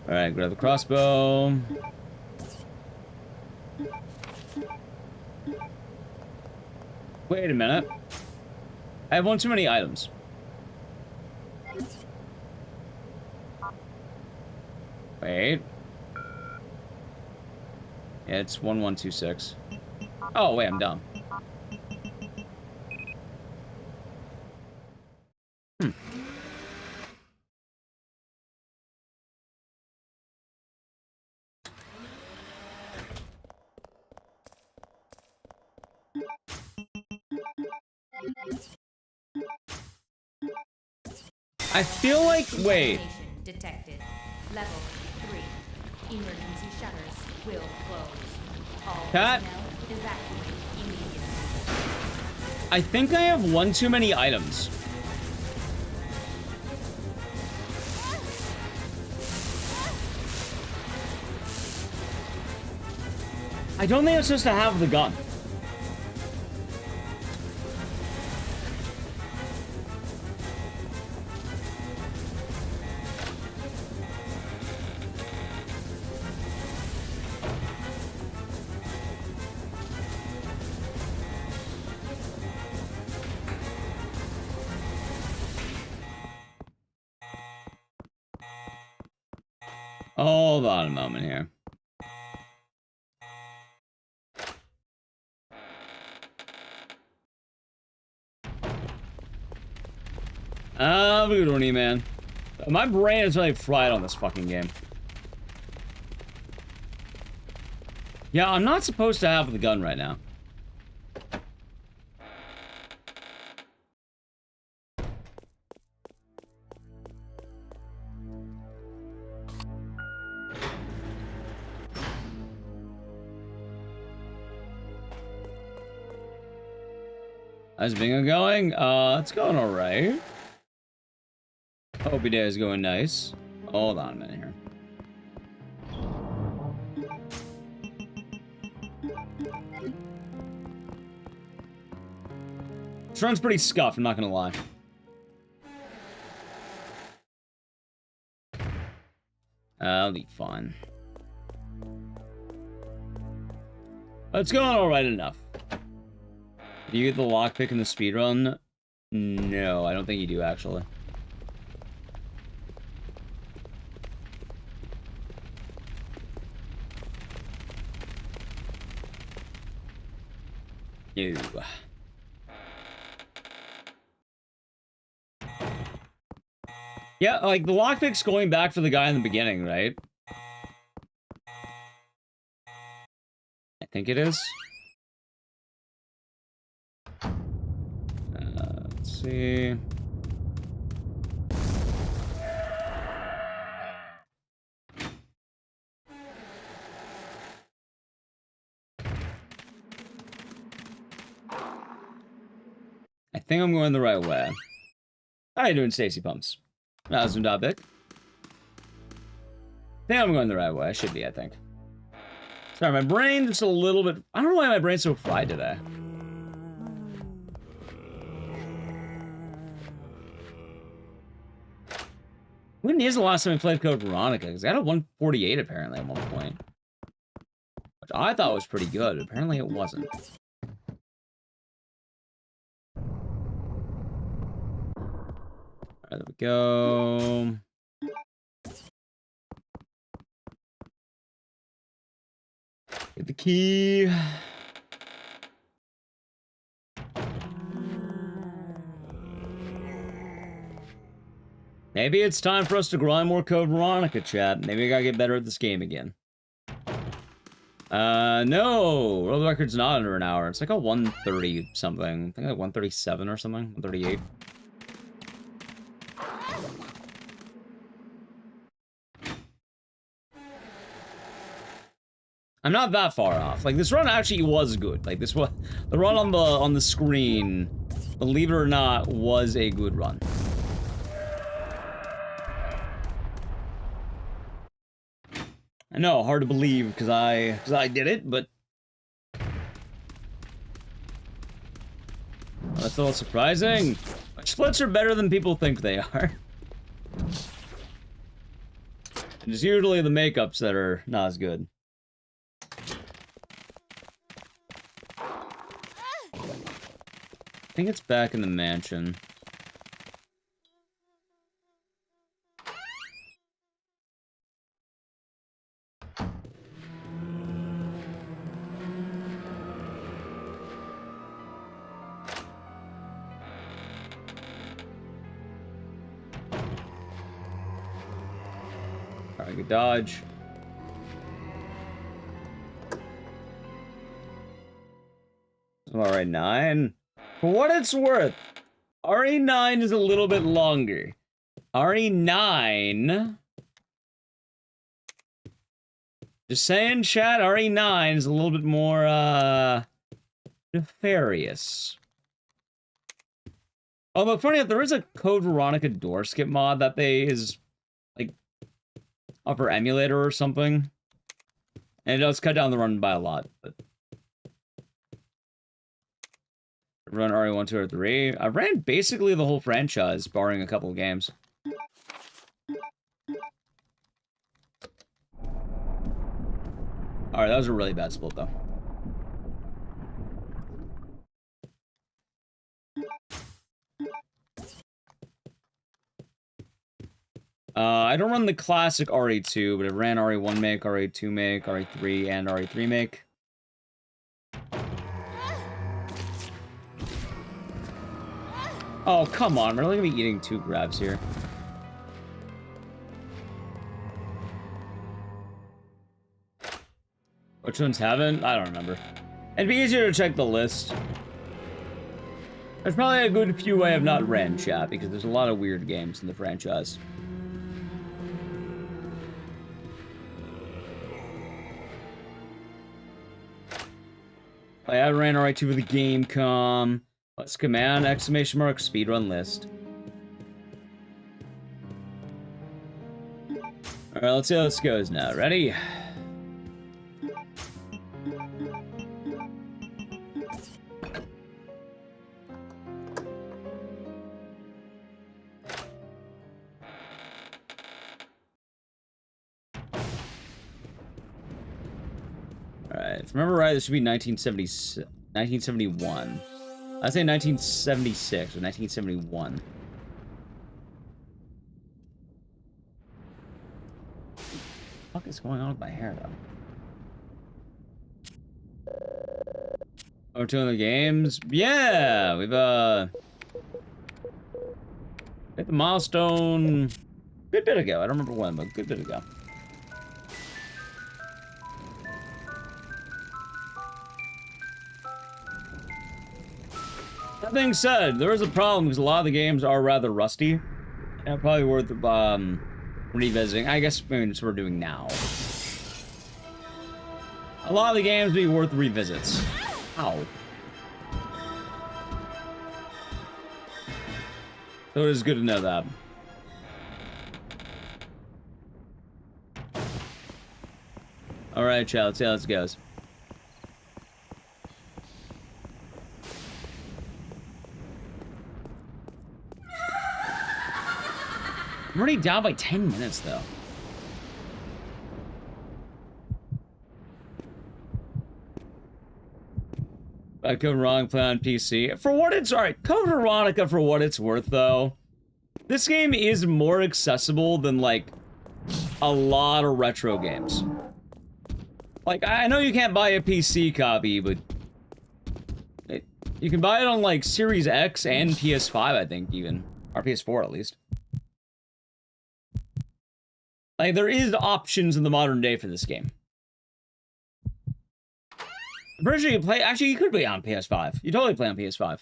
All right, grab the crossbow. Wait a minute. I have one too many items. Wait. Yeah, it's 1126. Oh, wait, I'm dumb. I feel like, wait. Detected. Level 3. Emergency shutters will close. All personnel evacuate immediately. I think I have one too many items. I don't think I'm supposed to have the gun. Hold on a moment here. Speedrunning, man. My brain is really fried on this fucking game. Yeah, I'm not supposed to have the gun right now. How's bingo going? It's going alright. Hope your day is going nice. Hold on a minute here. This run's pretty scuffed, I'm not gonna lie. That'll be fun. It's going alright enough. Do you get the lockpick in the speedrun? No, I don't think you do, actually. No. Yeah, like, the lockpick's going back for the guy in the beginning, right? I think it is. Let's see. I think I'm going the right way. How you doing, Stacy Pumps? That was Big. I think I'm going the right way. I should be, I think. Sorry, my brain just a little bit... I don't know why my brain's so fried today. When is the last time I played Code Veronica? Because I got a 148 apparently at one point. Which I thought was pretty good. Apparently it wasn't. There we go. Get the key. Maybe it's time for us to grind more Code Veronica, chat. Maybe I gotta get better at this game again. No! World record's not under an hour. It's like a 130 something. I think like 137 or something. 138. I'm not that far off. Like, this run actually was good. Like, this was... The run on the screen, believe it or not, was a good run. I know, hard to believe because I did it, but that's a little surprising. Splits are better than people think they are. It's usually the makeups that are not as good. I think it's back in the mansion. Alright, good dodge. Alright, 9. For what it's worth, RE9 is a little bit longer. RE9... Just saying, chat, RE9 is a little bit more, nefarious. Although, funny enough, there is a Code Veronica door skip mod that is, like, upper emulator or something. And it does cut down the run by a lot, but... Run RE1, 2, or 3. I ran basically the whole franchise, barring a couple of games. Alright, that was a really bad split, though. I don't run the classic RE2, but I ran RE1 make, RE2 make, RE3, and RE3 make. Oh, come on. We're only gonna be eating 2 grabs here. Which ones haven't? I don't remember. It'd be easier to check the list. There's probably a good few I have not ran, chat, because there's a lot of weird games in the franchise. I ran RE2 with the Gamecom. Let's command exclamation mark speedrun list. Alright, let's see how this goes now. Ready? Alright, if I remember right, this should be 1971. I'd say 1976 or 1971. What the fuck is going on with my hair, though? Over 200 games? Yeah! We've, hit the milestone... Good bit ago. I don't remember when, but good bit ago. That being said, there is a problem because a lot of the games are rather rusty. And probably worth revisiting. I guess maybe that's what we're doing now. A lot of the games be worth revisits. Ow. So it is good to know that. Alright, chat, let's see how this goes. I'm already down by 10 minutes, though. Code Veronica play on PC. For what it's... Alright, Code Veronica, for what it's worth, though, This game is more accessible than, like, a lot of retro games. Like, I know you can't buy a PC copy, but... you can buy it on, like, Series X and PS5, I think, even. Or PS4, at least. Like, there is options in the modern day for this game. I'm pretty sure you can play... Actually, you could play on PS5. You totally play on PS5.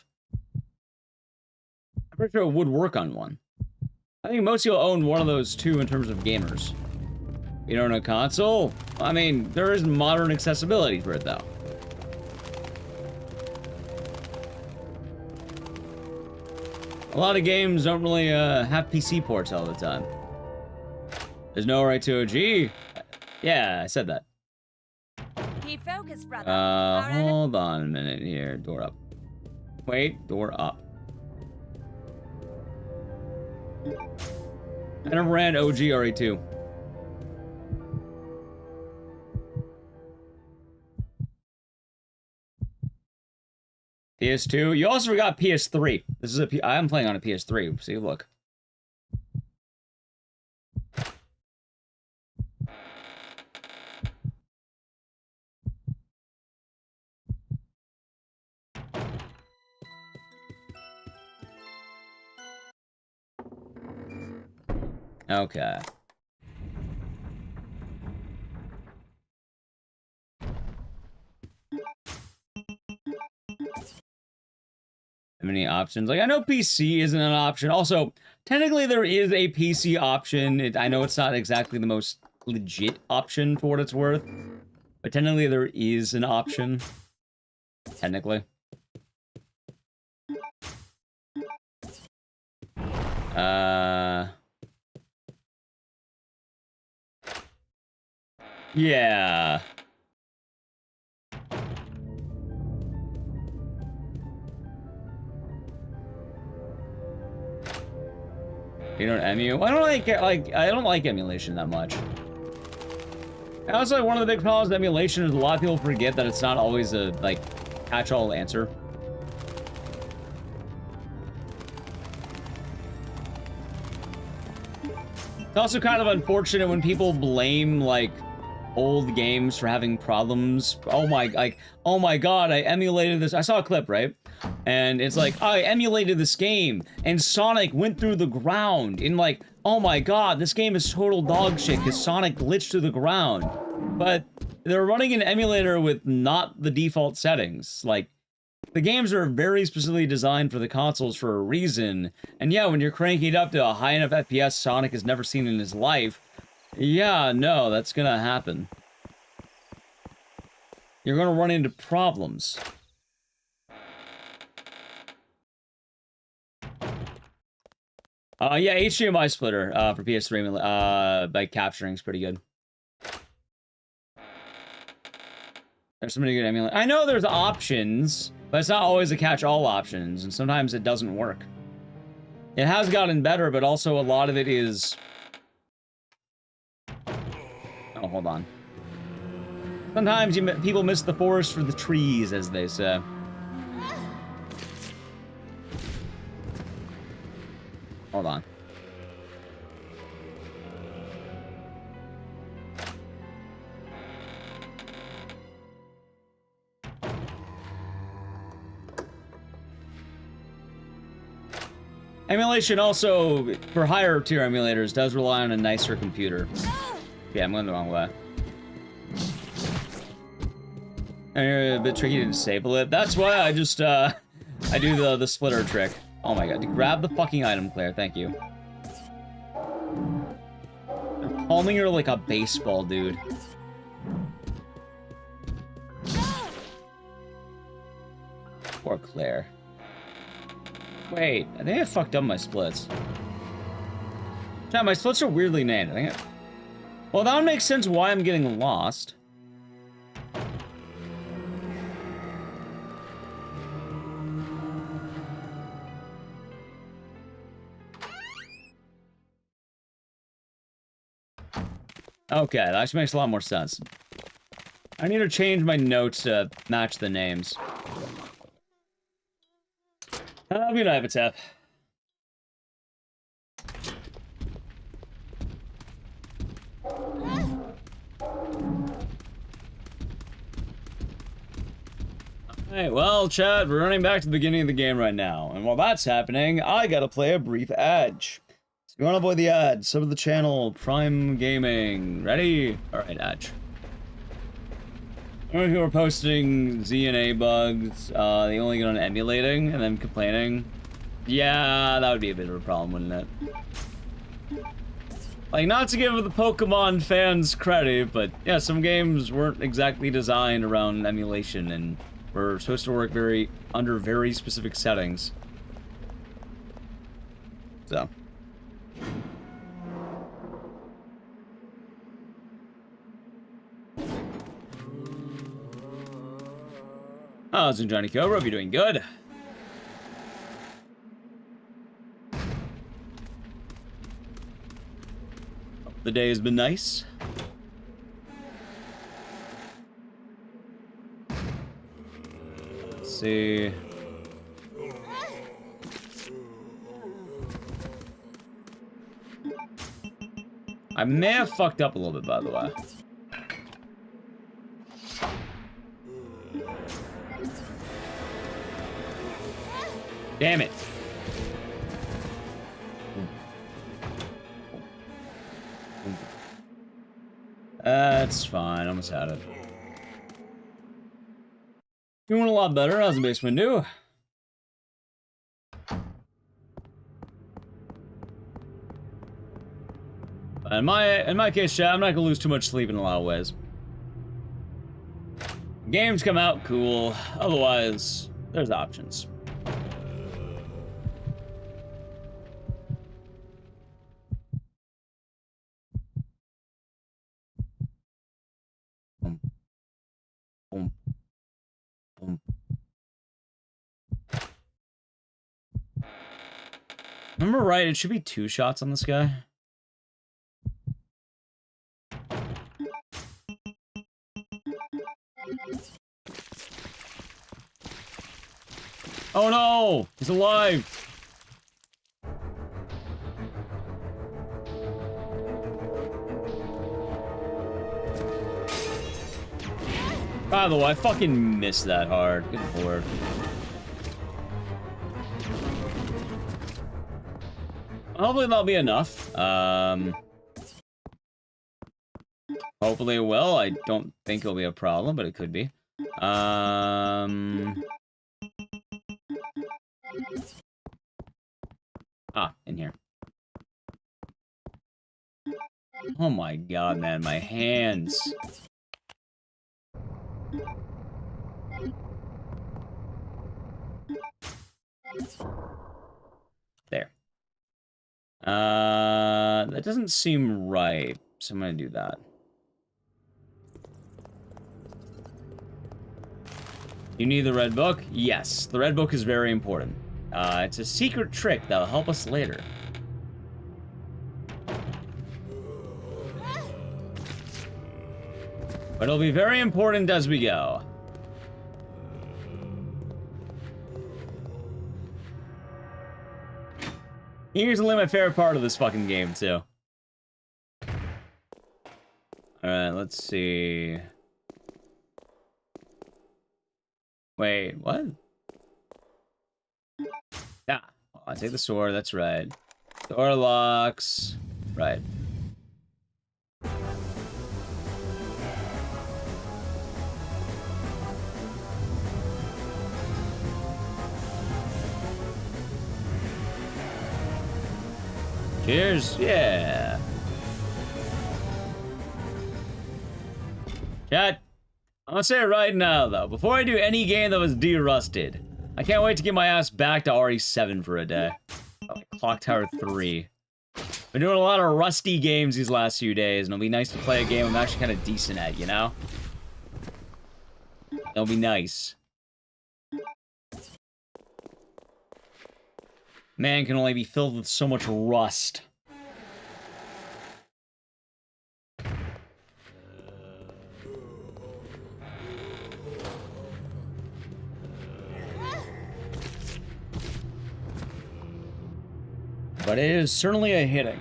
I'm pretty sure it would work on one. I think most people own one of those two in terms of gamers. You don't own a console? I mean, there is modern accessibility for it, though. A lot of games don't really have PC ports all the time. There's no right to OG. Yeah, I said that. Keep focused, brother. Hold on a minute here. Door up. Wait, door up. I never ran OG RE2. PS2. You also forgot PS3. This is a I'm playing on a PS3. See, look. Okay. How many options? Like, I know PC isn't an option. Also, technically there is a PC option. I know it's not exactly the most legit option for what it's worth, but technically there is an option. Technically. Yeah. You don't emu? I don't like emulation that much. And also, one of the big problems with emulation is a lot of people forget that it's not always a, like, catch-all answer. It's also kind of unfortunate when people blame, like, old games for having problems. Oh my god, I emulated this. I saw a clip, right? And it's like, I emulated this game, and Sonic went through the ground. And like, oh my god, this game is total dog shit, because Sonic glitched through the ground. But they're running an emulator with not the default settings. Like, the games are very specifically designed for the consoles for a reason. And yeah, when you're cranking it up to a high enough FPS Sonic has never seen in his life, yeah, no, that's gonna happen. You're gonna run into problems. Yeah, HDMI splitter for PS3 by capturing is pretty good. There's so many good emulators. I know there's options, but it's not always a catch-all options, and sometimes it doesn't work. It has gotten better, but also a lot of it is... Oh, hold on. Sometimes people miss the forest for the trees, as they say. Hold on. Emulation also, for higher tier emulators, does rely on a nicer computer. Yeah, I'm going the wrong way. And a bit tricky to disable it. That's why I just, I do the splitter trick. Oh my god, grab the fucking item, Claire, thank you. They're palming her like a baseball, dude. Poor Claire. Wait, I think I fucked up my splits. Yeah, my splits are weirdly named. Well, that would make sense why I'm getting lost. Okay, that actually makes a lot more sense. I need to change my notes to match the names. Good night, Epitaph. Hey, well, chat, we're running back to the beginning of the game right now. And while that's happening, I gotta play a brief ad. So if you wanna avoid the ads, sub to the channel, Prime Gaming. Ready? Alright, ad. Who are posting ZNA bugs, they only get on emulating and then complaining. Yeah, that would be a bit of a problem, wouldn't it? Like, not to give the Pokemon fans credit, but yeah, some games weren't exactly designed around emulation and were supposed to work under very specific settings. So. How's it, Johnny Cobra? Hope you're doing good. Hope the day has been nice. Let's see. I may have fucked up a little bit, by the way. Damn it. That's fine. Almost had it. Doing a lot better. How's the basement do? In my case, chat, I'm not gonna lose too much sleep in a lot of ways. Games come out, cool. Otherwise, there's options. Boom. Boom. Boom. Remember right, it should be 2 shots on this guy. Oh no! He's alive! By the way, I fucking missed that hard. Good lord. Hopefully that'll be enough. Hopefully it will. I don't think it'll be a problem, but it could be. In here. Oh my god, man, my hands. There. That doesn't seem right, so I'm gonna do that. You need the red book? Yes, the red book is very important. It's a secret trick that'll help us later. But it'll be very important as we go. Usually my favorite part of this fucking game, too. Alright, let's see. Wait, what? Yeah, I take the sword, that's right. Door locks. Right. Cheers, yeah. Chat, I'm gonna say it right now, though. Before I do any game that was de-rusted, I can't wait to get my ass back to RE7 for a day. Like Clock Tower 3. Been doing a lot of rusty games these last few days, and it'll be nice to play a game I'm actually kind of decent at, you know? It'll be nice. Man can only be filled with so much rust. But it is certainly a hitting.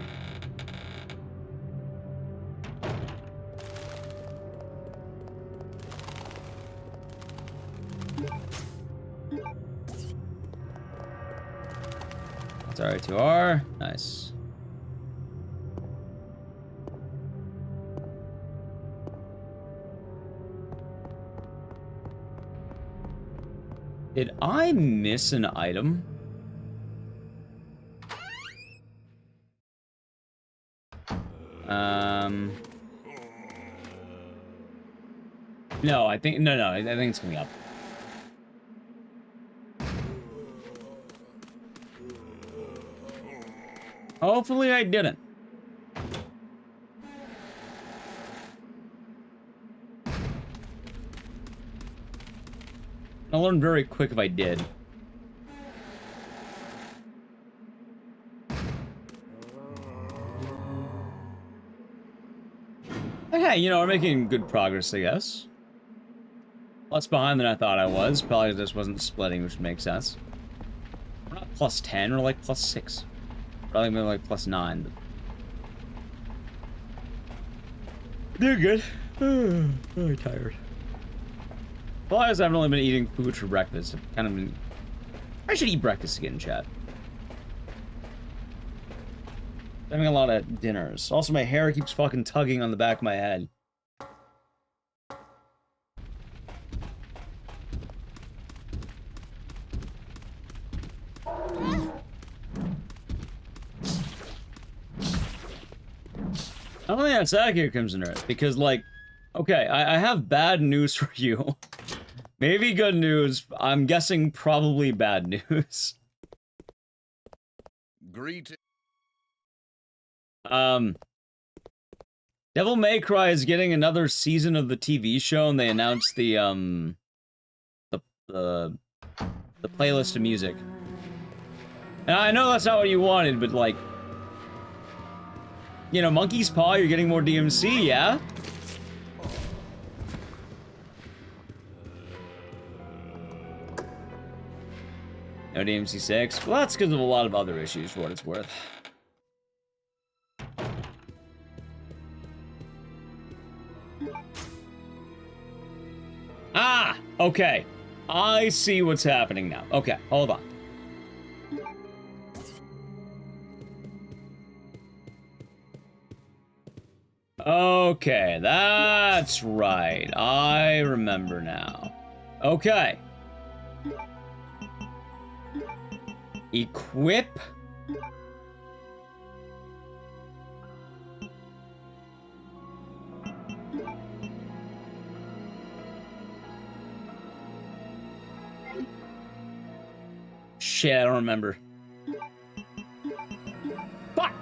R2R. Nice. Did I miss an item? No, I think I think it's coming up. Hopefully I didn't. I'll learn very quick if I did. Okay, you know, we're making good progress, I guess. Less behind than I thought I was. Probably just wasn't splitting, which makes sense. We're not plus 10, we're like plus 6. Probably maybe like plus 9. But... they're good. Very tired. Well, I haven't really been eating food for breakfast. I've kind of been... I should eat breakfast again, chat. Having a lot of dinners. Also, my hair keeps fucking tugging on the back of my head. I don't think that's accurate, Crimson Earth, because, like, okay, I have bad news for you. Maybe good news. I'm guessing probably bad news. Greetings. Devil May Cry is getting another season of the TV show, and they announced the playlist of music. And I know that's not what you wanted, but, like, you know, Monkey's Paw, you're getting more DMC, yeah? No DMC 6? Well, that's because of a lot of other issues, for what it's worth. Ah! Okay. I see what's happening now. Okay, hold on. Okay, that's right. I remember now. Okay. Equip. Shit, I don't remember. Fuck!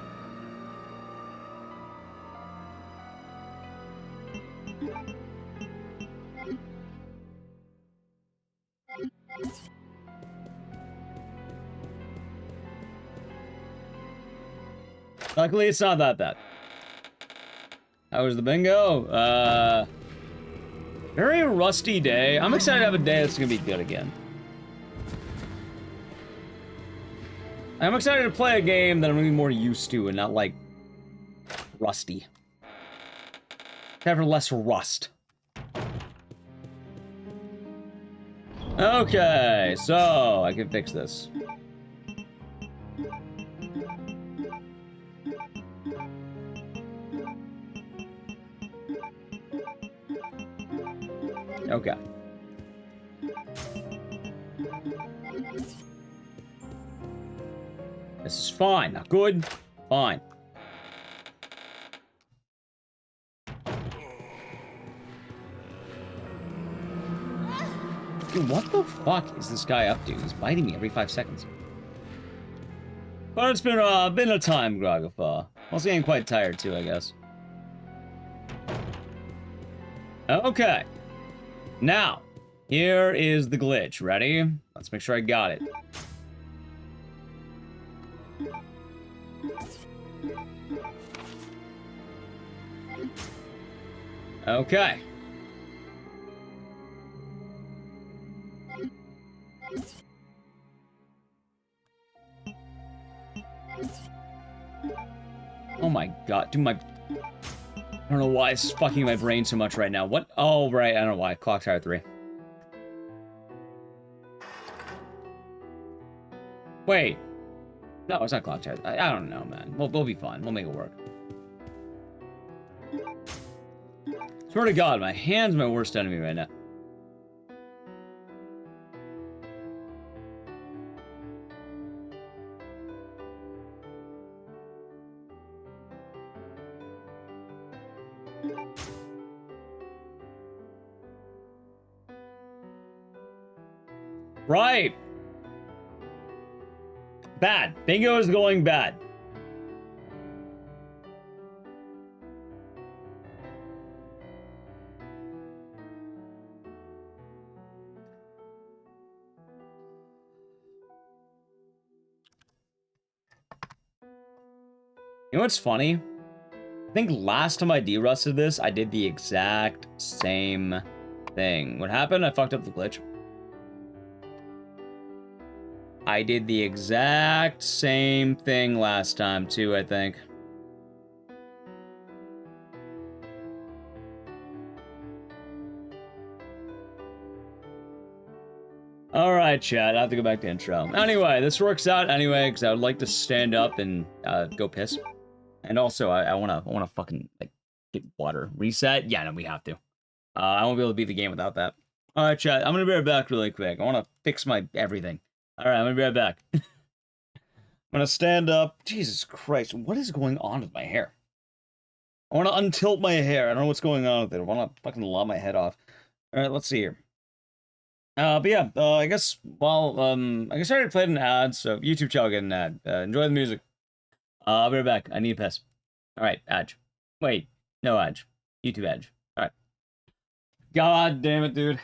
Luckily, it's not that bad. How was the bingo? Very rusty day. I'm excited to have a day that's gonna be good again. I'm excited to play a game that I'm gonna be more used to and not, like, rusty. Have less rust. Okay, so I can fix this. Okay. This is fine. Not good. Fine. Dude, what the fuck is this guy up to? He's biting me every 5 seconds. But it's been a time, Grogafar. Also getting quite tired too, I guess. Okay. Now, here is the glitch. Ready? Let's make sure I got it. Okay. Oh my god, dude, I don't know why it's fucking my brain so much right now. What? Oh, right, I don't know why. Clock tower 3. Wait. No, it's not clock chat. I don't know, man. We'll be fine. We'll make it work. Swear to God, my hand's my worst enemy right now. Right. Bad. Bingo is going bad. You know what's funny? I think last time I derusted this, I did the exact same thing. What happened? I fucked up the glitch. I did the exact same thing last time too, I think. Alright, chat, I have to go back to intro. Anyway, this works out anyway, because I would like to stand up and go piss. And also, I wanna fucking, like, get water. Reset? Yeah, no, we have to. I won't be able to beat the game without that. Alright, chat, I'm gonna be right back really quick. I wanna fix my everything. Alright, I'm gonna be right back. I'm gonna stand up. Jesus Christ, what is going on with my hair? I wanna untilt my hair. I don't know what's going on with it. I wanna fucking lob my head off. Alright, let's see here. But yeah, I guess, well, I guess I already played an ad, so YouTube channel get an ad. Enjoy the music. I'll be right back. I need a piss. Alright, Edge. Wait, no Edge. YouTube Edge. Alright. God damn it, dude.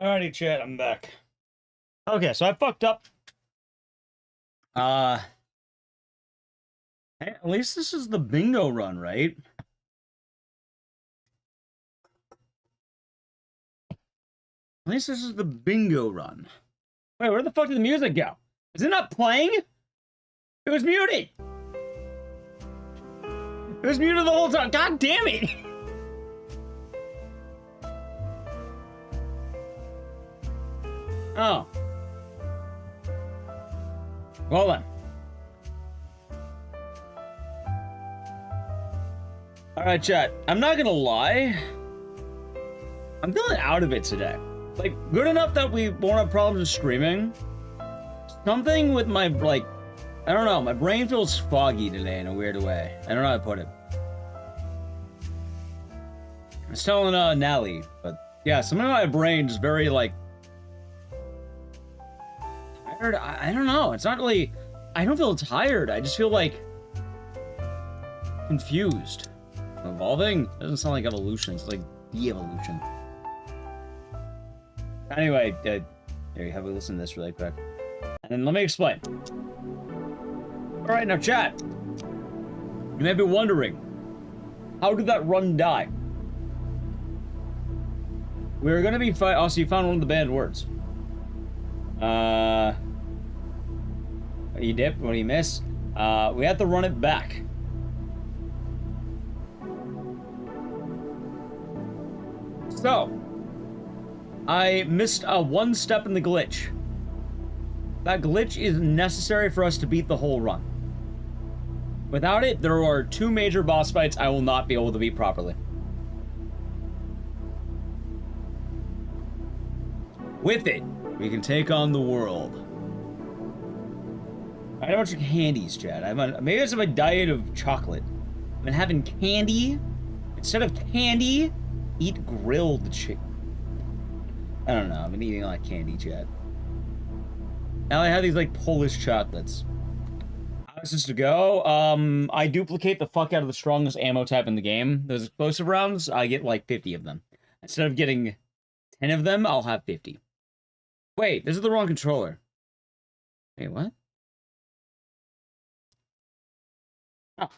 Alrighty, chat, I'm back. Okay, so I fucked up. Hey, at least this is the bingo run, right? At least this is the bingo run. Wait, where the fuck did the music go? Is it not playing? It was muted! It was muted the whole time. God damn it! Oh. Well then. Alright, chat. I'm not gonna lie. I'm feeling out of it today. Like, good enough that we won't have problems with streaming. Something with my, like, I don't know, my brain feels foggy today in a weird way. I don't know how to put it. I was telling Nally, but yeah, something in my brain is very, like, tired. I don't know. It's not really, I don't feel tired. I just feel, like, confused. Evolving? Doesn't sound like evolution. It's like de-evolution. Anyway, here you have a listen to this really quick. And then let me explain. Alright, now chat. You may be wondering, how did that run die? We're gonna be fight. Oh, so you found one of the banned words. You dip? What do you miss? We have to run it back. So, I missed one step in the glitch. That glitch is necessary for us to beat the whole run. Without it, there are 2 major boss fights I will not be able to beat properly. With it, we can take on the world. I had a bunch of candies, Chad. Maybe it's my diet of chocolate. I've been having candy. Instead of candy, eat grilled chicken. I don't know. I've been eating a lot of candy, Chad. Now I have these, like, Polish chocolates. How is this to go? I duplicate the fuck out of the strongest ammo type in the game. Those explosive rounds, I get, like, 50 of them. Instead of getting 10 of them, I'll have 50. Wait, this is the wrong controller. Wait, what? Oh.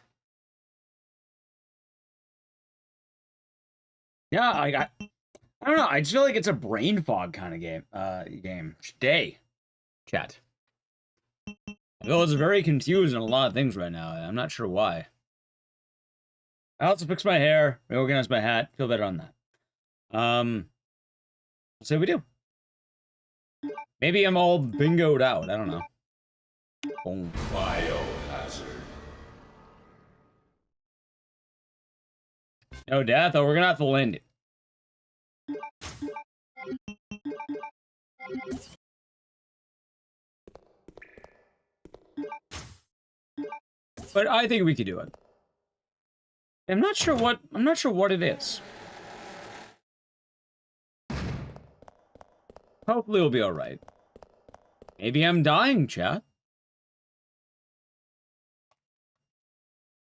Yeah, I don't know. I just feel like it's a brain fog kind of game. Day. Chat. I feel it's very confused on a lot of things right now. I'm not sure why. I also fixed my hair, reorganized my hat, feel better on that. So we do. Maybe I'm all bingoed out. I don't know. Boom. Biohazard. No death? Oh, we're gonna have to land it. But I think we could do it. I'm not sure what it is. Hopefully we'll be alright. Maybe I'm dying, chat.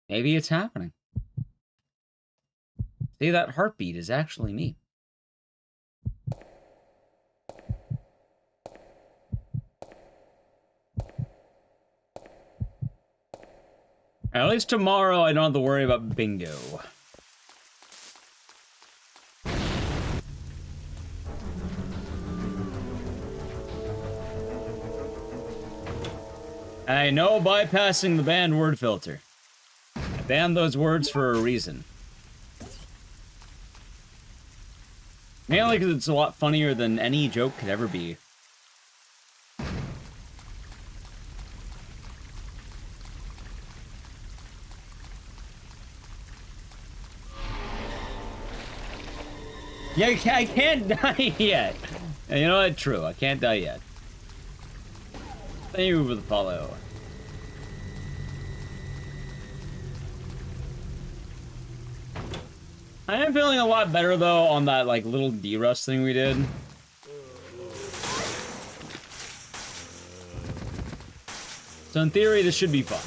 Maybe it's happening. See, that heartbeat is actually me. At least tomorrow I don't have to worry about bingo. I know bypassing the banned word filter. I banned those words for a reason. Mainly because it's a lot funnier than any joke could ever be. Yeah, I can't die yet. You know what? True, I can't die yet. Thank you for the follow. I am feeling a lot better though on that like little D-Rust thing we did. So in theory, this should be fun.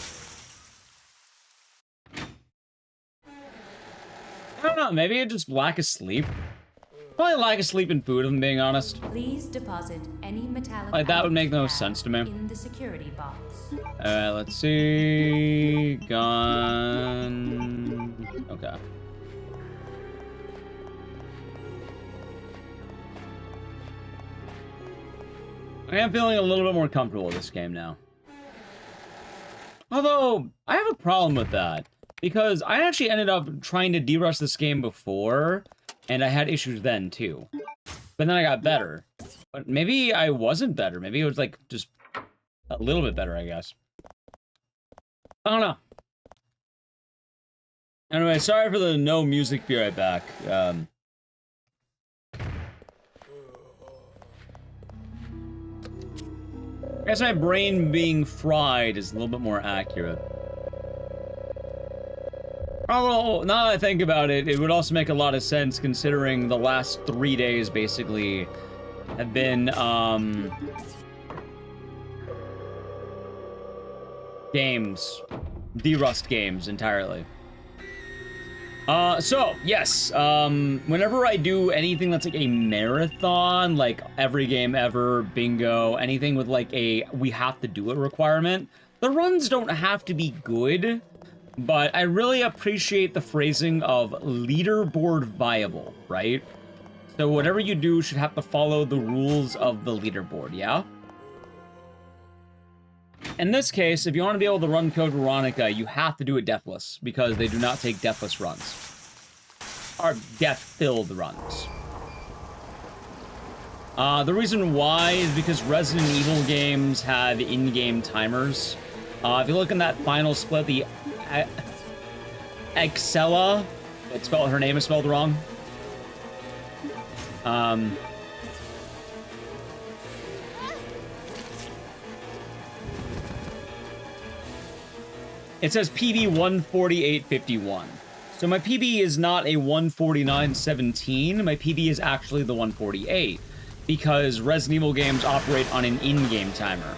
I don't know, maybe I just lack of sleep. Probably lack of sleep and food, if I'm being honest. Please deposit any metallic Like, that would make no items you sense to me. have in the security box. Let's see. Gun. Okay. I am feeling a little bit more comfortable with this game now. Although, I have a problem with that. Because I actually ended up trying to de-rush this game before, and I had issues then, too. But then I got better. But maybe I wasn't better. Maybe it was, like, just a little bit better, I guess. I don't know. Anyway, sorry for the no music, be right back. I guess my brain being fried is a little bit more accurate. Although, now that I think about it, it would also make a lot of sense considering the last 3 days, basically, have been, games. De-rust games, entirely. So, yes, whenever I do anything that's like a marathon, like every game ever, bingo, anything with like a we have to do it requirement, the runs don't have to be good, but I really appreciate the phrasing of leaderboard viable, right? So whatever you do should have to follow the rules of the leaderboard, yeah? In this case, if you want to be able to run Code Veronica, you have to do it deathless, because they do not take deathless runs. Or death-filled runs. The reason why is because Resident Evil games have in-game timers. If you look in that final split, the Excella, her name is spelled wrong. It says PB 148.51. So my PB is not a 149.17. My PB is actually the 148 because Resident Evil games operate on an in-game timer.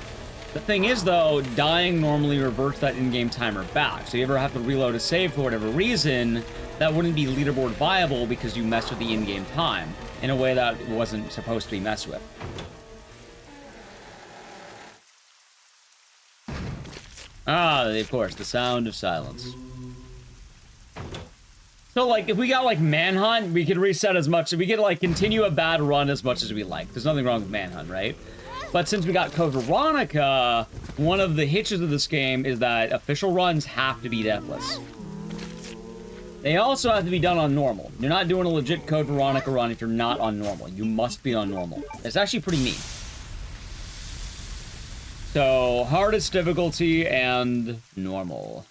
The thing is, though, dying normally reverts that in-game timer back. So you ever have to reload a save for whatever reason, that wouldn't be leaderboard viable because you messed with the in-game time in a way that wasn't supposed to be messed with. Ah, of course, the sound of silence. So, like, if we got, like, Manhunt, we could reset as much, we could, like, continue a bad run as much as we like. There's nothing wrong with Manhunt, right? But since we got Code Veronica, one of the hitches of this game is that official runs have to be deathless. They also have to be done on normal. You're not doing a legit Code Veronica run if you're not on normal. You must be on normal. It's actually pretty neat. So, hardest difficulty and normal.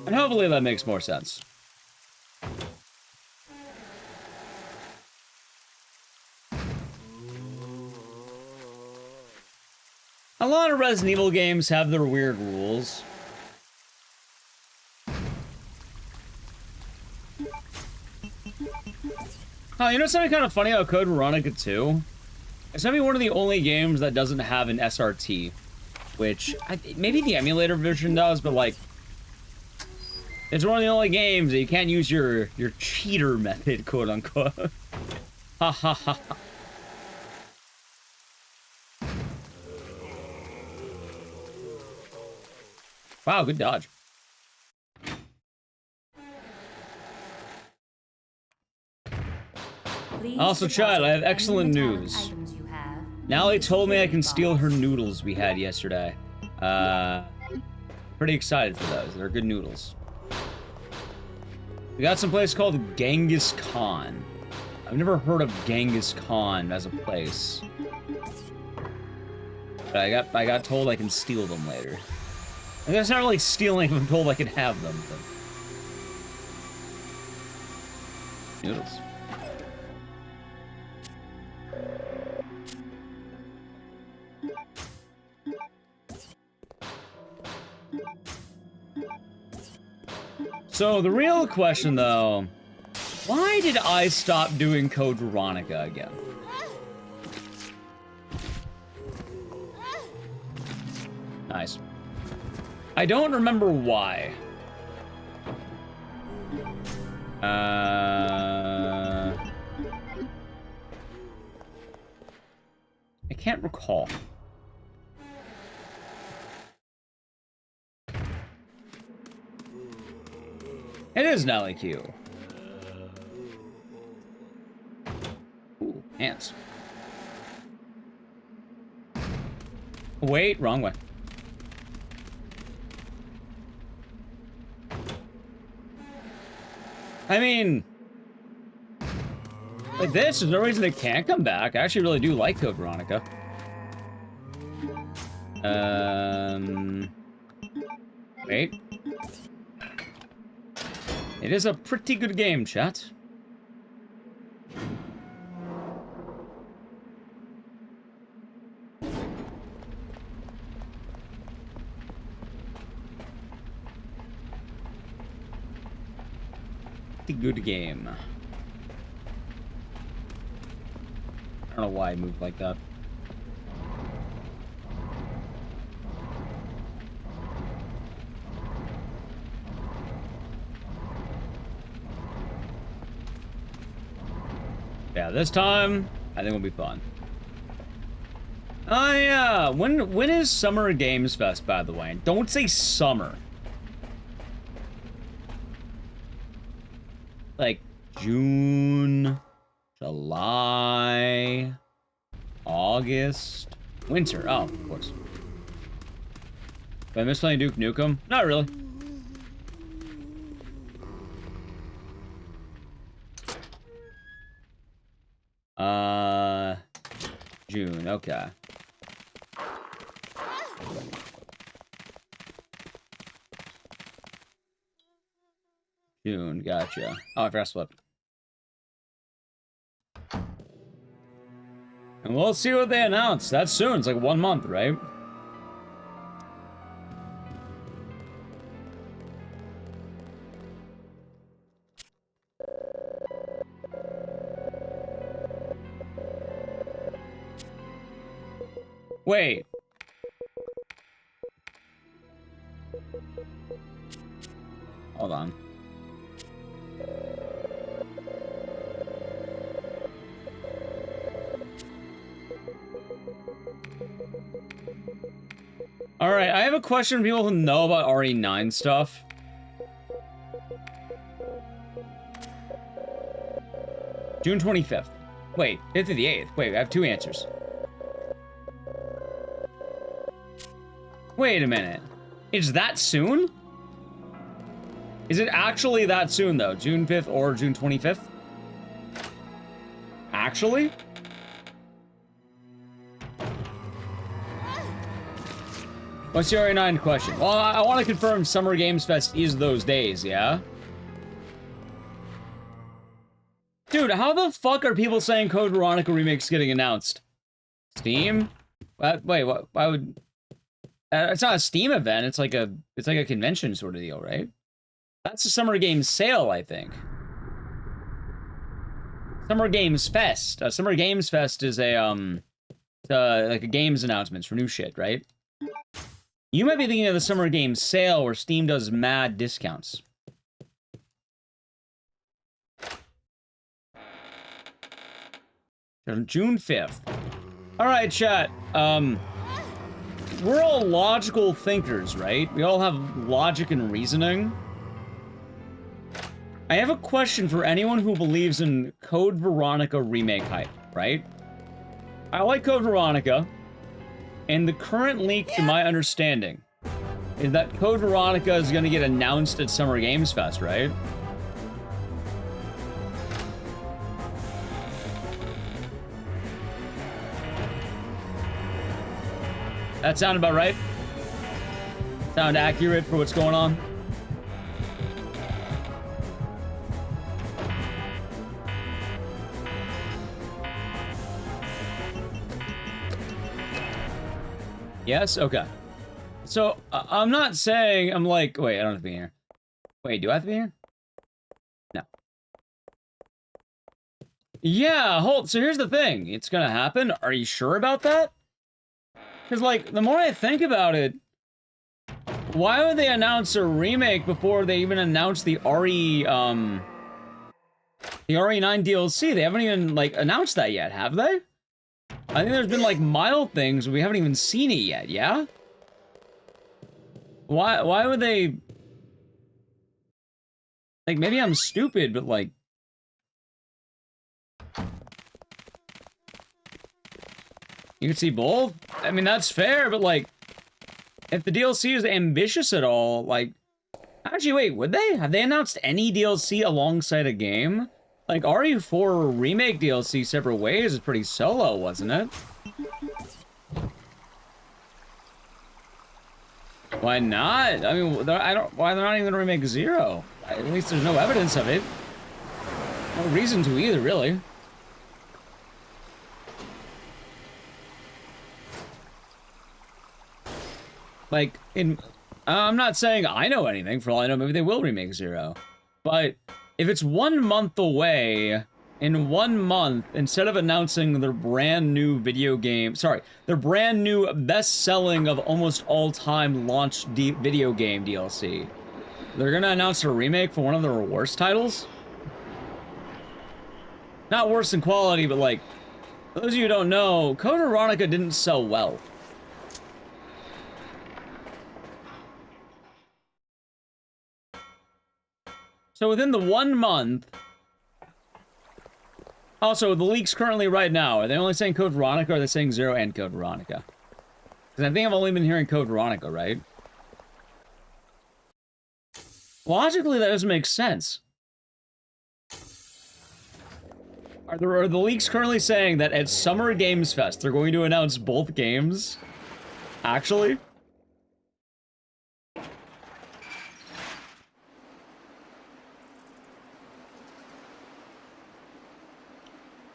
And hopefully that makes more sense. A lot of Resident Evil games have their weird rules. Oh, you know something kind of funny about Code Veronica 2? It's maybe one of the only games that doesn't have an SRT. Which, maybe the emulator version does, but like... It's one of the only games that you can't use your cheater method, quote unquote. Ha ha ha. Wow, good dodge. Also, child, I have excellent news. Now they told me I can steal her noodles we had yesterday. Pretty excited for those. They're good noodles. We got some place called Genghis Khan. I've never heard of Genghis Khan as a place. But I got told I can steal them later. I guess it's not really stealing if I'm told I can have them, but... Noodles. So, the real question, though, Why did I stop doing Code Veronica again? Nice. I don't remember why. I can't recall. It is Nelly Q. Ooh, ants. Wait, wrong way. I mean, like this, there's no reason it can't come back. I actually really do like Code Veronica. Wait. It is a pretty good game, chat. Pretty good game. I don't know why I moved like that. Yeah, this time, I think it'll be fun. Oh yeah, when is Summer Games Fest, by the way? Don't say summer. Like, June, July, August, winter. Oh, of course. Did I miss playing Duke Nukem? Not really. June, okay. June, gotcha. Oh, I forgot split. And we'll see what they announce. That's soon. It's like 1 month, right? Wait. Hold on. Alright, I have a question for people who know about RE9 stuff. June 25th. Wait, 5th to the 8th. Wait, I have two answers. Wait a minute. Is that soon? Is it actually that soon, though? June 5th or June 25th? Actually? What's your RE9 question? Well, I want to confirm Summer Games Fest is those days, yeah? Dude, how the fuck are people saying Code Veronica Remake's getting announced? Steam? Wait, what? Why would... it's not a Steam event. It's like a convention sort of deal, right? That's a Summer Games sale, I think. Summer Games Fest. Summer Games Fest is a like a games announcements for new shit, right? You might be thinking of the Summer Games sale where Steam does mad discounts. June 5th. All right, chat. We're all logical thinkers, right? We all have logic and reasoning. I have a question for anyone who believes in Code Veronica remake hype, right? I like Code Veronica, and the current leak, to my understanding, is that Code Veronica is going to get announced at Summer Games Fest, right? That sound about right? Sound accurate for what's going on? Yes? Okay. So, I'm not saying, I'm like, wait, I don't have to be here. Wait, do I have to be here? No. Yeah, so here's the thing. It's gonna happen. Are you sure about that? Because, like, the more I think about it, why would they announce a remake before they even announced the RE9 DLC? They haven't even, like, announced that yet, have they? I think there's been, like, mild things, but we haven't even seen it yet, yeah? Why would they... Like, maybe I'm stupid, but, like... You can see both? I mean, that's fair, but, like... If the DLC is ambitious at all, like... Actually, wait, would they? Have they announced any DLC alongside a game? Like, RE4 Remake DLC separate ways is pretty solo, wasn't it? Why not? I mean, why they're not even gonna remake 0? At least there's no evidence of it. No reason to either, really. Like, I'm not saying I know anything. For all I know, maybe they will remake 0. But if it's 1 month away, in 1 month, instead of announcing their brand new video game, their brand new best-selling of almost all-time launch video game DLC, they're gonna announce a remake for one of their worst titles? Not worse in quality, but like, for those of you who don't know, Code Veronica didn't sell well. So within the 1 month... Also, the leaks currently right now, are they only saying Code Veronica, or are they saying 0 and Code Veronica? Because I think I've only been hearing Code Veronica, right? Logically, that doesn't make sense. Are the leaks currently saying that at Summer Games Fest, they're going to announce both games? Actually?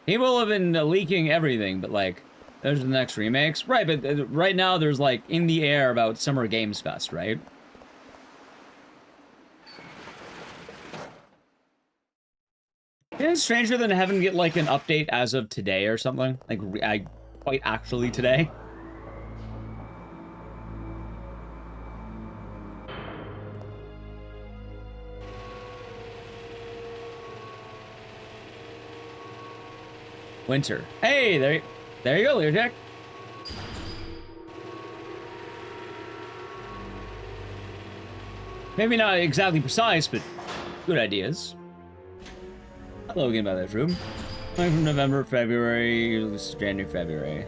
People have been leaking everything, but like, there's the next remakes. Right, but right now there's like in the air about Summer Games Fest, right? Isn't it stranger than having to get like an update as of today or something? Like, quite actually today? Winter. Hey, there you go, Learjack. Maybe not exactly precise, but good ideas. Hello again, by that room. Coming from November, February, this is January, February.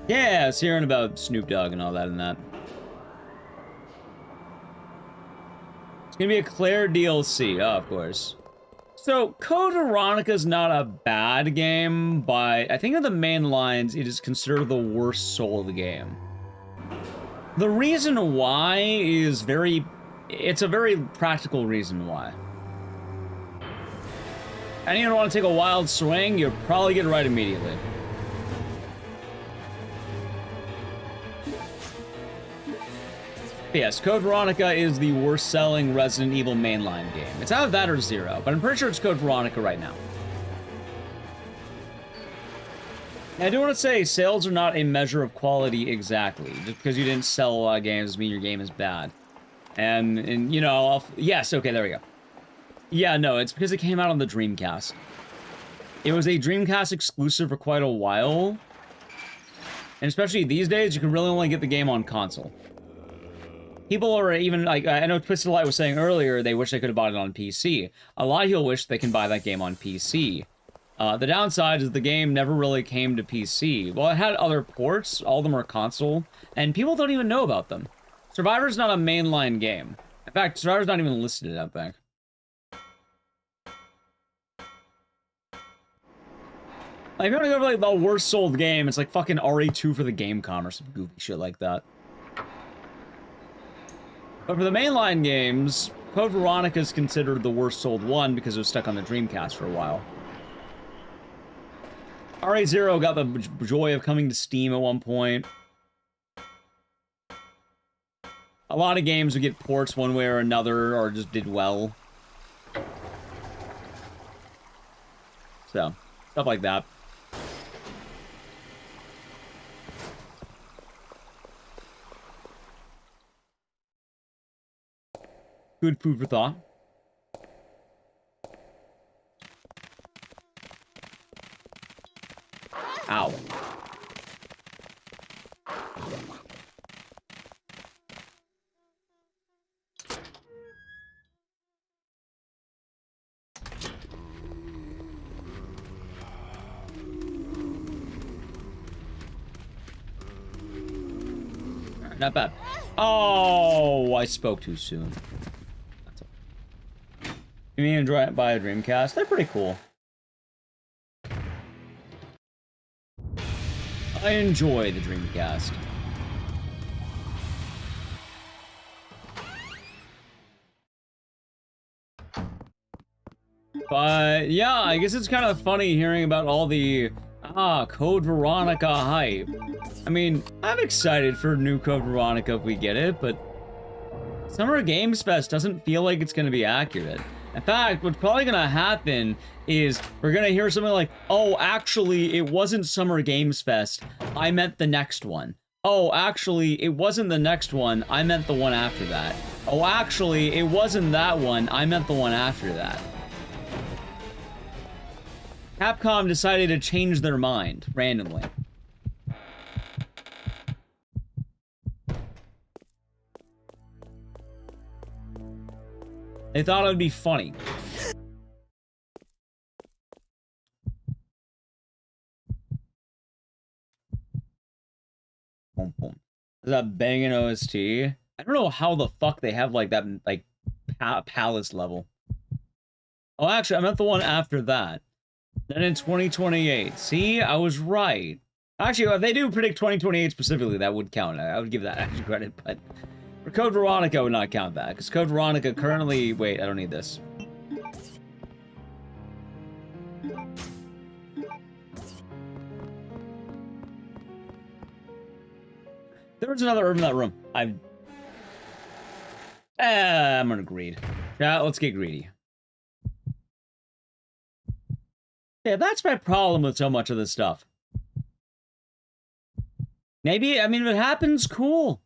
Yeah, I was hearing about Snoop Dogg and all that and that. It's gonna be a Claire DLC, oh, of course. So, Code Veronica's not a bad game, but I think of the main lines, it is considered the worst soul of the game. The reason why is it's a very practical reason why. Anyone want to take a wild swing, you'll probably get it right immediately. Yes, Code Veronica is the worst-selling Resident Evil mainline game. It's either that or 0, but I'm pretty sure it's Code Veronica right now. And I do want to say, sales are not a measure of quality exactly. Just because you didn't sell a lot of games doesn't mean your game is bad. And you know, yes, okay, there we go. Yeah, no, it's because it came out on the Dreamcast. It was a Dreamcast exclusive for quite a while. And especially these days, you can really only get the game on console. People are even, like, I know Twisted Light was saying earlier, they wish they could have bought it on PC. A lot of people wish they can buy that game on PC. The downside is the game never really came to PC. Well, it had other ports, all of them are console, and people don't even know about them. Survivor's not a mainline game. In fact, Survivor's not even listed, I don't think. Like, if you want to go for, like, the worst sold game, it's like fucking RE2 for the Gamecom or some goofy shit like that. But for the mainline games, Code Veronica is considered the worst sold one because it was stuck on the Dreamcast for a while. RE0 got the joy of coming to Steam at one point. A lot of games would get ports one way or another, or just did well. So, stuff like that. Good food for thought. Ow. Not bad. Oh, I spoke too soon. You mean buy a Dreamcast? They're pretty cool. I enjoy the Dreamcast. But yeah, I guess it's kind of funny hearing about all the Code Veronica hype. I mean, I'm excited for new Code Veronica if we get it, but Summer Games Fest doesn't feel like it's going to be accurate. In fact, what's probably going to happen is we're going to hear something like, oh, actually, it wasn't Summer Games Fest. I meant the next one. Oh, actually, it wasn't the next one. I meant the one after that. Oh, actually, it wasn't that one. I meant the one after that. Capcom decided to change their mind randomly. They thought it would be funny. Boom, boom. Is that banging OST? I don't know how the fuck they have like that, like palace level. Oh, actually, I meant the one after that. Then in 2028. See, I was right. Actually, if they do predict 2028 specifically, that would count. I would give that extra credit, but for Code Veronica, I would not count that, because Code Veronica currently... Wait, I don't need this. There was another herb in that room. I'm gonna greed. Yeah, let's get greedy. Yeah, that's my problem with so much of this stuff. Maybe, I mean, if it happens, cool.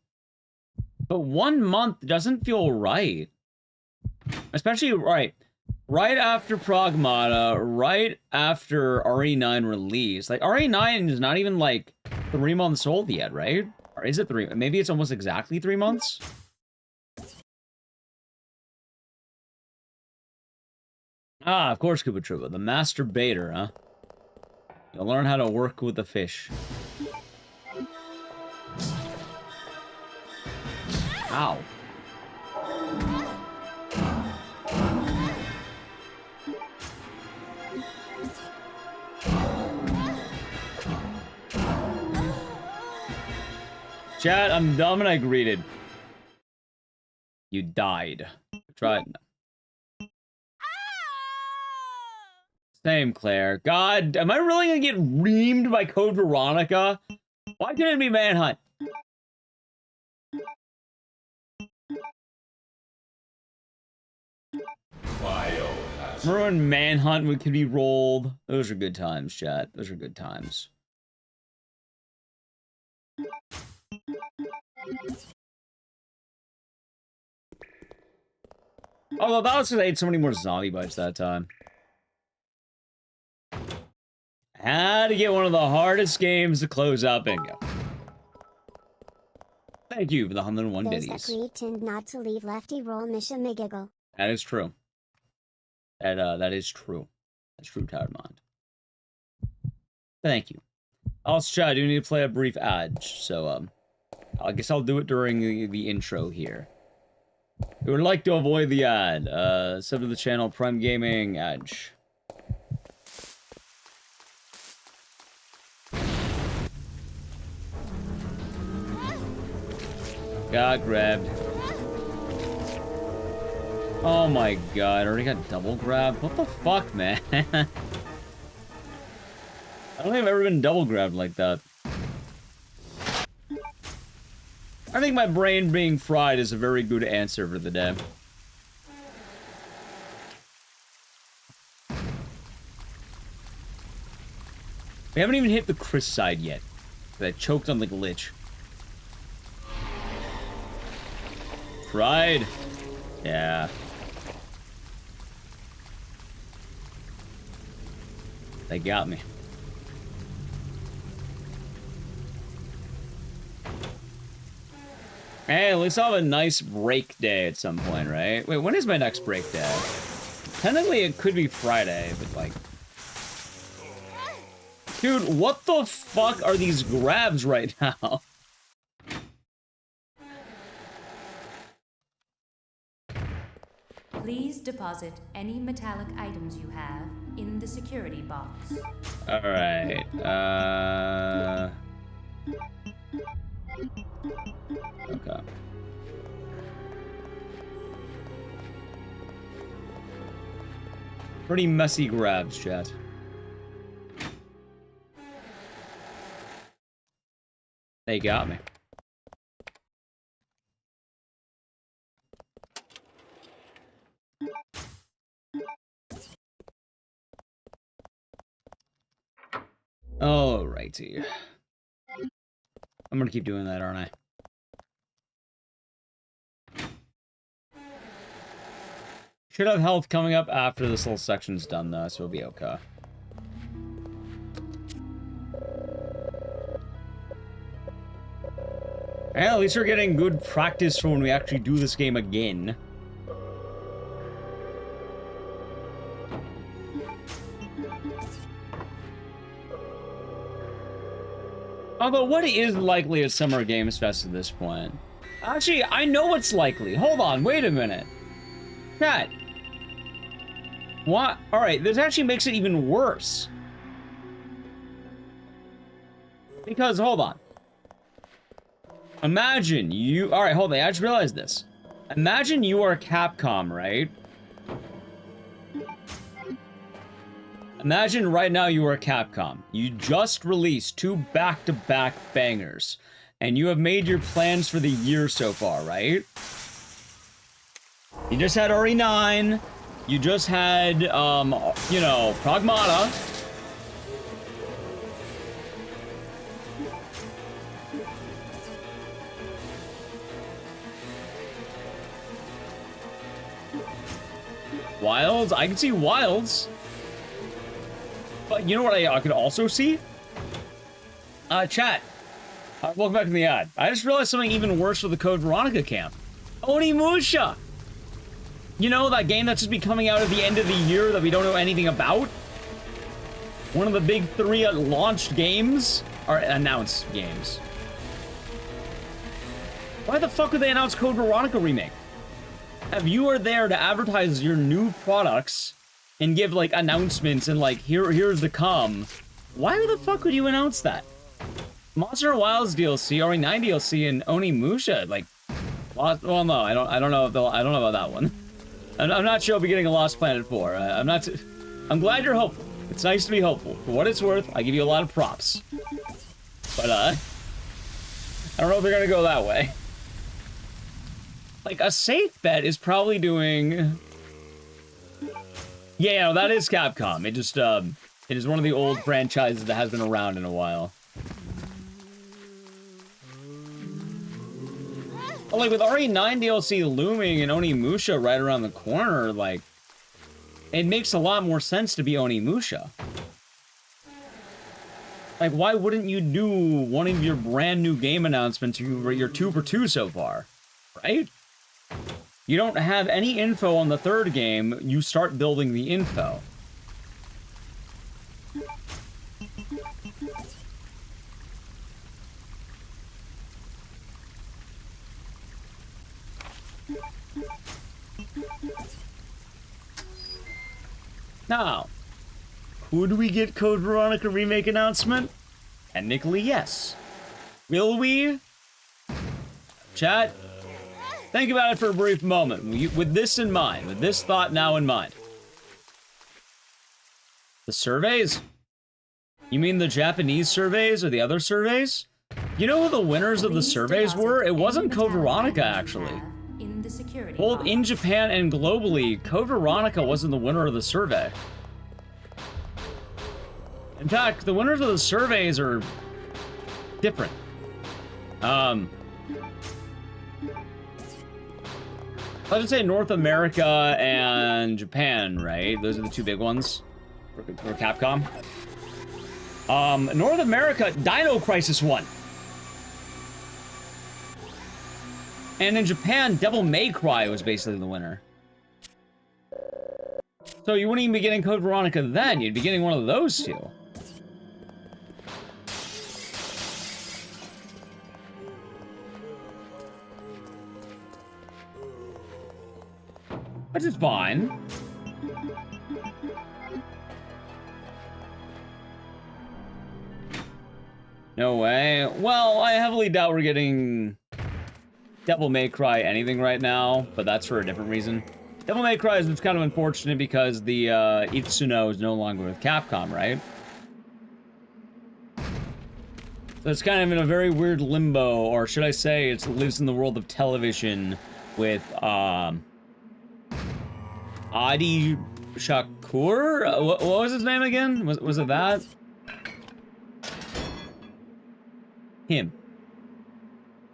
But 1 month doesn't feel right. Especially, right after Pragmata, right after RE9 release. Like, RE9 is not even, like, 3 months old yet, right? Or is it 3? Maybe it's almost exactly 3 months? Ah, of course, Koopa Troopa. The master baiter, huh? You'll learn how to work with the fish. Ow. Chat, I'm dumb and I greeted. You died. Try it. Same, Claire. God, am I really gonna get reamed by Code Veronica? Why couldn't it be Manhunt? Remember when Manhunt could be rolled? Those are good times, chat. Those are good times. Although that was because I ate so many more zombie bites that time. Had to get one of the hardest games to close out bingo. Thank you for the 101 biddies. Agreed tend not to leave Lefty roll Misha McGiggle. That is true. That is true. That's true, Tired Mind. Thank you. Also, chat, I do need to play a brief ad, so I guess I'll do it during the intro here. We would like to avoid the ad. Sub to the channel, Prime Gaming, Edge. Got grabbed. Oh my god, I already got double grabbed? What the fuck, man? I don't think I've ever been double grabbed like that. I think my brain being fried is a very good answer for the day. We haven't even hit the Chris side yet. I choked on the glitch. Pride. Yeah. They got me. Hey, at least I'll have a nice break day at some point, right? Wait, when is my next break day? Technically, it could be Friday, but like... Dude, what the fuck are these grabs right now? Please deposit any metallic items you have in the security box. Alright, okay. Pretty messy grabs, chat. They got me. Alrighty. I'm gonna keep doing that, aren't I? Should have health coming up after this little section's done, though, so we'll be okay. And at least we're getting good practice for when we actually do this game again. Although, what is likely at Summer Games Fest at this point? Actually, I know what's likely. Hold on, wait a minute. Chat. What? Alright, this actually makes it even worse. Because, hold on. Imagine you... Alright, hold on, I just realized this. Imagine you are Capcom, right? Imagine right now you are Capcom. You just released 2 back-to-back bangers. And you have made your plans for the year so far, right? You just had RE9. You just had, you know, Pragmata. Wilds? I can see Wilds. But you know what I could also see? Chat. Welcome back to the ad. I just realized something even worse for the Code Veronica camp. Onimusha! You know, that game that's just be coming out at the end of the year that we don't know anything about? One of the big 3 launched games? Or announced games. Why the fuck would they announce Code Veronica Remake? If you are there to advertise your new products and give, like, announcements and, like, here's the come, why the fuck would you announce that? Monster Wilds DLC, RE9 DLC, and Onimusha, like, well, no, I don't know about that one. I'm not sure I'll be getting a Lost Planet 4. I'm glad you're hopeful. It's nice to be hopeful. For what it's worth, I give you a lot of props. But, I don't know if they're gonna go that way. Like, a safe bet is probably doing... Yeah, no, that is Capcom. It just, it is one of the old franchises that has been around in a while. Well, like, with RE9 DLC looming and Onimusha right around the corner, like, it makes a lot more sense to be Onimusha. Like, why wouldn't you do one of your brand new game announcements, your 2 for 2 so far, right? You don't have any info on the 3rd game, you start building the info. Now, could we get Code Veronica Remake announcement? Technically, yes. Will we? Chat, think about it for a brief moment, with this in mind, with this thought now in mind. The surveys? You mean the Japanese surveys or the other surveys? You know who the winners of the surveys were? It wasn't Code Veronica, actually. Both in Japan and globally, Code Veronica wasn't the winner of the survey. In fact, the winners of the surveys are different. Let's just say North America and Japan, right? Those are the two big ones for Capcom. North America, Dino Crisis won. And in Japan, Devil May Cry was basically the winner. So you wouldn't even be getting Code Veronica then, you'd be getting one of those two. Which is fine. No way. Well, I heavily doubt we're getting Devil May Cry anything right now, but that's for a different reason. Devil May Cry is kind of unfortunate because the Itsuno is no longer with Capcom, right? So it's kind of in a very weird limbo, or should I say it lives in the world of television with, Adi Shakur? What was his name again? Was it that? Him.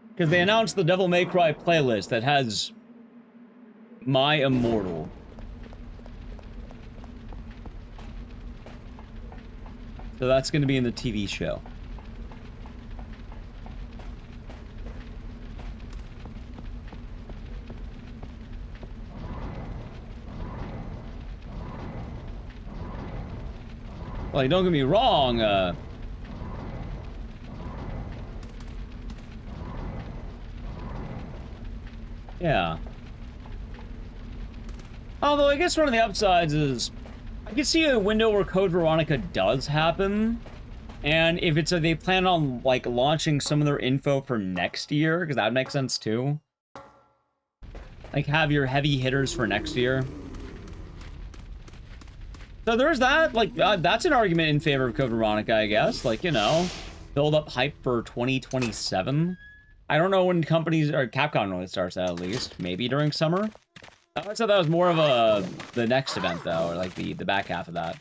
Because they announced the Devil May Cry playlist that has My Immortal. So that's going to be in the TV show. Like, don't get me wrong, yeah. Although, I guess one of the upsides is, I can see a window where Code Veronica does happen, and if it's they plan on, like, launching some of their info for next year, because that makes sense, too. Like, have your heavy hitters for next year. So there's that, like, that's an argument in favor of Code Veronica, I guess. Like, you know, build up hype for 2027. I don't know when companies, or Capcom really starts that at least. Maybe during summer? I would say that was more of the next event, though, or like the back half of that.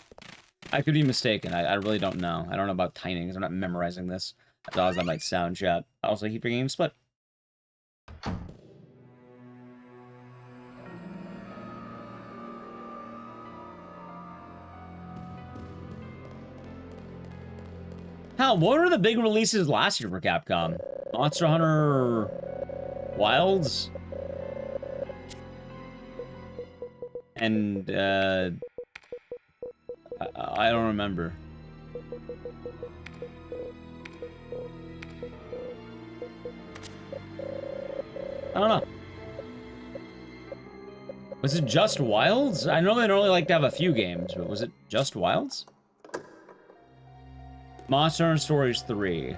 I could be mistaken. I really don't know. I don't know about timings. I'm not memorizing this. As odd as that might sound, chat. I also keep forgetting to split. Hell, what were the big releases last year for Capcom? Monster Hunter Wilds? And, I don't remember. I don't know. Was it just Wilds? I know they normally like to have a few games, but was it just Wilds? Monster Hunter Stories 3.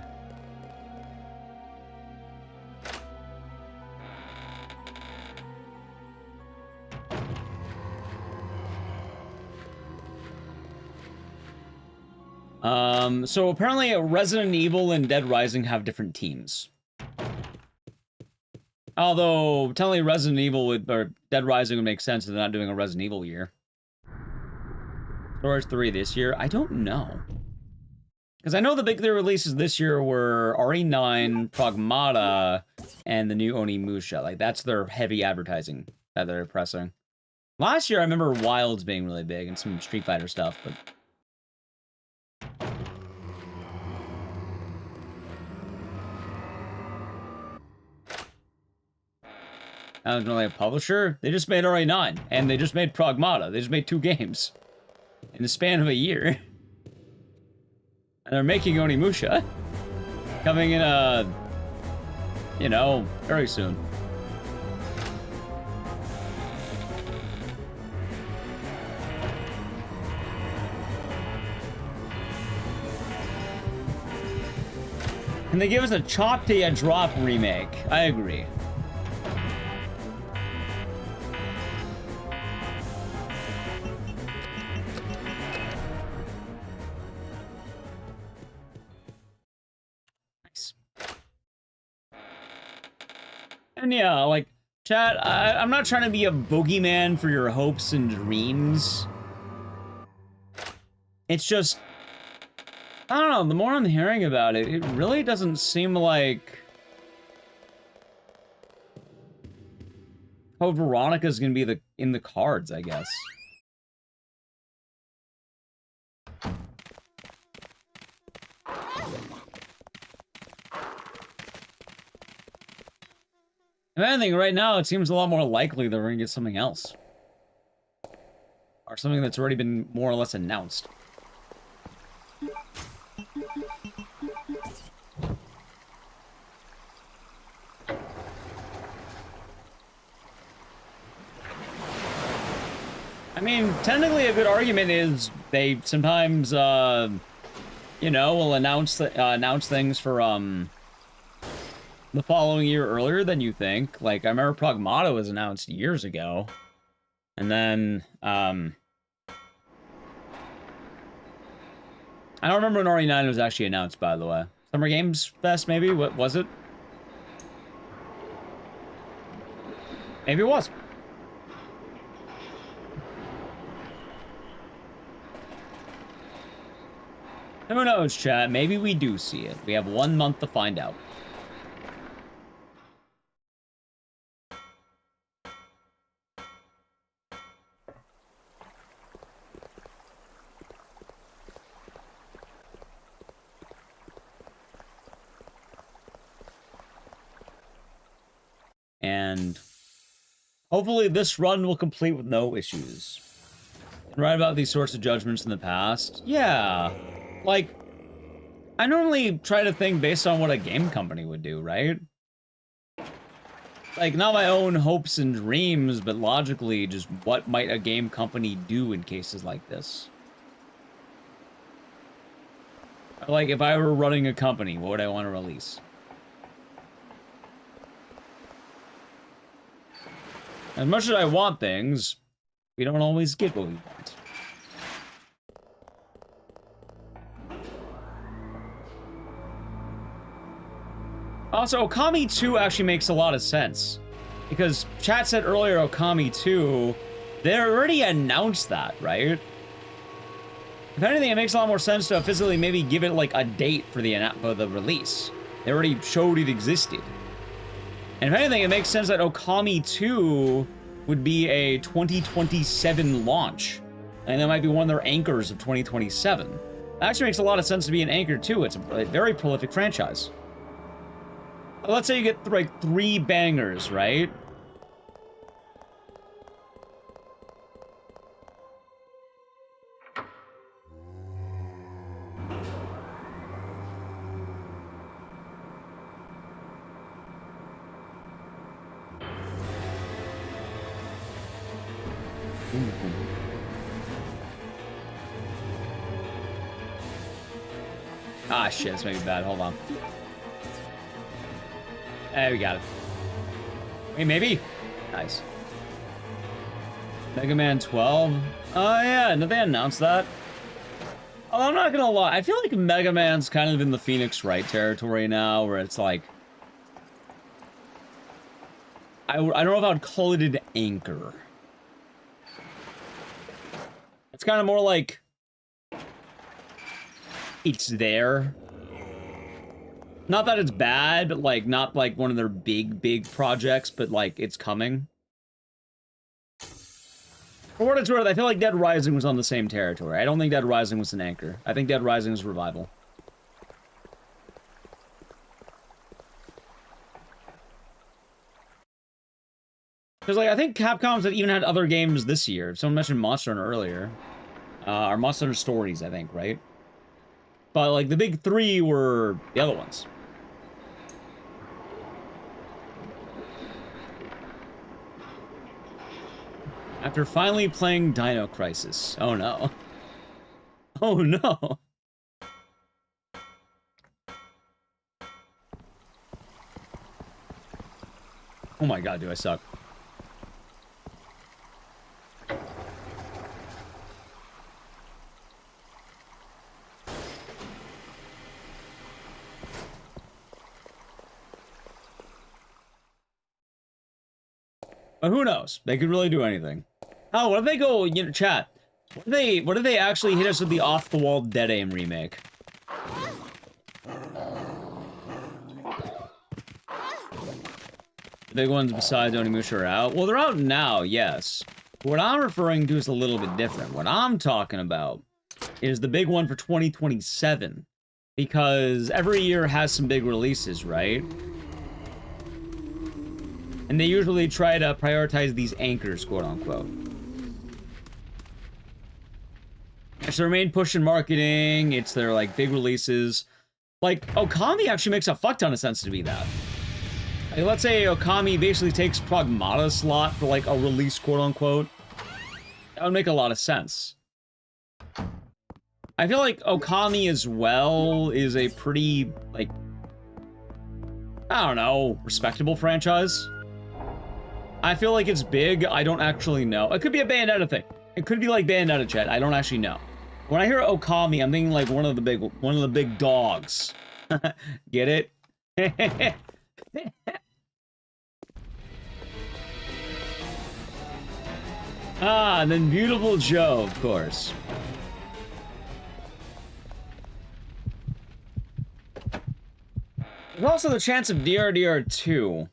So apparently Resident Evil and Dead Rising have different teams. Although, technically Resident Evil would, or Dead Rising would make sense if they're not doing a Resident Evil year. Stories 3 this year? I don't know. Because I know the big three releases this year were RE9, Pragmata, and the new Onimusha. Like, that's their heavy advertising that they're pressing. Last year, I remember Wilds being really big and some Street Fighter stuff, but... I don't know, like a publisher? They just made RE9, and they just made Pragmata. They just made 2 games. In the span of a year. And they're making Onimusha. Coming in, you know, very soon. And they give us a Chop to Ya Drop remake. I agree. And yeah, like, chat, I'm not trying to be a boogeyman for your hopes and dreams. It's just, I don't know, the more I'm hearing about it, it really doesn't seem like... Oh, Veronica's gonna be in the cards, I guess. If anything, right now, it seems a lot more likely that we're gonna get something else. Or something that's already been more or less announced. I mean, technically a good argument is they sometimes, you know, will announce things for, the following year earlier than you think. Like, I remember Pragmata was announced years ago. And then, I don't remember when RE9 was actually announced, by the way. Summer Games Fest, maybe? What was it? Maybe it was. Who knows, chat? Maybe we do see it. We have 1 month to find out. And hopefully this run will complete with no issues. Been right about these sorts of judgments in the past. Yeah. Like, I normally try to think based on what a game company would do, right? Like, not my own hopes and dreams, but logically, just what might a game company do in cases like this? Like, if I were running a company, what would I want to release? As much as I want things, we don't always get what we want. Also, Okami 2 actually makes a lot of sense. Because chat said earlier Okami 2, they already announced that, right? If anything, it makes a lot more sense to physically maybe give it like a date for the release. They already showed it existed. And if anything, it makes sense that Okami 2 would be a 2027 launch. And that might be one of their anchors of 2027. That actually makes a lot of sense to be an anchor too. It's a very prolific franchise. Let's say you get like 3 bangers, right? Ah, shit, this may be bad. Hold on. Hey, we got it. Wait, maybe? Nice. Mega Man 12? Oh, yeah, did they announce that? Oh, I'm not gonna lie. I feel like Mega Man's kind of in the Phoenix Wright territory now, where it's like... I don't know if I would call it an anchor. It's kind of more like... It's there. Not that it's bad, but like, not like one of their big projects, but like, it's coming. For what it's worth, I feel like Dead Rising was on the same territory. I don't think Dead Rising was an anchor. I think Dead Rising was a revival. Because like, I think Capcom's had even had other games this year. Someone mentioned Monster Hunter earlier. Or Monster Hunter Stories, I think, right? But like, the big 3 were the other ones. After finally playing Dino Crisis. Oh no. Oh no. Oh my god, do I suck. But who knows? They could really do anything. Oh, what if they go, you know, chat? What if they actually hit us with the off-the-wall Dead Aim remake? The big ones besides Onimusha are out. Well, they're out now, yes. What I'm referring to is a little bit different. What I'm talking about is the big one for 2027. Because every year has some big releases, right? And they usually try to prioritize these anchors, quote-unquote. It's their main push in marketing. It's their, like, big releases. Like, Okami actually makes a fuck ton of sense to be that. Like, let's say Okami basically takes Pragmata's slot for, like, a release, quote-unquote. That would make a lot of sense. I feel like Okami as well is a pretty, like, I don't know, respectable franchise. I feel like it's big. I don't actually know. It could be a Bayonetta thing. It could be like Bayonetta, chat. I don't actually know. When I hear Okami, I'm thinking like one of the big dogs. Get it? Ah, and then Beautiful Joe, of course. There's also the chance of DRDR 2.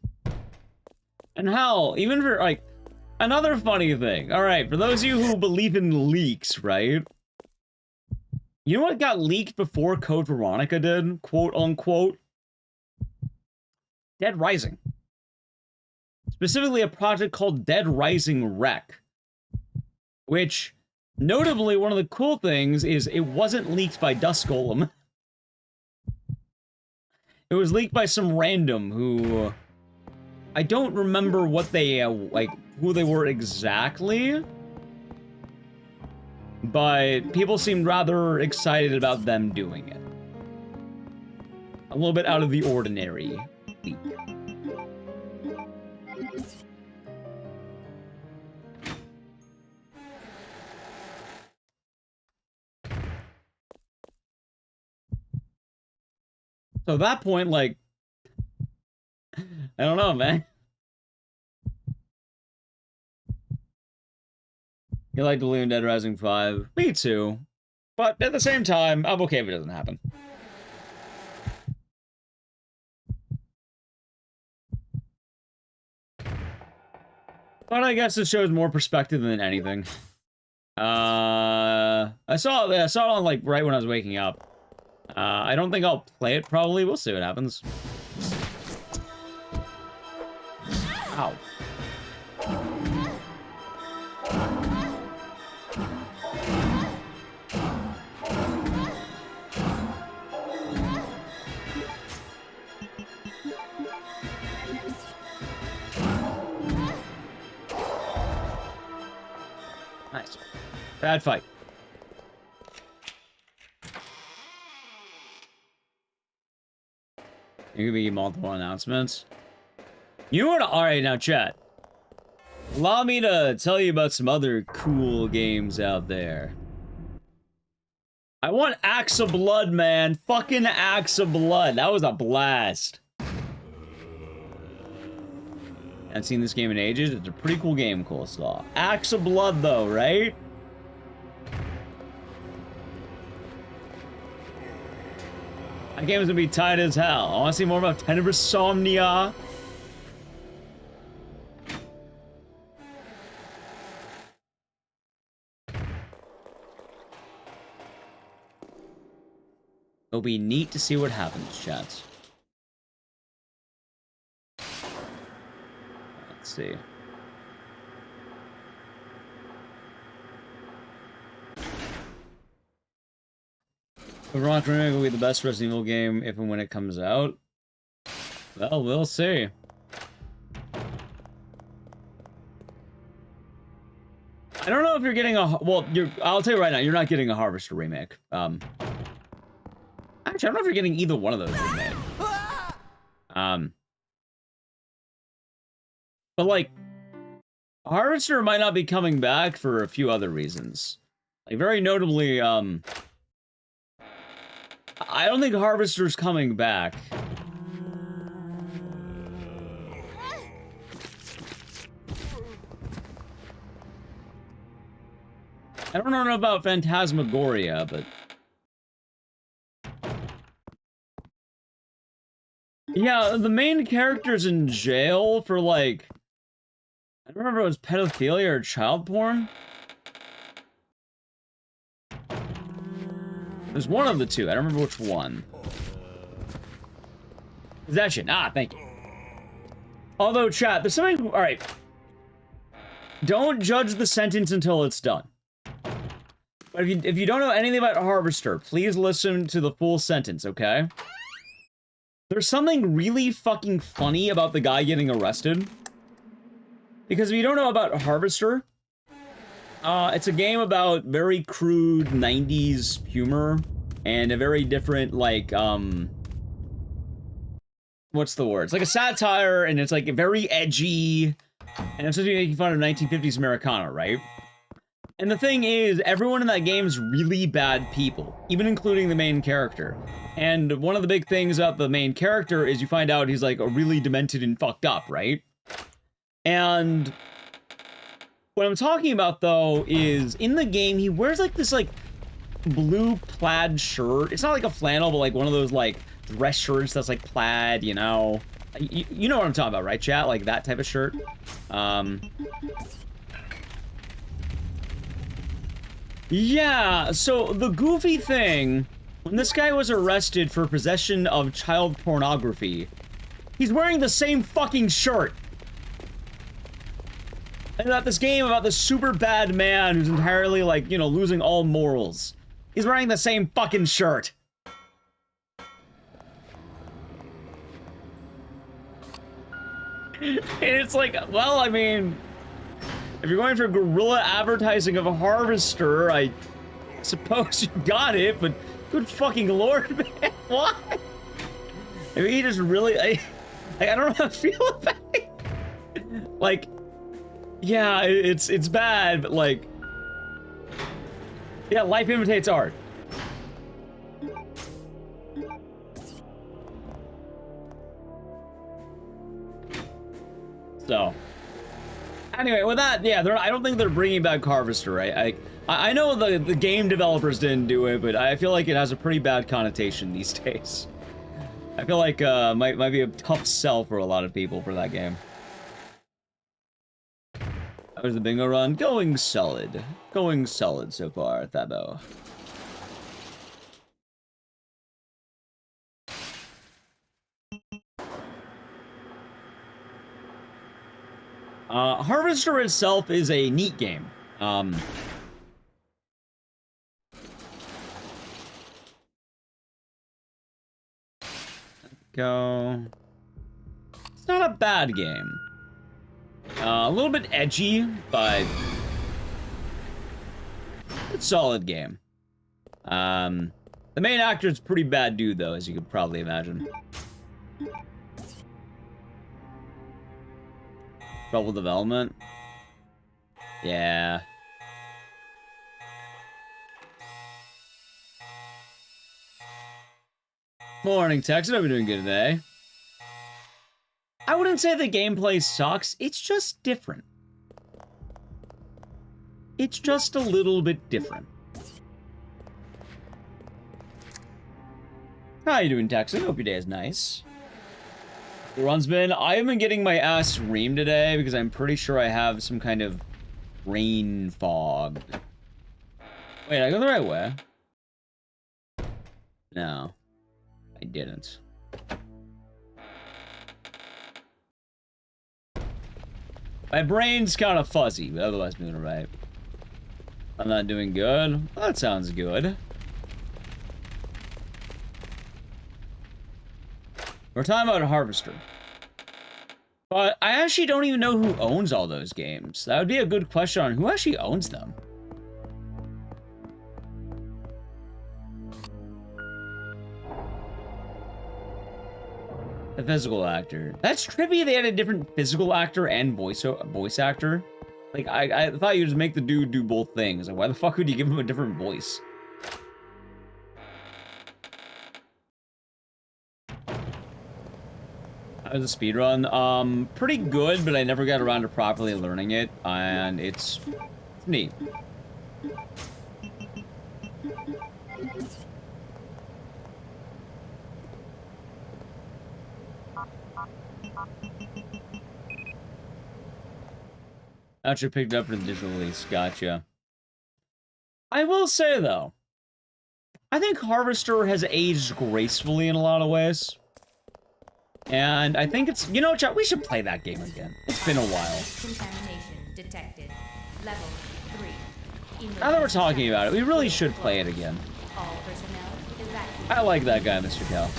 And hell, even for, like, another funny thing. Alright, for those of you who believe in leaks, right? You know what got leaked before Code Veronica did? Quote unquote. Dead Rising. Specifically a project called Dead Rising Rec. Which, notably, one of the cool things is it wasn't leaked by Dust Golem. It was leaked by some random who... I don't remember what they, like, who they were exactly. But people seemed rather excited about them doing it. A little bit out of the ordinary leak. So at that point, like, I don't know, man. You like to believe in Dead Rising 5? Me too. But at the same time, I'm okay if it doesn't happen. But I guess it shows more perspective than anything. I saw it on, like, right when I was waking up. I don't think I'll play it, probably. We'll see what happens. Ow. Nice. Bad fight. There could be multiple announcements. You know what? Alright, now chat. Allow me to tell you about some other cool games out there. I want Axe of Blood, man. Fucking Axe of Blood. That was a blast. I've seen this game in ages. It's a pretty cool game, Coleslaw. Axe of Blood, though, right? That game is gonna be tight as hell. I wanna see more about Tenebrous Somnia. It'll be neat to see what happens, chat. Let's see. Veronica will be the best Resident Evil game if and when it comes out. Well, we'll see. I don't know if you're getting a... Well, I'll tell you right now, you're not getting a Harvester remake. Actually, I don't know if you're getting either one of those remade. But, like, Harvester might not be coming back for a few other reasons. Like, very notably, I don't think Harvester's coming back. I don't know about Phantasmagoria, but... Yeah, the main character's in jail for, like... I don't remember if it was pedophilia or child porn. There's one of the two. I don't remember which one. Possession. Ah, thank you. Although, chat, there's something... Alright. Don't judge the sentence until it's done. But if you don't know anything about Harvester, please listen to the full sentence, okay? There's something really fucking funny about the guy getting arrested. Because if you don't know about Harvester, it's a game about very crude 90s humor and a very different, like, what's the word? It's like a satire, and it's like very edgy, and it's supposed to be making fun of 1950s Americana, right? And the thing is, everyone in that game is really bad people, even including the main character. And one of the big things about the main character is you find out he's like a really demented and fucked up, right? And what I'm talking about, though, is in the game, he wears like this like blue plaid shirt. It's not like a flannel, but like one of those like dress shirts that's like plaid, you know. You know what I'm talking about, right, chat? Like that type of shirt. Yeah, so the goofy thing, when this guy was arrested for possession of child pornography, he's wearing the same fucking shirt. And about this game about this super bad man who's entirely, like, you know, losing all morals. He's wearing the same fucking shirt. And it's like, well, I mean, if you're going for guerrilla advertising of a Harvester, I suppose you got it, but good fucking lord, man, why? I mean, he just really, I don't know how to feel about it. Like, yeah, it's bad, but like, yeah, life imitates art. So, anyway, with that, yeah, I don't think they're bringing back Harvester, right? I know the game developers didn't do it, but I feel like it has a pretty bad connotation these days. I feel like might be a tough sell for a lot of people for that game. How was the bingo run? Going solid. Going solid so far, Thabo. Harvester itself is a neat game. Go. It's not a bad game. A little bit edgy, but it's a solid game. The main actor's a pretty bad dude, though, as you could probably imagine. Trouble development. Yeah. Morning, Texas. Hope you're doing good today. I wouldn't say the gameplay sucks. It's just different. It's just a little bit different. How you doing, Texan? Hope your day is nice. The run's been... I have been getting my ass reamed today because I'm pretty sure I have some kind of rain fog. Wait, I go the right way? No. I didn't. My brain's kind of fuzzy, but otherwise I'm doing alright. I'm not doing good? Well, that sounds good. We're talking about Harvester. But I actually don't even know who owns all those games. That would be a good question on who actually owns them. The physical actor. That's trippy they had a different physical actor and voice actor. Like, I thought you'd just make the dude do both things. Like, why the fuck would you give him a different voice? How was the speedrun? Pretty good, but I never got around to properly learning it, and it's neat. Actually picked up for the digital release. Gotcha. I will say, though, I think Harvester has aged gracefully in a lot of ways. And I think it's... You know, chat, we should play that game again. It's been a while. Contamination detected. Level 3. Now that we're talking about it, we really should play it again. All personnel evacuated. I like that guy, Mr. Cal.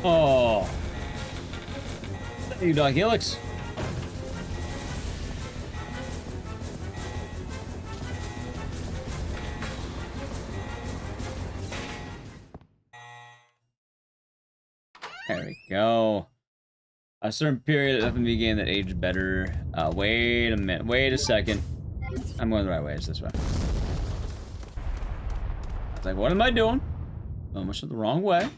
Oh. Thank you, Doc Helix. There we go. A certain period of FMV game that aged better. Wait a minute. Wait a second. I'm going the right way. It's this way. It's like, what am I doing? Almost the wrong way.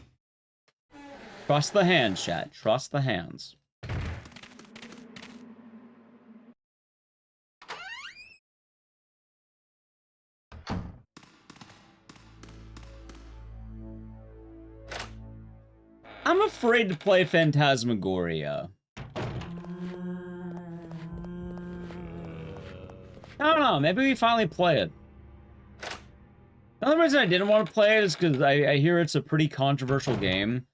Trust the hands, chat. Trust the hands. I'm afraid to play Phantasmagoria. I don't know. Maybe we finally play it. The only reason I didn't want to play it is because I hear it's a pretty controversial game.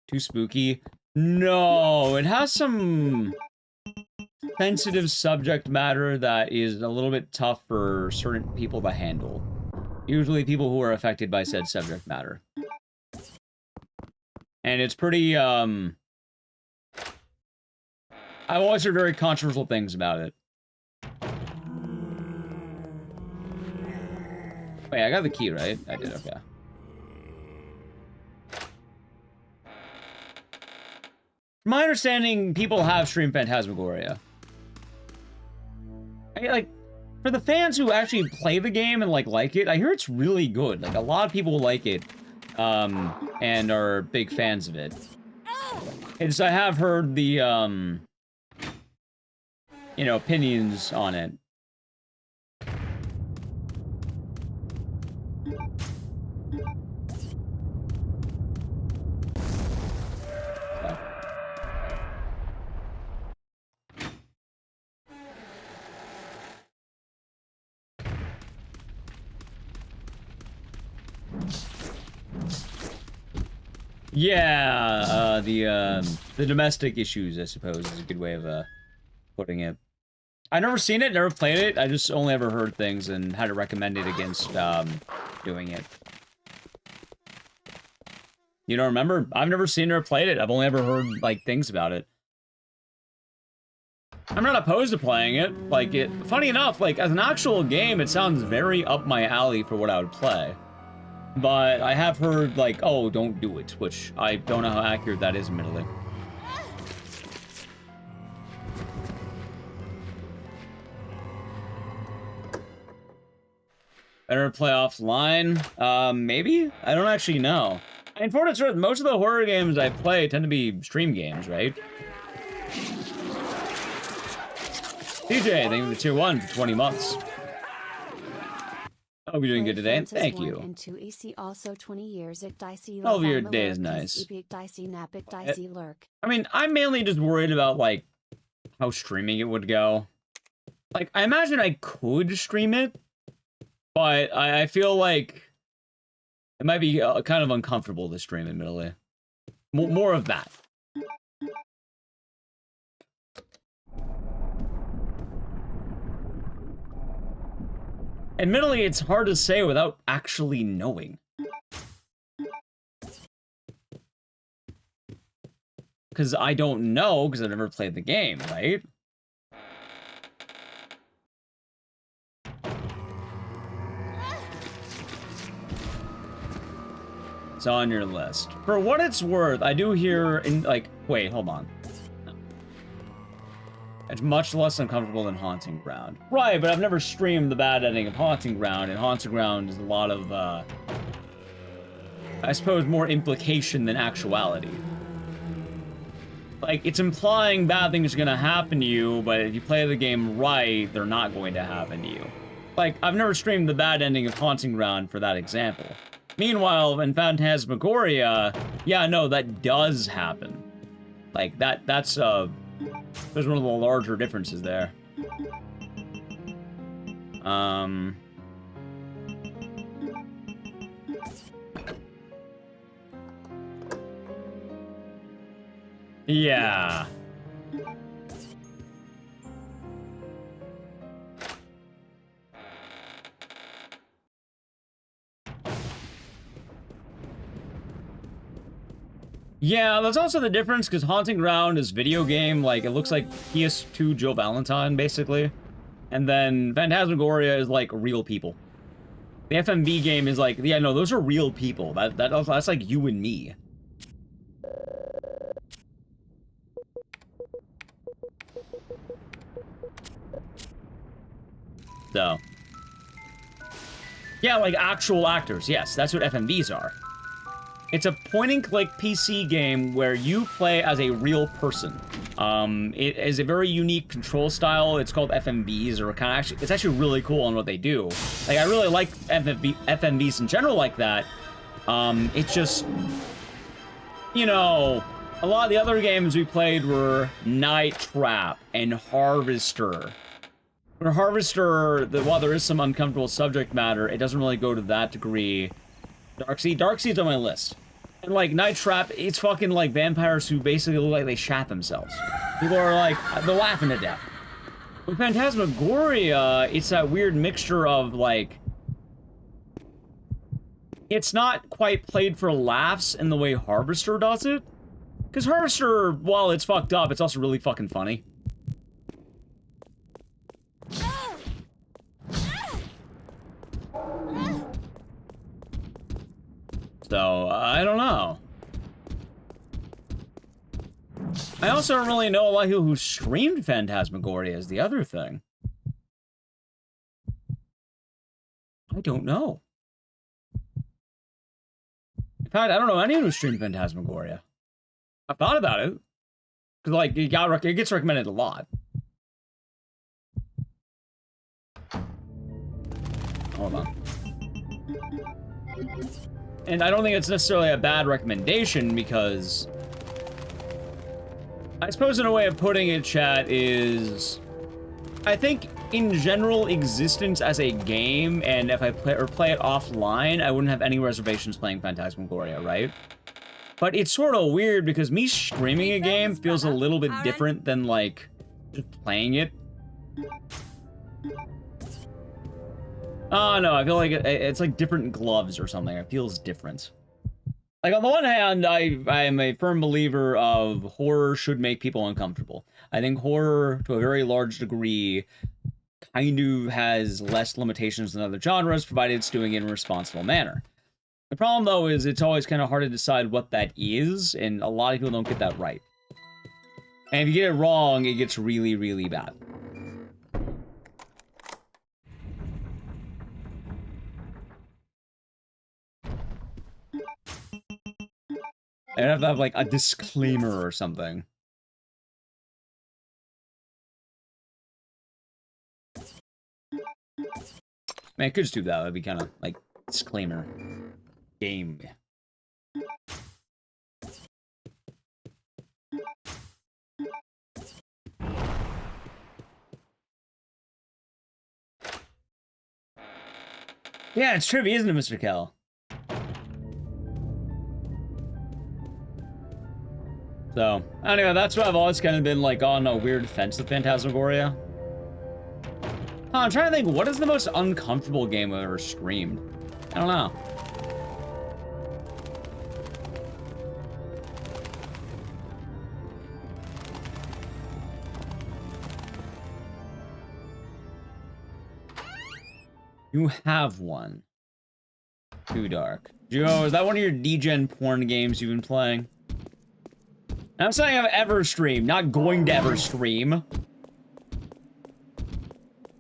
Too spooky. No, it has some sensitive subject matter that is a little bit tough for certain people to handle. Usually people who are affected by said subject matter. And it's pretty, I've always heard very controversial things about it. Wait, I got the key, right? I did, okay. From my understanding, people have streamed Phantasmagoria. Like, for the fans who actually play the game and, like it, I hear it's really good. Like, a lot of people like it, and are big fans of it. It's, I have heard the, you know, opinions on it. Yeah, the domestic issues, I suppose, is a good way of, putting it. I've never seen it, never played it, I just only ever heard things and had to recommend it against, doing it. You don't remember? I've never seen or played it, I've only ever heard, like, things about it. I'm not opposed to playing it, like, funny enough, like, as an actual game, it sounds very up my alley for what I would play. But I have heard, like, oh, don't do it, which I don't know how accurate that is, admittedly. Better play offline? Maybe? I don't actually know. I mean, for what it's worth, most of the horror games I play tend to be stream games, right? DJ, thank you for the tier 1 for 20 months. I hope you're doing good today. Thank you. And 2 EC also 20 years. Ecdycis. Oh, your day is nice. I mean, I'm mainly just worried about, like, how streaming it would go. Like, I imagine I could stream it, but I feel like it might be kind of uncomfortable to stream, admittedly. More of that. Admittedly, it's hard to say without actually knowing. Because I don't know, because I've never played the game, right? It's on your list. For what it's worth, I do hear, like, wait, hold on. It's much less uncomfortable than Haunting Ground. Right, but I've never streamed the bad ending of Haunting Ground, and Haunting Ground is a lot of, I suppose, more implication than actuality. Like, it's implying bad things are gonna happen to you, but if you play the game right, they're not going to happen to you. Like, I've never streamed the bad ending of Haunting Ground for that example. Meanwhile, in Phantasmagoria, yeah, no, that does happen. Like, there's one of the larger differences there. Yeah. Yeah, that's also the difference, because Haunting Ground is video game, like, it looks like PS2 Joe Valentine, basically. And then Phantasmagoria is, like, real people. The FMV game is like, yeah, no, those are real people. That's like you and me. So. Yeah, like actual actors, yes, that's what FMVs are. It's a point-and-click PC game where you play as a real person. It is a very unique control style. It's called FMVs, or it's actually really cool on what they do. Like, I really like FMVs in general like that. It's just, you know, a lot of the other games we played were Night Trap and Harvester. For Harvester, while there is some uncomfortable subject matter, it doesn't really go to that degree. Darkseid's on my list. And, like, Night Trap, it's fucking, like, vampires who basically look like they shat themselves. People are, like, they're laughing to death. With Phantasmagoria, it's that weird mixture of, like... It's not quite played for laughs in the way Harvester does it. Because Harvester, while it's fucked up, it's also really fucking funny. So, I don't know. I also don't really know a lot of people who streamed Phantasmagoria is the other thing. I don't know. In fact, I don't know anyone who streamed Phantasmagoria. I've thought about it. Because, like, it gets recommended a lot. Hold on. And I don't think it's necessarily a bad recommendation, because... I suppose in a way of putting it, chat, is... I think, in general, existence as a game, and if I play it offline, I wouldn't have any reservations playing Phantasmagoria, right? But it's sort of weird, because me streaming a game feels a little bit different than, like, just playing it. Oh, no, I feel like it's like different gloves or something. It feels different. Like, on the one hand, I am a firm believer of horror should make people uncomfortable. I think horror, to a very large degree, kind of has less limitations than other genres, provided it's doing it in a responsible manner. The problem, though, is it's always kind of hard to decide what that is, and a lot of people don't get that right. And if you get it wrong, it gets really, really bad. I'd have to have, like, a disclaimer or something. Man, I could just do that. That'd be kind of, like, disclaimer. Game. Yeah, it's trivia, isn't it, Mr. Kell? So, anyway, that's why I've always kind of been, like, on a weird fence with Phantasmagoria. I'm trying to think, what is the most uncomfortable game I've ever streamed? I don't know. You have one. Too dark. Joe, is that one of your degen porn games you've been playing? I'm saying I've ever streamed, not going to ever stream.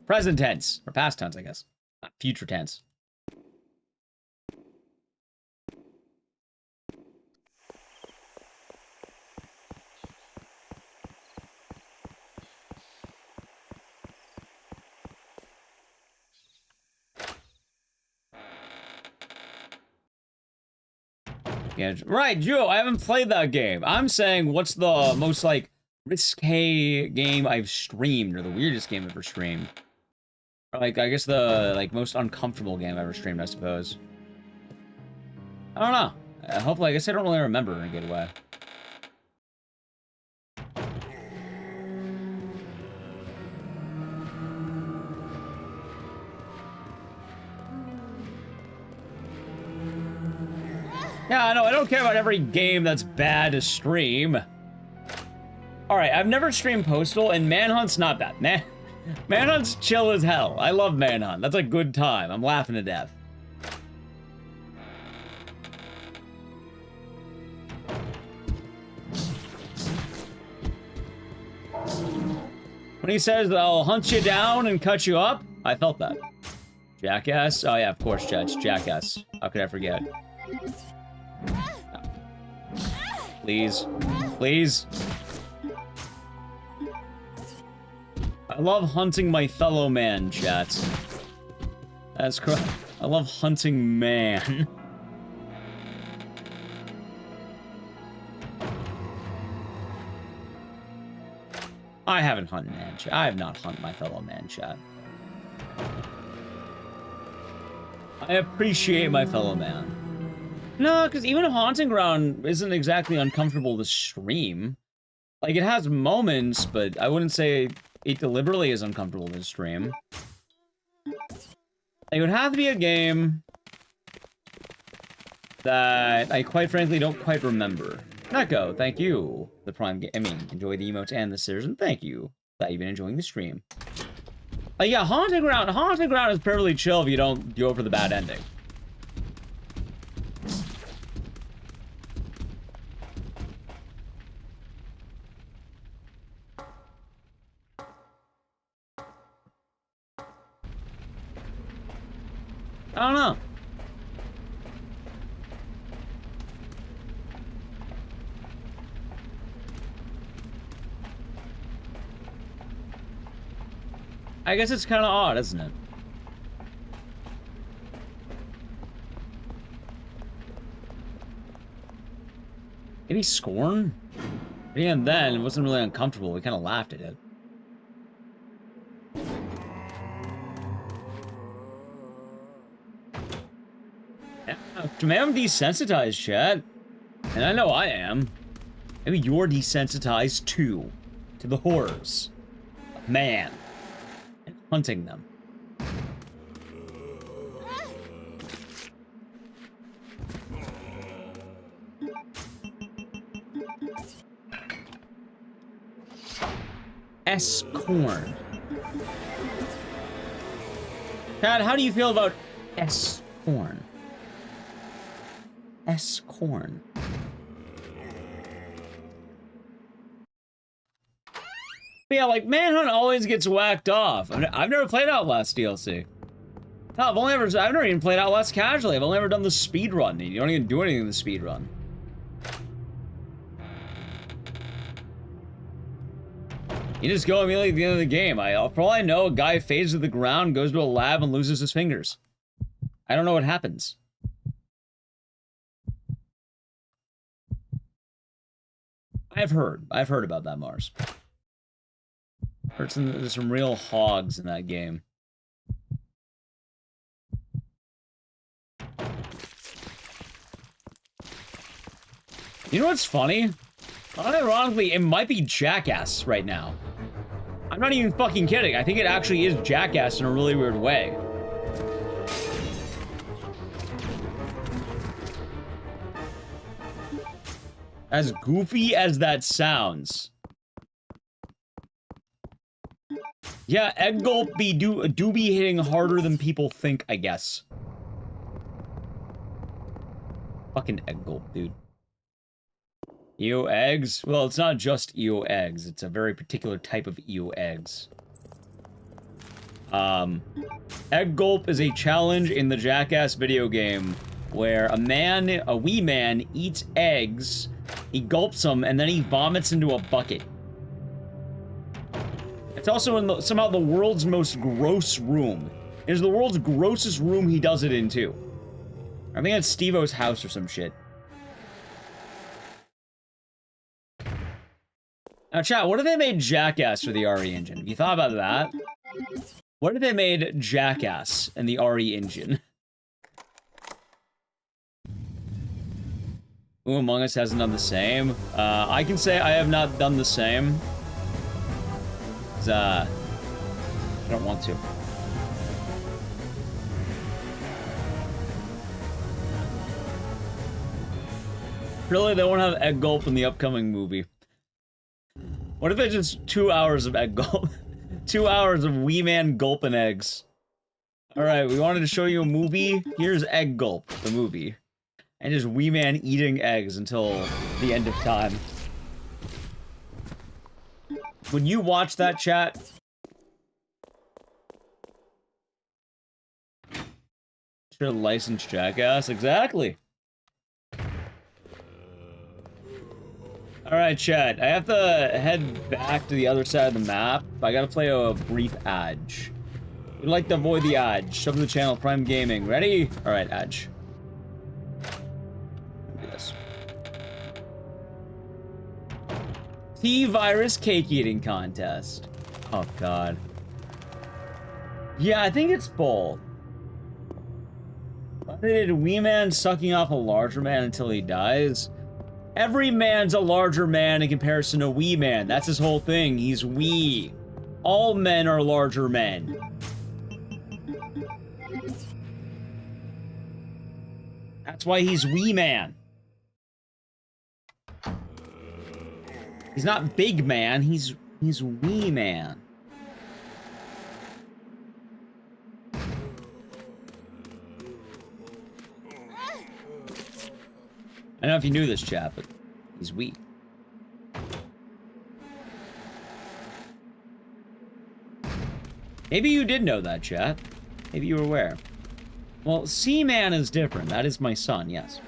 Present tense, or past tense, I guess. Not future tense. Yeah, right, Joe, I haven't played that game. I'm saying, what's the most, like, risque game I've streamed, or the weirdest game I've ever streamed? Or, like, I guess the, like, most uncomfortable game I've ever streamed, I suppose. I don't know. Hopefully, I guess I don't really remember in a good way. Yeah, I know, I don't care about every game that's bad to stream. Alright, I've never streamed Postal, and Manhunt's not bad. Manhunt's chill as hell. I love Manhunt. That's a good time. I'm laughing to death. When he says, I'll hunt you down and cut you up, I felt that. Jackass? Oh yeah, of course, Judge. Jackass. How could I forget? Please. Please. I love hunting my fellow man, chat. That's correct. I love hunting man. I haven't hunted man, chat. I have not hunted my fellow man, chat. I appreciate my fellow man. No, because even a haunting ground isn't exactly uncomfortable to stream. Like, it has moments, but I wouldn't say it deliberately is uncomfortable to stream. It would have to be a game that I quite frankly don't quite remember. Neko, thank you. The Prime game. I mean, enjoy the emotes and the scissors, and thank you that you've been enjoying the stream. Yeah, haunting ground is perfectly chill if you don't go for the bad ending. I don't know. I guess it's kind of odd, isn't it? Maybe Scorn? But even then, it wasn't really uncomfortable. We kind of laughed at it. Maybe I'm desensitized, chat. And I know I am. Maybe you're desensitized, too. To the horrors of man. And hunting them. S-Corn. Chad, how do you feel about S-Corn? S-Corn. Yeah, like, Manhunt always gets whacked off. I've never played Outlast DLC. No, I've never even played Outlast casually. I've only ever done the speedrun. You don't even do anything in the speedrun. You just go immediately at the end of the game. For all I know, a guy fades to the ground, goes to a lab, and loses his fingers. I don't know what happens. I've heard about that, Mars. There's some real hogs in that game. You know what's funny? Unironically, it might be Jackass right now. I'm not even fucking kidding. I think it actually is Jackass in a really weird way. As goofy as that sounds. Yeah, Egg Gulp do be hitting harder than people think, I guess. Fucking Egg Gulp, dude. EO eggs? Well, it's not just EO eggs. It's a very particular type of EO eggs. Egg Gulp is a challenge in the Jackass video game where a wee man, eats eggs, he gulps them, and then he vomits into a bucket. It's also in somehow the world's most gross room. It is the world's grossest room he does it in, too. I think it's Steve-O's house or some shit. Now, chat, what if they made Jackass for the RE engine? Have you thought about that? What if they made Jackass in the RE engine? Ooh, Among Us hasn't done the same. I can say I have not done the same. I don't want to. Really, they won't have Egg Gulp in the upcoming movie. What if it's just 2 hours of Egg Gulp? 2 hours of Wee Man gulping eggs. Alright, we wanted to show you a movie. Here's Egg Gulp, the movie. And just Wee Man eating eggs until the end of time. When you watch that, chat... Should have licensed Jackass. Exactly. Alright, chat. I have to head back to the other side of the map. I gotta play a brief Adge. We'd like to avoid the Adge. Sub to the channel, Prime Gaming. Ready? Alright, Adge. Do this. T-Virus cake eating contest. Oh, God. Yeah, I think it's both. They did Wee Man sucking off a larger man until he dies. Every man's a larger man in comparison to Wee Man. That's his whole thing. He's wee. All men are larger men. That's why he's Wee Man. He's not Big Man. He's Wee Man. I don't know if you knew this, chat, but he's weak. Maybe you did know that, chat. Maybe you were aware. Well, Seaman is different. That is my son, yes.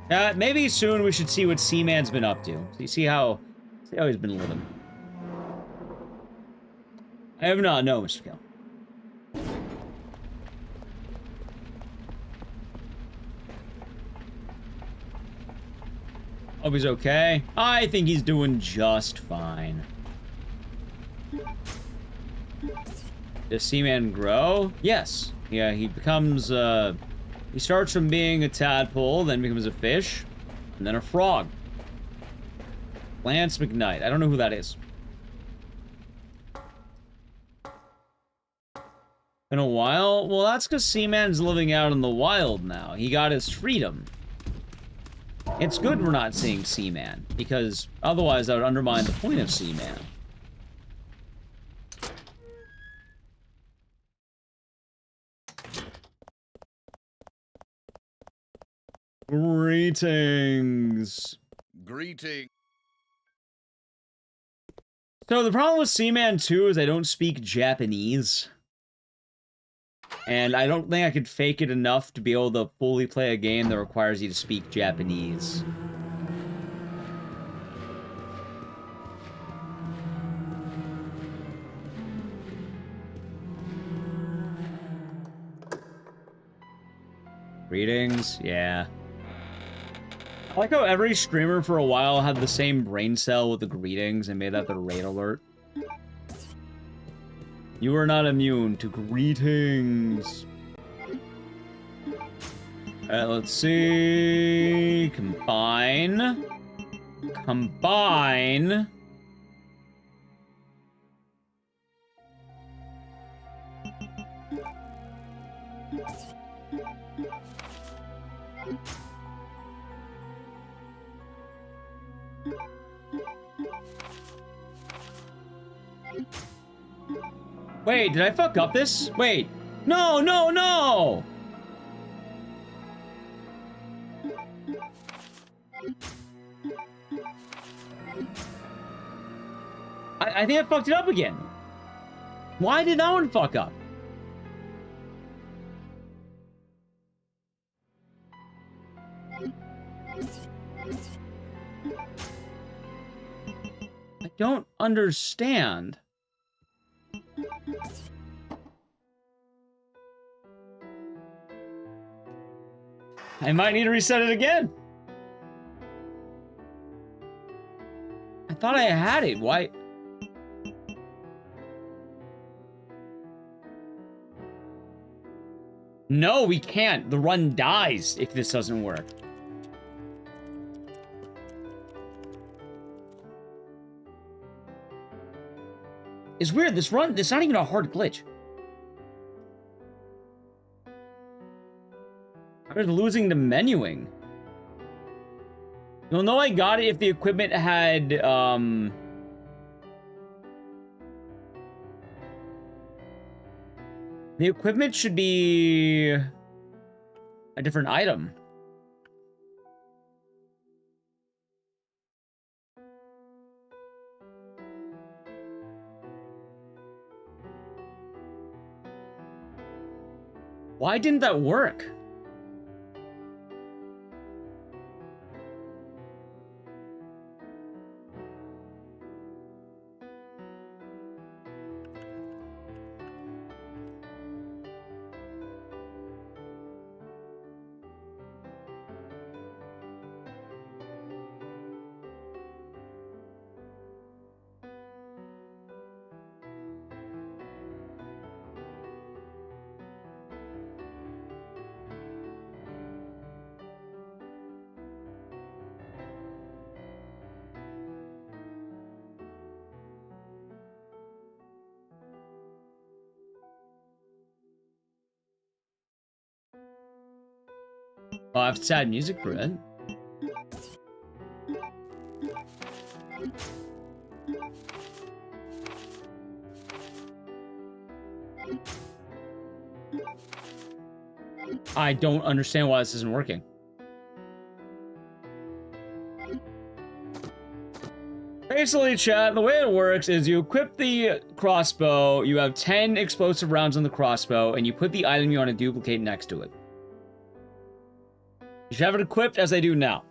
Maybe soon we should see what Seaman's been up to. See how he's been living. I have not known, Mr. Kill. Hope he's okay. I think he's doing just fine. Does Seaman grow? Yes. Yeah, he becomes, he starts from being a tadpole, then becomes a fish, and then a frog. Lance McKnight. I don't know who that is. Been a while? Well, that's because Seaman's living out in the wild now. He got his freedom. It's good we're not seeing Seaman, because otherwise that would undermine the point of Seaman. Greetings. Greetings. So the problem with Seaman 2 is I don't speak Japanese. And I don't think I could fake it enough to be able to fully play a game that requires you to speak Japanese. Greetings? Yeah. I like how every streamer for a while had the same brain cell with the greetings and made that the raid alert. You are not immune to greetings. Let's see. Combine. Combine. Wait, did I fuck up this? Wait. No, no, no! I think I fucked it up again. Why did that one fuck up? I don't understand. I might need to reset it again. thought I had it. Why? No, we can't. The run dies if this doesn't work. It's weird. This run, it's not even a hard glitch. I was losing the menuing. You'll know I got it if the equipment had, the equipment should be a different item. Why didn't that work? Oh, I have sad music for it. I don't understand why this isn't working. Basically, chat, the way it works is you equip the crossbow, you have 10 explosive rounds on the crossbow, and you put the item you want to duplicate next to it. You should have it equipped as I do now.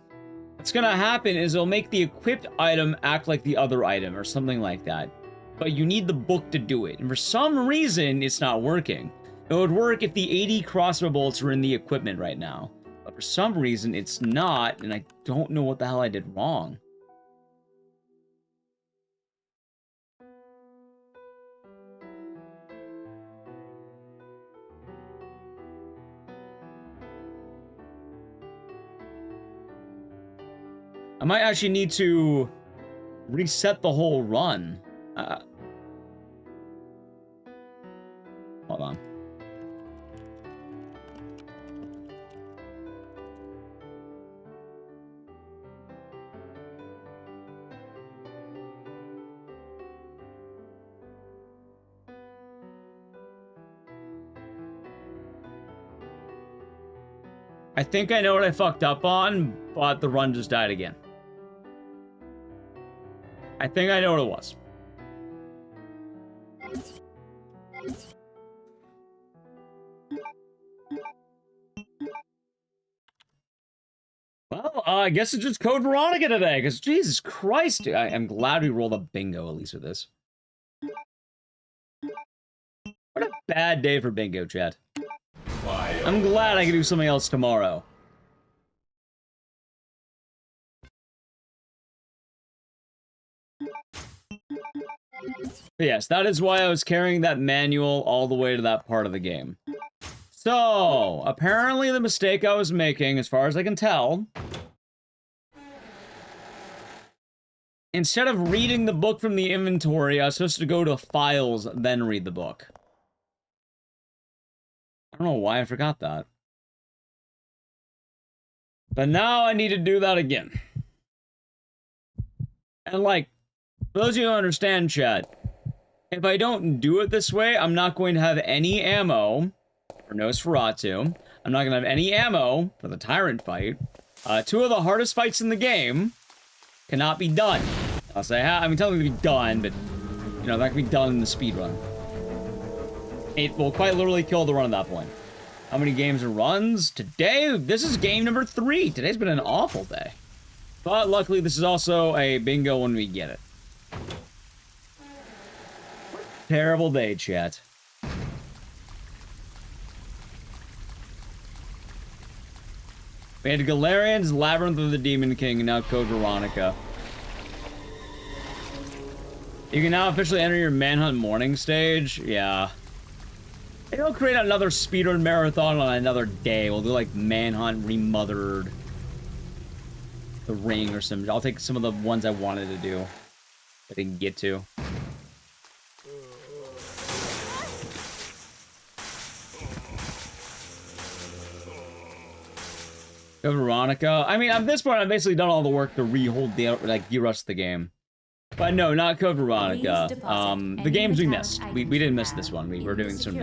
What's gonna happen is it'll make the equipped item act like the other item or something like that. But you need the book to do it. And for some reason, it's not working. It would work if the 80 crossbow bolts were in the equipment right now. But for some reason, it's not, and I don't know what the hell I did wrong. I might actually need to reset the whole run. Hold on. I think I know what I fucked up on, but the run just died again. I think I know what it was. Well, I guess it's just Code Veronica today, because Jesus Christ, I am glad we rolled a bingo, at least with this. What a bad day for bingo, chat. I'm glad I can do something else tomorrow. But yes, that is why I was carrying that manual all the way to that part of the game. So, apparently the mistake I was making, as far as I can tell, instead of reading the book from the inventory, I was supposed to go to files, then read the book. I don't know why I forgot that. But now I need to do that again. And like, for those of you who understand, chat, if I don't do it this way, I'm not going to have any ammo for Nosferatu. I'm not going to have any ammo for the Tyrant fight. Two of the hardest fights in the game cannot be done. I'll say, I mean, technically be done, but, you know, that can be done in the speedrun. It will quite literally kill the run at that point. How many games and runs? Today, this is game number 3. Today's been an awful day. But luckily, this is also a bingo when we get it. Terrible day, chat. We had Gallerians, Labyrinth of the Demon King, and now Code Veronica. You can now officially enter your Manhunt morning stage. Yeah. Maybe I'll create another speedrun marathon on another day. We'll do like Manhunt Remothered, The Ring or some. I'll take some of the ones I wanted to do. I didn't get to. Go Veronica. I mean, at this point, I've basically done all the work to rehold the, like, de-rust the game. But no, not Code Veronica. The games we missed. We didn't miss this one. We're doing some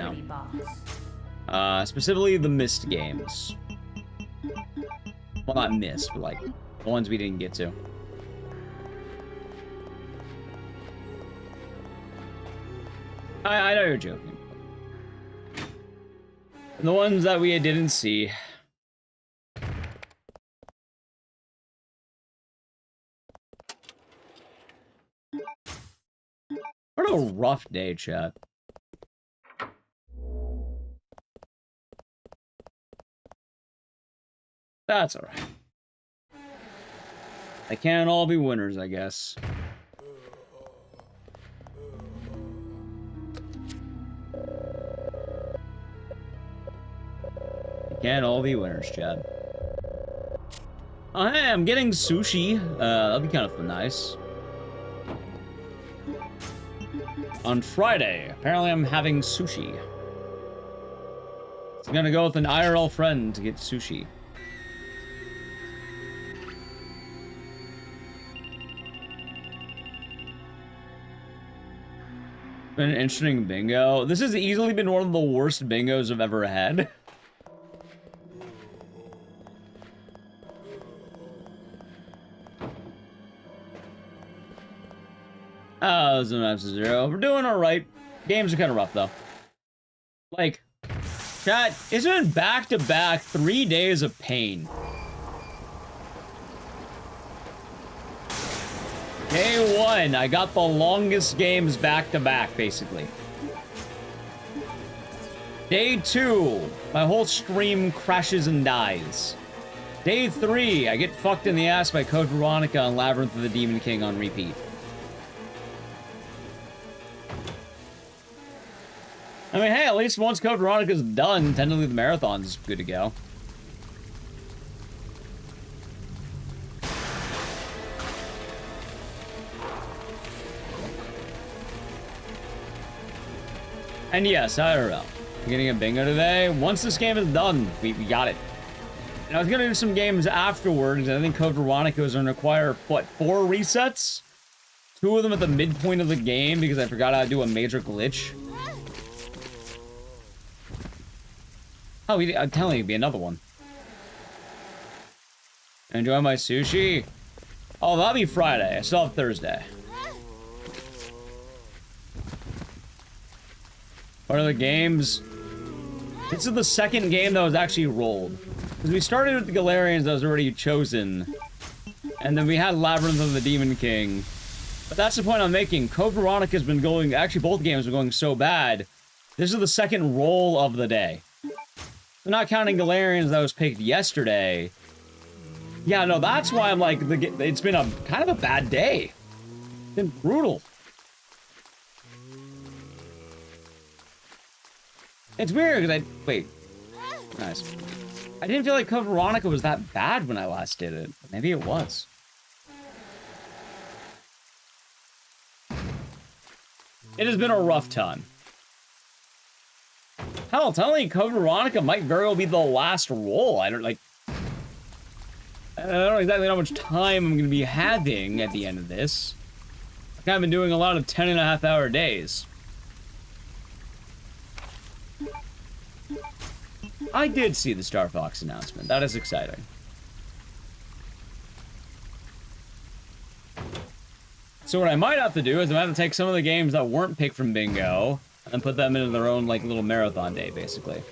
now. Specifically the missed games. Well, not missed, but like, the ones we didn't get to. I know you're joking. And the ones that we didn't see. What a rough day, chat. That's alright. They can't all be winners, I guess. They can't all be winners, chat. Oh, hey, I'm getting sushi. That'll be kind of nice. On Friday, apparently I'm having sushi. So I'm gonna go with an IRL friend to get sushi. Been an interesting bingo. This has easily been one of the worst bingos I've ever had. Oh, it's an F0. We're doing alright. Games are kind of rough, though. Like, chat, it's been back-to-back 3 days of pain. Day 1, I got the longest games back-to-back, basically. Day 2, my whole stream crashes and dies. Day 3, I get fucked in the ass by Code Veronica and Labyrinth of the Demon King on repeat. I mean, hey, at least once Code Veronica's done, technically the marathon's good to go. And yes, IRL. I'm getting a bingo today. Once this game is done, we got it. And I was gonna do some games afterwards. I think Code Veronica is gonna require, what, 4 resets? 2 of them at the midpoint of the game because I forgot how to do a major glitch. Oh, I'm telling you, it'd be another one. Enjoy my sushi? Oh, that'll be Friday. I still have Thursday. What are the games? This is the second game that was actually rolled. Because we started with the Gallerians that was already chosen. And then we had Labyrinth of the Demon King. But that's the point I'm making. Code Veronica's been going... Actually, both games have been going so bad. This is the second roll of the day. So not counting Gallerians that was picked yesterday. Yeah, no, that's why I'm like... It's been a kind of a bad day. It's been brutal. It's weird, because wait. Nice. I didn't feel like Code Veronica was that bad when I last did it. Maybe it was. It has been a rough time. Hell, telling you, Code Veronica might very well be the last roll. I don't know exactly how much time I'm going to be having at the end of this. I've kind of been doing a lot of 10.5-hour days. I did see the Star Fox announcement. That is exciting. So what I might have to do is I might have to take some of the games that weren't picked from Bingo and put them into their own, like, little marathon day, basically.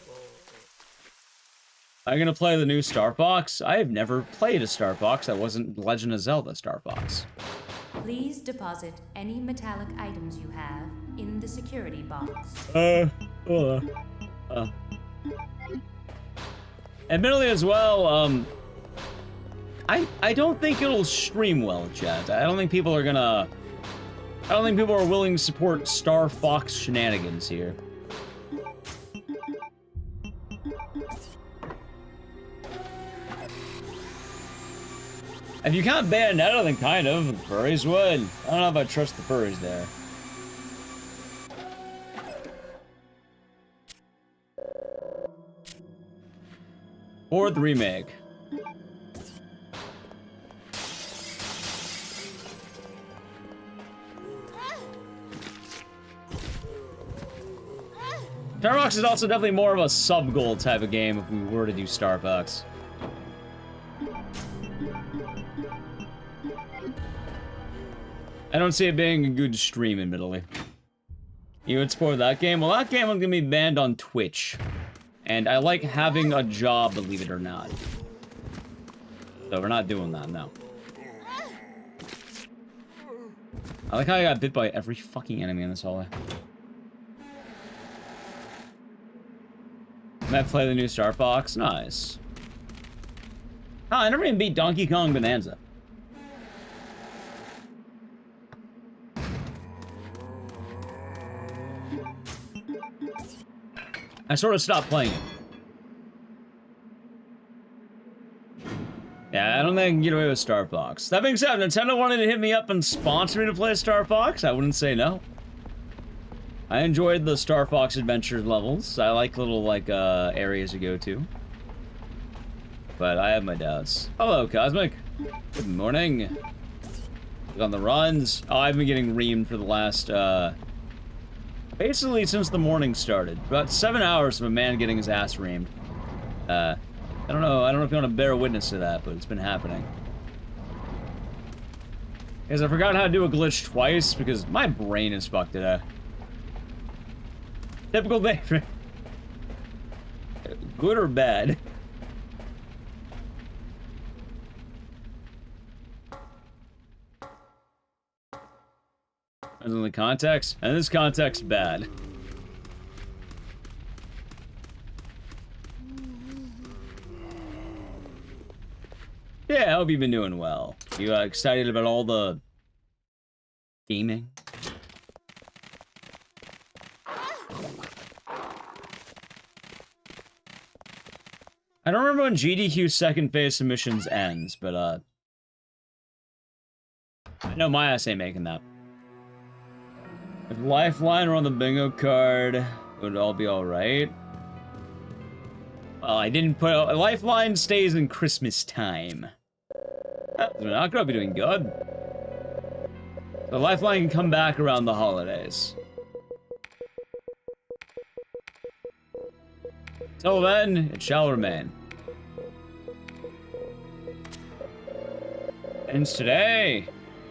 I'm gonna play the new Star Fox. I have never played a Star Fox that wasn't Legend of Zelda Star Fox. Please deposit any metallic items you have in the security box. Admittedly as well, I don't think it'll stream well, chat. I don't think people are gonna I don't think people are willing to support Star Fox shenanigans here. If you can't ban Netto, then kind of. The furries would. I don't know if I trust the furries there. Fourth remake. Star Fox is also definitely more of a sub-goal type of game if we were to do Star Fox. I don't see it being a good stream, admittedly. You would support that game? Well, that game is gonna be banned on Twitch. And I like having a job, believe it or not. So we're not doing that, no. I like how I got bit by every fucking enemy in this hallway. Might play the new Star Fox? Nice. Oh, I never even beat Donkey Kong Bonanza. I sort of stopped playing it. Yeah, I don't think I can get away with Star Fox. That being said, if Nintendo wanted to hit me up and sponsor me to play Star Fox, I wouldn't say no. I enjoyed the Star Fox Adventure levels. I like little, like, areas to go to. But I have my doubts. Hello, Cosmic. Good morning. On the runs. Oh, I've been getting reamed for the last, basically since the morning started. About 7 hours of a man getting his ass reamed. I don't know if you want to bear witness to that, but it's been happening. Because I forgot how to do a glitch twice, because my brain is fucked today. Typical day. Good or bad? As in the context? And this context, bad. Yeah, I hope you've been doing well. You excited about all the gaming? I don't remember when GDQ's second phase submissions ends, but I know my ass ain't making that. If Lifeline were on the bingo card, it would all be alright. Well, I didn't put... Lifeline stays in Christmas time. We're not gonna be doing good. The Lifeline can come back around the holidays. Till then, it shall remain. Ends today.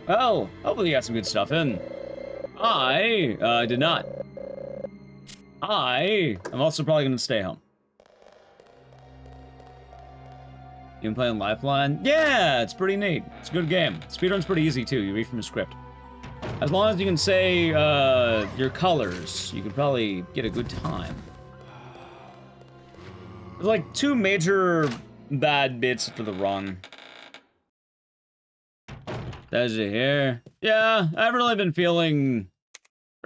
Well, hopefully you got some good stuff in. I did not. I'm also probably gonna stay home. You been playing Lifeline? Yeah, it's pretty neat. It's a good game. Speedrun's pretty easy too. You read from a script. As long as you can say your colors, you could probably get a good time. There's like 2 major bad bits for the run. There's it here. Yeah, I haven't really been feeling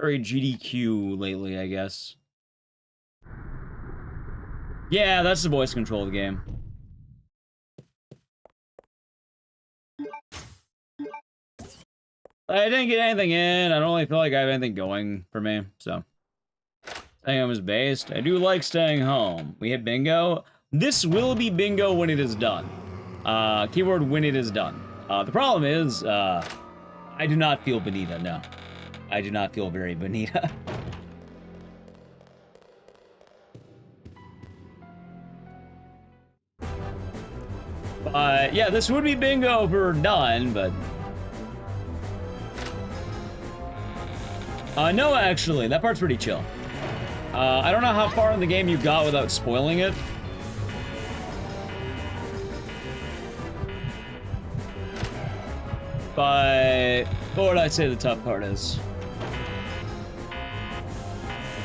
very GDQ lately, I guess. Yeah, that's the voice control of the game. I didn't get anything in. I don't really feel like I have anything going for me, so. Staying home is based. I do like staying home. We hit bingo. This will be bingo when it is done. Keyword when it is done. The problem is, I do not feel Bonita, no. I do not feel very Bonita. Yeah, this would be bingo if we're done, but... no, actually, that part's pretty chill. I don't know how far in the game you got without spoiling it. But what would I say the tough part is?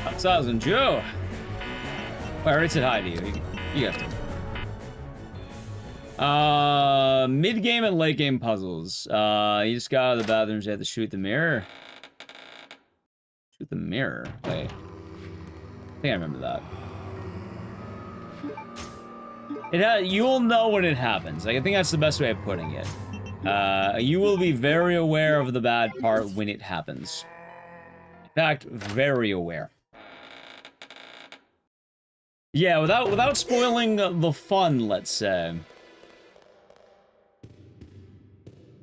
1,000 Joe. I already said hi to you. You have to. Mid-game and late-game puzzles. You just got out of the bathrooms, you have to shoot the mirror. Shoot the mirror. Wait. I think I remember that. You'll know when it happens. Like, I think that's the best way of putting it. You will be very aware of the bad part when it happens. In fact, very aware. Yeah, without spoiling the fun, let's say.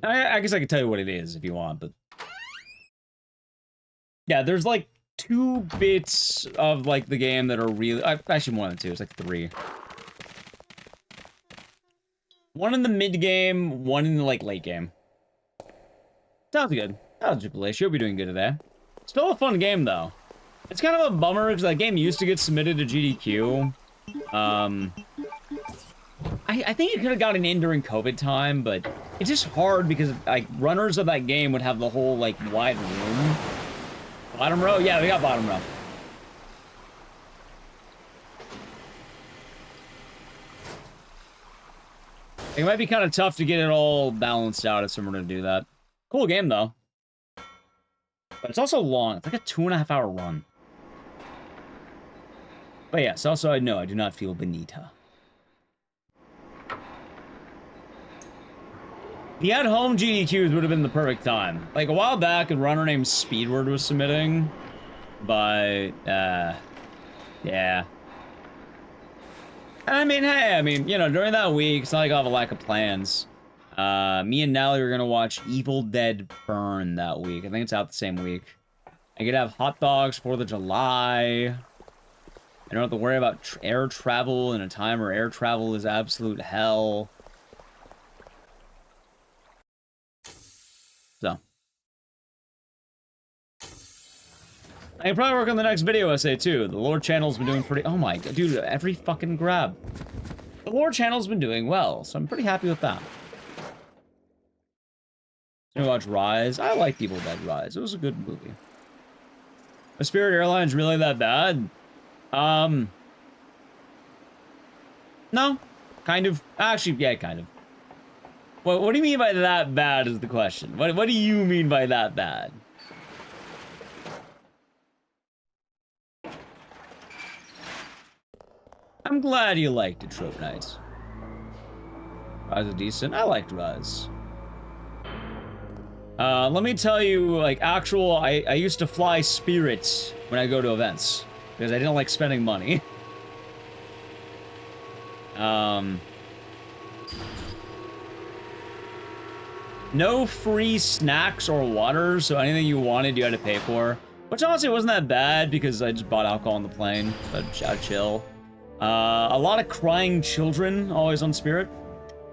I guess I can tell you what it is if you want, but... Yeah, there's like 2 bits of like the game that are really... actually more than 2, it's like 3. One in the mid-game, one in the like late game. Sounds good. Sounds good, Blaze. You'll be doing good today. Still a fun game, though. It's kind of a bummer, because that game used to get submitted to GDQ. I think it could have gotten in during COVID time, but it's just hard because, like, runners of that game would have the whole, like, wide room. Bottom row? Yeah, we got bottom row. It might be kind of tough to get it all balanced out if someone were to do that. Cool game, though. But it's also long. It's like a 2.5-hour run. But yes, also, no, I do not feel Benita. The at-home GDQs would have been the perfect time. Like, a while back, a runner named Speedward was submitting. But, yeah. I mean, hey, you know, during that week, it's not like I'll have a lack of plans. Me and Nally are gonna watch Evil Dead Burn that week. I think it's out the same week. I could have hot dogs 4th of July. I don't have to worry about air travel in a time where air travel is absolute hell. So. I can probably work on the next video essay, too. The lore channel's been doing pretty... Oh my god, dude, every fucking grab. The lore channel's been doing well, so I'm pretty happy with that. Did you watch Rise? I liked Evil Dead Rise. It was a good movie. The Spirit Airlines really that bad? No. Kind of. Actually, yeah, kind of. What do you mean by that bad is the question. What do you mean by that bad? I'm glad you liked it, Trope Knights. Rise is decent. I liked Rise. Let me tell you, like, I used to fly spirits when I go to events. Because I didn't like spending money. No free snacks or water, so anything you wanted, you had to pay for. Which honestly wasn't that bad, because I just bought alcohol on the plane. But I'd chill. A lot of crying children, always on Spirit.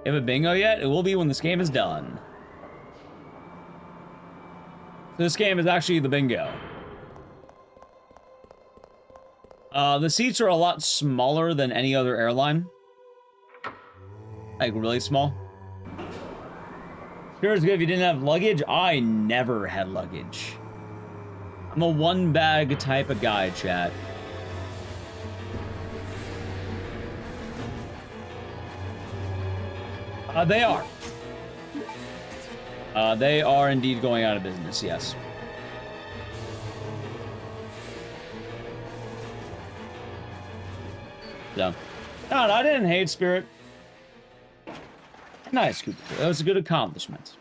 You have a bingo yet? It will be when this game is done. This game is actually the bingo. The seats are a lot smaller than any other airline. Like, really small. Spirit's good if you didn't have luggage. I never had luggage. I'm a one-bag type of guy, chat. They are. They are indeed going out of business, yes. So, no, I didn't hate Spirit. Nice, Cooper. That was a good accomplishment.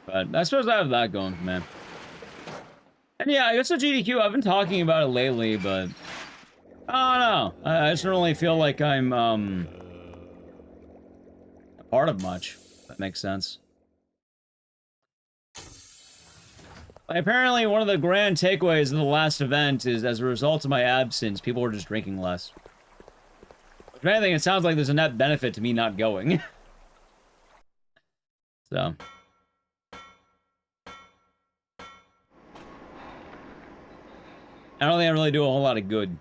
But I suppose I have that going for me. And yeah, I guess the GDQ, I've been talking about it lately, but... I don't know. I just don't really feel like I'm, a part of much. If that makes sense. Apparently, one of the grand takeaways of the last event is, as a result of my absence, people were just drinking less. If anything, it sounds like there's a net benefit to me not going. So. I don't think I really do a whole lot of good.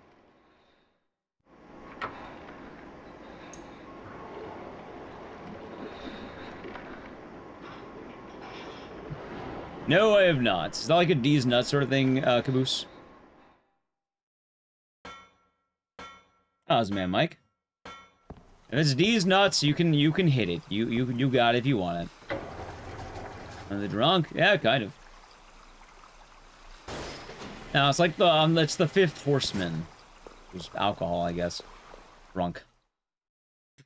No, I have not. It's not like a D's nuts sort of thing, Caboose. How's man, Mike? If it's D's nuts, you can hit it. You got it if you want it. Are they drunk? Yeah, kind of. Now it's like it's the fifth horseman. Who's alcohol, I guess. Drunk.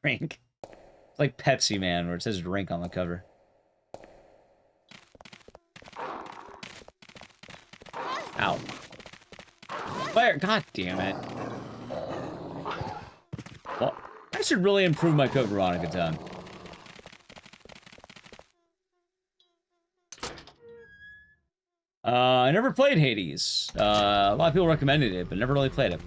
Drink. It's like Pepsi Man, where it says drink on the cover. Ow. Fire! God damn it. Well, I should really improve my code Veronica time. I never played Hades. A lot of people recommended it, but never really played it.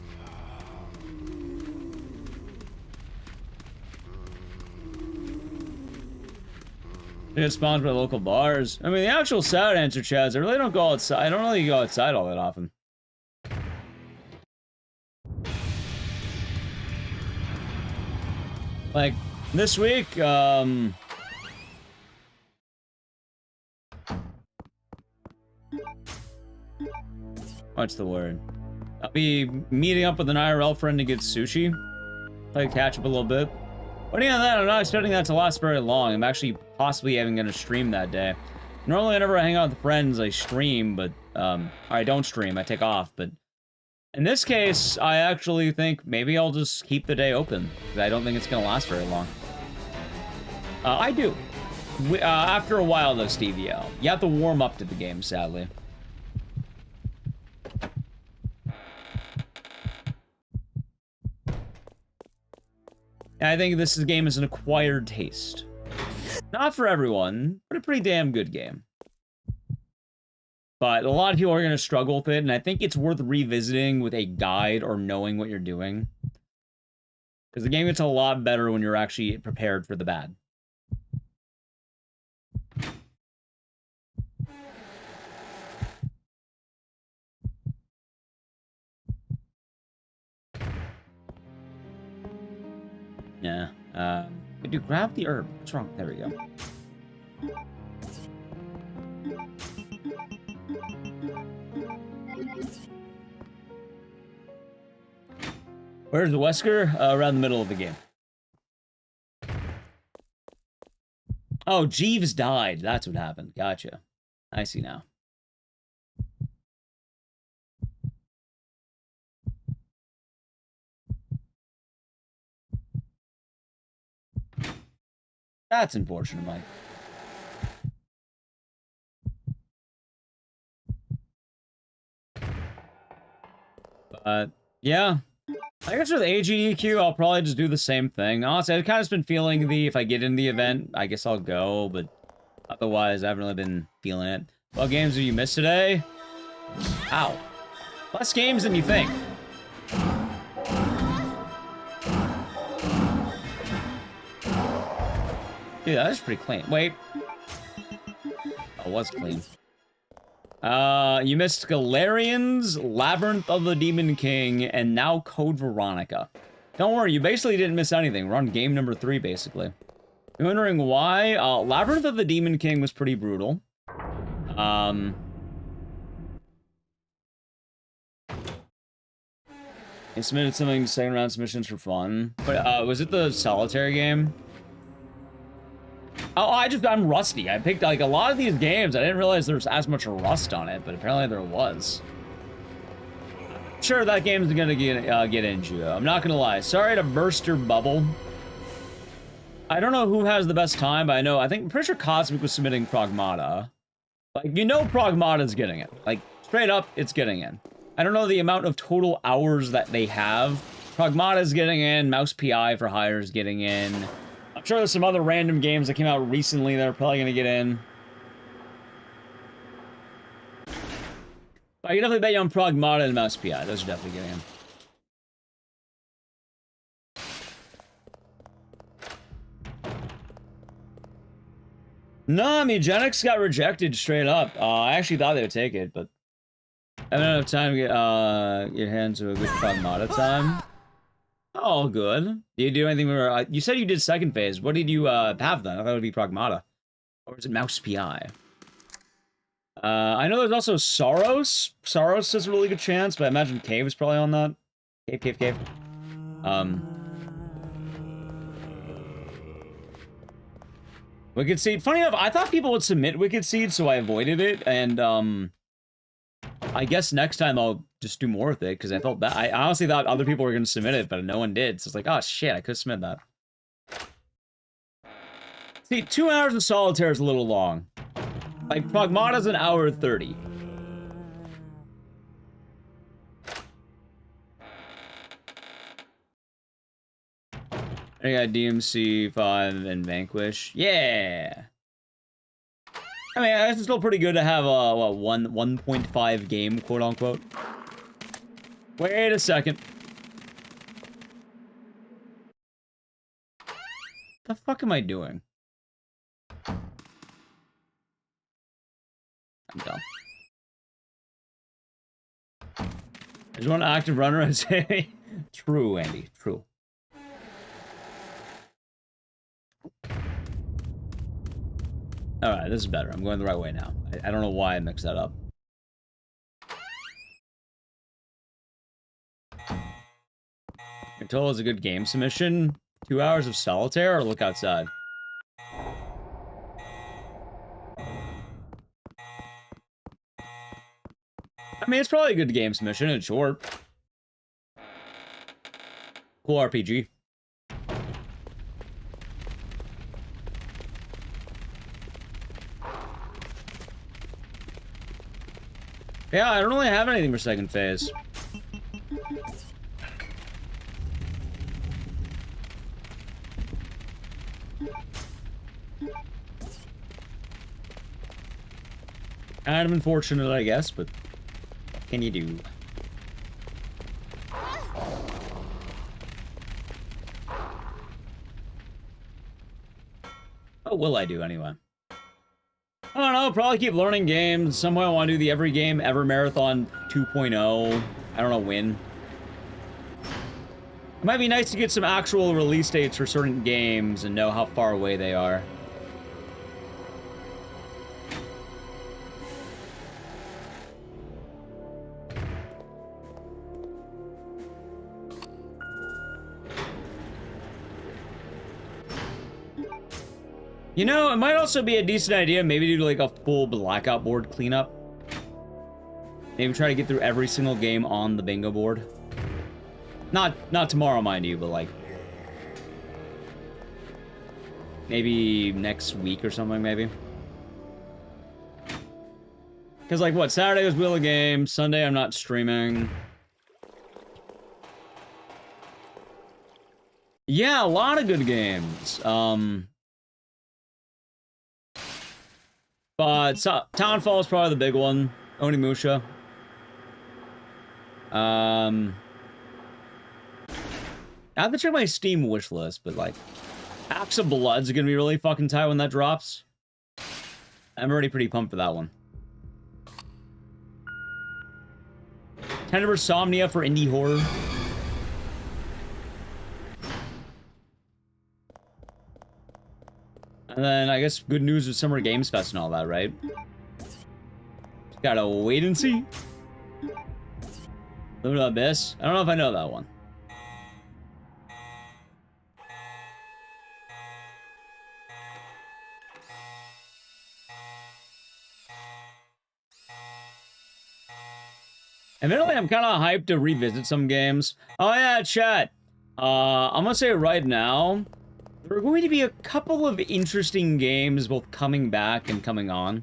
They get spawned by local bars. I mean, the actual sad answer, Chaz, I really don't go outside. I don't really go outside all that often. Like, this week, what's the word? I'll be meeting up with an IRL friend to get sushi. Play catch up a little bit. But other than that, I'm not expecting that to last very long. I'm actually possibly even gonna stream that day. Normally, whenever I hang out with friends, I stream, but, I don't stream, I take off, but in this case, I actually think maybe I'll just keep the day open, because I don't think it's gonna last very long. I do. After a while, though, Steve, yeah. You have to warm up to the game, sadly. I think this game is an acquired taste. Not for everyone, but a pretty damn good game. But a lot of people are going to struggle with it, and I think it's worth revisiting with a guide or knowing what you're doing. Because the game gets a lot better when you're actually prepared for the bad. Yeah, do grab the herb. What's wrong? There we go. Where's Wesker? Around the middle of the game. Oh, Jeeves died. That's what happened. Gotcha. I see now. That's unfortunate, Mike. But, yeah. I guess with AGEQ, I'll probably just do the same thing. Honestly, I've kind of been feeling if I get in the event, I guess I'll go, but otherwise, I haven't really been feeling it. What games did you miss today? Ow. Less games than you think. Dude, that was pretty clean. Wait. Oh, it was clean. You missed Gallerians, Labyrinth of the Demon King, and now Code Veronica. Don't worry, you basically didn't miss anything. We're on game number 3, basically. You're wondering why? Labyrinth of the Demon King was pretty brutal. You submitted something second round submissions for fun. But, was it the solitaire game? Oh, I'm rusty. I picked, like, a lot of these games. I didn't realize there was as much rust on it, but apparently there was. Sure, that game's gonna get into. I'm not gonna lie. Sorry to burst your bubble. I don't know who has the best time, but I think, I'm pretty sure Cosmic was submitting Pragmata. Like, you know Pragmata's getting it. Like, straight up, it's getting in. I don't know the amount of total hours that they have. Pragmata's getting in, Mouse PI for Hire is getting in. I'm sure there's some other random games that came out recently that are probably going to get in. But I can definitely bet you on Pragmata and Mouse PI. Those are definitely getting in. No, Eugenics got rejected straight up. I actually thought they would take it, but I haven't enough time to get your hands to a good Pragmata time. Oh, good. Did you do anything where, you said you did second phase. What did you have then? I thought it would be Pragmata. Or is it Mouse PI? I know there's also Saros. Saros has a really good chance, but I imagine Cave is probably on that. Cave. Wicked Seed. Funny enough, I thought people would submit Wicked Seed, so I avoided it, and, I guess next time I'll just do more with it, because I felt bad. I honestly thought other people were going to submit it, but no one did, so it's like, oh shit, I could submit that. See, 2 hours of Solitaire is a little long. Like, Pragmata's an hour 30. I got DMC 5 and Vanquish. Yeah! I mean, it's still pretty good to have a, what, 1.5 game, quote-unquote. Wait a second. The fuck am I doing? I'm dumb. There's one active runner, I'd say. True, Andy. True. Alright, this is better. I'm going the right way now. I don't know why I mixed that up. Control is a good game submission. 2 hours of Solitaire or Look Outside? I mean, it's probably a good game submission. It's short. Cool RPG. Yeah, I don't really have anything for second phase. Kind of unfortunate, I guess, but what can you do? What will I do anyway? I don't know, probably keep learning games. Some point I want to do the Every Game Ever Marathon 2.0. I don't know when. It might be nice to get some actual release dates for certain games and know how far away they are. You know, it might also be a decent idea, maybe do like a full blackout board cleanup. Maybe try to get through every single game on the bingo board. Not tomorrow, mind you, but like... maybe next week or something, maybe. Because like, what, Saturday was Wheel of Games, Sunday I'm not streaming. Yeah, a lot of good games. But Townfall is probably the big one. Onimusha. I have to check my Steam wish list, but like, Axe of Blood's gonna be really fucking tight when that drops. I'm already pretty pumped for that one. Tender Somnia for indie horror. And then, I guess, good news with Summer Games Fest and all that, right? Just gotta wait and see. Limit Abyss? I don't know if I know that one. Admittedly, I'm kind of hyped to revisit some games. Oh yeah, chat. I'm gonna say right now, there are going to be a couple of interesting games both coming back and coming on.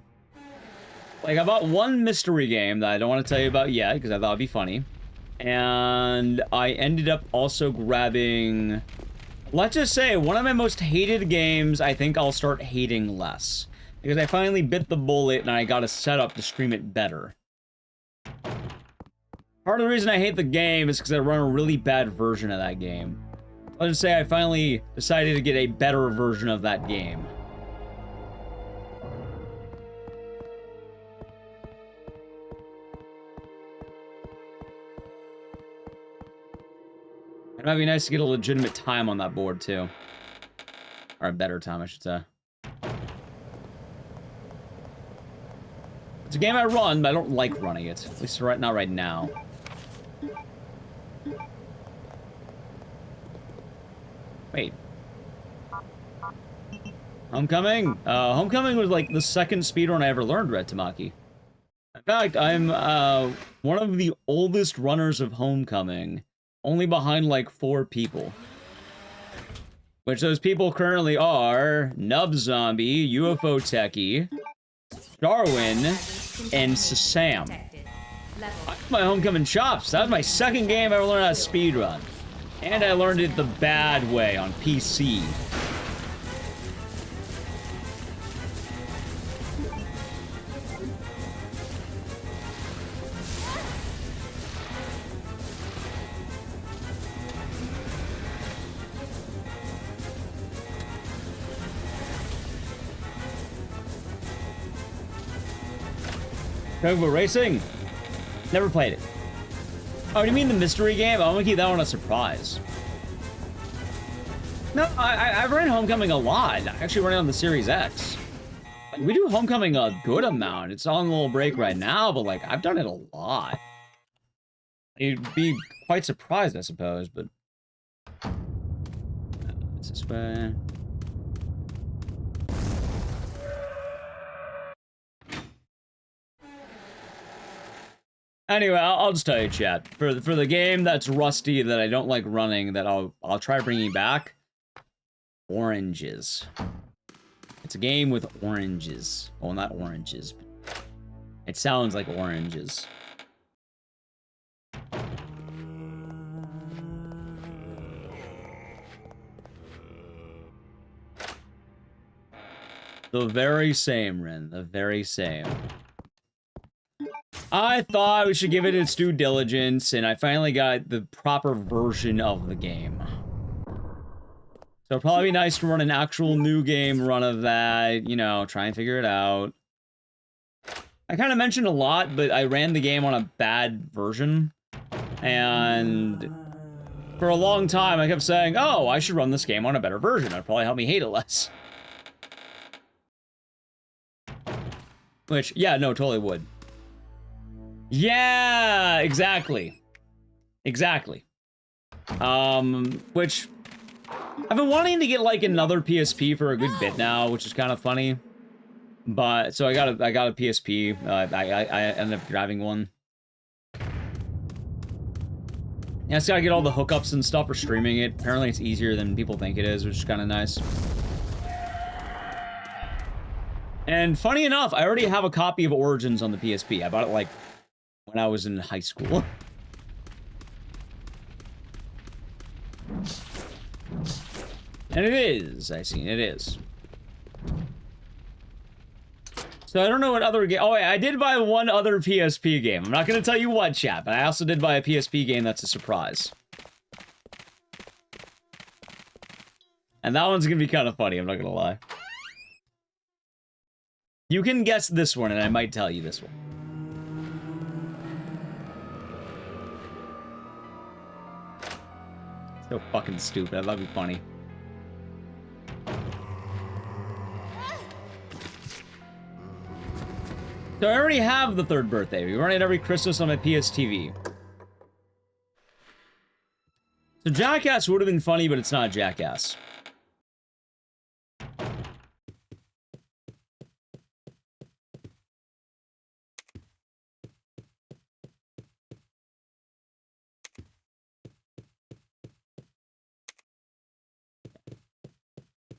Like, I bought one mystery game that I don't want to tell you about yet, because I thought it'd be funny. And I ended up also grabbing... let's just say, one of my most hated games, I think I'll start hating less. Because I finally bit the bullet and I got a setup to stream it better. Part of the reason I hate the game is because I run a really bad version of that game. Let's just say I finally decided to get a better version of that game. It might be nice to get a legitimate time on that board, too. Or a better time, I should say. It's a game I run, but I don't like running it. At least not right now. Wait. Homecoming? Homecoming was like the second speedrun I ever learned, Red Tamaki. In fact, I'm one of the oldest runners of Homecoming, only behind like 4 people. Which those people currently are Nub Zombie, UFO Techie, Darwin, and Sasam. That's my Homecoming chops. That was my second game I ever learned how to speedrun. And I learned it the bad way on PC. Tugboat Racing? Never played it. Oh, do you mean the mystery game? I'm gonna keep that one a surprise. No, I've ran Homecoming a lot. I actually ran it on the Series X. We do Homecoming a good amount. It's on a little break right now, but like, I've done it a lot. You'd be quite surprised, I suppose, but... It's this way. Anyway, I'll just tell you, chat. For the game that's rusty, that I don't like running, that I'll try bringing back, oranges. It's a game with oranges. Well, not oranges, but it sounds like oranges. The very same, Ren. The very same. I thought we should give it its due diligence, and I finally got the proper version of the game. So it'll probably be nice to run an actual new game run of that, you know, try and figure it out. I kind of mentioned a lot, but I ran the game on a bad version. And for a long time, I kept saying, oh, I should run this game on a better version. That'd probably help me hate it less. Which, yeah, no, totally would. Yeah, exactly. Exactly. Which I've been wanting to get like another PSP for a good bit now, which is kind of funny. But so I got a PSP. I ended up driving one. Yeah, I just gotta get all the hookups and stuff for streaming it. Apparently it's easier than people think it is, which is kind of nice. And funny enough, I already have a copy of Origins on the PSP. I bought it like when I was in high school. And it is. I seen it is. So I don't know what other game. Oh, wait, I did buy one other PSP game. I'm not going to tell you what, chat, but I also did buy a PSP game that's a surprise. And that one's going to be kind of funny, I'm not going to lie. You can guess this one, and I might tell you this one. So fucking stupid. That'd be funny. So I already have the third birthday. We run it every Christmas on my PSTV. So Jackass would have been funny, but it's not Jackass.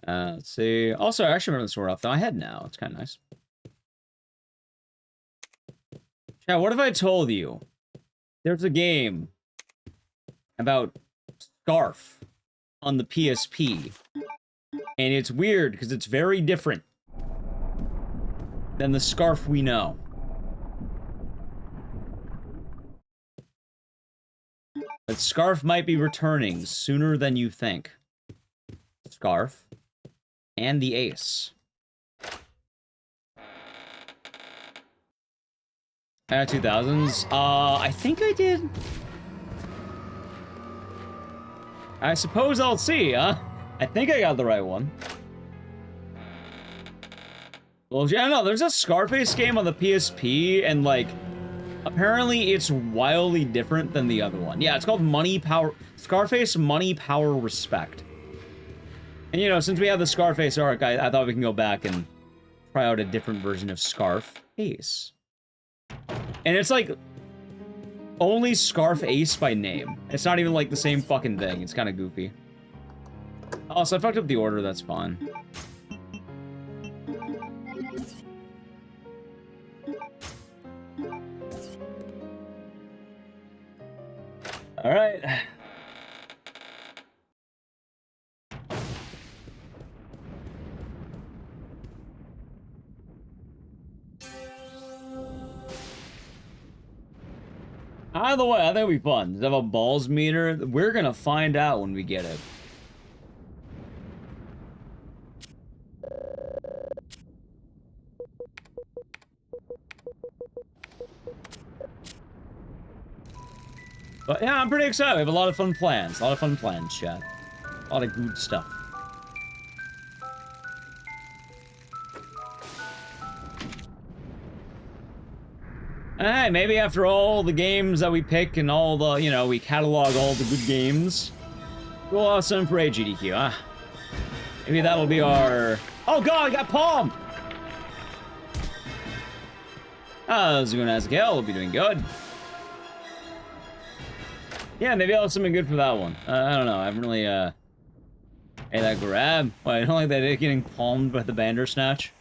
Let's see. Also, I actually remember the sword off my head now. It's kind of nice. Chat, what if I told you there's a game about Scarf on the PSP, and it's weird because it's very different than the Scarf we know. But Scarf might be returning sooner than you think. Scarf and the Ace. 2000s. I think I did. I suppose I'll see, huh? I think I got the right one. Well, yeah, no, there's a Scarface game on the PSP, and, like, apparently it's wildly different than the other one. Yeah, it's called Money, Power... Scarface, Money, Power, Respect. And you know, since we have the Scarface arc, I thought we can go back and try out a different version of Scarface. And it's like only Scarface by name. It's not even like the same fucking thing. It's kind of goofy. Oh, so I fucked up the order. That's fine. All right. Either way, I think it'll be fun. Does it have a balls meter? We're gonna find out when we get it. But yeah, I'm pretty excited. We have a lot of fun plans. A lot of fun plans, chat. A lot of good stuff. Hey, maybe after all the games that we pick and all the, you know, we catalog all the good games, we'll have some for AGDQ, huh? Maybe that'll be our... Oh god, I got palmed! Oh, Zuna's Gale will be doing good. Yeah, maybe I'll have something good for that one. I don't know, I haven't really, Hey, that grab? Why, I don't like that it getting palmed by the Bandersnatch.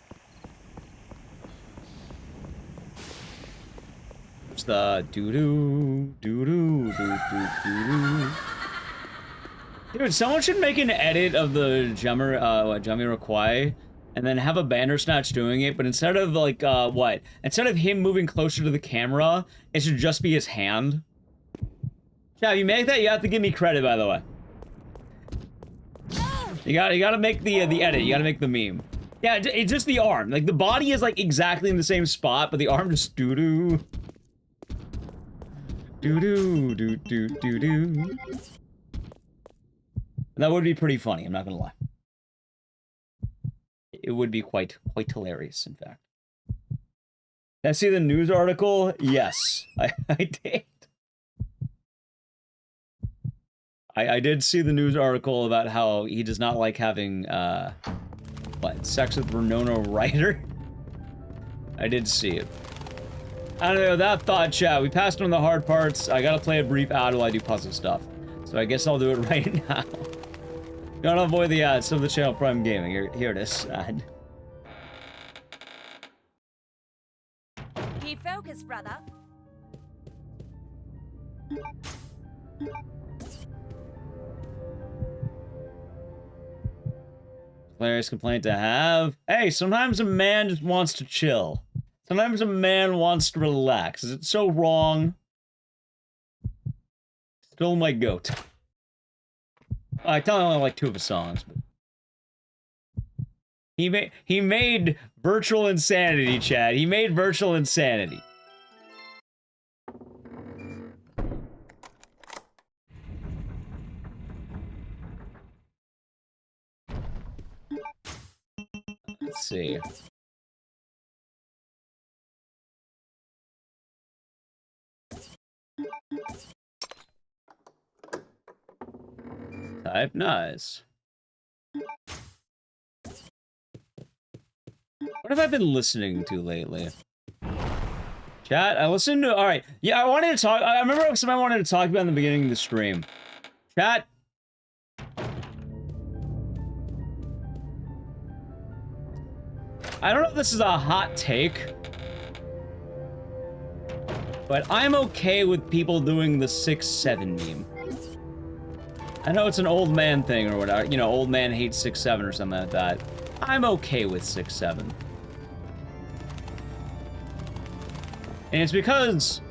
It's the doo-doo, doo-doo, doo-doo, doo-doo. Dude, someone should make an edit of the Jamiroquai and then have a Bandersnatch doing it, but instead of, like, instead of him moving closer to the camera, it should just be his hand. Yeah, if you make that, you have to give me credit, by the way. You gotta make the edit, you gotta make the meme. Yeah, it's just the arm. Like, the body is, like, exactly in the same spot, but the arm just doo-doo. Doo-doo, doo-doo, doo-doo. That would be pretty funny, I'm not gonna lie. It would be quite hilarious, in fact. Did I see the news article? Yes, I did. I did see the news article about how he does not like having, sex with Winona Ryder? I did see it. I don't know, that thought, chat. We passed on the hard parts. I gotta play a brief ad while I do puzzle stuff. So I guess I'll do it right now. Gotta avoid the ads. Sub the channel Prime Gaming. Here it is. Ad. Keep focused, brother. Hilarious complaint to have. Hey, sometimes a man just wants to chill. Sometimes a man wants to relax. Is it so wrong? Still my goat. I tell him I like 2 of his songs, but he made Virtual Insanity, Chad. He made Virtual Insanity. Let's see. Type nice. What have I been listening to lately? Chat, I listened to... Alright, yeah, I wanted to talk... I remember something I wanted to talk about in the beginning of the stream. Chat. I don't know if this is a hot take, but I'm okay with people doing the 6'7" meme. I know it's an old man thing or whatever, you know, old man hates 6'7" or something like that. I'm okay with 6'7". And it's because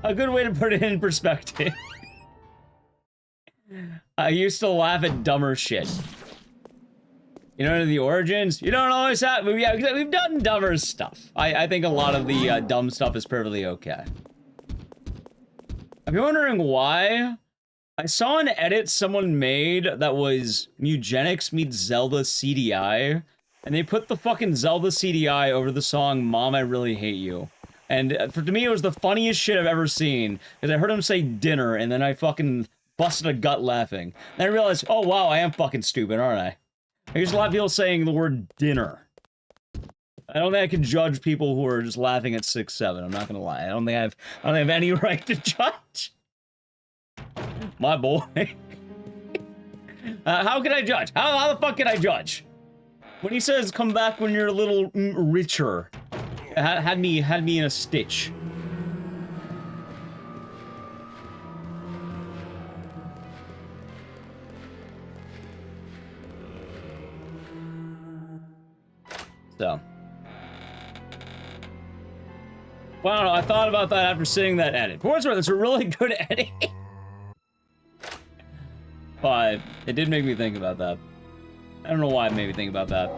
a good way to put it in perspective. I used to laugh at dumber shit. You know, the origins, you don't always have, yeah, we've done dumber stuff. I think a lot of the dumb stuff is perfectly okay. If you're wondering why, I saw an edit someone made that was Mugenics meets Zelda CDI, and they put the fucking Zelda CDI over the song Mom, I Really Hate You. And to me, it was the funniest shit I've ever seen, because I heard him say dinner, and then I fucking busted a gut laughing. And I realized, oh wow, I am fucking stupid, aren't I? I hear a lot of people saying the word dinner. I don't think I can judge people who are just laughing at 6-7. I'm not gonna lie. I don't have any right to judge. My boy. How can I judge? How the fuck can I judge? When he says come back when you're a little richer, had me in a stitch. So. Well, I don't know, I thought about that after seeing that edit. For what's worth, it's a really good edit. But it did make me think about that. I don't know why it made me think about that.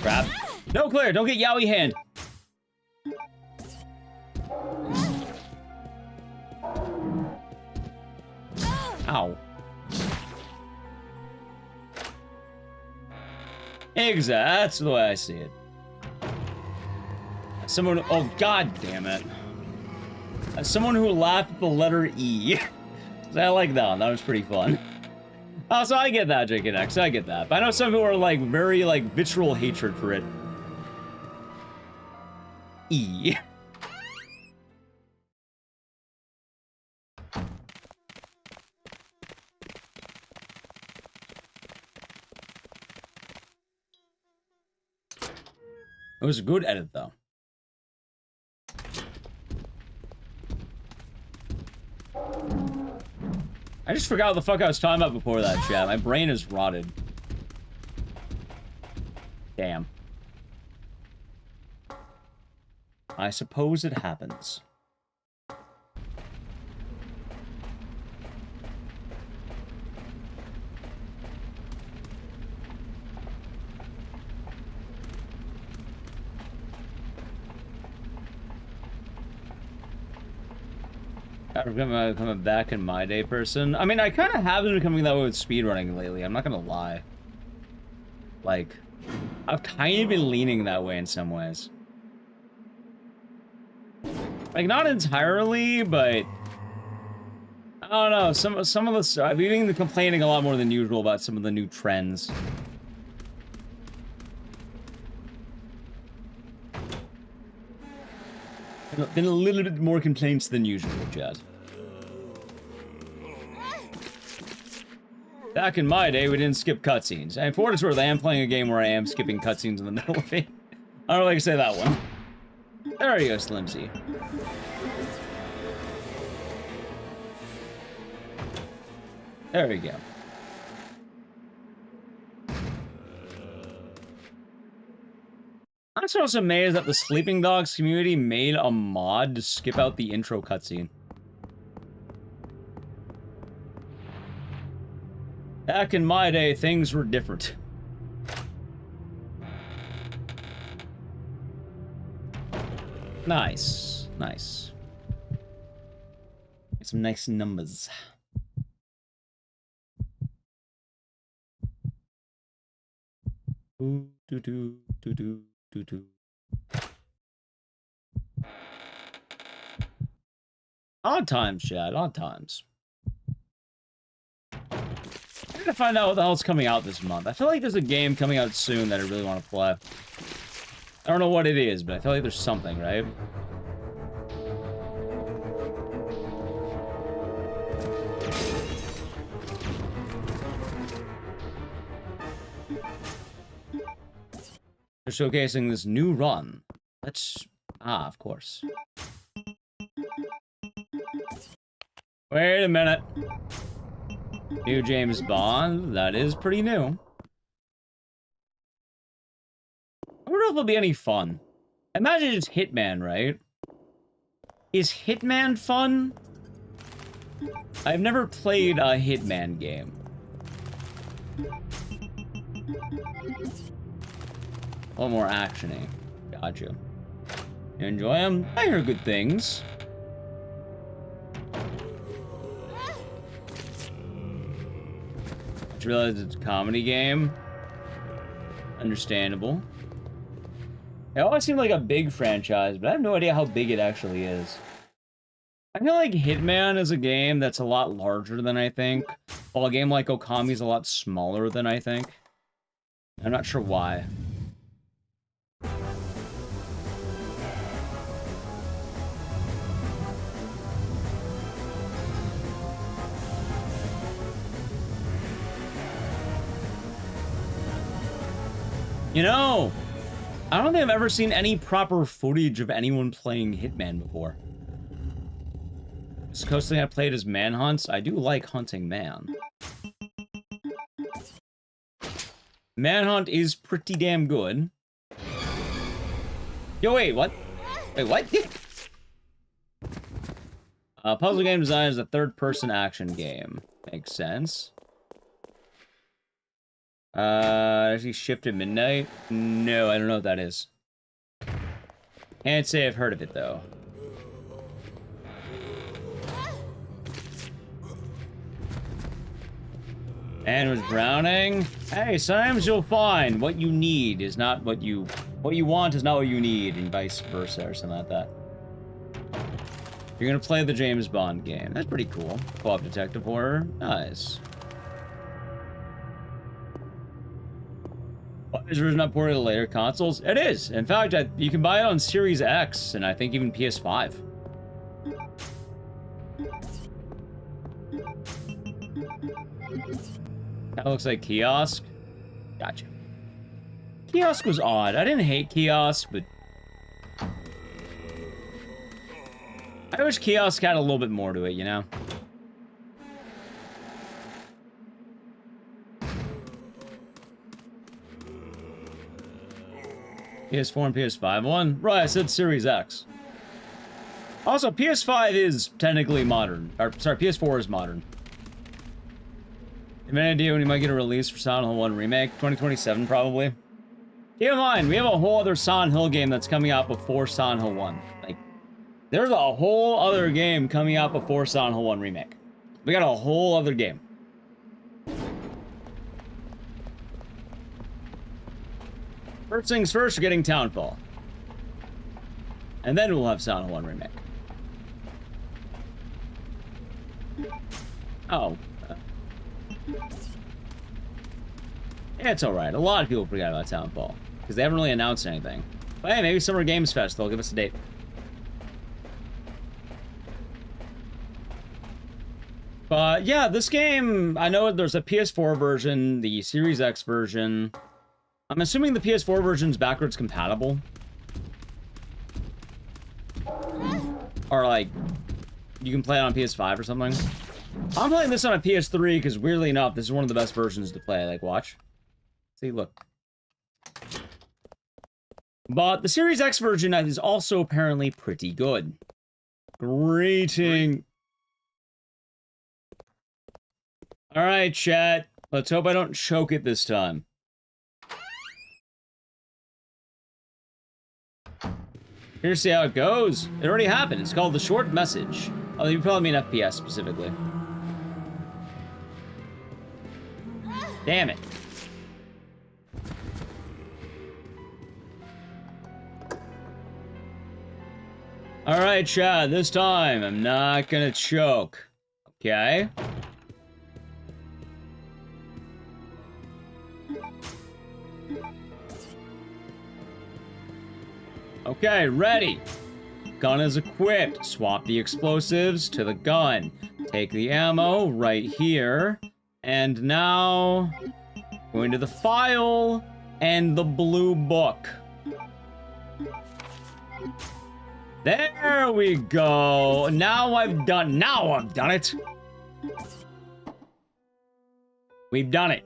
Crap. No, Claire, don't get Yowie hand. Ow. Exactly, that's the way I see it. Someone, oh god damn it. As someone who laughed at the letter E. I like that one, that was pretty fun. Oh, so I get that, JKX, I get that. But I know some people are like very like visceral hatred for it. E. It was a good edit, though. I just forgot what the fuck I was talking about before that, chat. My brain is rotted. Damn. I suppose it happens. I'm coming back in my day person. I mean, I kind of have been becoming that way with speedrunning lately. I'm not gonna lie. Like, I've kind of been leaning that way in some ways. Like, not entirely, but I don't know. Some of the I've been complaining a lot more than usual about some of the new trends. Been a little bit more complaints than usual, Chad. Back in my day, we didn't skip cutscenes. And for what it's worth, I am playing a game where I am skipping cutscenes in the middle of it. I don't like to say that one. There you go, Slimsy. There we go. I'm so amazed that the Sleeping Dogs community made a mod to skip out the intro cutscene. Back in my day, things were different. Nice. Nice. Get some nice numbers. Ooh, doo doo doo doo doo doo. Odd times, Chad. Odd times. I'm gonna find out what the hell's coming out this month. I feel like there's a game coming out soon that I really want to play. I don't know what it is, but I feel like there's something, right? They're showcasing this new run. Let's... Ah, of course. Wait a minute. New James Bond? That is pretty new. I wonder if it'll be any fun. Imagine it's Hitman, right? Is Hitman fun? I've never played a Hitman game. A little more action-y. Gotcha. You enjoy them? I hear good things. Just realized it's a comedy game. Understandable. It always seemed like a big franchise, but I have no idea how big it actually is. I feel like Hitman is a game that's a lot larger than I think, while a game like Okami is a lot smaller than I think. I'm not sure why. You know, I don't think I've ever seen any proper footage of anyone playing Hitman before. Supposedly I played as Manhunt. I do like hunting man. Manhunt is pretty damn good. Yo, wait, what? Wait, what? Puzzle game design is a third-person action game. Makes sense. Actually shipped at midnight? No, I don't know what that is. Can't say I've heard of it, though. And was drowning. Hey, sometimes you'll find what you need is not what you want is not what you need, and vice versa, or something like that. You're gonna play the James Bond game. That's pretty cool. Co-op detective horror. Nice. Is version not ported to later consoles? It is. In fact, you can buy it on Series X, and I think even PS5. That looks like Kiosk. Gotcha. Kiosk was odd. I didn't hate Kiosk, but I wish Kiosk had a little bit more to it, you know? PS4 and PS5 one? Right, I said Series X. Also, PS5 is technically modern. Or, sorry, PS4 is modern. You have any idea when you might get a release for Silent Hill 1 Remake? 2027, probably. Keep in mind, we have a whole other Silent Hill game that's coming out before Silent Hill 1. Like, there's a whole other game coming out before Silent Hill 1 Remake. We got a whole other game. First things first, we're getting Townfall. And then we'll have Silent Hill 1 Remake. Oh. Yeah, it's alright. A lot of people forgot about Townfall. Because they haven't really announced anything. But hey, maybe Summer Games Fest, they'll give us a date. But yeah, this game, I know there's a PS4 version, the Series X version. I'm assuming the PS4 version's backwards compatible. Or like, you can play it on PS5 or something. I'm playing this on a PS3 because weirdly enough, this is one of the best versions to play. Like, watch. See, look. But the Series X version is also apparently pretty good. Greeting. Alright, chat. Let's hope I don't choke it this time. Here's see how it goes. It already happened. It's called The Short Message. Oh, you probably mean FPS specifically. Damn it. Alright, Chad, this time I'm not gonna choke. Okay? Okay, ready. Gun is equipped. Swap the explosives to the gun. Take the ammo right here. And now, go into the file and the blue book. There we go. Now I've done it. We've done it.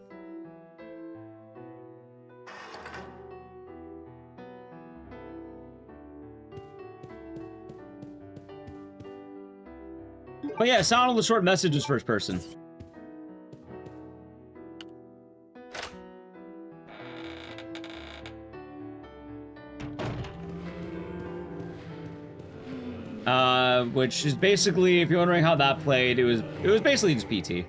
But yeah, Sound of the Short Message is first person. Which is basically, if you're wondering how that played, it was basically just PT.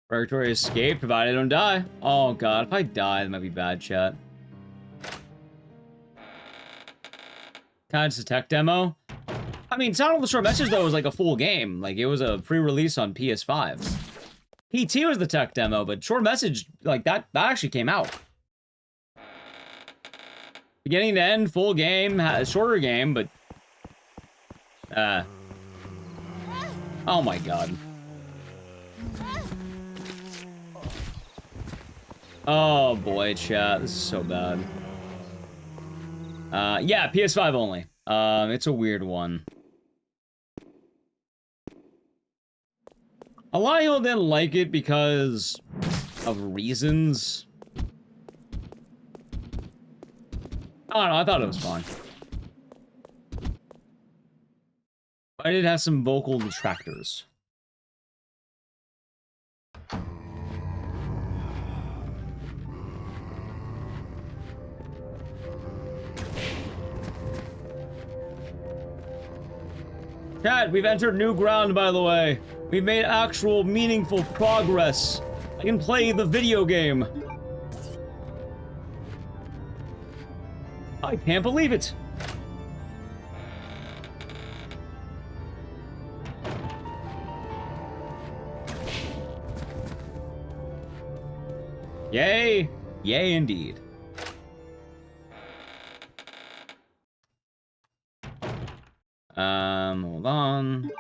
Purgatory escape, provided I don't die. Oh god, if I die, that might be bad, chat. Kind of just a tech demo. I mean, Sound of the Short Message, though, was like a full game. Like, it was a pre-release on PS5. PT was the tech demo, but Short Message, like, that actually came out. Beginning to end, full game, shorter game, but... Oh my god. Oh boy, chat, this is so bad. Yeah, PS5 only. It's a weird one. A lot of people didn't like it because of reasons. I don't know, I thought it was fun. I did have some vocal detractors. Chat, we've entered new ground, by the way. We've made actual, meaningful progress. I can play the video game. I can't believe it. Yay! Yay indeed. Hold on.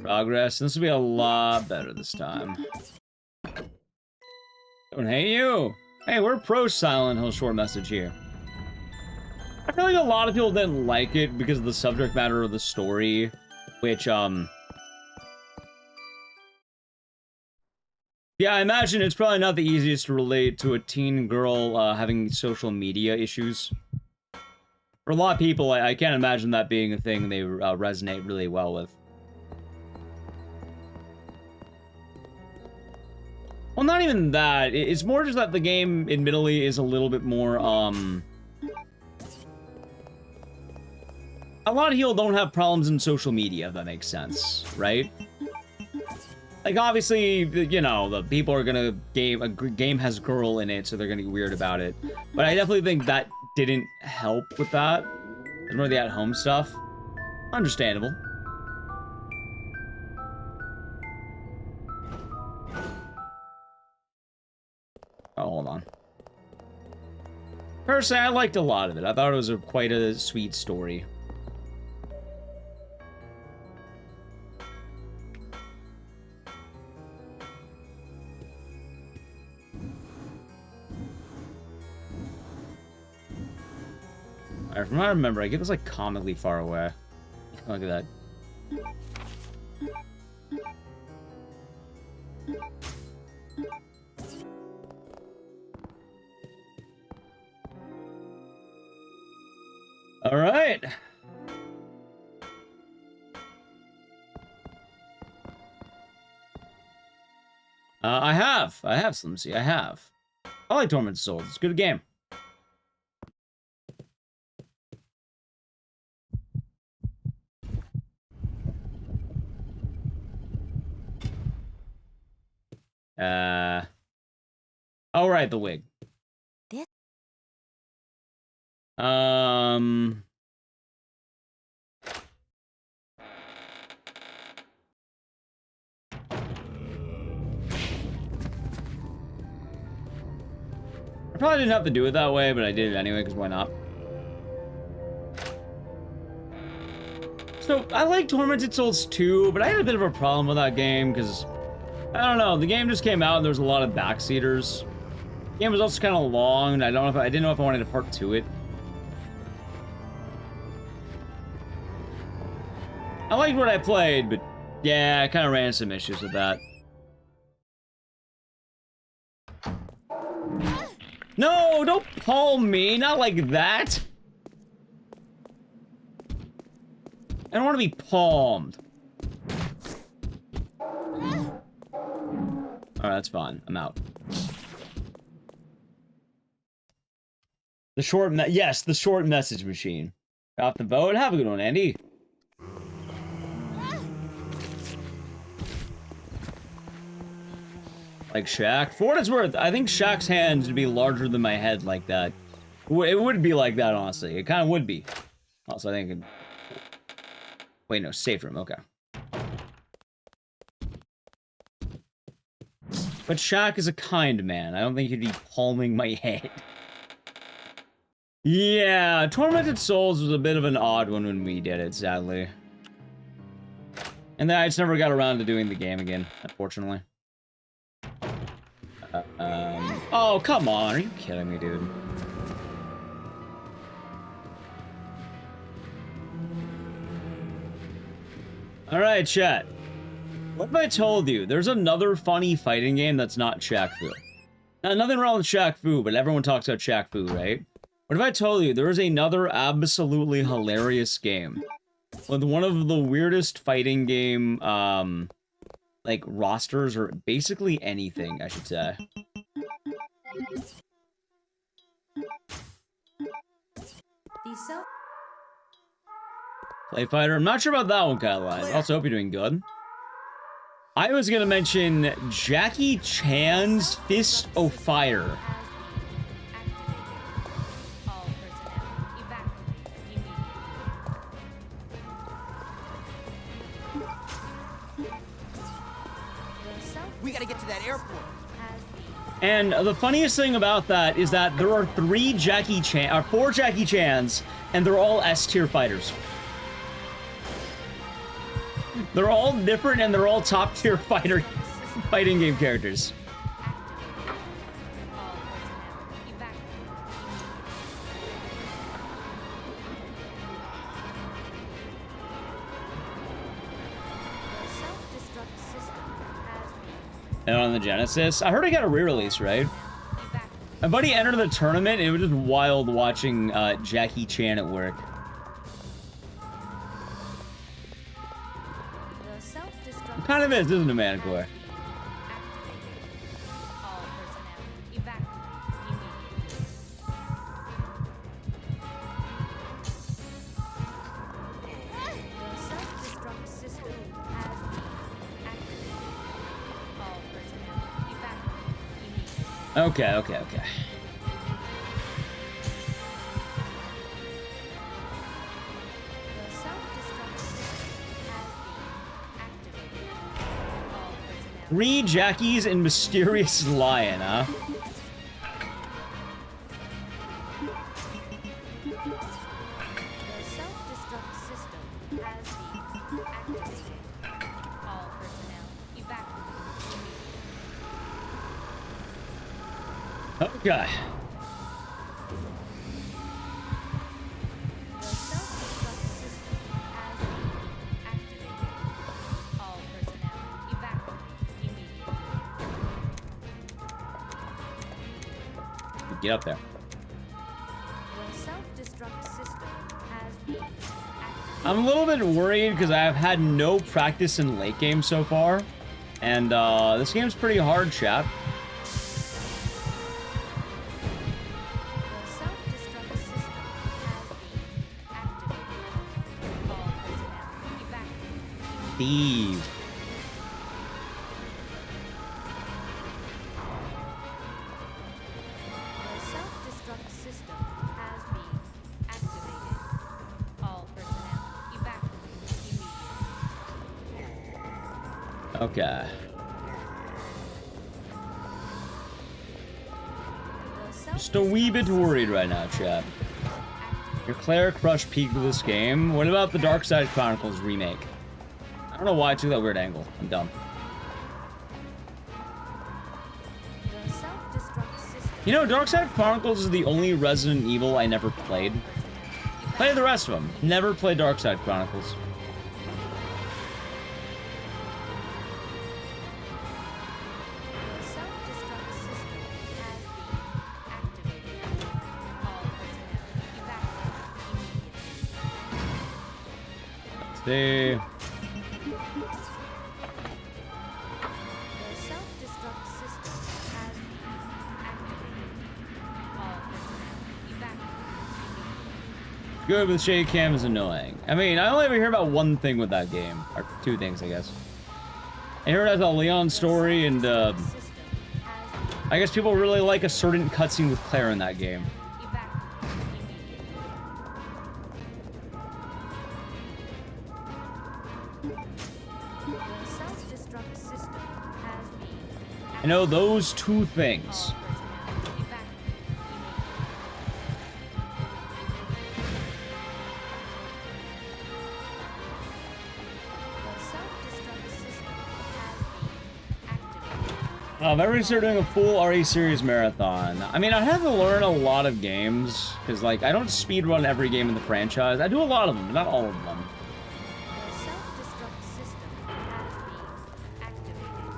Progress. This will be a lot better this time. Don't hate you. Hey, we're pro Silent Hill Short Message here. I feel like a lot of people didn't like it because of the subject matter of the story, which, yeah, I imagine it's probably not the easiest to relate to a teen girl having social media issues. For a lot of people, I can't imagine that being a thing they resonate really well with. Well, not even that. It's more just that the game, admittedly, is a little bit more, a lot of people don't have problems in social media, if that makes sense, right? Like, obviously, you know, the people are gonna a game has girl in it, so they're gonna be weird about it. But I definitely think that didn't help with that. It's more the at-home stuff. Understandable. Oh, hold on. Personally, I liked a lot of it. I thought it was quite a sweet story. From what I remember, I get this like comically far away. Look at that. All right. I have Slimsy. I have. I like Tormented Souls. It's a good game. Oh, right, the wig. This? I probably didn't have to do it that way, but I did it anyway, because why not? So, I like Tormented Souls 2, but I had a bit of a problem with that game, because, I don't know, the game just came out and there was a lot of backseaters. The game was also kind of long, and I didn't know if I wanted a part 2 it. I liked what I played, but yeah, I kind of ran into some issues with that. No, don't palm me, not like that. I don't want to be palmed. Alright, that's fine. I'm out. The short yes, the short message machine. Off the vote. Have a good one, Andy. Like Shaq. For what it's worth, I think Shaq's hands would be larger than my head like that. It would be like that, honestly. It kind of would be. Also, I think it... Wait, no. Safe room. Okay. But Shaq is a kind man. I don't think he'd be palming my head. Yeah, Tormented Souls was a bit of an odd one when we did it, sadly. And then I just never got around to doing the game again, unfortunately. Oh, come on. Are you kidding me, dude? Alright, chat. What if I told you there's another funny fighting game that's not Shaq Fu? Now, nothing wrong with Shaq Fu, but everyone talks about Shaq Fu, right? What if I told you there is another absolutely hilarious game with one of the weirdest fighting game, like, rosters, or basically anything, I should say. Play Fighter. I'm not sure about that one, Caroline. I also hope you're doing good. I was gonna mention Jackie Chan's Fist of Fire. We gotta get to that airport. And the funniest thing about that is that there are 4 Jackie Chans, and they're all S-tier fighters. They're all different, and they're all top-tier fighting game characters. And on the Genesis, I heard it got a re-release, right? My buddy entered the tournament, and it was just wild watching Jackie Chan at work. It kind of is, isn't it, Manticore? Okay. Three Jackies and Mysterious Lion, huh? Okay. Get up there. I'm a little bit worried because I've had no practice in late game so far. And this game's pretty hard, chap. Steve. Okay. Just a wee bit worried right now, chap. Your Claire Crush peaked with this game. What about the Dark Side Chronicles remake? I don't know why I took that weird angle. I'm dumb. You know, Dark Side Chronicles is the only Resident Evil I never played. Played the rest of them. Never played Dark Side Chronicles. See. Good, but the shade cam is annoying. I mean, I only ever hear about one thing with that game. Or two things, I guess. I heard it has a Leon story and, I guess people really like a certain cutscene with Claire in that game. I know those two things. I've already started doing a full RE series marathon. I mean, I had to learn a lot of games, because, like, I don't speedrun every game in the franchise. I do a lot of them, but not all of them.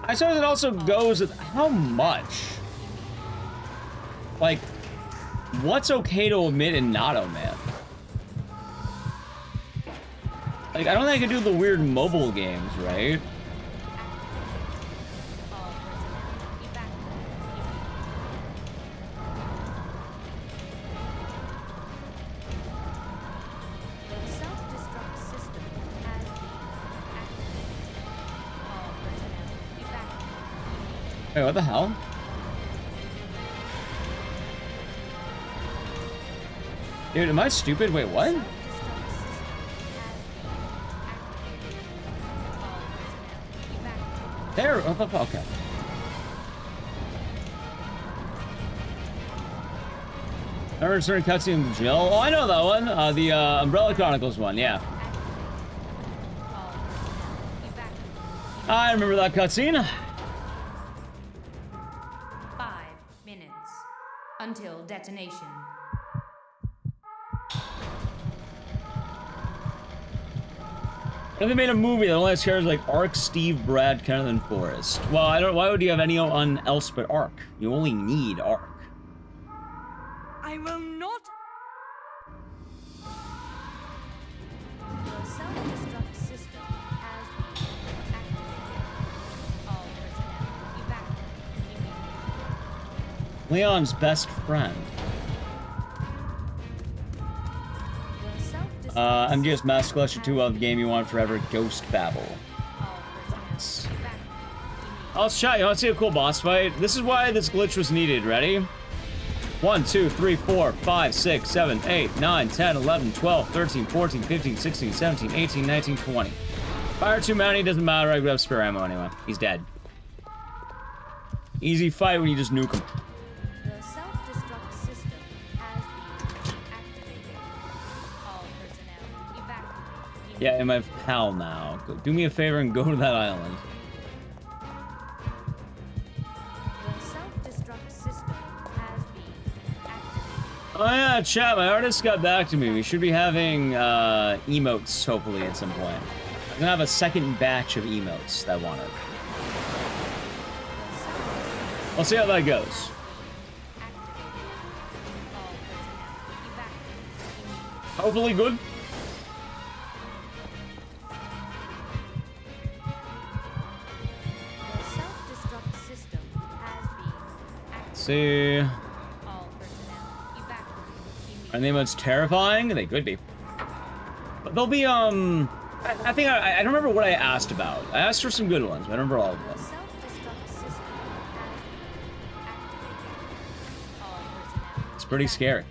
I suppose it also goes with how much. Like, what's okay to omit and not omit? Like, I don't think I can do the weird mobile games, right? Wait, what the hell? Dude, am I stupid? Wait, what? There, okay. Remember certain cutscene in the jail? Oh, I know that one. The Umbrella Chronicles one, yeah. I remember that cutscene. 5 minutes until detonation. If they made a movie that only has characters like Ark, Steve, Brad, Kenneth, and Forrest. Well, I don't. Why would you have anyone else but Ark? You only need Ark. I will not. The self-destruct system has been activated. All personnel evacuate immediately. Leon's best friend. MGS Master Collection 2 of the game you want forever, Ghost Babel. Oh, let's chat. You want to see a cool boss fight? This is why this glitch was needed. Ready? 1, 2, 3, 4, 5, 6, 7, 8, 9, 10, 11, 12, 13, 14, 15, 16, 17, 18, 19, 20. Fire too many, doesn't matter. I would have spare ammo anyway. He's dead. Easy fight when you just nuke him. The self-destruct system has been activated. All personnel evacuate. Yeah, I'm a pal now. Go, do me a favor and go to that island. The self-destruct system has been activated. Oh yeah, chat, my artist got back to me. We should be having emotes, hopefully, at some point. I'm gonna have a second batch of emotes that want it. I'll see how that goes. Hopefully good. The self-destruct system has been activated. Let's see. All personnel evacuate. Are the emotes terrifying? They could be. But they'll be, I think I don't remember what I asked about. I asked for some good ones, but I don't remember all of them. The self-destruct system has been activated. All personnel It's pretty scary.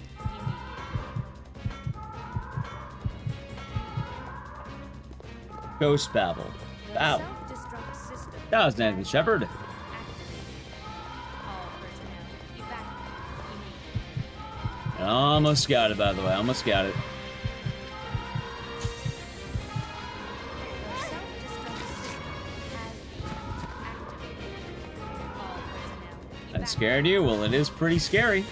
Ghost Babel. Wow. self-destruct system That was Nathan Shepard. activated. All personnel evacuate. Almost got it, by the way. Almost got it. The self-destruct system has been activated. All personnel That scared you? Well, it is pretty scary. The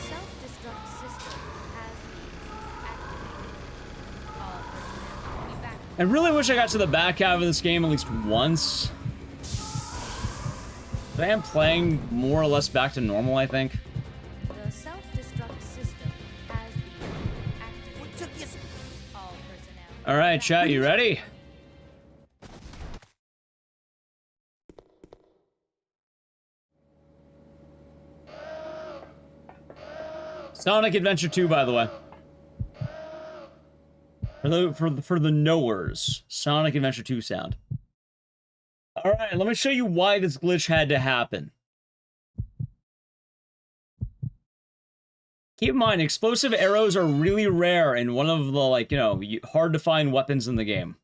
self-destruct system has been activated. All personnel evacuate. I really wish I got to the back half of this game at least once. But I am playing more or less back to normal, I think. The self-destruct system has been activated. What took you? All personnel. Alright, chat, you ready? Sonic Adventure 2, by the way. For For the knowers, Sonic Adventure 2 sound. Alright, let me show you why this glitch had to happen. Keep in mind, explosive arrows are really rare and one of the, like, you know, hard to find weapons in the game.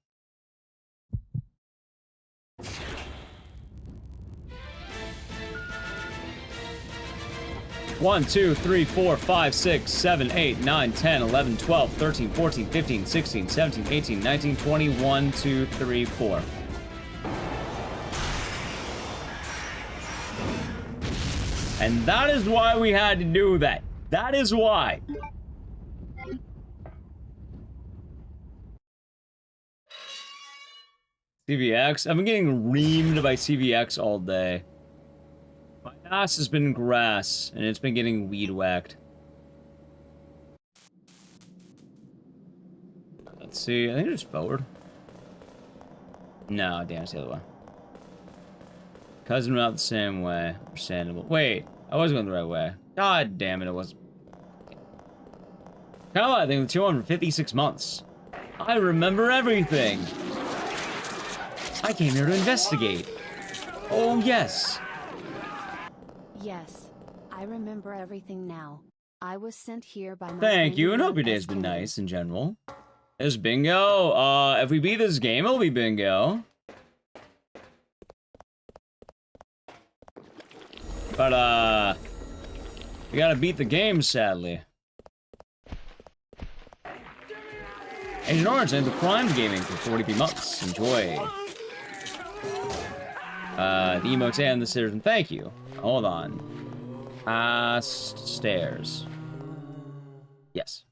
One, 2, 3, 4, 5, 6, 7, 8, 9, 10, 11, 12, 13, 14, 15, 16, 17, 18, 19, 20, 1, 2, 3, 4. And that is why we had to do that. That is why. CVX. I've been getting reamed by CVX all day. My ass has been grass, and it's been getting weed whacked. Let's see. I think it's forward. No, damn, it's the other way. Cousin went out the same way. Understandable. Wait, I was going the right way. God damn it, it was. Hell, I think 256 months. I remember everything. I came here to investigate. Oh, yes. Yes, I remember everything now. I was sent here by my Thank you, and hope your day day's been nice in general. There's bingo. If we beat this game, it'll be bingo. But, we gotta beat the game, sadly. Agent Orange and the Prime Gaming for 40p months. Enjoy. The emotes and the citizen. Thank you. Hold on. Stairs. Yes.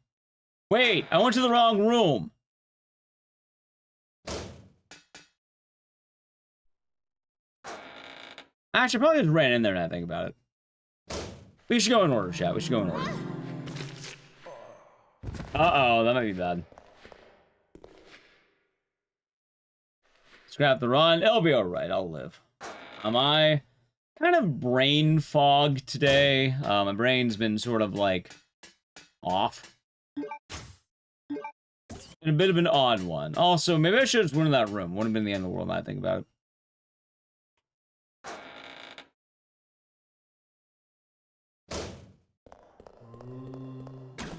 Wait, I went to the wrong room. Actually, I probably just ran in there now I think about it. We should go in order, chat. We should go in order. Uh-oh, that might be bad. Scrap the run. It'll be alright. I'll live. Am I kind of brain fogged today? My brain's been sort of, like, off. And a bit of an odd one. Also, maybe I should have just went in that room. Wouldn't have been the end of the world now I think about it.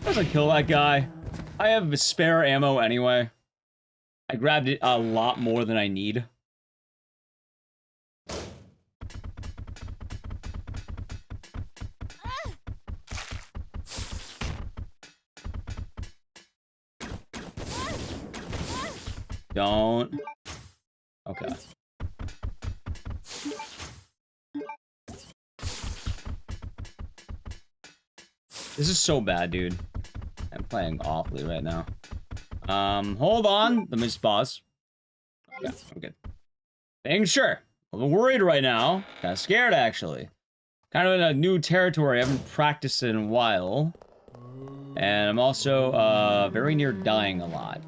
Doesn't kill that guy. I have spare ammo anyway. I grabbed it a lot more than I need. Don't. Okay. This is so bad, dude. I'm playing awfully right now. Hold on. Let me just pause. Okay, I'm good. Being sure. A little worried right now. Kind of scared, actually. Kind of in a new territory. I haven't practiced it in a while. And I'm also, very near dying a lot.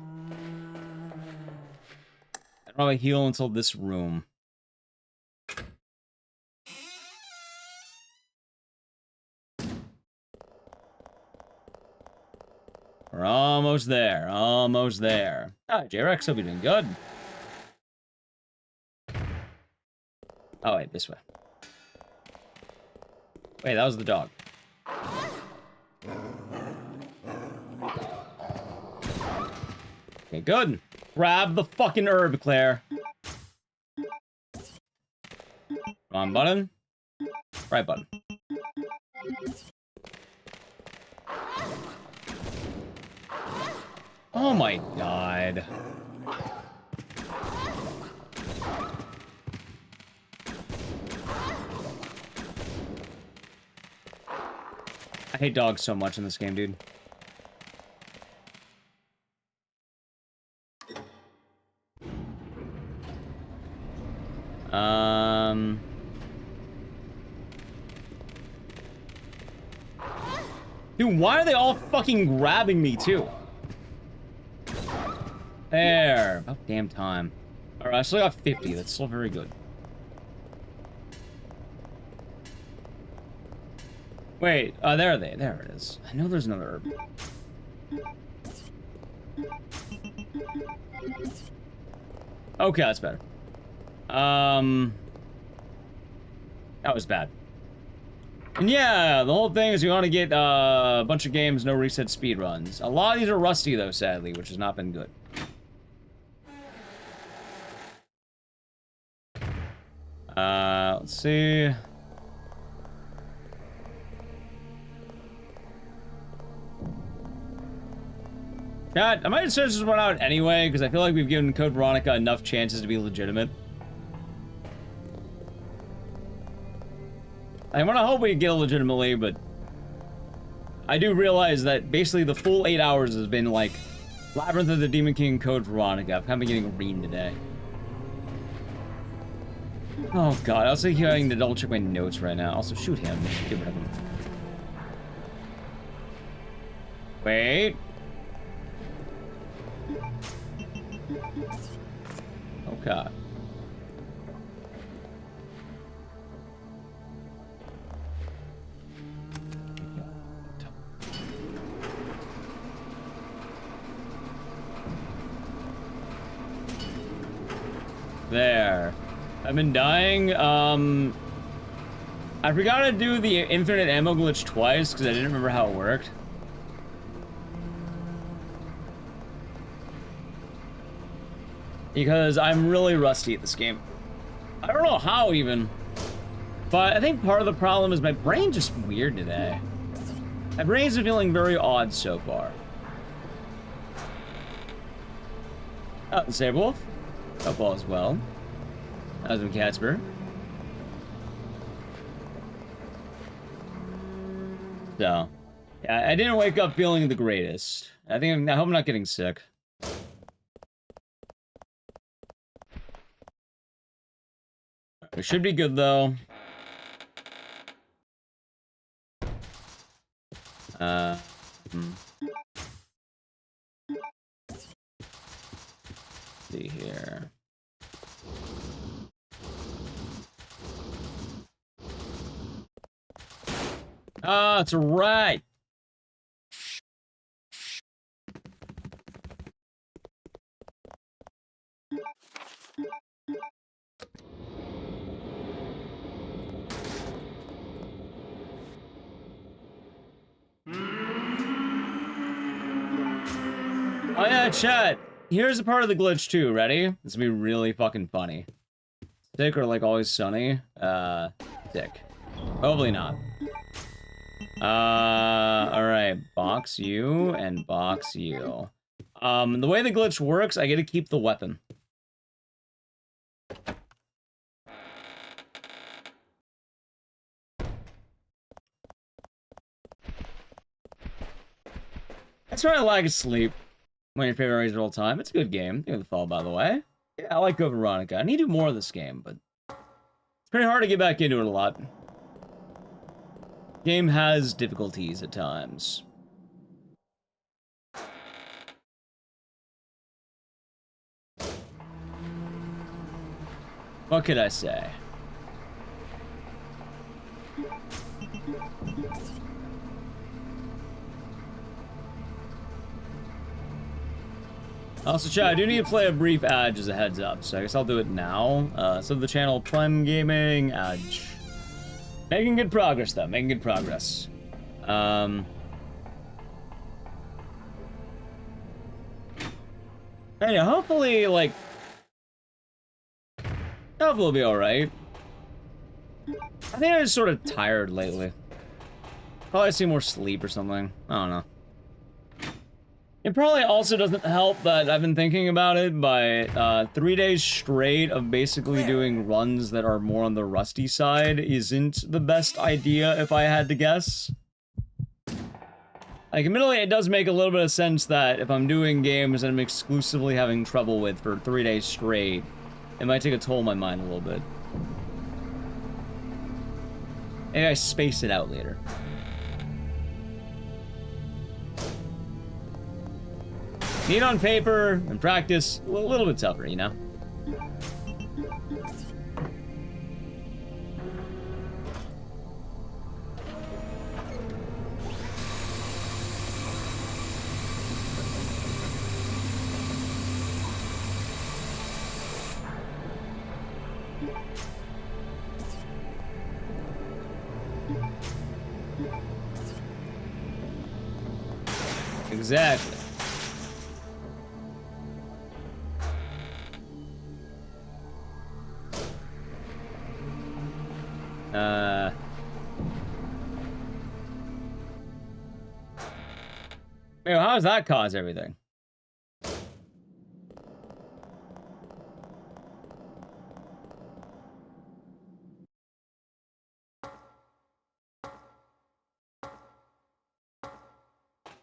I don't know if I heal until this room. We're almost there. Almost there. Ah, J-Rex, hope you're doing good. Oh, wait, this way. Wait, that was the dog. Okay, good. Grab the fucking herb, Claire. Wrong button. Right button. Oh my god. I hate dogs so much in this game, dude. Dude, why are they all fucking grabbing me, too? There. About damn time. Alright, I still got 50. That's still very good. Wait, there are they. There it is. I know there's another herb. Okay, that's better. That was bad. And yeah, the whole thing is you want to get a bunch of games, no reset speedruns. A lot of these are rusty though, sadly, which has not been good. Let's see. Chat, I might search this one out anyway, because I feel like we've given Code Veronica enough chances to be legitimate. I want to hope we get it legitimately, but I do realize that basically the full 8 hours has been like Labyrinth of the Demon King, Code Veronica. I've kind of been getting green today. Oh god, I was having to double check my notes right now. Also, shoot him. Get rid of him. Wait. Okay. There. I've been dying. I forgot to do the infinite ammo glitch twice because I didn't remember how it worked. Because I'm really rusty at this game. I don't know how even. But I think part of the problem is my brain's just weird today. My brain's feeling very odd so far. Oh, Saberwolf. Hope all is well. How's Casper? So, yeah, I didn't wake up feeling the greatest. I hope I'm not getting sick. It should be good though. See here. Ah, it's right. Oh yeah, chat. Here's a part of the glitch too. Ready? This will be really fucking funny. Sick or like always sunny? Sick. Hopefully not. Alright. Box you and box you. The way the glitch works, I get to keep the weapon. That's why I like sleep. One of your favorite races of all time. It's a good game. Thank you for the fall, by the way. Yeah, I like Go Veronica. I need to do more of this game, but it's pretty hard to get back into it a lot. Game has difficulties at times. What could I say? Also, chat, I do need to play a brief ad as a heads up, so I guess I'll do it now. So the channel Prime Gaming, Adge. Making good progress, though. Making good progress. Anyway, hopefully, like... Hopefully it'll be alright. I think I'm just sort of tired lately. Probably see more sleep or something. I don't know. It probably also doesn't help that I've been thinking about it, but 3 days straight of basically doing runs that are more on the rusty side isn't the best idea, if I had to guess. Like, admittedly, it does make a little bit of sense that if I'm doing games that I'm exclusively having trouble with for 3 days straight, it might take a toll on my mind a little bit. Maybe I space it out later. Neat on paper, and practice, a little bit tougher, you know? Exactly. Wait, how does that cause everything?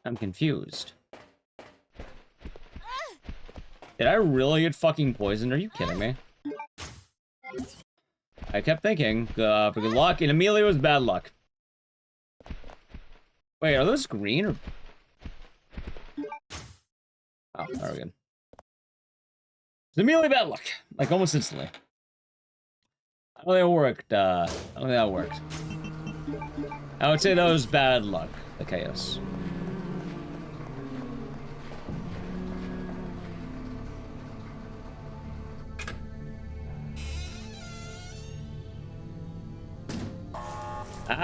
I'm confused. Did I really get fucking poisoned? Are you kidding me? I kept thinking, for good luck, and immediately it was bad luck. Wait, are those green or... Oh, there we go. It's immediately bad luck. Like, almost instantly. I don't think it worked, I don't think that worked. I would say that was bad luck, the chaos.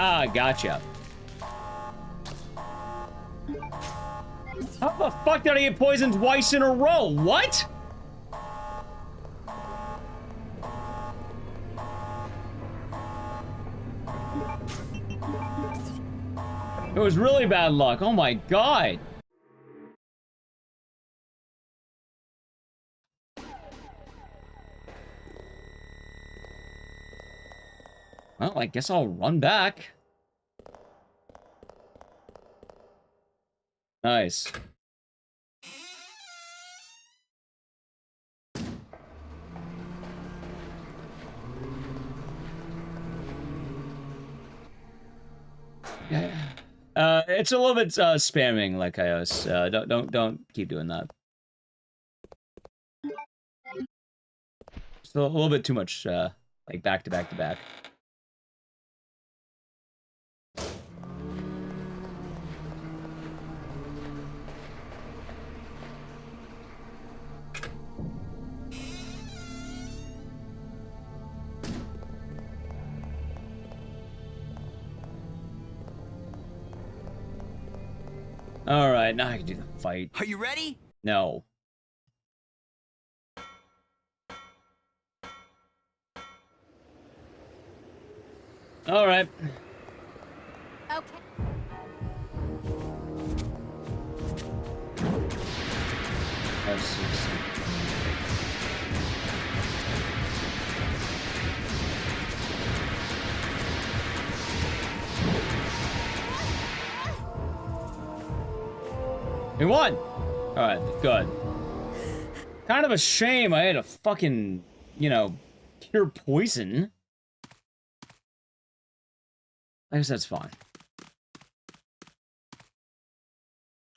Ah, gotcha. How the fuck did I get poisoned twice in a row? What? It was really bad luck. Oh my god. Well, I guess I'll run back. Nice. It's a little bit spamming, like Ios. Don't keep doing that. It's a little bit too much, like back to back to back. All right, now I can do the fight. Are you ready? No. All right. Okay. We won! Alright, good. Kind of a shame I had to fucking, you know, cure poison. I guess that's fine.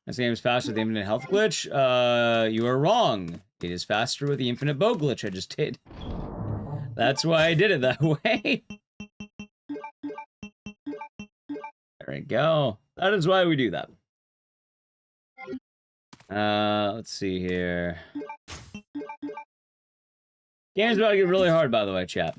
This game is faster with the infinite health glitch. You are wrong. It is faster with the infinite bow glitch I just did. That's why I did it that way. There we go. That is why we do that. Let's see here. Game's about to get really hard, by the way, chat.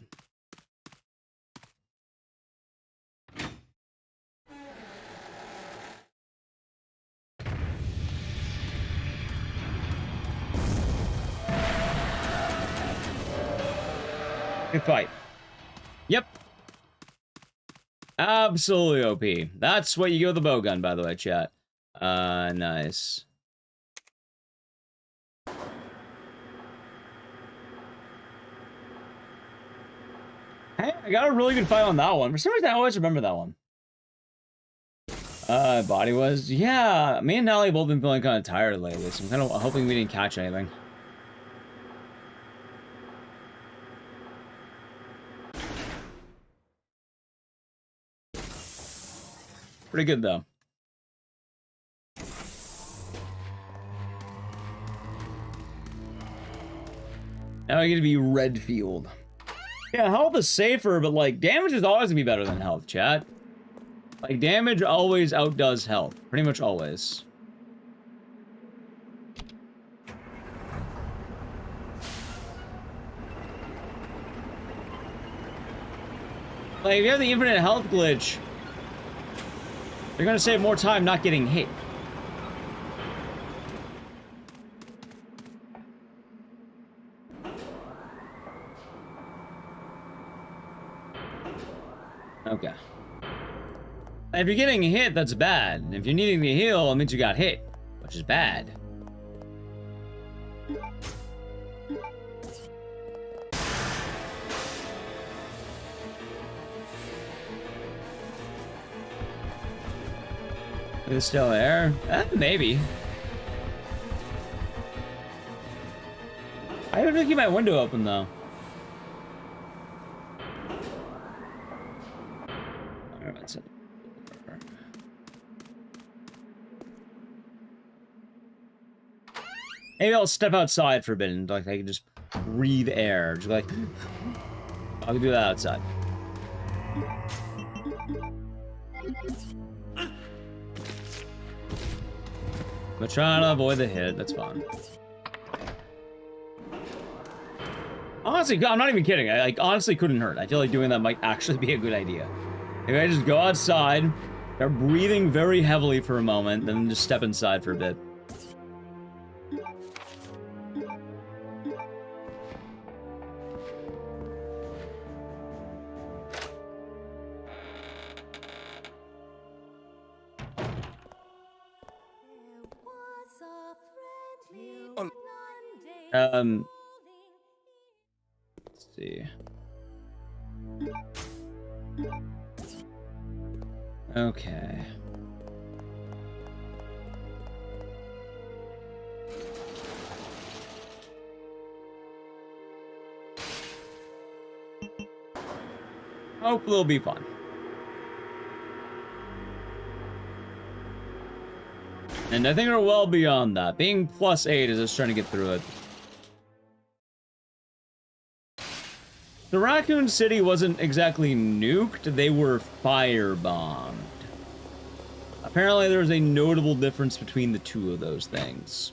Good fight. Yep. Absolutely OP. That's what you give with the bow gun, by the way, chat. Nice. Hey, I got a really good fight on that one. For some reason, I always remember that one. Body was... Yeah, me and Natalie have both been feeling kind of tired lately, so I'm kind of hoping we didn't catch anything. Pretty good, though. Now I get to be Redfield. Yeah, health is safer, but, like, damage is always gonna be better than health, chat. Like, damage always outdoes health. Pretty much always. Like, if you have the infinite health glitch, you're gonna save more time not getting hit. Okay. If you're getting hit, that's bad. If you're needing to heal, it means you got hit, which is bad. Is it still there? Maybe. I have to keep my window open though. Alright, that's it. Maybe I'll step outside for a bit and like I can just breathe air. Just like I'll do that outside. But trying to avoid the hit, that's fine. Honestly, I'm not even kidding. I like honestly couldn't hurt. I feel like doing that might actually be a good idea. Maybe I just go outside, start breathing very heavily for a moment, then just step inside for a bit. Let's see. Okay. Hopefully it'll be fun. And I think we're well beyond that. Being +8 is just trying to get through it. The Raccoon City wasn't exactly nuked, they were firebombed. Apparently there was a notable difference between the two of those things.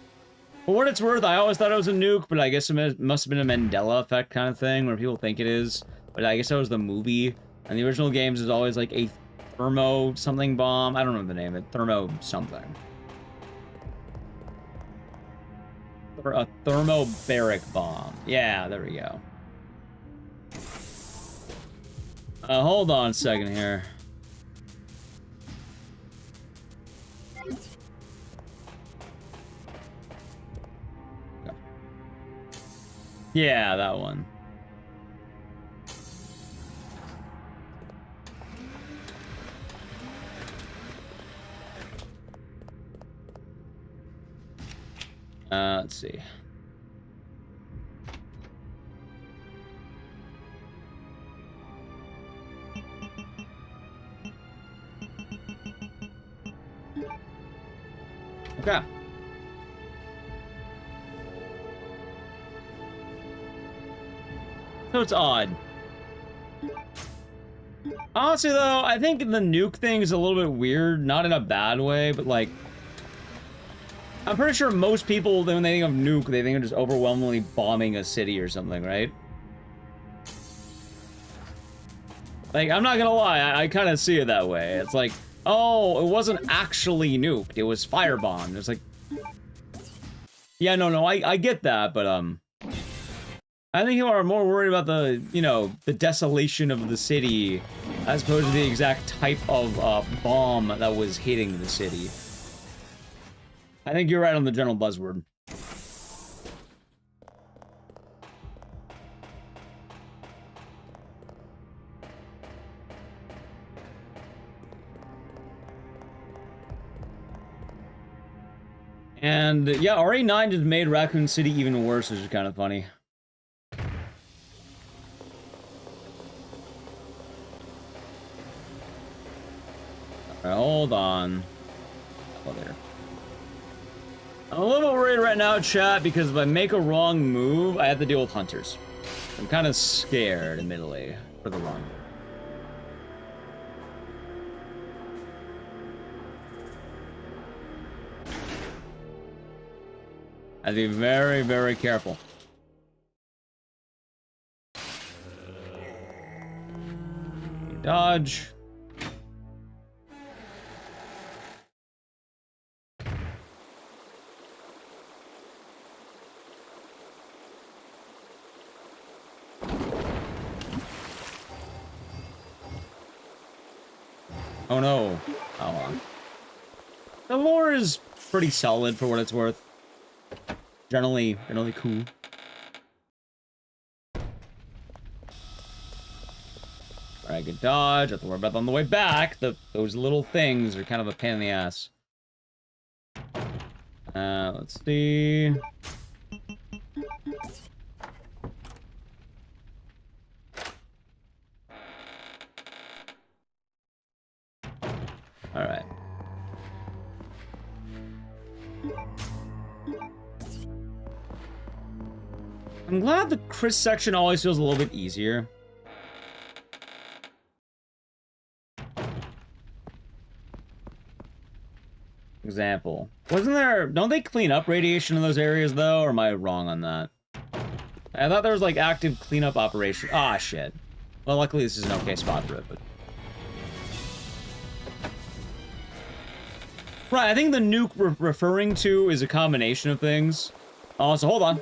For what it's worth, I always thought it was a nuke, but I guess it must have been a Mandela effect kind of thing, where people think it is. But I guess that was the movie, and the original games is always like a thermo something bomb. I don't remember the name of it. Thermo something. A thermobaric bomb. Yeah, there we go. Hold on a second here. Yeah, that one. Let's see. Okay. So it's odd. Honestly, though, I think the nuke thing is a little bit weird. Not in a bad way, but like... I'm pretty sure most people, when they think of nuke, they think of just overwhelmingly bombing a city or something, right? Like, I'm not gonna lie, I kind of see it that way. It's like, oh, it wasn't actually nuked, it was firebombed. It's like... Yeah, no, I get that, but, I think you are more worried about the, you know, the desolation of the city, as opposed to the exact type of, bomb that was hitting the city. I think you're right on the general buzzword. And, yeah, RE9 just made Raccoon City even worse, which is kind of funny. Alright, hold on. Oh, there. I'm a little worried right now, chat, because if I make a wrong move, I have to deal with hunters. I'm kind of scared, admittedly, for the run. I have to be very, very careful. Dodge. Oh no. Oh, hold on. The lore is pretty solid for what it's worth. Generally cool. Alright, good dodge. Have to worry about them on the way back. Those little things are kind of a pain in the ass. Let's see. Alright. I'm glad the Chris section always feels a little bit easier. Example. Wasn't there... Don't they clean up radiation in those areas, though? Or am I wrong on that? I thought there was, like, active cleanup operation. Ah, shit. Well, luckily this is an okay spot for it, but... Right, I think the nuke we're referring to is a combination of things. Oh, so hold on.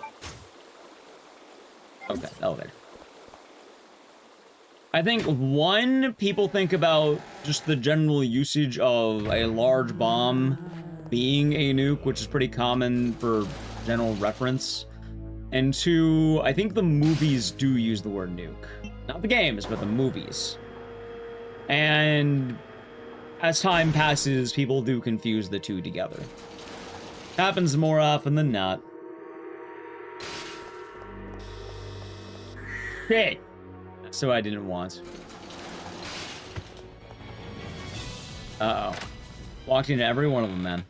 Okay, elevator. I think, one, people think about just the general usage of a large bomb being a nuke, which is pretty common for general reference. And two, I think the movies do use the word nuke. Not the games, but the movies. And as time passes, people do confuse the two together. Happens more often than not. Shit! That's what I didn't want. Uh-oh. Walked into every one of them, man.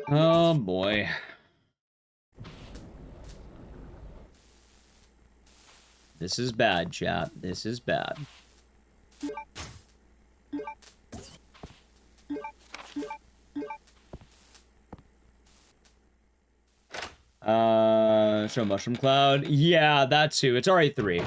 Oh, boy. This is bad, chat. This is bad. Show Mushroom Cloud. Yeah, that too. It's RE3.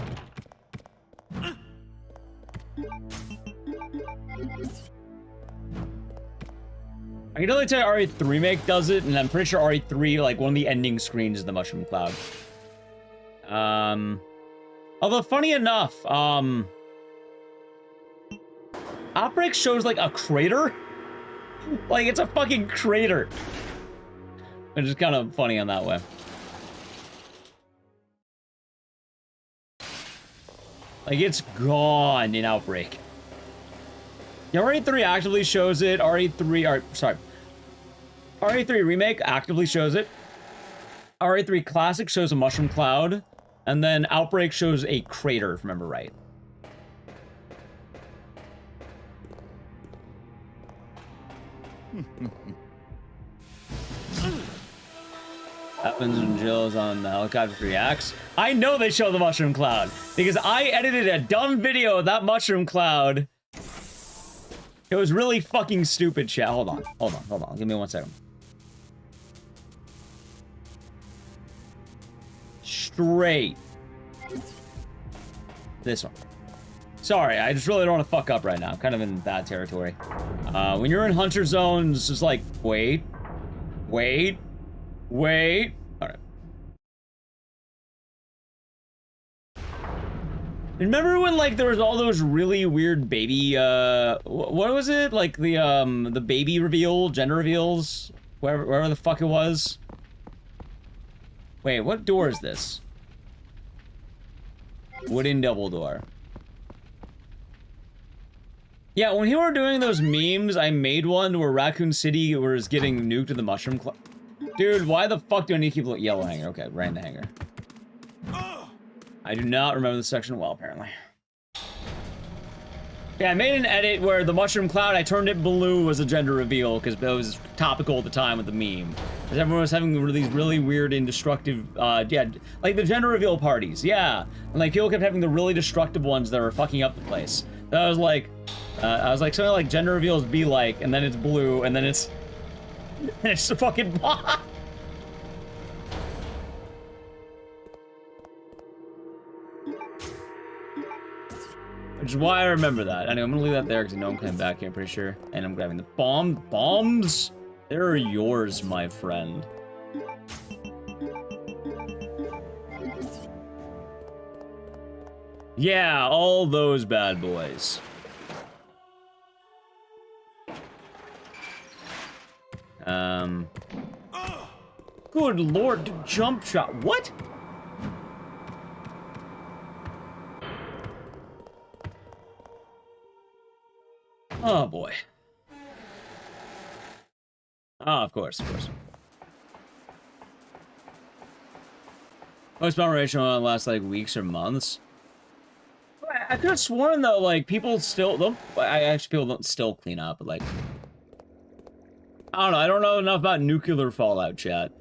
I can totally tell you RE3 Remake does it, and I'm pretty sure RE3, like, one of the ending screens is the Mushroom Cloud. Although, funny enough, Outbreak shows, like, a crater? Like, it's a fucking crater. Which is kind of funny on that way. Like, it's gone in Outbreak. Yeah, RE3 actively shows it. RE3 Remake actively shows it. RE3 Classic shows a mushroom cloud. And then Outbreak shows a crater, if I remember right. Happens when Jill's on the helicopter reacts. I know they show the mushroom cloud because I edited a dumb video of that mushroom cloud. It was really fucking stupid, chat. Hold on. Give me 1 second. Straight. This one. Sorry, I just really don't want to fuck up right now. I'm kind of in bad territory. When you're in Hunter Zone, it's just like, wait. Alright. Remember when, like, there was all those really weird baby, what was it? Like, the baby reveal, gender reveals? Wherever the fuck it was? Wait, what door is this? Wooden double door. Yeah, when we were doing those memes, I made one where Raccoon City was getting nuked in the mushroom cloud. Dude, why the fuck do I need to keep yellow hanger? Okay, right in the hanger. I do not remember this section well, apparently. Yeah, I made an edit where the mushroom cloud, I turned it blue as a gender reveal because it was topical at the time with the meme. Because everyone was having these really weird and destructive, yeah, like the gender reveal parties, yeah. And like people kept having the really destructive ones that were fucking up the place. So I was like something like gender reveals be like, and then it's blue, and then it's a fucking bot. Which is why I remember that. Anyway, I'm gonna leave that there because I know I'm coming back here, I'm pretty sure. And I'm grabbing the bombs. They're yours, my friend. Yeah, all those bad boys. Good lord, jump shot. What? Oh boy. Ah, of course, of course. Most spawn ratio lasts like weeks or months. I could have sworn though, like people still don't. People don't still clean up, but like I don't know. I don't know enough about nuclear fallout, chat.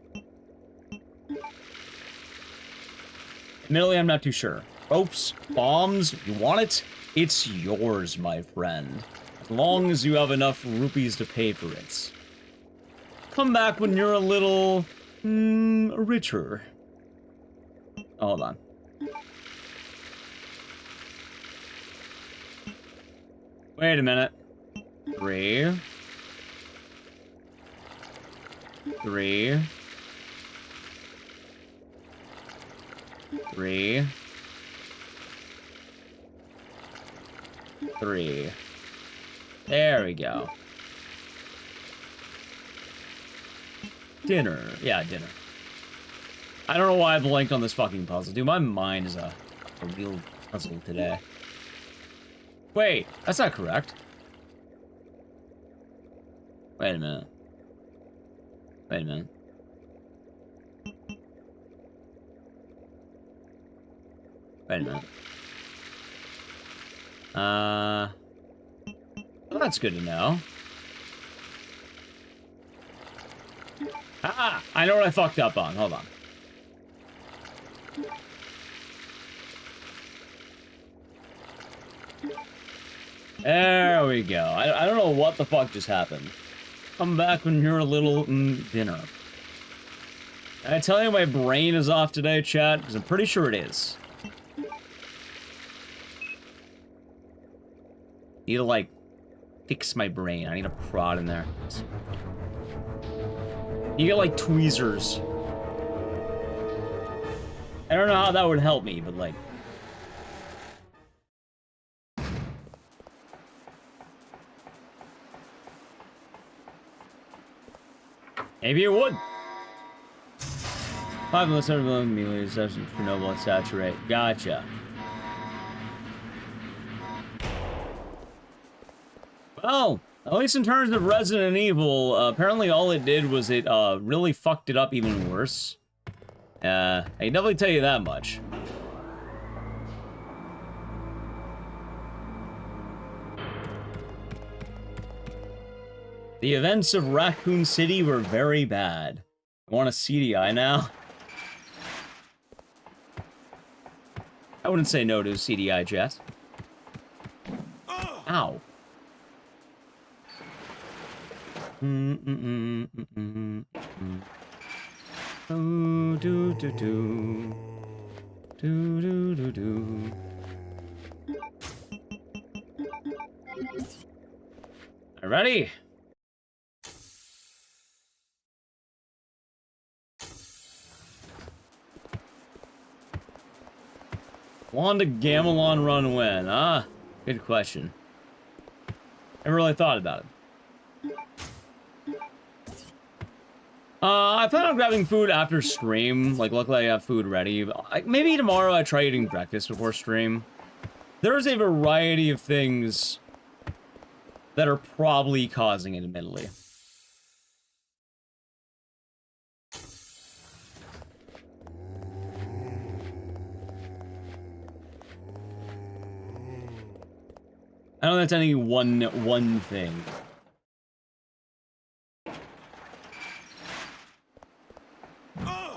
Admittedly, I'm not too sure. Ropes, bombs, you want it? It's yours, my friend. As long as you have enough rupees to pay for it. Come back when you're a little richer. Oh, hold on. Wait a minute. 3. 3. 3. 3. There we go. Dinner. Yeah, dinner. I don't know why I blanked on this fucking puzzle. Dude, my mind is a real puzzle today. Wait, that's not correct. Wait a minute. Wait a minute. Wait a minute. Well, that's good to know. Ah! I know what I fucked up on. Hold on. There we go. I don't know what the fuck just happened. Come back when you're a little dinner. Did I tell you my brain is off today, chat? Because I'm pretty sure it is. Need to, like, fix my brain. I need a prod in there. You get, like, tweezers. I don't know how that would help me, but, like... maybe it would. 5 million, 7 million melee sessions for noble and saturate. Gotcha. Well, at least in terms of Resident Evil, apparently all it did was it really fucked it up even worse. I can definitely tell you that much. The events of Raccoon City were very bad. Want a CDI now? I wouldn't say no to a CDI, Jess. Ow. Oh, do do do. Do do do do. Alrighty. Wanda Gamelon run when? Ah, good question. Never really thought about it. I plan on grabbing food after stream. Like, luckily I have food ready. Maybe tomorrow I try eating breakfast before stream. There's a variety of things that are probably causing it, admittedly. I don't think that's any one thing.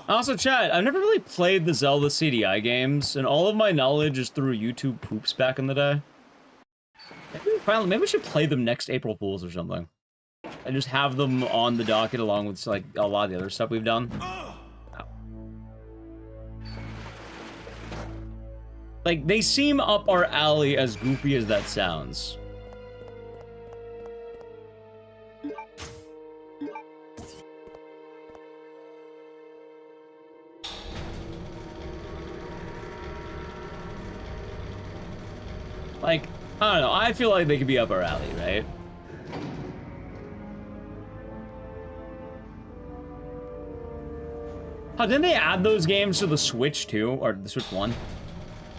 Also, chat, I've never really played the Zelda CDI games, and all of my knowledge is through YouTube poops back in the day. Maybe we should play them next April Fools or something. And just have them on the docket along with, like, a lot of the other stuff we've done. Like, they seem up our alley as goofy as that sounds. I don't know. I feel like they could be up our alley, right? Oh, didn't they add those games to the Switch too? Or the Switch 1?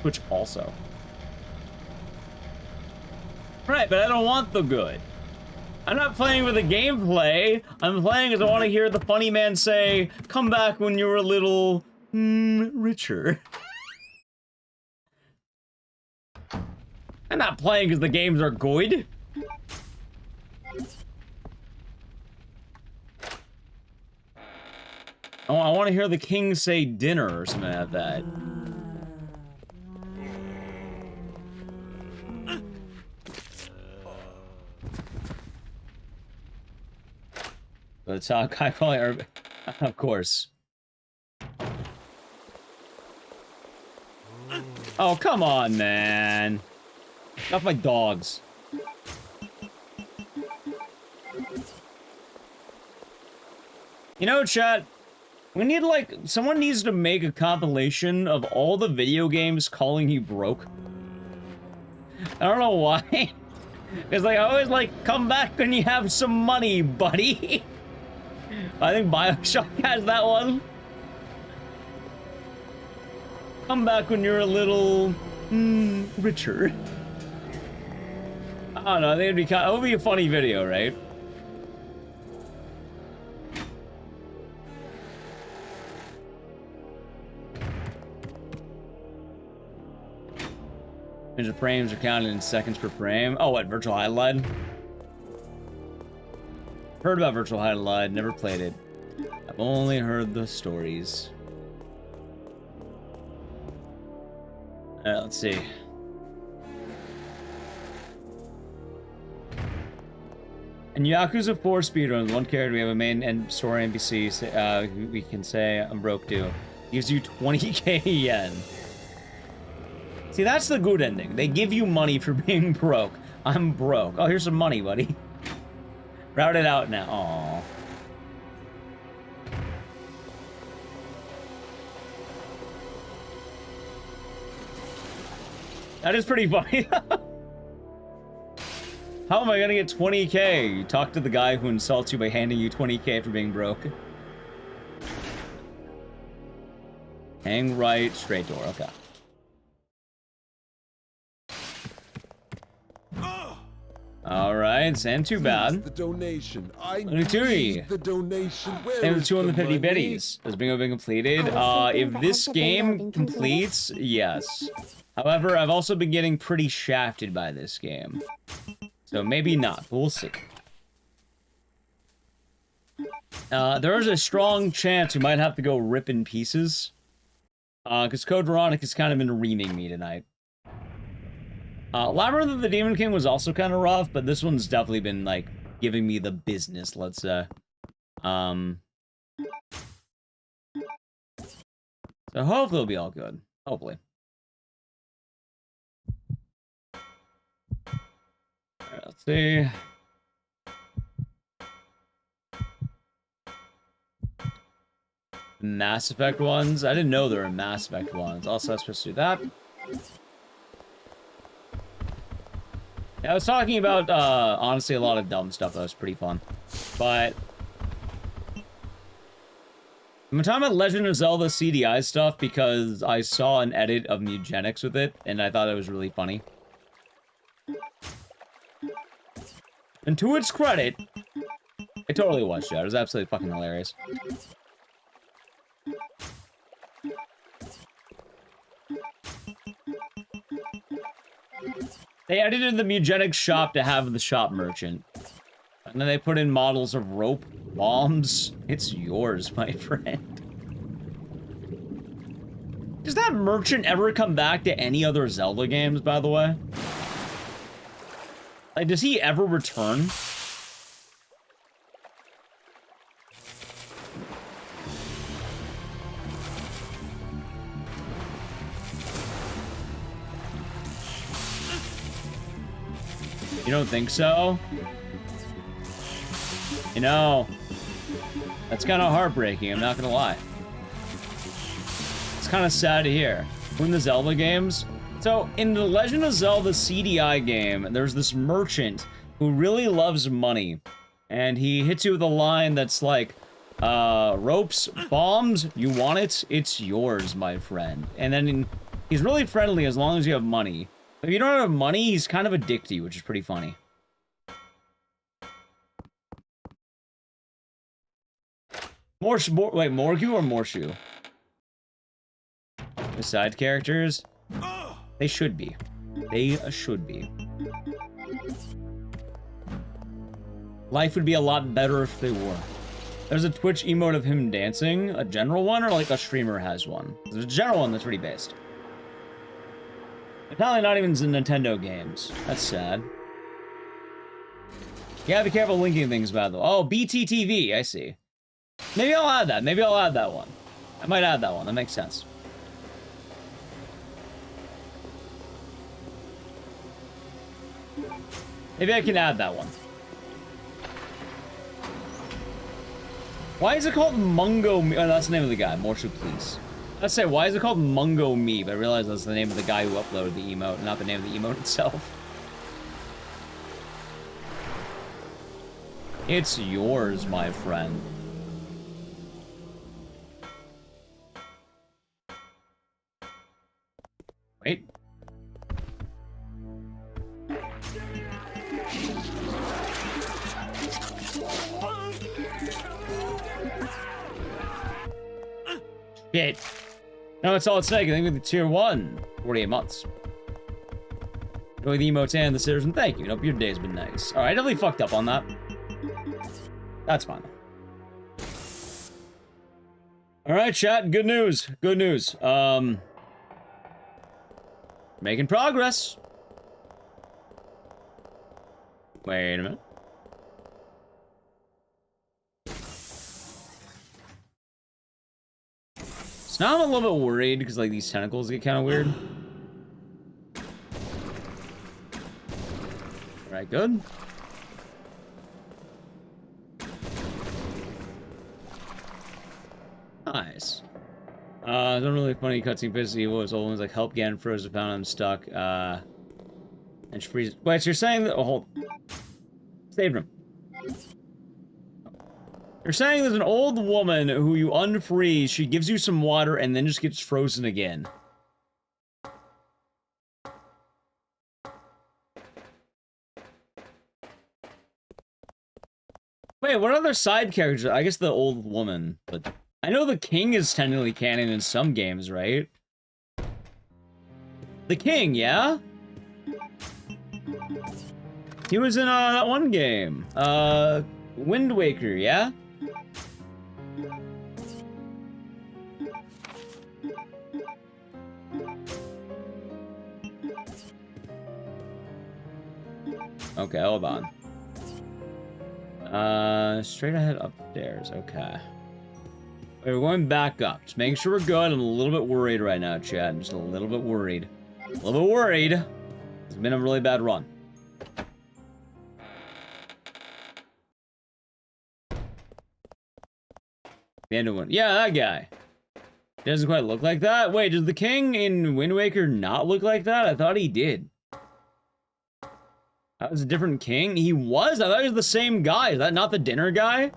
Switch also. Right, but I don't want the good. I'm not playing with the gameplay. I'm playing because I want to hear the funny man say, come back when you're a little, richer. I'm not playing because the games are good. Oh, I want to hear the king say dinner or something like that. That's how I call it, of course. Oh, come on, man. Off my dogs. You know, chat, we need, like, someone needs to make a compilation of all the video games calling you broke. I don't know why. Because, like, I always, like, come back when you have some money, buddy. I think BioShock has that one. Come back when you're a little, richer. I don't know, I think it would be a funny video, right? The frames are counted in seconds per frame. Oh, what, virtual highlight? Heard about virtual highlight, never played it. I've only heard the stories. Alright, let's see. In Yakuza 4 speedruns, one character, we have a main and story NPC, who we can say, I'm broke too. Gives you 20k yen. See, that's the good ending. They give you money for being broke. I'm broke. Oh, here's some money, buddy. Route it out now. Aww. That is pretty funny. How am I gonna get 20k? You talk to the guy who insults you by handing you 20k for being broke. Hang right, straight door. Okay. All right, and too bad. The donation. I need the donation. And the 250 biddies has been completed. If this game completes, yes. However, I've also been getting pretty shafted by this game. So maybe not, but we'll see. There is a strong chance we might have to go rip in pieces. Because Code Veronica's kind of been reaming me tonight. Labyrinth of the Demon King was also kind of rough, but this one's definitely been, like, giving me the business, let's say. So hopefully it'll be all good. Hopefully. Alright, let's see. Mass Effect ones? I didn't know there were Mass Effect ones. Also, I was supposed to do that. Yeah, I was talking about, honestly, a lot of dumb stuff that was pretty fun. But I'm talking about Legend of Zelda CDI stuff because I saw an edit of Mugenics with it, and I thought it was really funny. And to its credit, I totally watched it. It was absolutely fucking hilarious. They edited the Mugenics shop to have the shop merchant. And then they put in models of rope, bombs. It's yours, my friend. Does that merchant ever come back to any other Zelda games, by the way? Like, does he ever return? You don't think so? You know, that's kind of heartbreaking, I'm not gonna lie. It's kind of sad to hear. When the Zelda games, So, in the Legend of Zelda CDI game, there's this merchant who really loves money. And he hits you with a line that's like, ropes, bombs, you want it? It's yours, my friend. And then he's really friendly as long as you have money. If you don't have money, he's kind of a dick to you, which is pretty funny. Wait, Morgu or Morshu? The side characters? They should be. They should be. Life would be a lot better if they were. There's a Twitch emote of him dancing. A general one, or like a streamer has one? There's a general one that's pretty based. Apparently not even in Nintendo games. That's sad. You gotta be careful linking things, by the way. Oh, BTTV, I see. Maybe I'll add that. Maybe I'll add that one. I might add that one. That makes sense. Maybe I can add that one. Why is it called Mungo Me? Oh, that's the name of the guy. Morshu, please. Let's say, why is it called Mungo Me? But I realize that's the name of the guy who uploaded the emote, not the name of the emote itself. It's yours, my friend. Wait. Shit. No, it's all at stake. I think with the tier 1. 48 months. Enjoy the emotes and the citizen. Thank you. Hope your day's been nice. Alright, I definitely fucked up on that. That's fine. Alright, chat. Good news. Good news. Making progress. Wait a minute. So now I'm a little bit worried because like these tentacles get kind of weird. Alright, good. Nice. It's not really funny cutscene basically was old ones like help Ganon froze the found I'm stuck. And she freezes. Wait, so you're saying that hold. Save him. You're saying there's an old woman who you unfreeze, she gives you some water, and then just gets frozen again. Wait, what other side characters? I guess the old woman, but I know the king is technically canon in some games, right? The king, yeah? He was in that one game. Wind Waker, yeah? Okay, hold on. Straight ahead upstairs, okay. Wait, we're going back up. Just making sure we're good. I'm a little bit worried right now, chat. I'm just a little bit worried. A little bit worried. It's been a really bad run. The end of one. Yeah, that guy. He doesn't quite look like that. Wait, does the king in Wind Waker not look like that? I thought he did. That was a different king? He was? I thought he was the same guy. Is that not the dinner guy?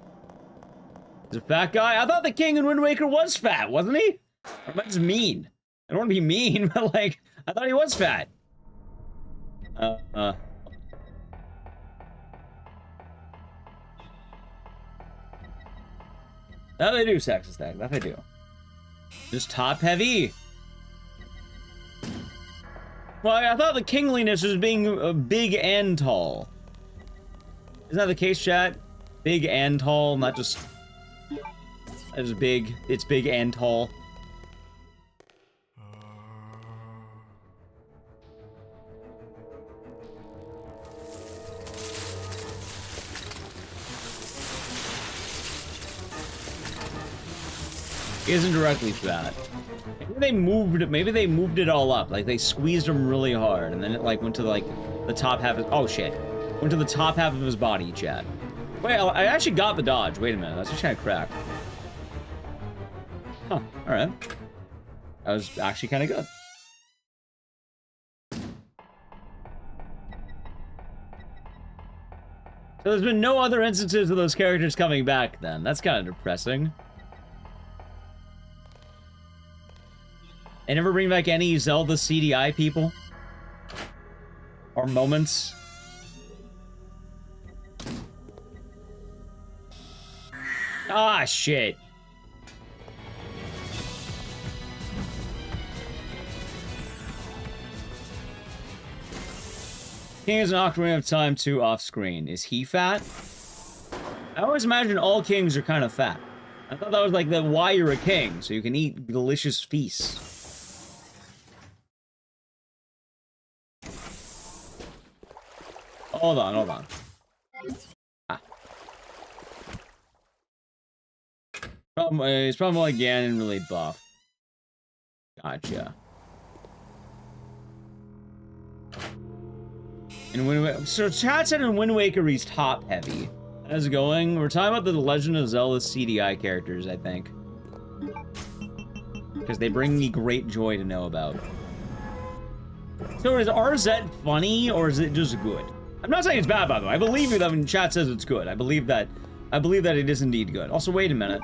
He's a fat guy? I thought the king in Wind Waker was fat, wasn't he? Or am I just mean? I don't want to be mean, but like, I thought he was fat. That they do, Saxon Stack. That they do. Just top heavy. Well, I thought the kingliness was being big and tall. Isn't that the case, chat? Big and tall, not just big. It's big and tall. Isn't directly fat. Maybe they moved it all up. Like they squeezed him really hard and then it like went to like the top half of, oh shit. Went to the top half of his body, chat. Wait, I actually got the dodge. Wait a minute, that's just kind of cracked. Huh, alright. That was actually kind of good. So there's been no other instances of those characters coming back then. That's kind of depressing. They never bring back any Zelda CDI people? Or moments? Ah, shit. King is an Ocarina of Time 2 off-screen. Is he fat? I always imagine all kings are kind of fat. I thought that was like the why you're a king, so you can eat delicious feasts. Hold on, hold on. Ah. He's probably like Ganon really buff. Gotcha. And so chat said in Wind Waker he's top heavy. How's it going? We're talking about the Legend of Zelda CDI characters, I think. Because they bring me great joy to know about. So is RZ funny or is it just good? I'm not saying it's bad, by the way. I believe you that when chat says it's good. I believe that it is indeed good. Also, wait a minute.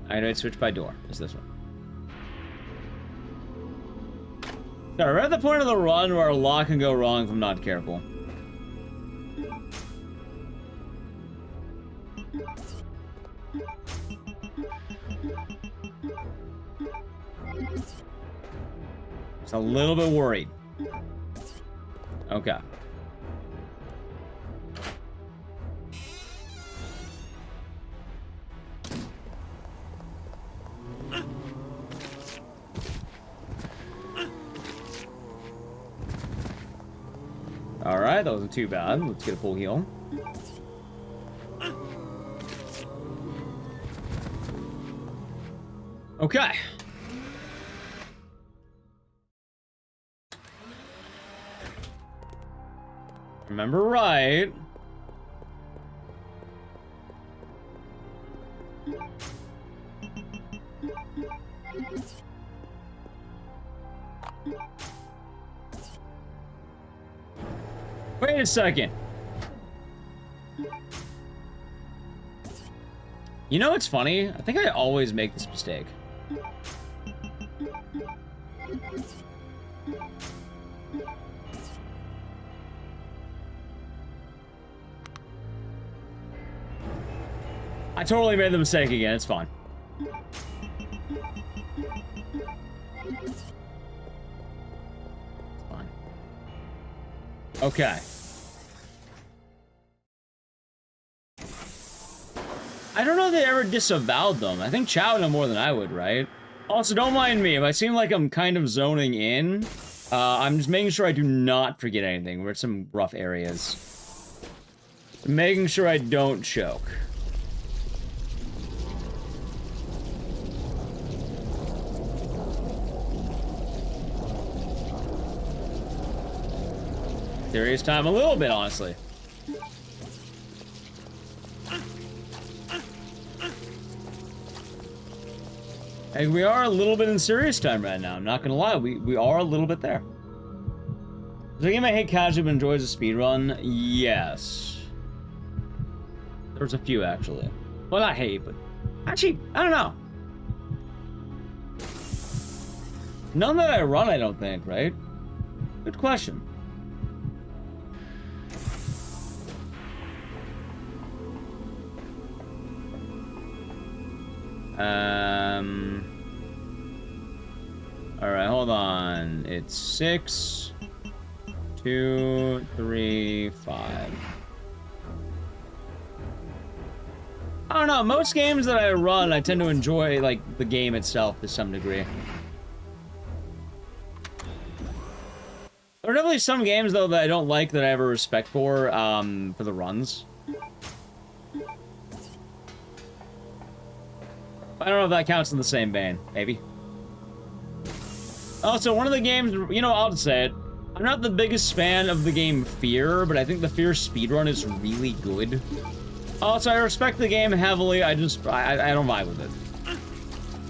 Alright, switch by door. It's this one. Sorry, we're at the point of the run where a lot can go wrong if I'm not careful. Just a little bit worried. Okay. Alright, that wasn't too bad. Let's get a full heal. Okay. Remember right. Wait a second. You know what's funny? I think I always make this mistake. I totally made the mistake again. It's fine. It's fine. Okay. I don't know if they ever disavowed them. I think Chow would know more than I would, right? Also, don't mind me. If I seem like I'm kind of zoning in, I'm just making sure I do not forget anything. We're at some rough areas. Making sure I don't choke. Serious time a little bit, honestly. And we are a little bit in serious time right now. I'm not gonna lie, we are a little bit there. Is there a game I hate casually but enjoys a speedrun? Yes. There's a few, actually. Well, not hate, but... Actually, I don't know. None that I run, I don't think, right? Good question. Alright, hold on. It's 6, 2, 3, 5. I don't know, most games that I run, I tend to enjoy, like, the game itself to some degree. There are definitely some games, though, that I don't like that I have a respect for the runs. I don't know if that counts in the same vein. Maybe. Also, one of the games, you know, I'll just say it. I'm not the biggest fan of the game Fear, but I think the Fear speedrun is really good. Also, I respect the game heavily, I don't vibe with it.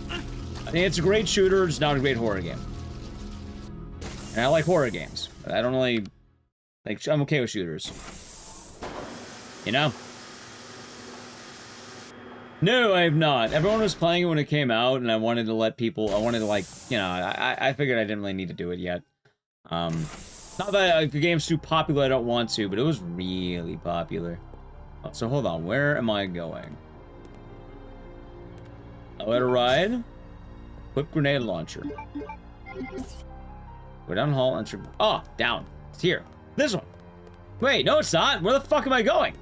I think it's a great shooter, it's not a great horror game. And I like horror games. I don't really Like, I'm okay with shooters. You know? No, I have not. Everyone was playing it when it came out, and I wanted to let people, I wanted to, like, you know, I figured I didn't really need to do it yet. Not that the game's too popular, I don't want to, but it was really popular. Oh, so hold on, where am I going? Elevator ride. Equip grenade launcher. Go down the hall, enter. Oh, down. It's here. This one. Wait, no, it's not. Where the fuck am I going?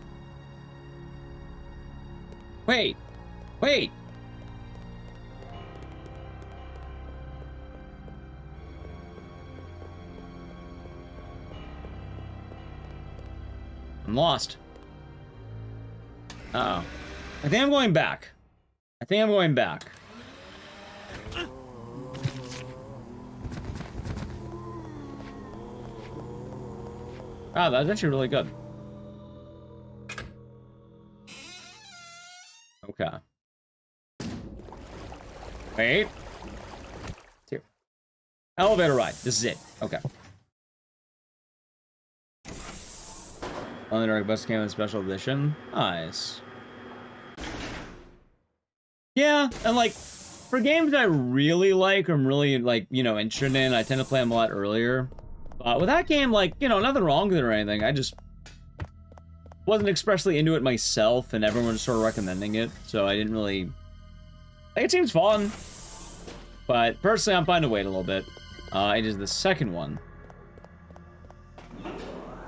Wait. Wait. I'm lost. Uh-oh. I think I'm going back. I think I'm going back. Ah, that's actually really good. Okay. Wait. It's here. Elevator ride. This is it. Okay. On the Dark Bus came in special edition. Nice. Yeah, and like, for games I really like, or I'm really, like, you know, interested in, I tend to play them a lot earlier. But with that game, like, you know, nothing wrong with it or anything. I just wasn't expressly into it myself, and everyone was sort of recommending it, so I didn't really... Like, it seems fun. But personally, I'm fine to wait a little bit. It is the second one.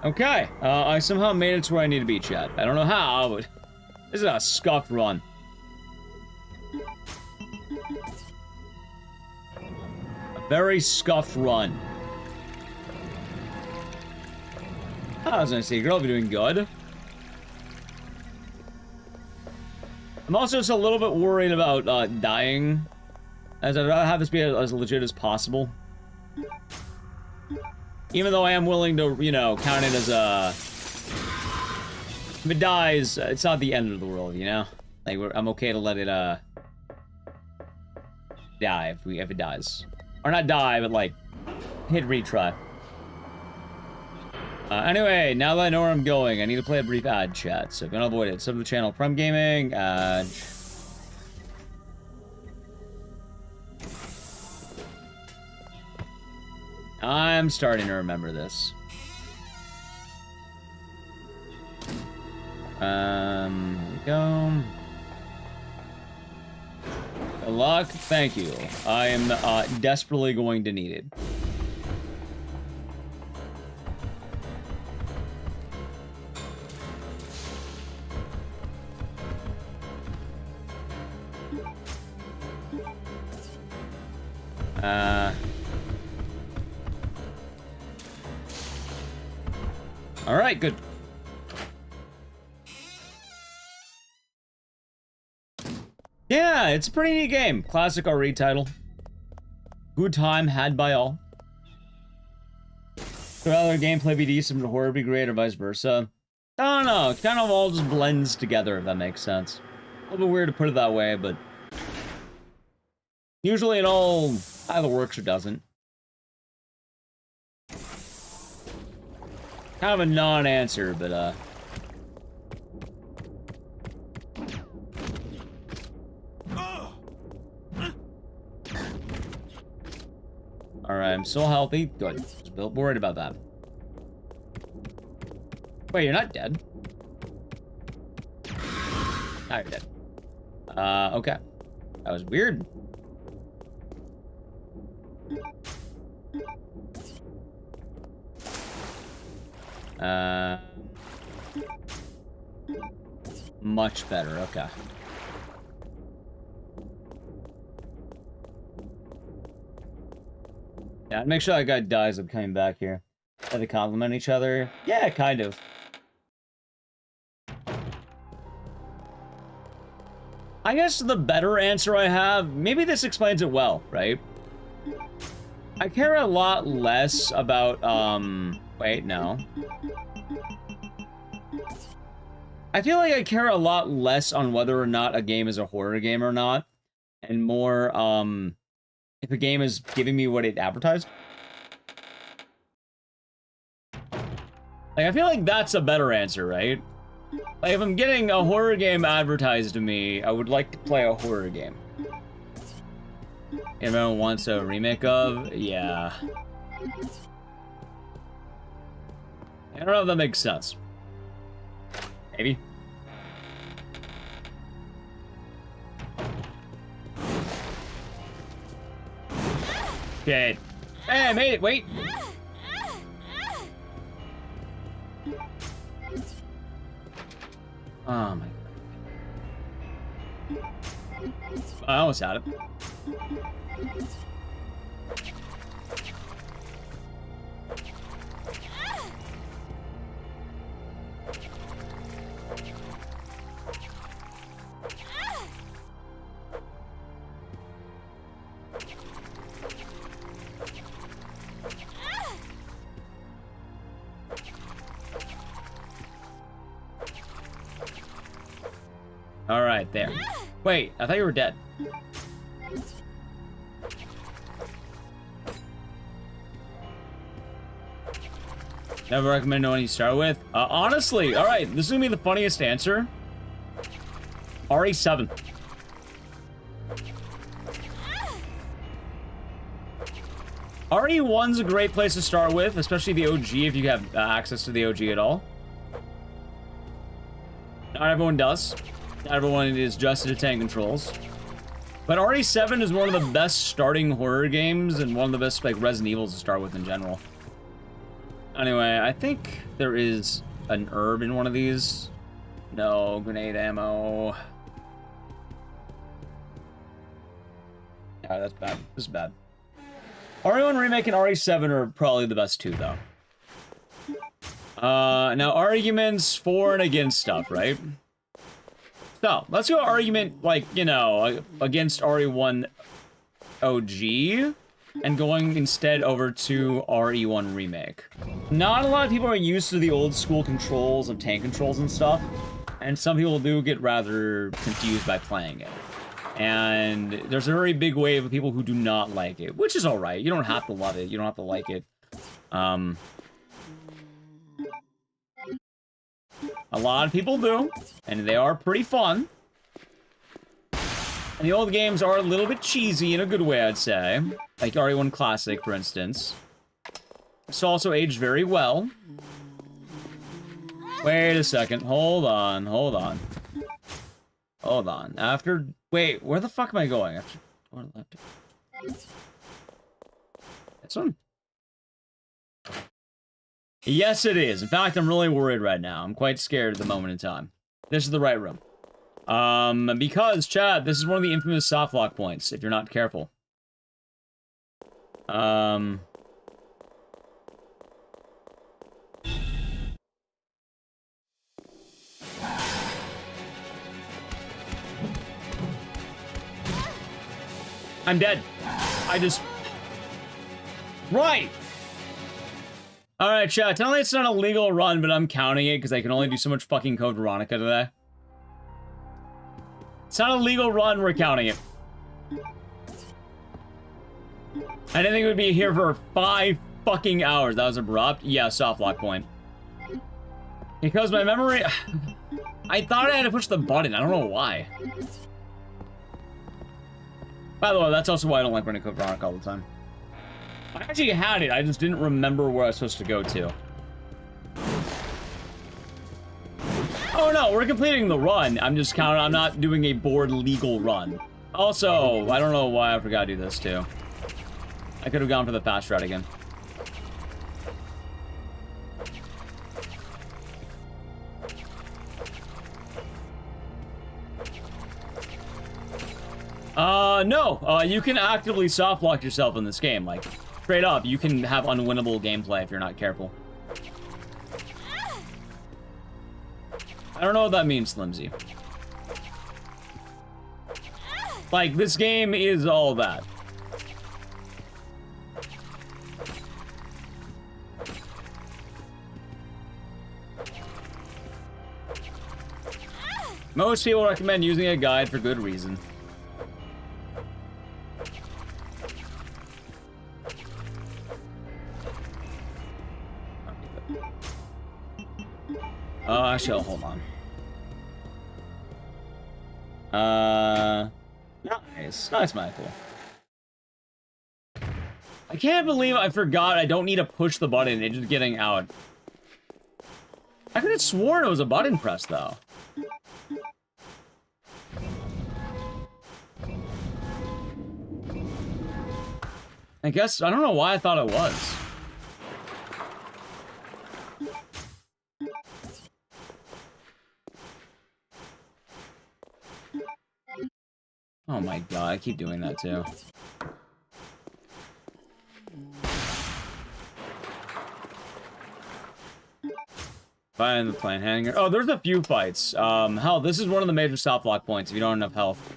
Okay, I somehow made it to where I need to be, chat. I don't know how, but this is a scuffed run. A very scuffed run. I was gonna say, girl, be doing good. I'm also just a little bit worried about dying, as I'd rather have this be as legit as possible. Even though I am willing to, you know, count it as a... If it dies, it's not the end of the world, you know? Like, I'm okay to let it, die if it dies. Or not die, but, like, hit retry. Anyway, now that I know where I'm going, I need to play a brief ad chat, so if you want to avoid it, sub to the channel, Prime Gaming, ad... I'm starting to remember this. Here we go. Good luck. Thank you. I am desperately going to need it. All right, good. Yeah, it's a pretty neat game. Classic RE title. Good time had by all. Could either gameplay be decent, but horror be great, or vice versa? I don't know. It kind of all just blends together, if that makes sense. A little bit weird to put it that way, but usually it all either works or doesn't. Kind of a non-answer, but Alright, I'm still healthy. Good. Just a bit worried about that. Wait, you're not dead? Now you're dead. Okay. That was weird. Much better, okay. Yeah, make sure that guy dies. I'm coming back here. Do they compliment each other? Yeah, kind of. I guess the better answer I have, maybe this explains it well, right? I care a lot less about, wait, no. I feel like I care a lot less on whether or not a game is a horror game or not, and more, if a game is giving me what it advertised. Like, I feel like that's a better answer, right? Like, if I'm getting a horror game advertised to me, I would like to play a horror game. Everyone wants a remake of? Yeah. I don't know if that makes sense. Maybe. Shit. Hey, I made it, wait! Oh my god. I almost had it. All right, there. Wait, I thought you were dead. Never recommend knowing you start with. Honestly, all right, this is gonna be the funniest answer. RE7. RE1's a great place to start with, especially the OG if you have access to the OG at all. Not everyone does. Not everyone is just to tank controls. But RE7 is one of the best starting horror games and one of the best like Resident Evils to start with in general. Anyway, I think there is an herb in one of these. No, grenade ammo. Yeah, that's bad. This is bad. RE1 Remake and RE7 are probably the best two, though. Now arguments for and against stuff, right? So, let's go argument, like, you know, against RE1 OG, and going instead over to RE1 Remake. Not a lot of people are used to the old school controls of tank controls and stuff, and some people do get rather confused by playing it. And there's a very big wave of people who do not like it, which is alright. You don't have to love it, you don't have to like it. A lot of people do, and they are pretty fun. And the old games are a little bit cheesy in a good way, I'd say. Like RE1 Classic, for instance. It's also aged very well. Wait a second. Hold on. Hold on. Hold on. After... Wait, where the fuck am I going? After... This one? Yes, it is. In fact, I'm really worried right now. I'm quite scared at the moment in time. This is the right room. Because, Chad, this is one of the infamous soft lock points, if you're not careful. I'm dead. I just... Right! Alright, chat, tell me it's not a legal run, but I'm counting it because I can only do so much fucking Code Veronica today. It's not a legal run, we're counting it. I didn't think it would be here for 5 fucking hours. That was abrupt. Yeah, soft lock point. Because my memory... I thought I had to push the button. I don't know why. By the way, that's also why I don't like running Code Veronica all the time. I actually had it, I just didn't remember where I was supposed to go to. Oh no, we're completing the run. I'm just counting, I'm not doing a board legal run. Also, I don't know why I forgot to do this too. I could have gone for the fast route again. No, you can actively soft lock yourself in this game, like, straight up, you can have unwinnable gameplay if you're not careful. I don't know what that means, Slimsy. Like, this game is all that. Most people recommend using a guide for good reason. Oh, actually, I'll hold on. Nice. Nice, Michael. I can't believe I forgot I don't need to push the button. It's just getting out. I could have sworn it was a button press, though. I guess, I don't know why I thought it was. Oh my god, I keep doing that too. Find the plane hanger. Oh, there's a few fights. Hell, this is one of the major stop block points if you don't have enough health.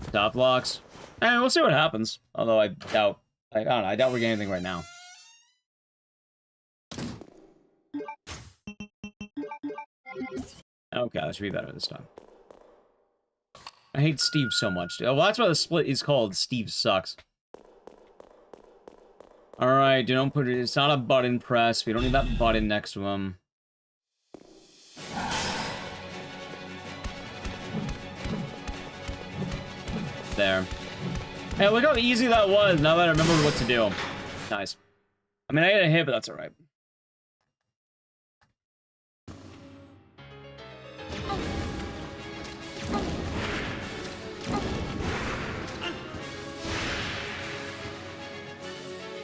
Stop blocks. Eh, we'll see what happens. Although I doubt, I don't know, I doubt we're getting anything right now. Okay, that should be better this time. I hate Steve so much. Oh, well, that's why the split is called Steve Sucks. Alright, don't put it, it's not a button press. We don't need that button next to him. There. Hey, look how easy that was, now that I remember what to do. Nice. I mean, I got a hit, but that's alright.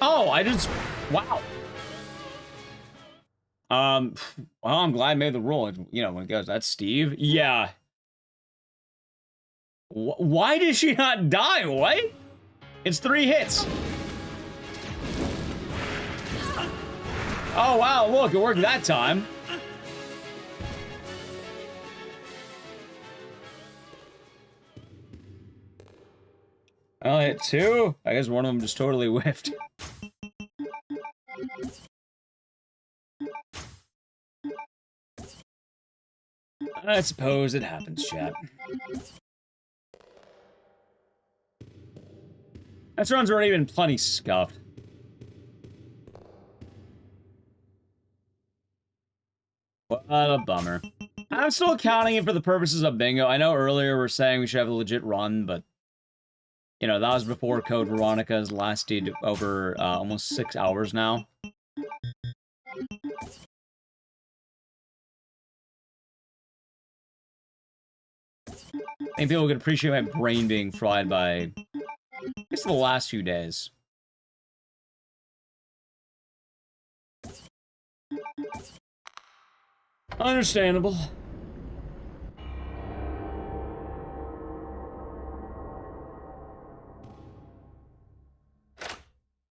Oh, I just... Wow. Well, I'm glad I made the rule. You know, when it goes, that's Steve? Yeah. Why did she not die? What? It's 3 hits. Oh, wow, look, it worked that time. I'll hit 2. I guess one of them just totally whiffed. I suppose it happens, chat. That run's already been plenty scuffed. What a bummer. I'm still counting it for the purposes of bingo. I know earlier we were saying we should have a legit run, but... You know, that was before Code Veronica has lasted over almost 6 hours now. I think people could appreciate my brain being fried by, I guess, the last few days. Understandable.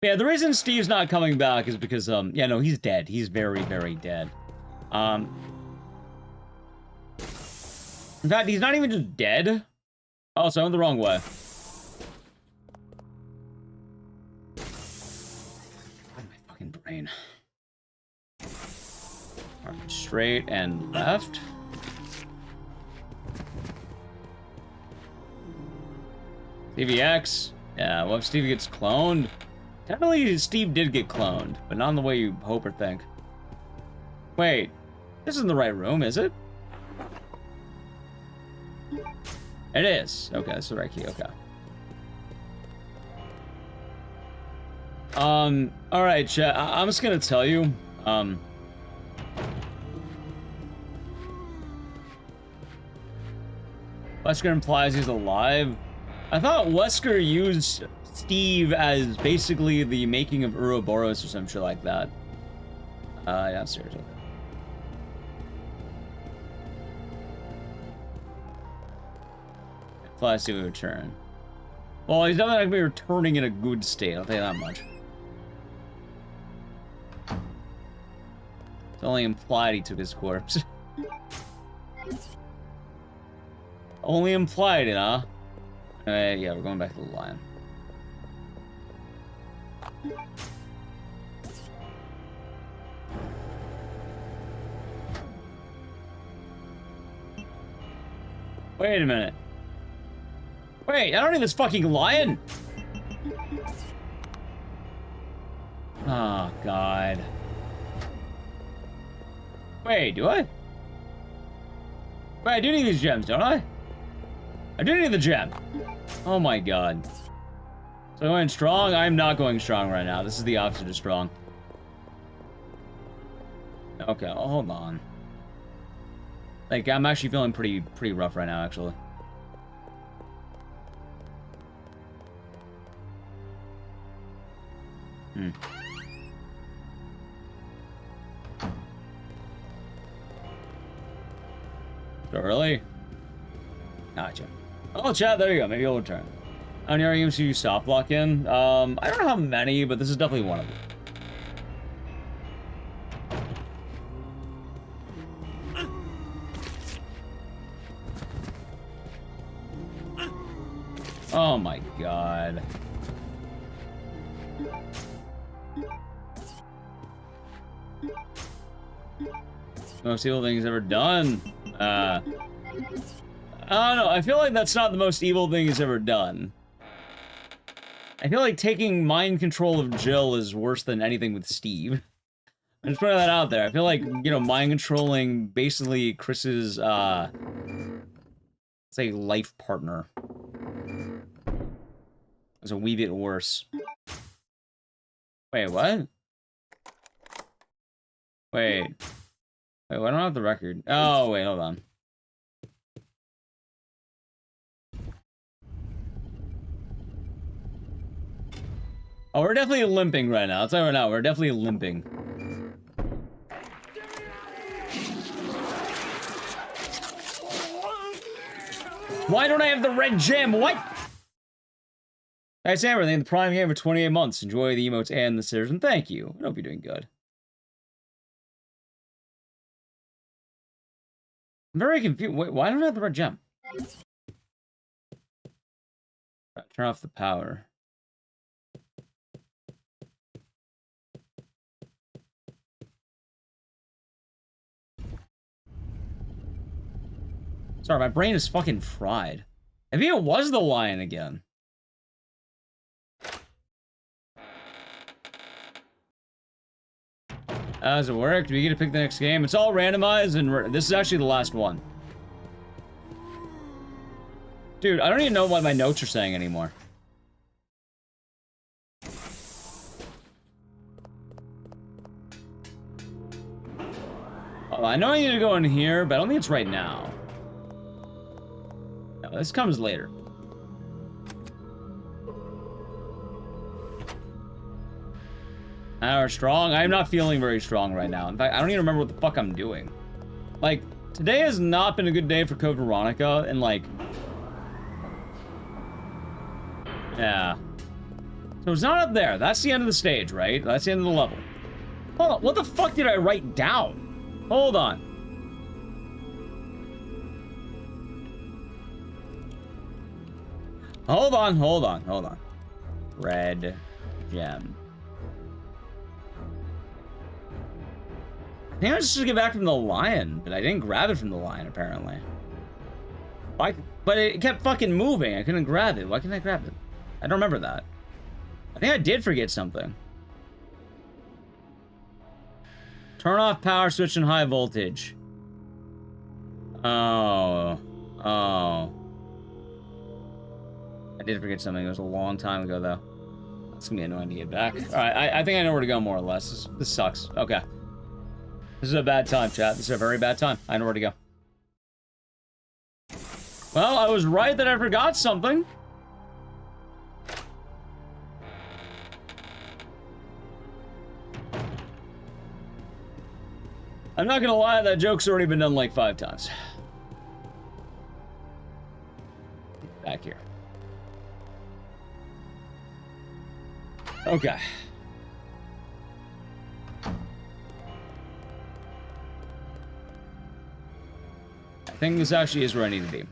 Yeah, the reason Steve's not coming back is because, yeah, no, he's dead. He's very, very dead. In fact, he's not even just dead. Oh, so I went the wrong way. God, my fucking brain. Alright, straight and left. TVX. Yeah, well, if Steve gets cloned... Technically, Steve did get cloned, but not in the way you hope or think. Wait, this isn't the right room, is it? It is. Okay, that's the right key, okay. Alright, chat, I'm just gonna tell you, Wesker implies he's alive. I thought Wesker used Steve as basically the making of Ouroboros or some shit like that. Yeah, seriously. Flash to return. Well, he's definitely not gonna be returning in a good state, I'll tell you that much. It's only implied he took his corpse. Only implied it, huh? Yeah, we're going back to the line. Wait a minute. Wait, I don't need this fucking lion! Oh, God. Wait, do I? Wait, I do need these gems, don't I? I do need the gem. Oh my god. So I'm going strong? I'm not going strong right now. This is the opposite of strong. Okay, hold on. Like, I'm actually feeling pretty rough right now, actually. So early? Gotcha. Oh, chat, there you go. Maybe you'll return. How many games do you soft lock in? I don't know how many, but this is definitely one of them. Oh my god. Most evil thing he's ever done. I don't know. I feel like that's not the most evil thing he's ever done. I feel like taking mind control of Jill is worse than anything with Steve. I'm just putting that out there. I feel like, you know, mind controlling basically Chris's, say, life partner is a wee bit worse. Wait, what? Wait, I don't have the record. Oh, wait, hold on. Oh, we're definitely limping right now. I'll tell you right now, we're definitely limping. Why don't I have the red gem? What? That's everything. The Prime game for 28 months. Enjoy the emotes and the stickers, and thank you. I hope you're doing good. I'm very confused. Wait, why don't I have the red gem? Turn off the power. Sorry, my brain is fucking fried. Maybe it was the lion again. How does it work? Do we get to pick the next game? It's all randomized, and this is actually the last one. Dude, I don't even know what my notes are saying anymore. Oh, I know I need to go in here, but I don't think it's right now. No, this comes later. Are strong? I'm not feeling very strong right now. In fact, I don't even remember what the fuck I'm doing. Like, today has not been a good day for Code Veronica, and like... Yeah. So it's not up there. That's the end of the stage, right? That's the end of the level. Hold on, what the fuck did I write down? Hold on. Hold on. Red gem. I think I just get back from the lion, but I didn't grab it from the lion, apparently. Why? But it kept fucking moving. I couldn't grab it. Why couldn't I grab it? I don't remember that. I think I did forget something. Turn off power switch and high voltage. Oh. I did forget something. It was a long time ago, though. It's gonna be annoying to get back. Alright, I think I know where to go, more or less. This sucks. Okay. This is a bad time, chat. This is a very bad time. I know where to go. Well, I was right that I forgot something. I'm not gonna lie, that joke's already been done like 5 times. Back here. Okay. I think this actually is where I need to be.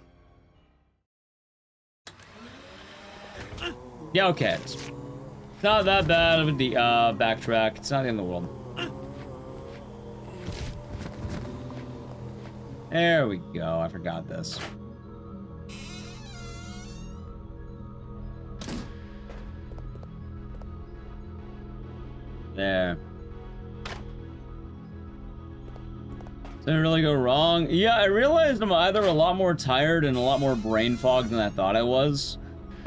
Yeah, okay. It's not that bad of a backtrack. It's not the end of the world. There we go. I forgot this. There. Didn't really go wrong. Yeah, I realized I'm either a lot more tired and a lot more brain fogged than I thought I was.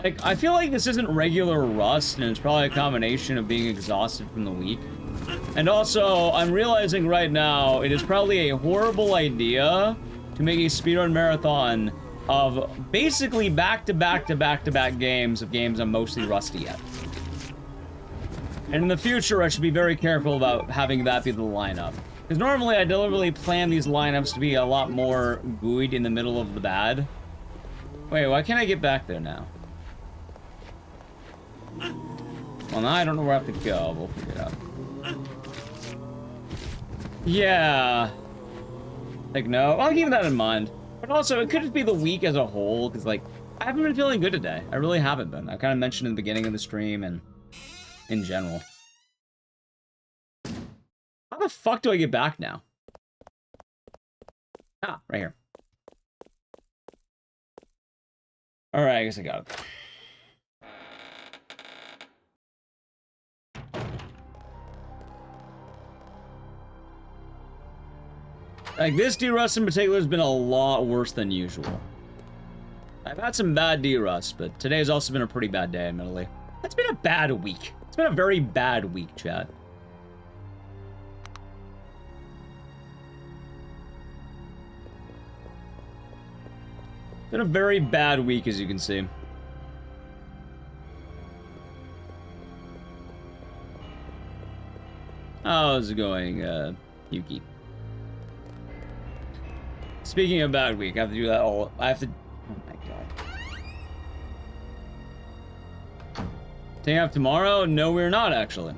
Like, I feel like this isn't regular rust, and it's probably a combination of being exhausted from the week. And also, I'm realizing right now, it is probably a horrible idea to make a speedrun marathon of basically back-to-back-to-back-to-back games of games I'm mostly rusty at. And in the future, I should be very careful about having that be the lineup. Because normally I deliberately plan these lineups to be a lot more buoyed in the middle of the bad. Wait, why can't I get back there now? Well, now I don't know where I have to go. We'll figure it out. Yeah. Like, no. I'll keep that in mind. But also, it could just be the week as a whole, because, like, I haven't been feeling good today. I really haven't been. I kind of mentioned in the beginning of the stream and in general. How the fuck do I get back now? Ah, right here. Alright, I guess I got it. Like, this D-Rust in particular has been a lot worse than usual. I've had some bad D-Rust, but today has also been a pretty bad day, admittedly. It's been a bad week. It's been a very bad week, chat. It's been a very bad week, as you can see. How's it going, Yuki? Speaking of bad week, I have to do that all. I have to. Oh my god. Taking off tomorrow? No, we're not actually.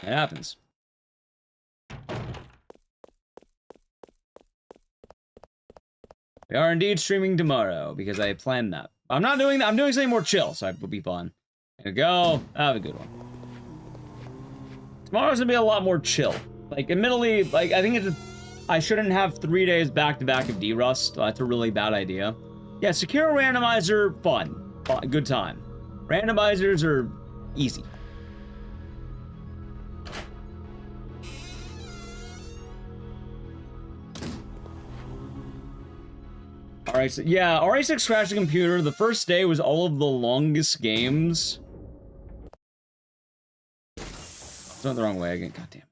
It happens. We are indeed streaming tomorrow because I planned that. I'm not doing that. I'm doing something more chill, so it will be fun. There we go. Have a good one. Tomorrow's gonna be a lot more chill. Like, admittedly, like, I think it's I shouldn't have 3 days back-to-back of D-Rust. That's a really bad idea. Yeah, secure randomizer, fun. Good time. Randomizers are easy. Alright, so, yeah, RA6 crashed the computer. The first day was all of the longest games. It's not the wrong way again, goddamn.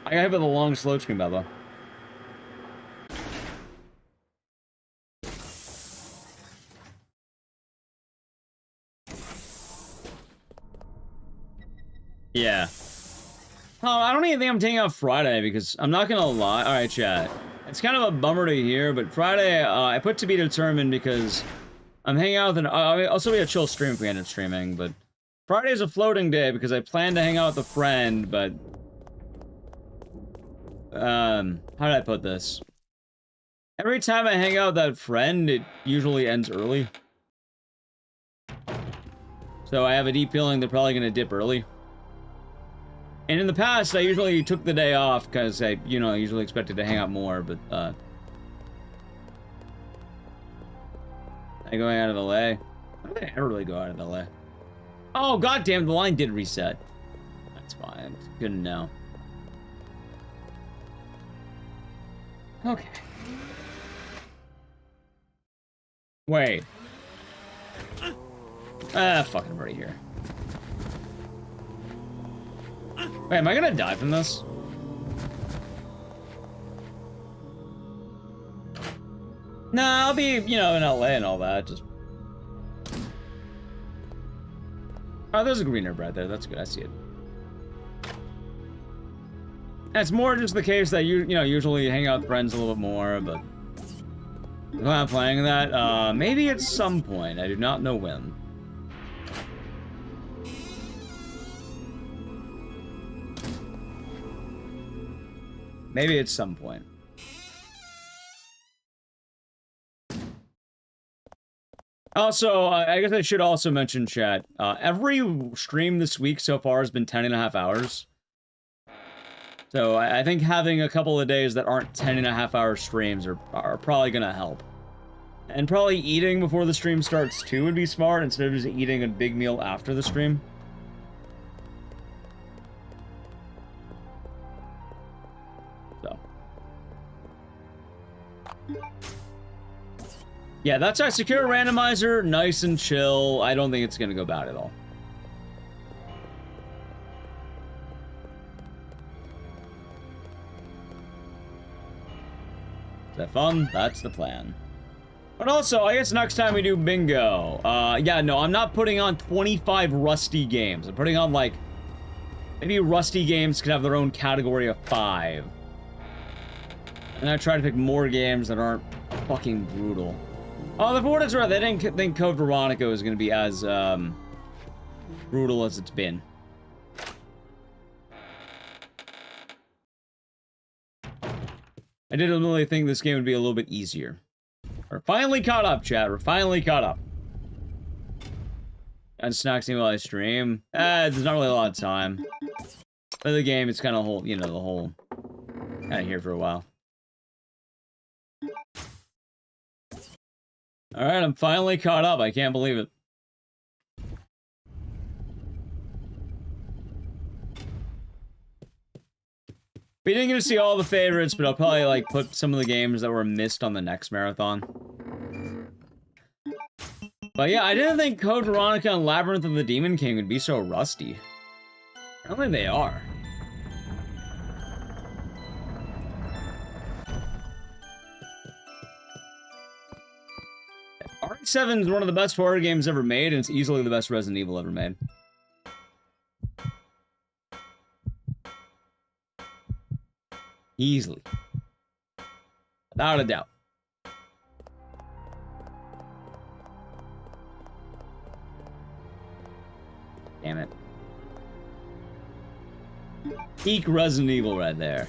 I got hit with a long slow screen, by the way. Yeah. Oh, I don't even think I'm taking out Friday because I'm not gonna lie. Alright, chat. It's kind of a bummer to hear, but Friday, I put to be determined because I'm hanging out with an. Also, be a chill stream if we end up streaming, but Friday's a floating day because I plan to hang out with a friend, but. How did I put this? Every time I hang out with that friend, it usually ends early. So I have a deep feeling they're probably gonna dip early. And in the past, I usually took the day off because I, you know, usually expected to hang out more, but, I'm going out of LA. I don't think I ever really go out of LA. Oh, goddamn, the line did reset. That's fine. It's good to know. Okay. Wait. Ah, fuck, I'm already here. Wait, am I gonna die from this? Nah, I'll be, you know, in LA and all that, just... Oh, there's a green herb right there, that's good, I see it. And it's more just the case that you know, usually hang out with friends a little bit more, but... I'm not playing that, maybe at some point, I do not know when. Maybe at some point. Also, I guess I should also mention, chat, every stream this week so far has been 10.5 hours. So I think having a couple of days that aren't 10.5 hour streams are probably gonna help. And probably eating before the stream starts too would be smart instead of just eating a big meal after the stream. Yeah, that's our secure randomizer, nice and chill. I don't think it's gonna go bad at all. Is that fun? That's the plan. But also, I guess next time we do bingo. Yeah, no, I'm not putting on 25 rusty games. I'm putting on, like, maybe rusty games could have their own category of 5. And I try to pick more games that aren't fucking brutal. Oh, the what it's right, they didn't think Code Veronica was going to be as, brutal as it's been. I didn't really think this game would be a little bit easier. We're finally caught up, chat. We're finally caught up. And snacksing while I stream. There's not really a lot of time. But the game, it's kind of whole, you know, the whole kind of here for a while. Alright, I'm finally caught up. I can't believe it. We didn't get to see all the favorites, but I'll probably, like, put some of the games that were missed on the next marathon. But yeah, I didn't think Code Veronica and Labyrinth of the Demon King would be so rusty. Apparently they are. RE7 is one of the best horror games ever made, and it's easily the best Resident Evil ever made. Easily. Without a doubt. Damn it. Peak Resident Evil right there.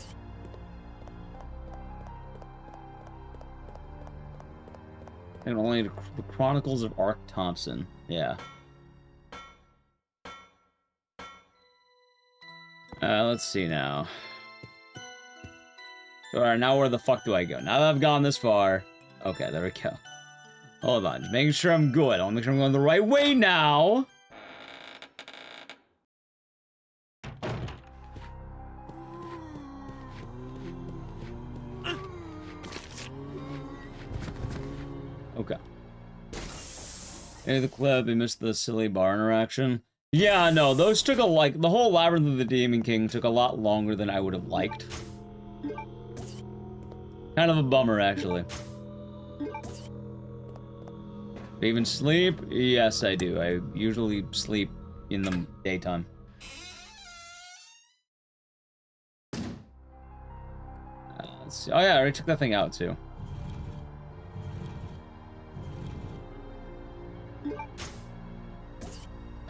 And only the Chronicles of Ark Thompson. Yeah. Let's see now. Alright, now where the fuck do I go? Now that I've gone this far... Okay, there we go. Hold on, just making sure I'm good. I want to make sure I'm going the right way now. Okay. Hey, the clip, we missed the silly bar interaction. Yeah, no, those took the whole Labyrinth of the Demon King took a lot longer than I would have liked. Kind of a bummer, actually. Do you even sleep? Yes, I do. I usually sleep in the daytime. Let's see. Oh yeah, I already took that thing out, too.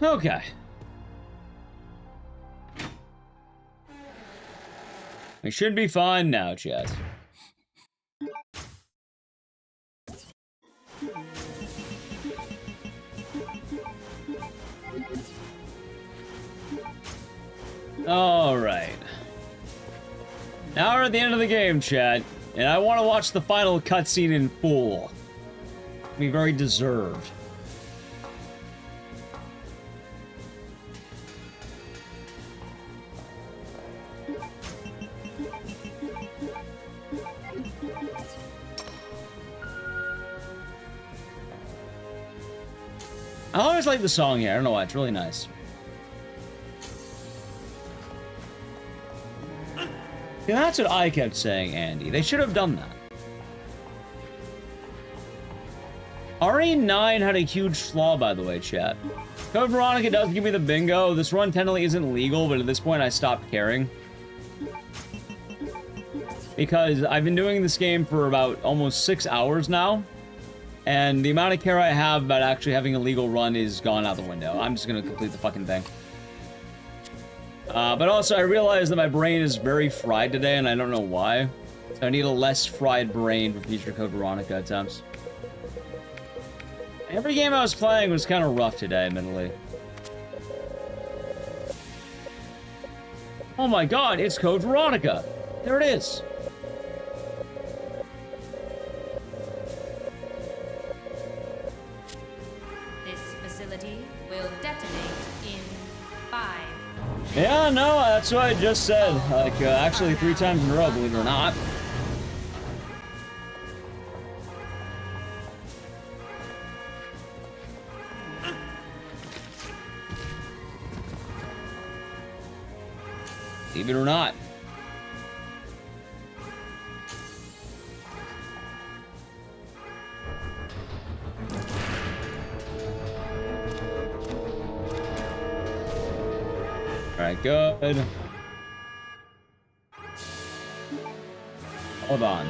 Okay. We should be fine now, chat. Alright. Now we're at the end of the game, chat, and I want to watch the final cutscene in full. It'll be very deserved. I always like the song here. I don't know why. It's really nice. Yeah, that's what I kept saying, Andy. They should have done that. RE9 had a huge flaw, by the way, chat. Code Veronica does give me the bingo. This run technically isn't legal, but at this point I stopped caring. Because I've been doing this game for about almost 6 hours now. And the amount of care I have about actually having a legal run is gone out the window. I'm just gonna complete the fucking thing. But also, I realize that my brain is very fried today, and I don't know why. So I need a less fried brain for future Code Veronica attempts. Every game I was playing was kind of rough today, admittedly. Oh my god, it's Code Veronica! There it is! This facility will detonate in 5. Yeah, no, that's what I just said. Like, actually 3 times in a row, believe it or not. Believe it or not. Alright, good. Hold on.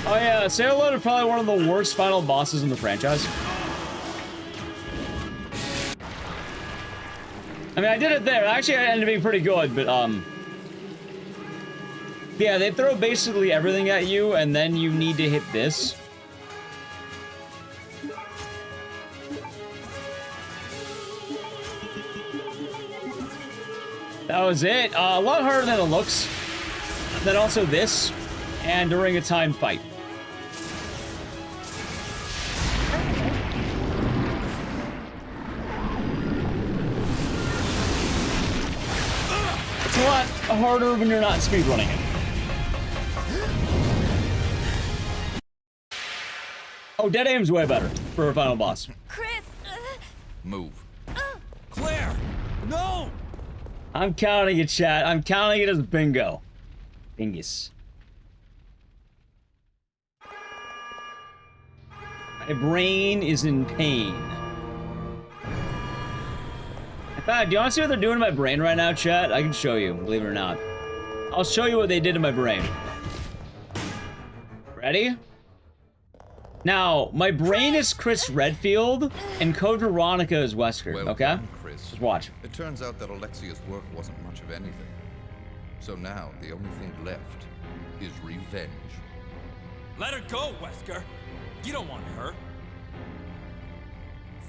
Oh yeah, say hello to probably one of the worst final bosses in the franchise. I mean, I did it there. Actually, I ended up being pretty good, but, yeah, they throw basically everything at you, and then you need to hit this. That was it. A lot harder than it looks. Then also this, and during a timed fight. It's a lot harder when you're not speedrunning it. Oh, dead aim's way better for a final boss. Chris! Move. Claire! No! I'm counting it, chat. I'm counting it as bingo. Bingus. My brain is in pain. In fact, do you want to see what they're doing to my brain right now, chat? I can show you, believe it or not. I'll show you what they did to my brain. Ready? Now, my brain is Chris Redfield, and Code Veronica is Wesker, Well okay? done, Chris. Just watch. It turns out that Alexia's work wasn't much of anything. So now, the only thing left is revenge. Let her go, Wesker! You don't want her.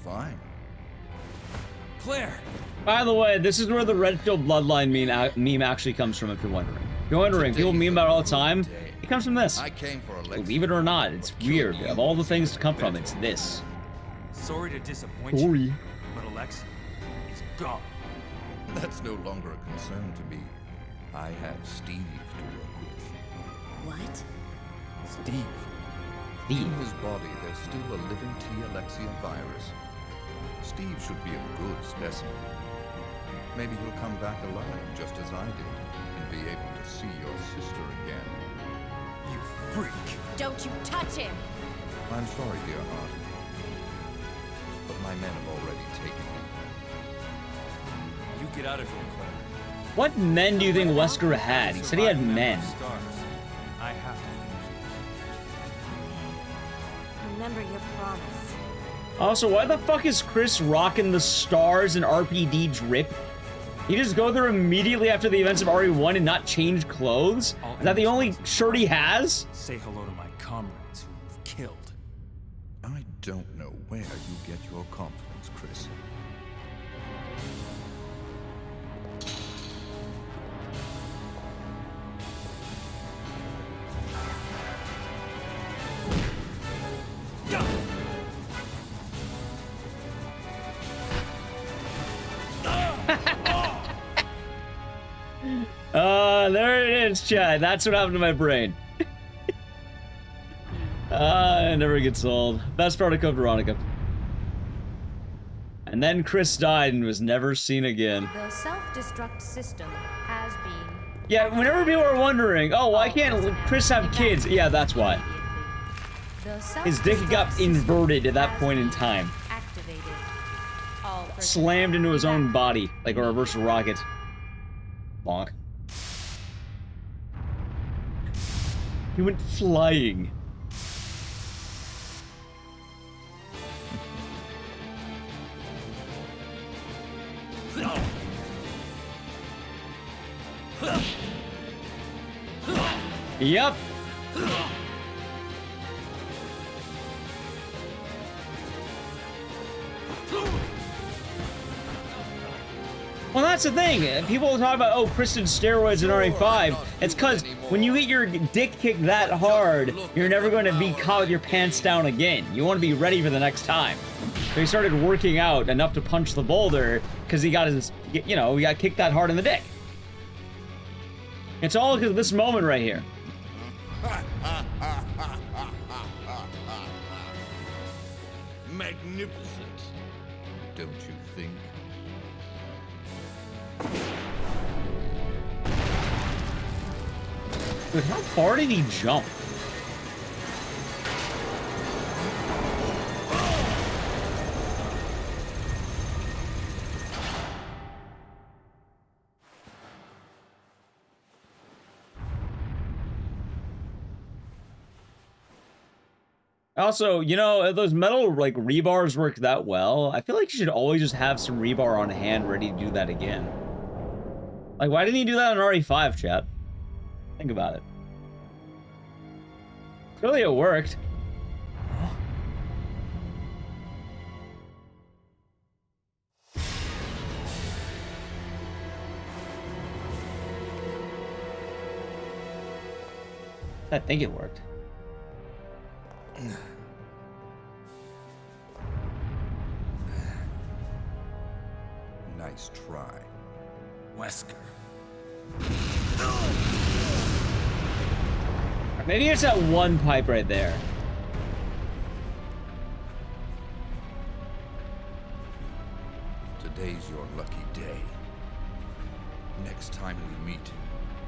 Fine. Claire! By the way, this is where the Redfield Bloodline meme actually comes from, if you're wondering. If you're wondering, people meme about it all the time. It comes from this. I came for Alexia. Believe it or not, it's weird. Of all the things to come from, it's this. Sorry to disappoint Sorry. you, but Alex is gone. That's no longer a concern to me. I have Steve to work with. What? Steve. In his body, there's still a living T. Alexia virus. Steve should be a good specimen. Maybe he'll come back alive, just as I did, and be able to see your sister again. You freak! Don't you touch him! I'm sorry, dear heart. But my men have already taken him. You get out of here, Claire. What men do you think Wesker had? He said he had men. Stars. I have to finish. Remember your promise. Also, why the fuck is Chris rocking the stars and RPD drip? He just go there immediately after the events of RE1 and not change clothes? Is that the only shirt he has? Say hello to my comrades who you've killed. I don't know where you get your confidence, Chris. There it is, chat. That's what happened to my brain. It never gets old. Best part of Code Veronica. And then Chris died and was never seen again. The self-destruct system has been... Yeah, whenever people are wondering, oh, why can't Chris have kids? Yeah, that's why. His dick got inverted at that point in time. Activated. All Slammed into his own body, like a reverse rocket. Bonk. He went flying. Yep. Well, that's the thing. People talk about, oh, Chris did steroids in RE5. It's because when you get your dick kicked that hard, you're never going to be caught with your pants down again. You want to be ready for the next time. So he started working out enough to punch the boulder because he got his, you know, he got kicked that hard in the dick. It's all because of this moment right here. Magnificent, don't you think? Dude, how far did he jump? Also, you know, if those metal, like, rebars work that well, I feel like you should always just have some rebar on hand ready to do that again. Like, why didn't he do that on RE5, chat? Think about it. Clearly it worked. I think it worked. Nice try. Wesker. Maybe it's that one pipe right there. Today's your lucky day. Next time we meet,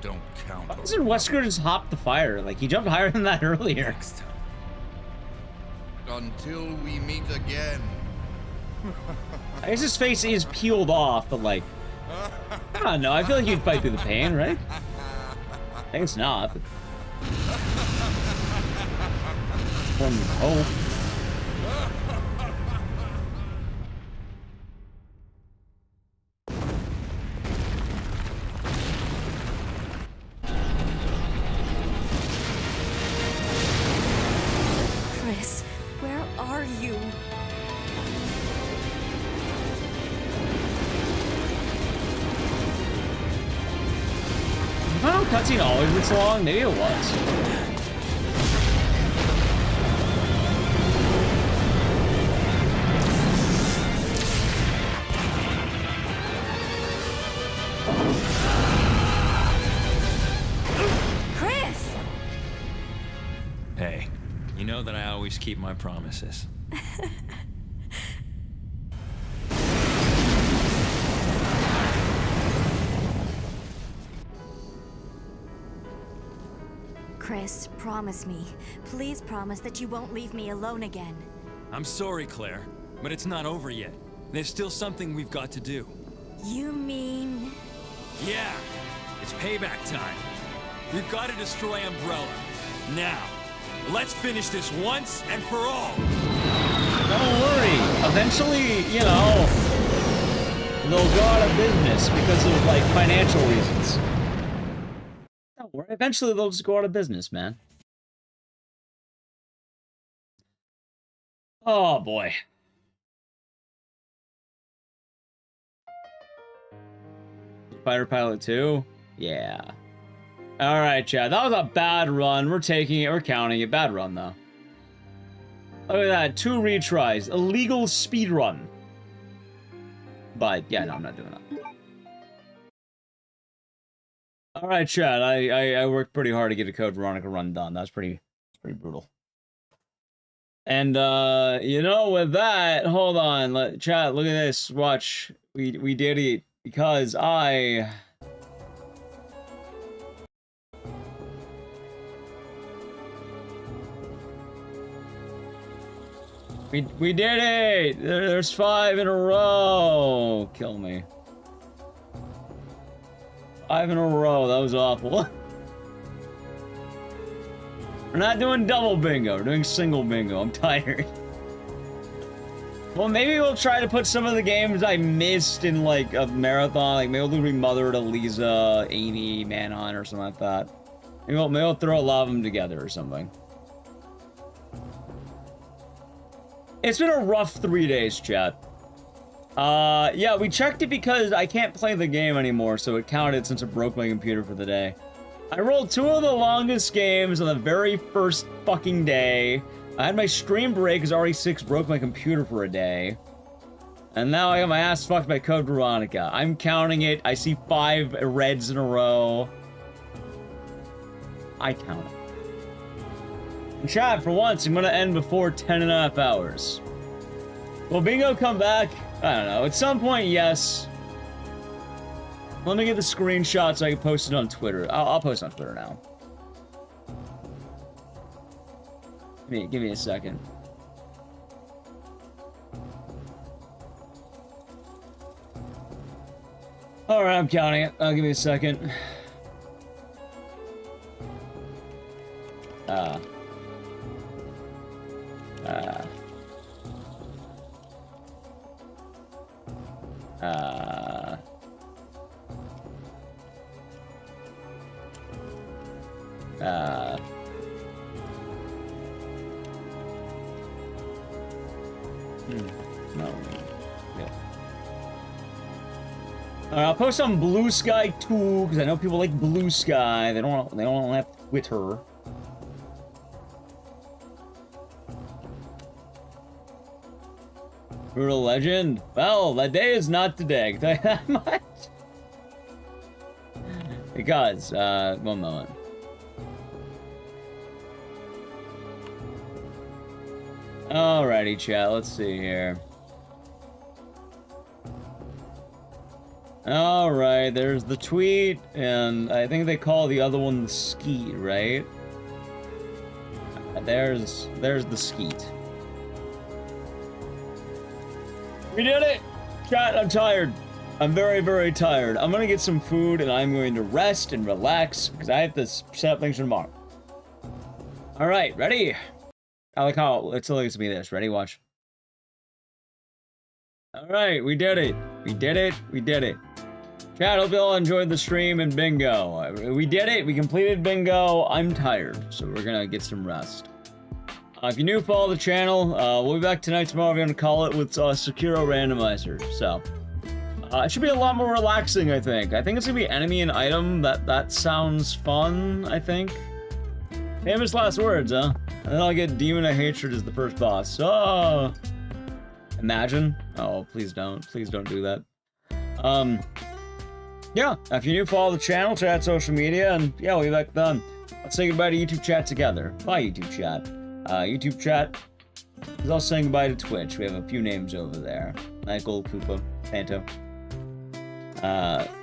don't count on... Why doesn't Wesker just hop the fire? Like, he jumped higher than that earlier. Next time. Until we meet again. I guess his face is peeled off, but like, I don't know. I feel like you'd fight through the pain, right? I think it's not. But... one would hope. Chris, where are you? I don't know, cutscene always this long. Maybe it was. Chris! Hey, you know that I always keep my promises. Chris, promise me. Please promise that you won't leave me alone again. I'm sorry, Claire, but it's not over yet. There's still something we've got to do. You mean... Yeah, it's payback time. We've got to destroy Umbrella. Now, let's finish this once and for all. Don't worry. Eventually, you know, they'll go out of business because of, like, financial reasons. Don't worry. Eventually, they'll just go out of business, man. Oh, boy. Fighter Pilot 2? Yeah. Alright, Chad. That was a bad run. We're taking it. We're counting it. Bad run, though. Look at that. 2 retries. Illegal speedrun. But, yeah, no, I'm not doing that. Alright, Chad. I worked pretty hard to get a Code Veronica run done. That's pretty brutal. And, you know, with that, hold on. Chat, look at this. Watch. We did it because I... We did it! There's 5 in a row! Kill me. 5 in a row, that was awful. We're not doing double bingo, we're doing single bingo. I'm tired. Well, maybe we'll try to put some of the games I missed in, like, a marathon. Like, maybe we'll do Remothered, Elisa, Amy, Manhunt, or something like that. Maybe we'll throw a lot of them together or something. It's been a rough 3 days, chat. Yeah, we checked it because I can't play the game anymore, so it counted since it broke my computer for the day. I rolled 2 of the longest games on the very first fucking day. I had my stream break because RE6 broke my computer for a day. And now I got my ass fucked by Code Veronica. I'm counting it. I see 5 reds in a row. I count it. And chat, for once, I'm gonna end before 10.5 hours. Will Bingo come back? I don't know. At some point, yes. Let me get the screenshot so I can post it on Twitter. I'll post it on Twitter now. Give me a second. Alright, I'm counting it. Give me a second. No. Yeah. Alright, I'll post on Blue Sky too, because I know people like Blue Sky. They don't have Twitter. Brutal Legend? Well, that day is not today, I can tell you that much. Because, one moment. Alrighty, chat, let's see here. Alright, there's the tweet, and I think they call the other one the skeet, right? There's the skeet. We did it! Chat, I'm tired. I'm very, very tired. I'm gonna get some food, and I'm going to rest and relax, because I have to set up things for tomorrow. Alright, ready? I like how it's always to be this. Ready? Watch. Alright, we did it. We did it. We did it. Chat, hope you all enjoyed the stream and bingo. We did it. We completed bingo. I'm tired, so we're gonna get some rest. If you're new, follow the channel. We'll be back tonight, tomorrow. We're gonna call it with Sekiro Randomizer. So, it should be a lot more relaxing, I think. I think it's gonna be enemy and item. That sounds fun, I think. Famous last words, huh? And then I'll get Demon of Hatred as the first boss. Oh! Imagine. Oh, please don't. Please don't do that. Yeah, if you're new, follow the channel, chat, social media, and yeah, we'll be back then. Let's say goodbye to YouTube chat together. Bye, YouTube chat. YouTube chat is also saying goodbye to Twitch. We have a few names over there. Michael, Koopa, Panto.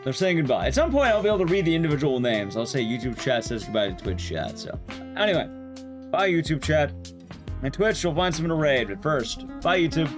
They're saying goodbye. At some point, I'll be able to read the individual names. I'll say YouTube chat says goodbye to Twitch chat, so. Anyway, bye, YouTube chat. And Twitch, you'll find some in a raid, but first, bye, YouTube.